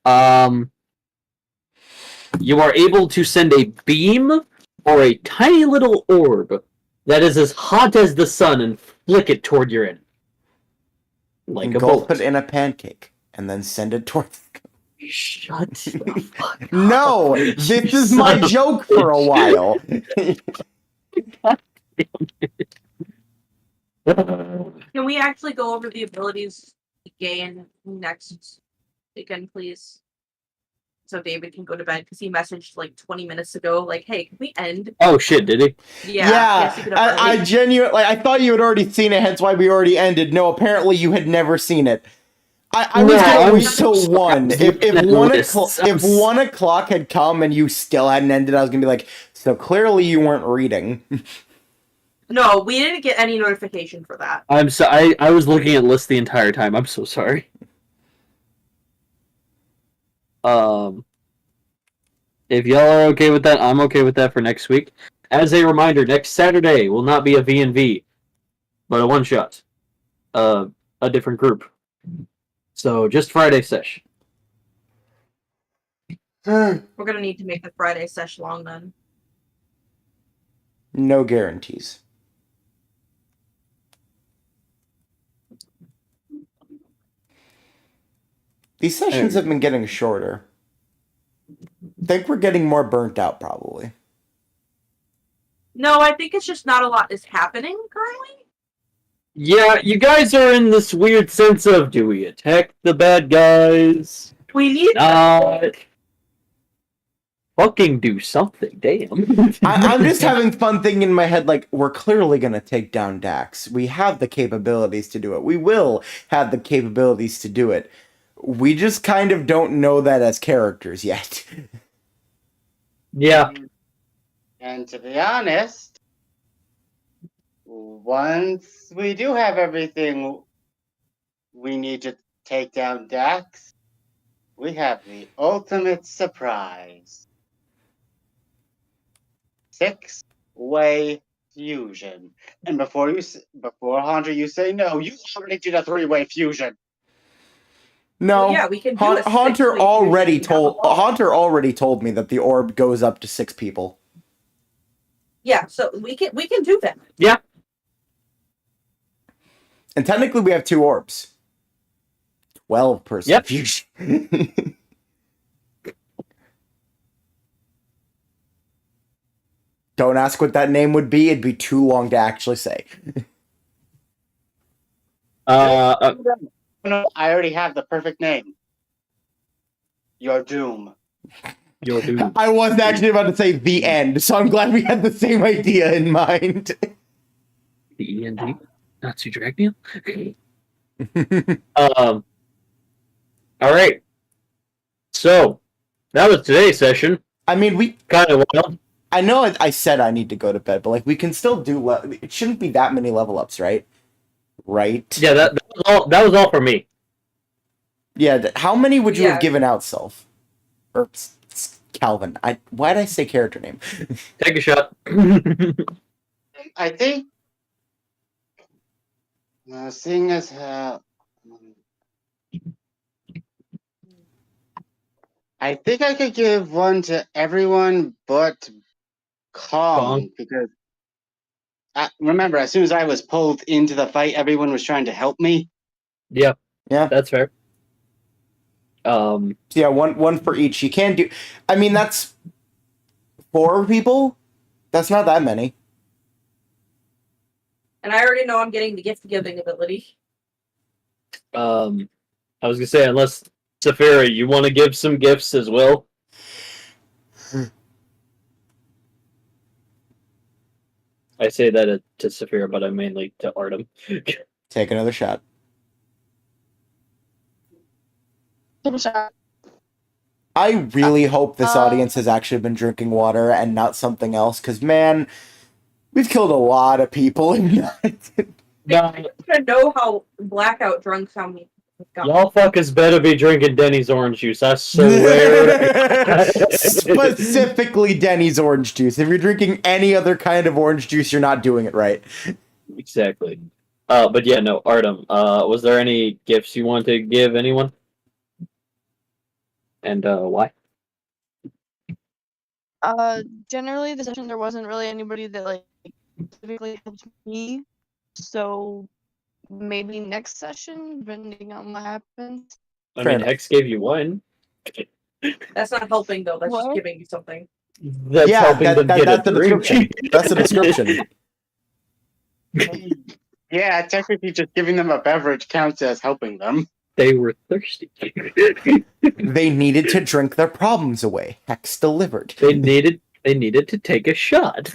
You are able to send a beam or a tiny little orb that is as hot as the sun and flick it toward your enemy. Like a Engulf bullet. it in a pancake, and then send it towards... Shut the fuck up. No, this is my joke for a while. Can we actually go over the abilities we gain next weekend, please? So David can go to bed because he messaged like 20 minutes ago, like, "Hey, can we end?" Oh shit! Did he? Yeah. Yeah, he could have I early. genuinely, I thought you had already seen it, hence why we already ended. No, apparently you had never seen it. I was gonna wait till 1. If 1 o'clock had come and you still hadn't ended, I was gonna be like, so clearly you weren't reading. No, we didn't get any notification for that. I'm so I was looking at lists the entire time. I'm so sorry. If y'all are okay with that, I'm okay with that for next week. As a reminder, next Saturday will not be a V&V, but a one-shot. A different group. So, just Friday sesh. We're gonna need to make the Friday sesh long then. No guarantees. These sessions have been getting shorter. I think we're getting more burnt out, probably. No, I think it's just not a lot is happening currently. Yeah, you guys are in this weird sense of, do we attack the bad guys? We need Not. Fucking do something, damn. I'm just having fun thinking in my head, like, we're clearly going to take down Dax. We have the capabilities to do it. We will have the capabilities to do it. We just kind of don't know that as characters yet. Yeah. And to be honest, once we do have everything we need to take down Dax, we have the ultimate surprise. 6-way fusion. And before Hunter, you say no, you already did a 3-way fusion. No, Well, yeah, we can do a Hunter six-way already fusion. We have a told lot. Hunter already told me that the orb goes up to 6 people. Yeah, so we can do that. Yeah. And technically we have 2 orbs. 12-person Yep. fusion. Don't ask what that name would be. It'd be too long to actually say. No, I already have the perfect name. Your Doom. Your Doom. I wasn't actually about to say the end, so I'm glad we had the same idea in mind. The END? Natsu Dragneil? All right. So, that was today's session. I mean, we kind of wild. I know I said I need to go to bed, but like we can still do. It shouldn't be that many level ups, right? Right? Yeah, that was all for me. Yeah. How many would you Yeah. have given out, Self? Or Calvin? Why'd I say character name? Take a shot. I think, seeing as how, I think I could give one to everyone but Kong, because remember, as soon as I was pulled into the fight, everyone was trying to help me. Yeah. Yeah. That's fair. So yeah, one for each. You can do. I mean, that's 4 people. That's not that many. And I already know I'm getting the gift giving ability. I was gonna say, unless Saphira, you want to give some gifts as well. I say that to Saphira, but I mainly to Artem. Take another shot. I really hope this audience has actually been drinking water and not something else, because man, we've killed a lot of people. I don't know how blackout drunk how many. Y'all fuckers better be drinking Denny's orange juice. I swear. Specifically Denny's orange juice. If you're drinking any other kind of orange juice, you're not doing it right. Exactly. But yeah, no, Artem. Was there any gifts you wanted to give anyone? And why? Generally the session there wasn't really anybody that like specifically helped me, so maybe next session, depending on what happens. I mean, Hex gave you one. That's not helping though. That's just What? giving you something. That's helping them get that's a the drink. description. That's the description. Yeah, technically just giving them a beverage counts as helping them. They were thirsty. They needed to drink their problems away. Hex delivered. They needed to take a shot.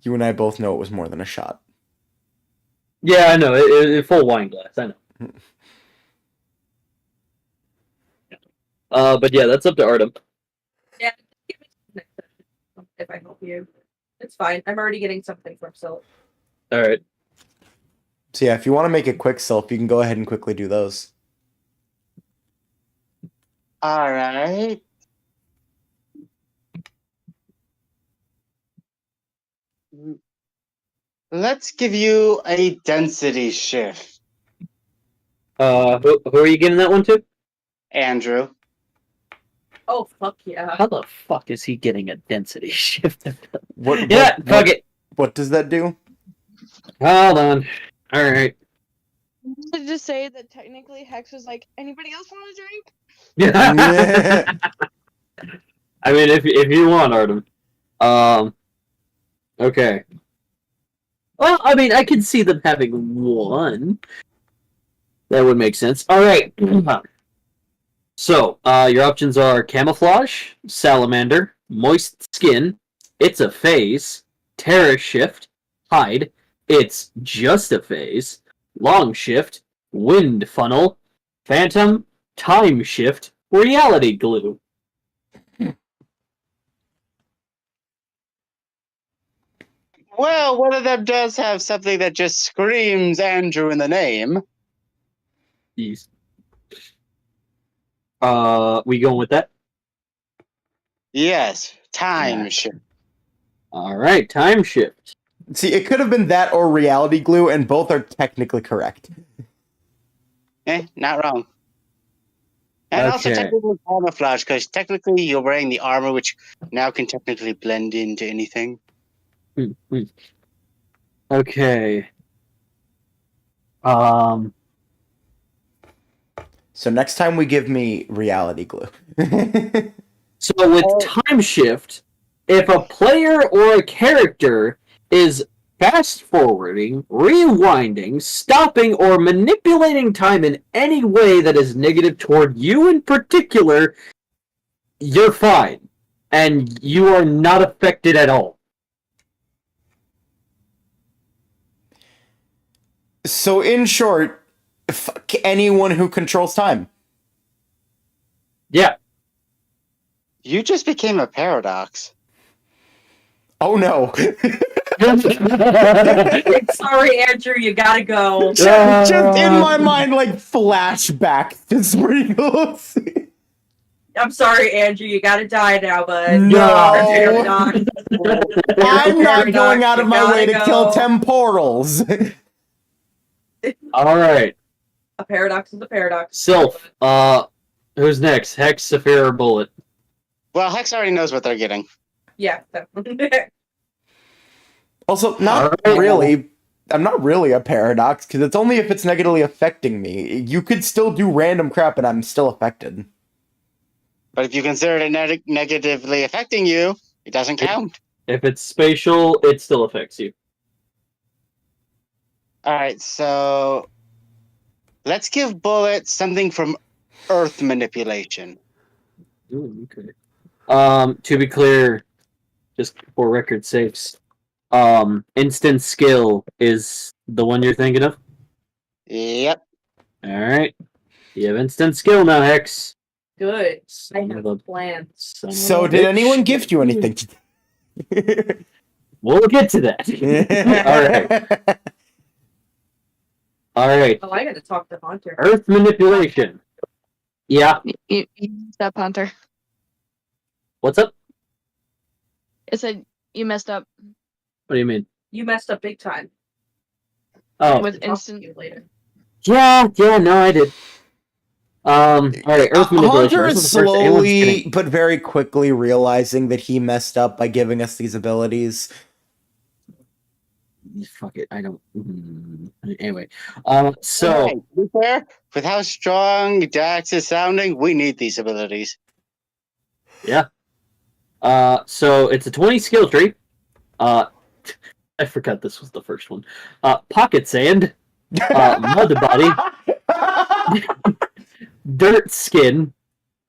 You and I both know it was more than a shot. Yeah, I know. It full wine glass. I know. But yeah, that's up to Artem. Yeah, give me some next session if I help you. It's fine. I'm already getting something from Silk. All right. So yeah, if you want to make it quick, Sylph, you can go ahead and quickly do those. All right. Let's give you a density shift, Who are you getting that one to? Andrew. Oh fuck yeah! How the fuck is he getting a density shift? Fuck it. What does that do? Hold on. All right. I wanted to say that technically Hex was like, anybody else want to drink? I mean, if you want, Artem. Okay. Well, I mean, I could see them having one. That would make sense. All right. So, your options are Camouflage, Salamander, Moist Skin, It's a Phase, Terror Shift, Hide, It's Just a Phase, Long Shift, Wind Funnel, Phantom, Time Shift, Reality Glue. Well, one of them does have something that just screams Andrew in the name. Yes. We going with that? Yes, time Yeah. shift. All right, time shift. See, it could have been that or reality glue, and both are technically correct. Not wrong. And also Okay. technically camouflage, because technically you're wearing the armor, which now can technically blend into anything. Okay. So next time we give me reality glue. So with time shift, if a player or a character is fast forwarding, rewinding, stopping, or manipulating time in any way that is negative toward you in particular, you're fine. And you are not affected at all. So in short, fuck anyone who controls time. Yeah. You just became a paradox. Oh no. Sorry, Andrew, you gotta go. Just in my mind, like flashback to sprinkles. I'm sorry, Andrew, you gotta die now, bud. No. Paradox. I'm not Paradox, going out of you my way to gotta kill go. temporals. All right. A paradox is a paradox. Sylph, who's next? Hex, Saphir, or Bullet? Well, Hex already knows what they're getting. Yeah. Also, not All right. really. I'm not really a paradox, because it's only if it's negatively affecting me. You could still do random crap and I'm still affected. But if you consider it negatively affecting you, it doesn't count. If it's spatial, it still affects you. Alright, so let's give Bullet something from Earth manipulation. Ooh, okay. To be clear, just for record sakes, instant skill is the one you're thinking of? Yep. Alright. You have instant skill now, Hex. Good. Son I of have a- plans. son of So, a did bitch. anyone gift you anything today? We'll get to that. Alright. Alright. Oh, I gotta talk to Hunter. Earth manipulation. Yeah. You messed up, Hunter. What's up? It said you messed up What do you mean? You messed up big time. Oh. with I'll talk to instant. you later. Yeah, no, I did. Alright, Earth manipulation. Hunter This is the first anyone's slowly getting. but very quickly realizing that he messed up by giving us these abilities. Fuck it, I don't. Anyway, Hey, so to be fair, with how strong Dax is sounding, we need these abilities. yeah. So it's a 20 skill tree. I forgot this was the first one. Pocket sand, mud body, dirt skin,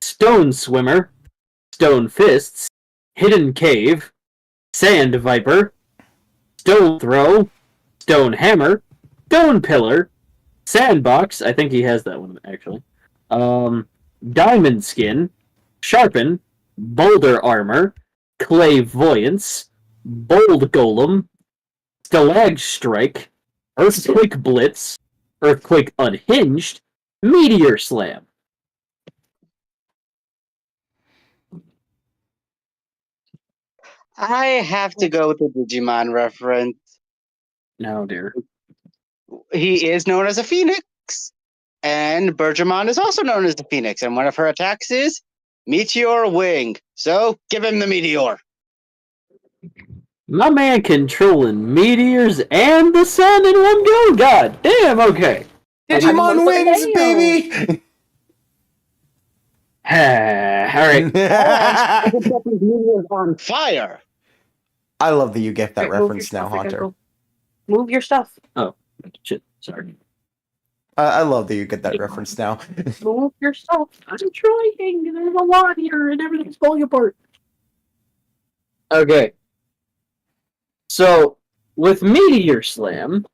stone swimmer, stone fists, hidden cave, sand viper, stone throw, stone hammer, stone pillar, sandbox. I think he has that one actually. Diamond skin, sharpen, boulder armor, clairvoyance, bold golem, stalag strike, earthquake blitz, earthquake unhinged, meteor slam. I have to go with the Digimon reference. No, dear. He is known as a phoenix, and Bergermon is also known as the phoenix, and one of her attacks is Meteor Wing. So give him the meteor. My man controlling meteors and the sun in one go. God damn. Okay. Digimon wings, baby! All right. Meteors on fire. I love that you get that Alright, move reference your now, stuff, I gotta Hunter. go. Move your stuff. Oh shit. Sorry. I love that you get that reference now. Move your stuff. I'm trying. There's a lot here, and everything's falling apart. Okay. So, with Meteor Slam,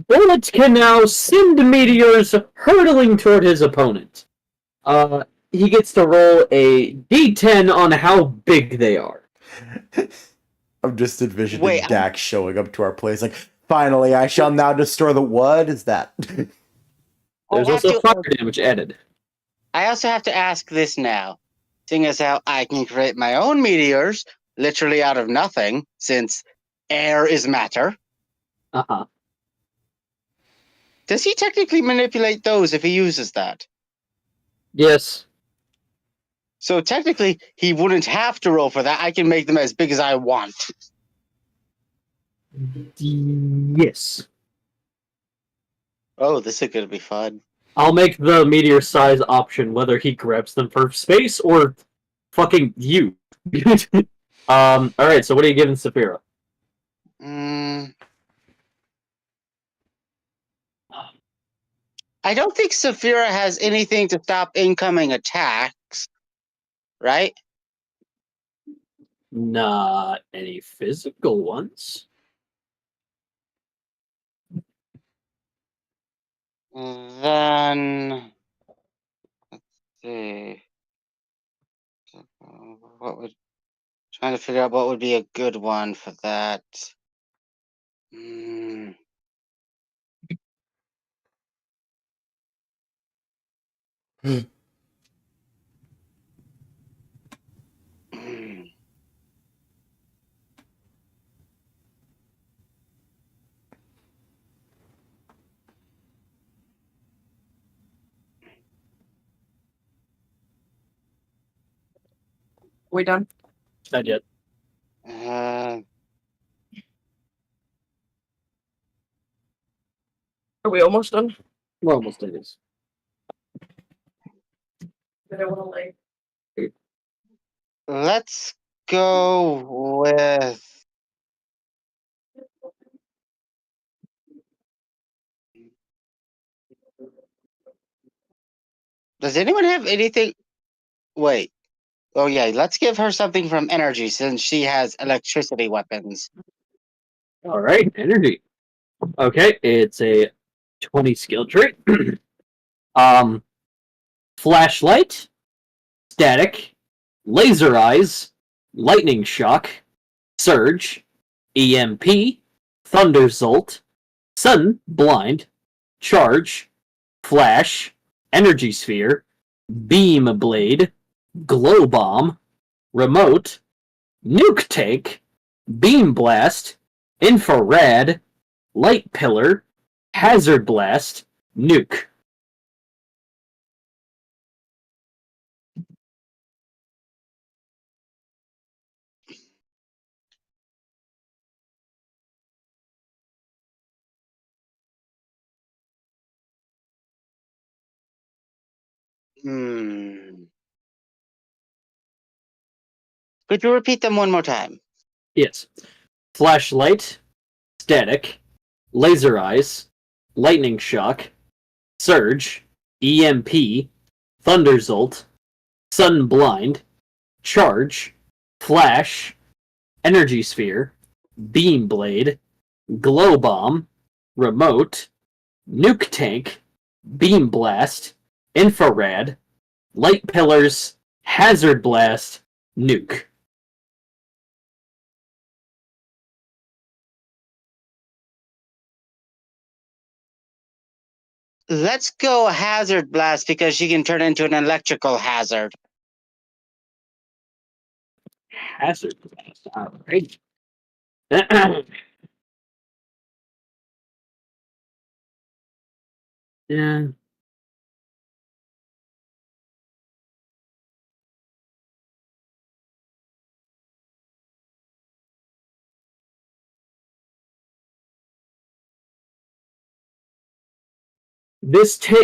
Bullet can now send meteors hurtling toward his opponent. He gets to roll a d10 on how big they are. I'm just envisioning Wait, Dax showing up to our place like, finally, I shall now destroy the... What is that? There's I have also to- fire damage added. I also have to ask this now, seeing as how I can create my own meteors literally out of nothing, since air is matter. Uh-huh. Does he technically manipulate those if he uses that? Yes. So technically, he wouldn't have to roll for that. I can make them as big as I want. Yes. Oh, this is going to be fun. I'll make the meteor size option whether he grabs them for space or fucking you. Alright, so what are you giving Saphira? I don't think Saphira has anything to stop incoming attacks, right? Not any physical ones. Then let's see. What would trying to figure out what would be a good one for that. Hmm. Hmm. We done? Not yet. Uh, Are we almost done? We're almost done. Yes. I don't want to lay. let's go with. Does anyone have anything? Wait. Oh yeah, let's give her something from energy since she has electricity weapons. Alright, energy. Okay, it's a 20 skill trait. Flashlight, static, laser eyes, lightning shock, surge, EMP, thunderzolt, sudden blind, charge, flash, energy sphere, beam blade, glow bomb, remote, nuke tank, beam blast, infrared, light pillar, hazard blast, nuke. Could you repeat them one more time? Yes. Flashlight, static, laser eyes, lightning shock, surge, EMP, thunderzolt, sudden blind, charge, flash, energy sphere, beam blade, glow bomb, remote, nuke tank, beam blast, infrared, light pillars, hazard blast, nuke. Let's go hazard blast because she can turn into an electrical hazard. Hazard blast. Alright. Yeah.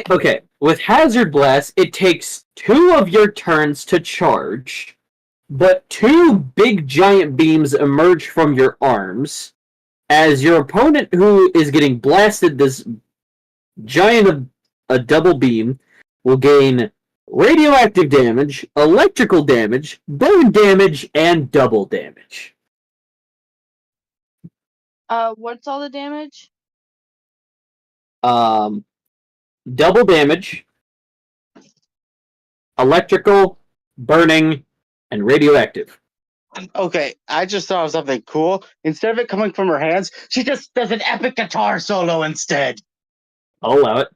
Okay, with Hazard Blast, it takes 2 of your turns to charge, but 2 big giant beams emerge from your arms as your opponent who is getting blasted this giant of a double beam will gain radioactive damage, electrical damage, burn damage, and double damage. What's all the damage? Double damage, electrical, burning, and radioactive. Okay, I just thought of something cool. Instead of it coming from her hands, she just does an epic guitar solo instead. I'll allow it.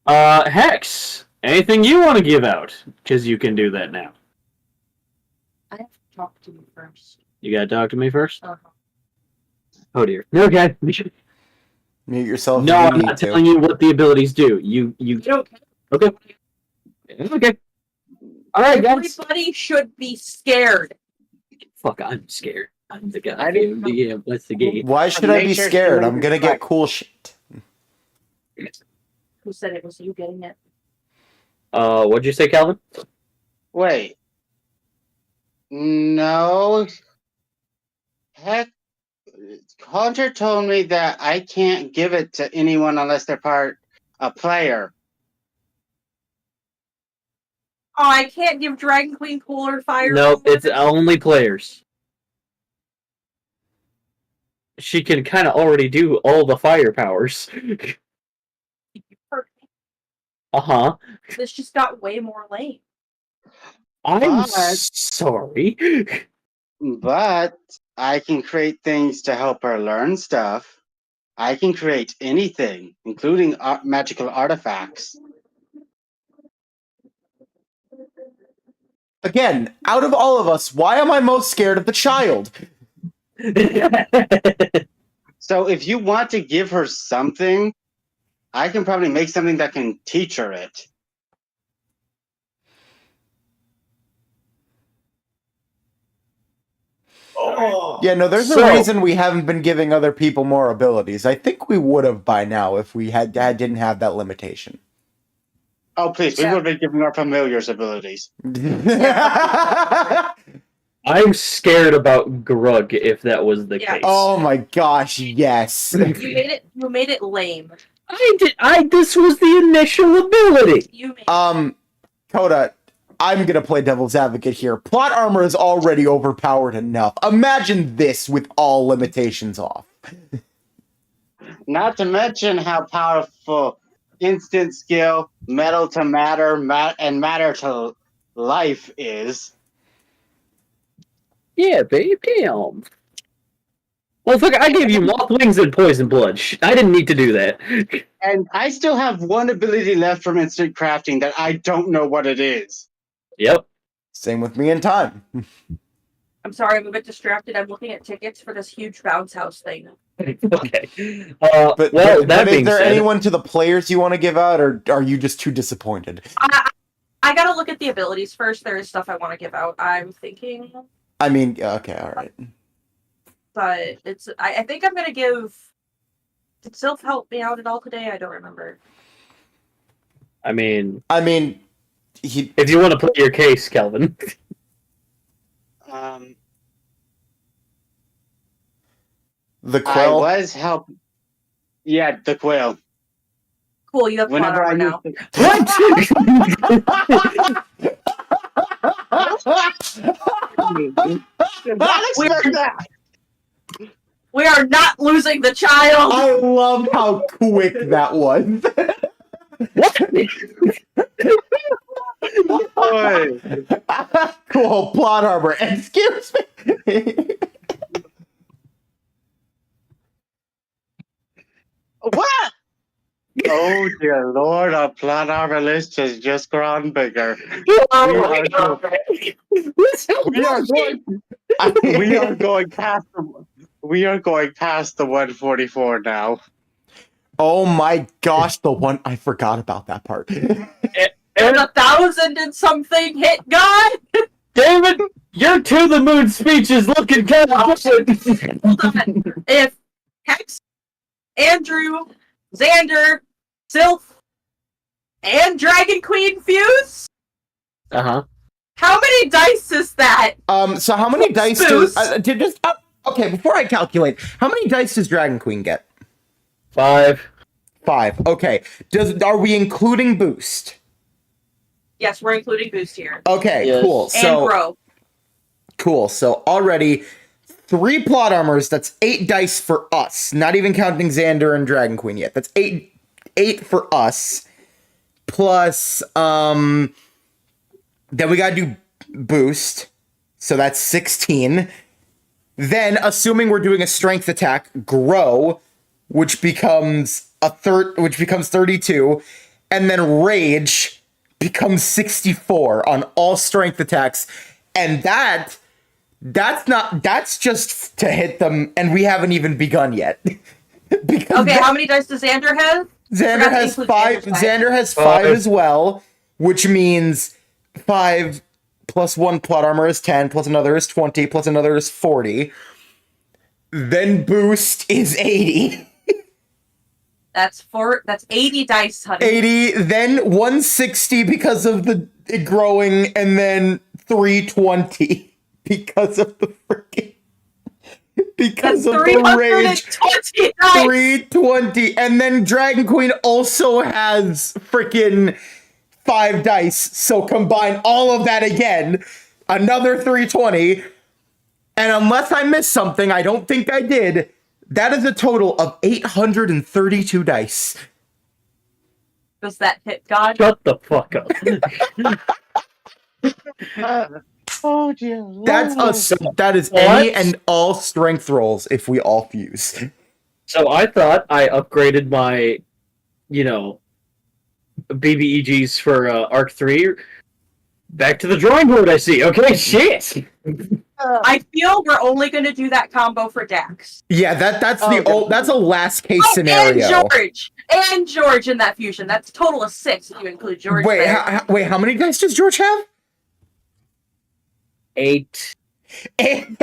Hex, anything you want to give out? Because you can do that now. I have to talk to you first. You gotta talk to me first? Uh-huh. Oh dear. Okay. Mute yourself. No, if you I'm need not to. telling you what the abilities do. You don't. Okay. Okay. All right, guys. Everybody should be scared. Fuck, I'm scared. I'm the guy. I didn't know. What's the game? Why should I be Nature scared? I'm simulated gonna get flight. cool shit. Who said it was you getting it? What'd you say, Calvin? Wait. No. Heck, Hunter told me that I can't give it to anyone unless they're a player. Oh, I can't give Dragon Queen cooler fire. Nope, it's only players. She can kind of already do all the fire powers. Uh-huh. This just got way more lame. I'm But- sorry. But I can create things to help her learn stuff. I can create anything, including magical artifacts. Again, out of all of us, why am I most scared of the child? So if you want to give her something, I can probably make something that can teach her it. Yeah, no, there's So- a reason we haven't been giving other people more abilities. I think we would have by now if we didn't have that limitation. Oh, please, we Yeah. would be giving our familiars abilities. I'm scared about Grug if that was the Yeah. case. Oh my gosh, yes. You made it lame. This was the initial ability. You made Coda, I'm gonna play devil's advocate here. Plot armor is already overpowered enough. Imagine this with all limitations off. Not to mention how powerful instant skill, metal to matter, and matter to life is. Yeah, babe, damn. Well, fuck, I gave you moth wings and poison blood. I didn't need to do that. And I still have one ability left from instant crafting that I don't know what it is. Yep. Same with me in time. I'm sorry, I'm a bit distracted. I'm looking at tickets for this huge bounce house thing. Okay. But, well, but that is being there said, anyone to the players you want to give out, or are you just too disappointed? I gotta look at the abilities first. There is stuff I want to give out. I'm thinking, I mean, okay, all right. but it's. I think I'm gonna give. Did Sylph help me out at all today? I don't remember. I mean, he. If you want to put your case, Kelvin. The I Quell. was help. Yeah, the quail. Cool, you have plot Whenever I armor use now. Did not expect that. We are not losing the child. I love how quick that was. Boy. Cool, plot armor. Excuse me. What? Oh dear Lord, our plot armor list has just grown bigger. Oh my God. We are going past the 144 now. Oh my gosh, the one I forgot about that part. And 1,000 and something hit God. David, your to the moon speech is looking kind of good. Hold on. If Hex, Andrew, Xander, Sylph, and Dragon Queen fuse, Uh-huh. how many dice is that? So how many dice Boost. does okay, before I calculate, how many dice does Dragon Queen get? 5. 5. Okay. Are we including boost? Yes, we're including boost here. Okay, Yes. cool. And So grow. cool. So already 3 plot armors, that's 8 dice for us. Not even counting Xander and Dragon Queen yet. That's 8 for us. Plus then we got to do boost. So that's 16. Then assuming we're doing a strength attack, grow. which becomes 32, and then Rage becomes 64 on all strength attacks, and that's just to hit them, and we haven't even begun yet. Because Okay, how many dice does Xander have? Xander Forgot to has include 5. Xander's Xander has Five. 5 as well, which means 5 plus 1 plot armor is 10, plus another is 20, plus another is 40. Then boost is 80. That's 80 dice, honey. 80, then 160 because of the growing, and then 320 because of the freaking because That's of the rage. 320 dice. 320, and then Dragon Queen also has freaking 5 dice, so combine all of that again, another 320, and unless I missed something, I don't think I did, that is a total of 832 dice. Does that hit God? Shut the fuck up. Oh dear. That is What? any and all strength rolls if we all fuse. So I thought I upgraded my, BBEGs for Arc 3. Back to the drawing board, I see. Okay, shit! I feel we're only going to do that combo for Dax. Yeah, that's Oh, that's a last case Oh, scenario. and George in that fusion. That's a total of 6 if you include George. Wait, there. how many dice does George have? 8.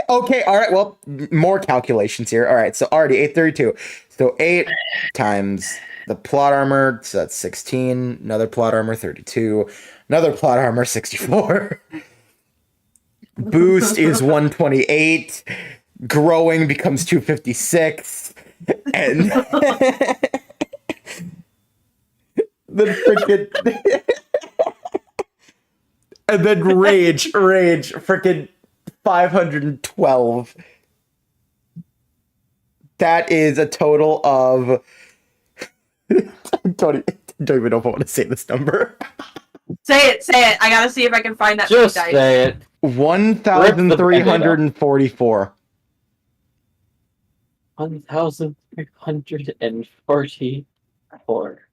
Okay, all right. Well, more calculations here. All right, so already 832. So 8 times the plot armor, so that's 16. Another plot armor, 32. Another plot armor, 64. Boost is 128. Growing becomes 256. And the freaking and then rage, freaking 512. That is a total of don't even know if I want to say this number. Say it. I gotta see if I can find that. Just dice. say it. 1,344. 1,344.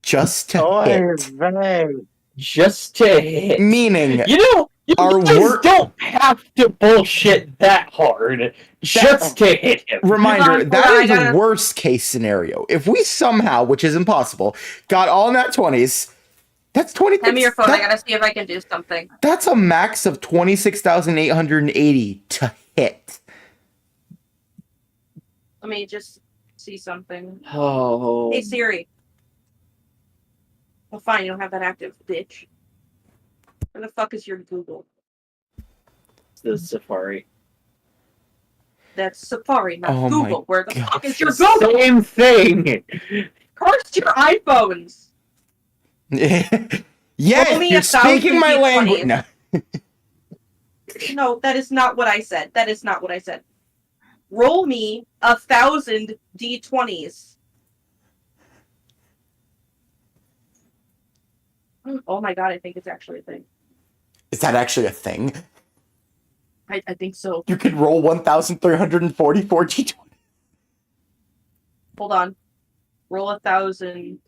Just to Oh, hit. very. Just to hit. Meaning, You our guys work. don't have to bullshit that hard just to hit him. Reminder, Hold on, that I is gotta- a worst case scenario. If we somehow, which is impossible, got all nat 20s, that's 20. Hand me your phone. I that- gotta see if I can do something. That's a max of 26,880 to hit. Let me just see something. Oh. Hey Siri. Well, fine. You don't have that active, bitch. Where the fuck is your Google? The Safari. That's Safari, not Oh my Google. Where the God. fuck is your Google? Same thing. Curse your iPhones. Yes, Roll me you're 1,000 speaking my D20s. language. No. No, that is not what I said. That is not what I said. Roll me 1,000 D20s. Oh my god, I think it's actually a thing. Is that actually a thing? I think so. You can roll 1,344 G20. Hold on. Roll 1,000.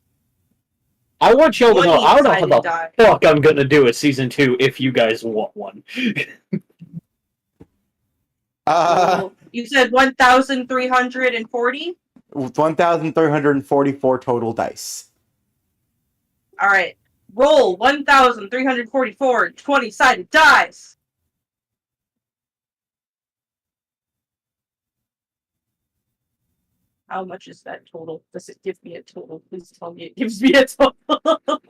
I want y'all to know, I don't know how Silent the die. fuck I'm gonna do a season 2 if you guys want one. You said 1,340? 1,344 total dice. Alright. Roll 1,344 20-sided dice. How much is that total? Does it give me a total? Please tell me it gives me a total.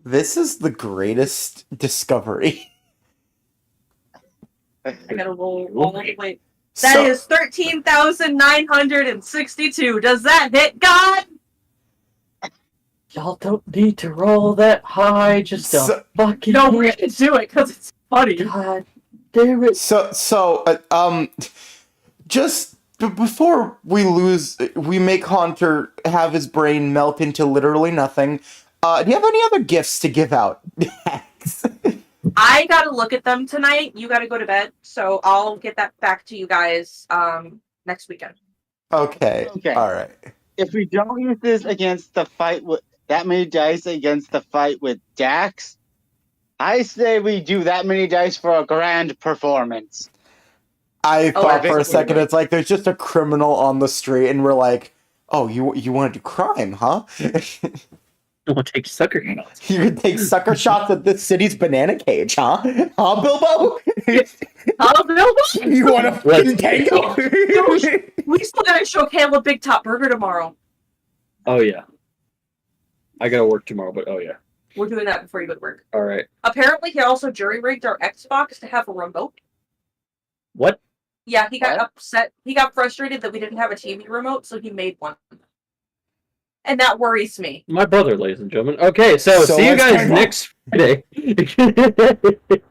This is the greatest discovery. I gotta roll all the way. That is 13,962. Does that hit God? Y'all don't need to roll that high, just So- fucking No, we're gonna do it because it's funny. God damn it. Just before we make Haunter have his brain melt into literally nothing, do you have any other gifts to give out? I gotta look at them tonight. You gotta go to bed, so I'll get that back to you guys next weekend. Okay. Okay. All right. If we don't use this against the fight with that many dice against the fight with Dax, I say we do that many dice for a grand performance. I thought for a victory. second it's like there's just a criminal on the street, and we're like, oh, you want to do crime, huh? I want to take sucker shots. You can take sucker shots at this city's banana cage, huh? Huh, Bilbo? Huh, Bilbo? You want to fucking tango? We still gotta show Caleb Big Top Burger tomorrow. Oh yeah. I gotta work tomorrow, but oh yeah. We're doing that before you go to work. All right. Apparently, he also jury-rigged our Xbox to have a remote. What? Yeah, he got What? upset. He got frustrated that we didn't have a TV remote, so he made one. And that worries me. My brother, ladies and gentlemen. Okay, so see you let's guys tango. next Friday.